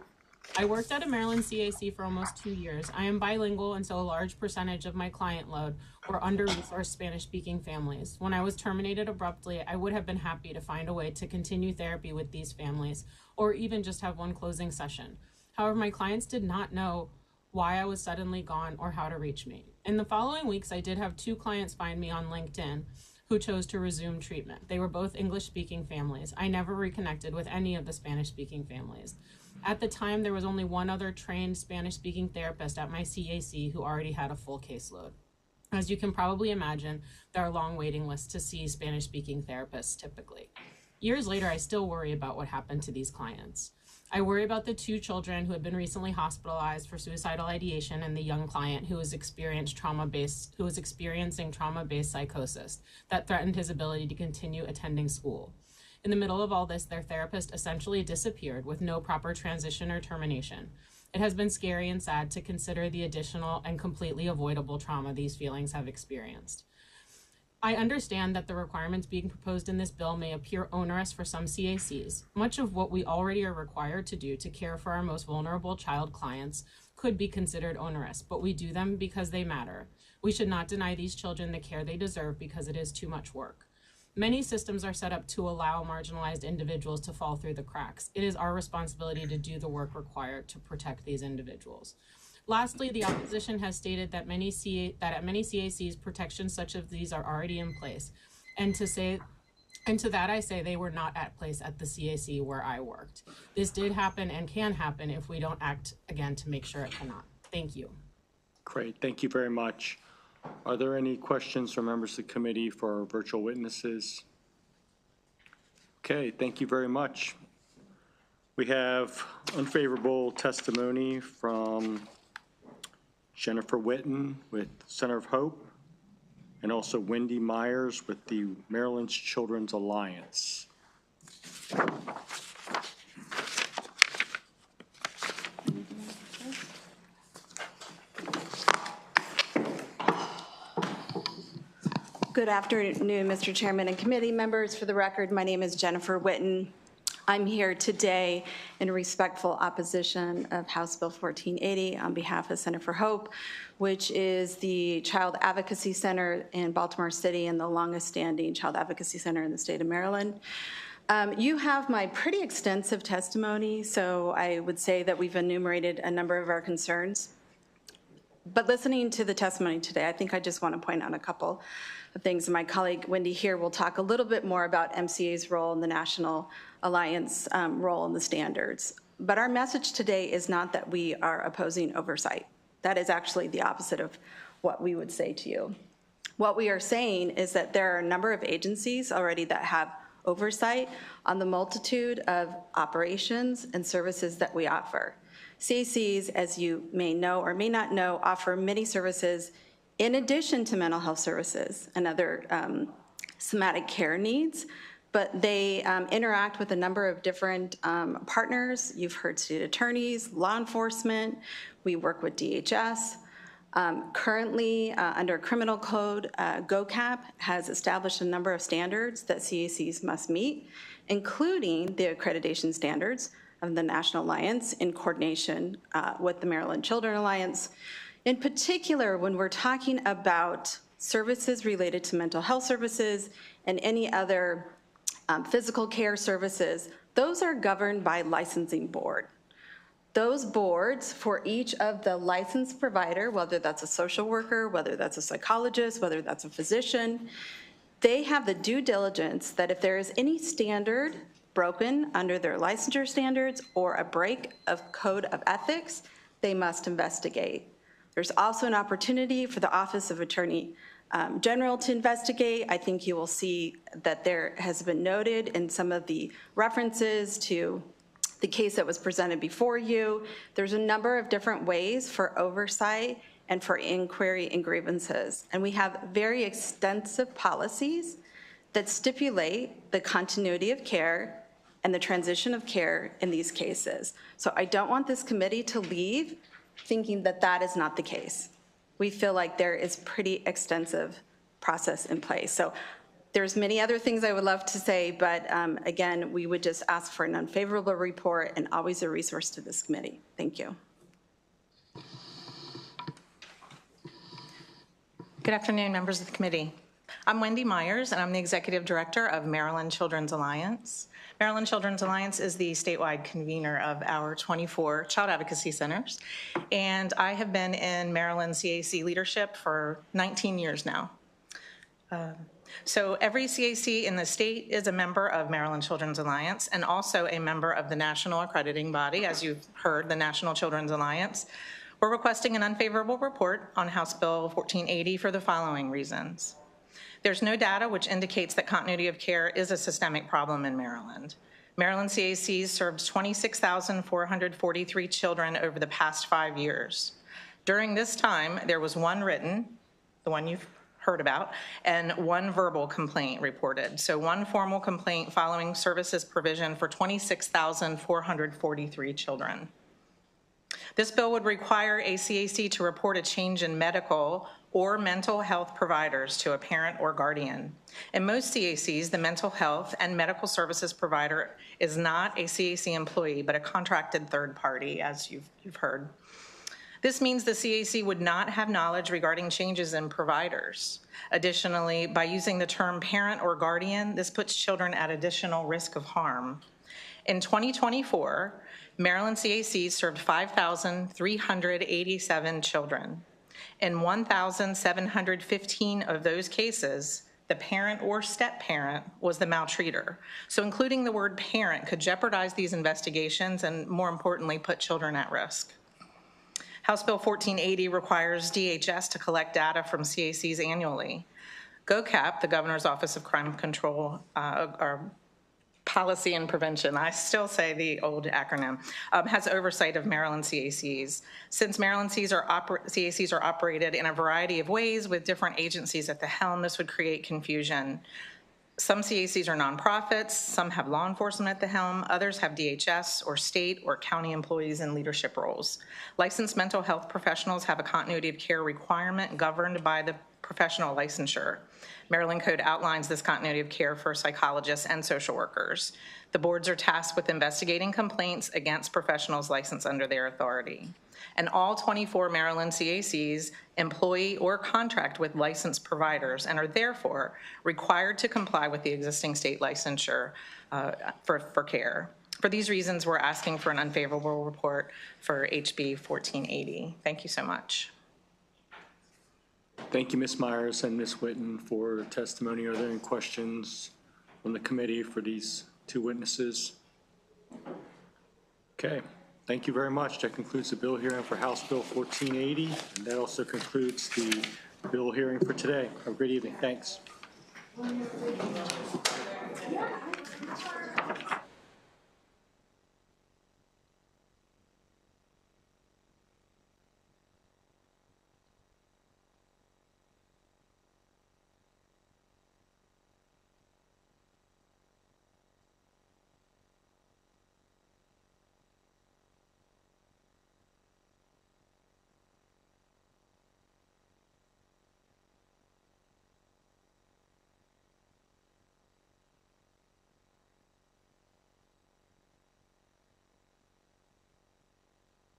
I worked at a Maryland CAC for almost 2 years. I am bilingual, and so a large percentage of my client load were under-resourced Spanish-speaking families. When I was terminated abruptly, I would have been happy to find a way to continue therapy with these families, or even just have one closing session. However, my clients did not know why I was suddenly gone or how to reach me. In the following weeks, I did have 2 clients find me on LinkedIn who chose to resume treatment. They were both English-speaking families. I never reconnected with any of the Spanish-speaking families. At the time, there was only one other trained Spanish-speaking therapist at my CAC who already had a full caseload. As you can probably imagine, there are long waiting lists to see Spanish-speaking therapists typically. Years later, I still worry about what happened to these clients. I worry about the 2 children who have been recently hospitalized for suicidal ideation and the young client who was experiencing trauma-based psychosis that threatened his ability to continue attending school. In the middle of all this, their therapist essentially disappeared with no proper transition or termination. It has been scary and sad to consider the additional and completely avoidable trauma these feelings have experienced. I understand that the requirements being proposed in this bill may appear onerous for some CACs. Much of what we already are required to do to care for our most vulnerable child clients could be considered onerous, but we do them because they matter. We should not deny these children the care they deserve because it is too much work. Many systems are set up to allow marginalized individuals to fall through the cracks. It is our responsibility to do the work required to protect these individuals. Lastly, the opposition has stated that at many CACs, protections such as these are already in place. And to that I say they were not at place at the CAC where I worked. This did happen and can happen if we don't act again to make sure it cannot. Thank you. Great, thank you very much. Are there any questions from members of the committee for our virtual witnesses? Okay, thank you very much. We have unfavorable testimony from Jennifer Whitten with Center of Hope, and also Wendy Myers with the Maryland Children's Alliance. Good afternoon, Mr. Chairman and committee members. For the record, my name is Jennifer Whitten. I'm here today in respectful opposition of House Bill 1480 on behalf of Center for Hope, which is the Child Advocacy Center in Baltimore City and the longest standing child advocacy center in the state of Maryland. You have my pretty extensive testimony, so I would say that we've enumerated a number of our concerns. But listening to the testimony today, I think I just want to point out a couple of things. My colleague Wendy here will talk a little bit more about MCA's role in the National Alliance role in the standards. But our message today is not that we are opposing oversight. That is actually the opposite of what we would say to you. What we are saying is that there are a number of agencies already that have oversight on the multitude of operations and services that we offer. CACs, as you may know or may not know, offer many services in addition to mental health services and other somatic care needs, but they interact with a number of different partners. You've heard state attorneys, law enforcement. We work with DHS. Currently, under criminal code, GOCAP has established a number of standards that CACs must meet, including the accreditation standards of the National Alliance in coordination with the Maryland Children Alliance. In particular, when we're talking about services related to mental health services and any other physical care services, those are governed by licensing board. Those boards for each of the licensed provider, whether that's a social worker, whether that's a psychologist, whether that's a physician, they have the due diligence that if there is any standard broken under their licensure standards or a break of code of ethics, they must investigate. There's also an opportunity for the Office of Attorney General to investigate. I think you will see that there has been noted in some of the references to the case that was presented before you. There's a number of different ways for oversight and for inquiry and grievances. And we have very extensive policies that stipulate the continuity of care and the transition of care in these cases. So I don't want this committee to leave thinking that that is not the case. We feel like there is pretty extensive process in place. So there's many other things I would love to say, but again, we would just ask for an unfavorable report and always a resource to this committee. Thank you. Good afternoon, members of the committee. I'm Wendy Myers, and I'm the Executive Director of Maryland Children's Alliance. Maryland Children's Alliance is the statewide convener of our 24 child advocacy centers, and I have been in Maryland CAC leadership for 19 years now. So every CAC in the state is a member of Maryland Children's Alliance and also a member of the national accrediting body, as you've heard, the National Children's Alliance. We're requesting an unfavorable report on House Bill 1480 for the following reasons. There's no data which indicates that continuity of care is a systemic problem in Maryland. Maryland CACs served 26,443 children over the past 5 years. During this time, there was one written, the one you've heard about, and one verbal complaint reported. So one formal complaint following services provision for 26,443 children. This bill would require a CAC to report a change in medical or mental health providers to a parent or guardian. In most CACs, the mental health and medical services provider is not a CAC employee, but a contracted third party, as you've heard. This means the CAC would not have knowledge regarding changes in providers. Additionally, by using the term parent or guardian, this puts children at additional risk of harm. In 2024, Maryland CACs served 5,387 children. In 1,715 of those cases, the parent or step-parent was the maltreater. So including the word parent could jeopardize these investigations and, more importantly, put children at risk. House Bill 1480 requires DHS to collect data from CACs annually. GOCAP, the Governor's Office of Crime Control, or Policy and Prevention, I still say the old acronym, has oversight of Maryland CACs. Since Maryland CACs are operated in a variety of ways with different agencies at the helm, this would create confusion. Some CACs are nonprofits, some have law enforcement at the helm, others have DHS or state or county employees in leadership roles. Licensed mental health professionals have a continuity of care requirement governed by the professional licensure. Maryland Code outlines this continuity of care for psychologists and social workers. The boards are tasked with investigating complaints against professionals licensed under their authority. And all 24 Maryland CACs employ or contract with licensed providers and are therefore required to comply with the existing state licensure for care. For these reasons, we're asking for an unfavorable report for HB 1480. Thank you so much. Thank you, Ms. Myers and Ms. Whitten, for testimony. Are there any questions from the committee for these two witnesses? Okay, thank you very much. That concludes the bill hearing for House Bill 1480, and that also concludes the bill hearing for today. Have a great evening. Thanks.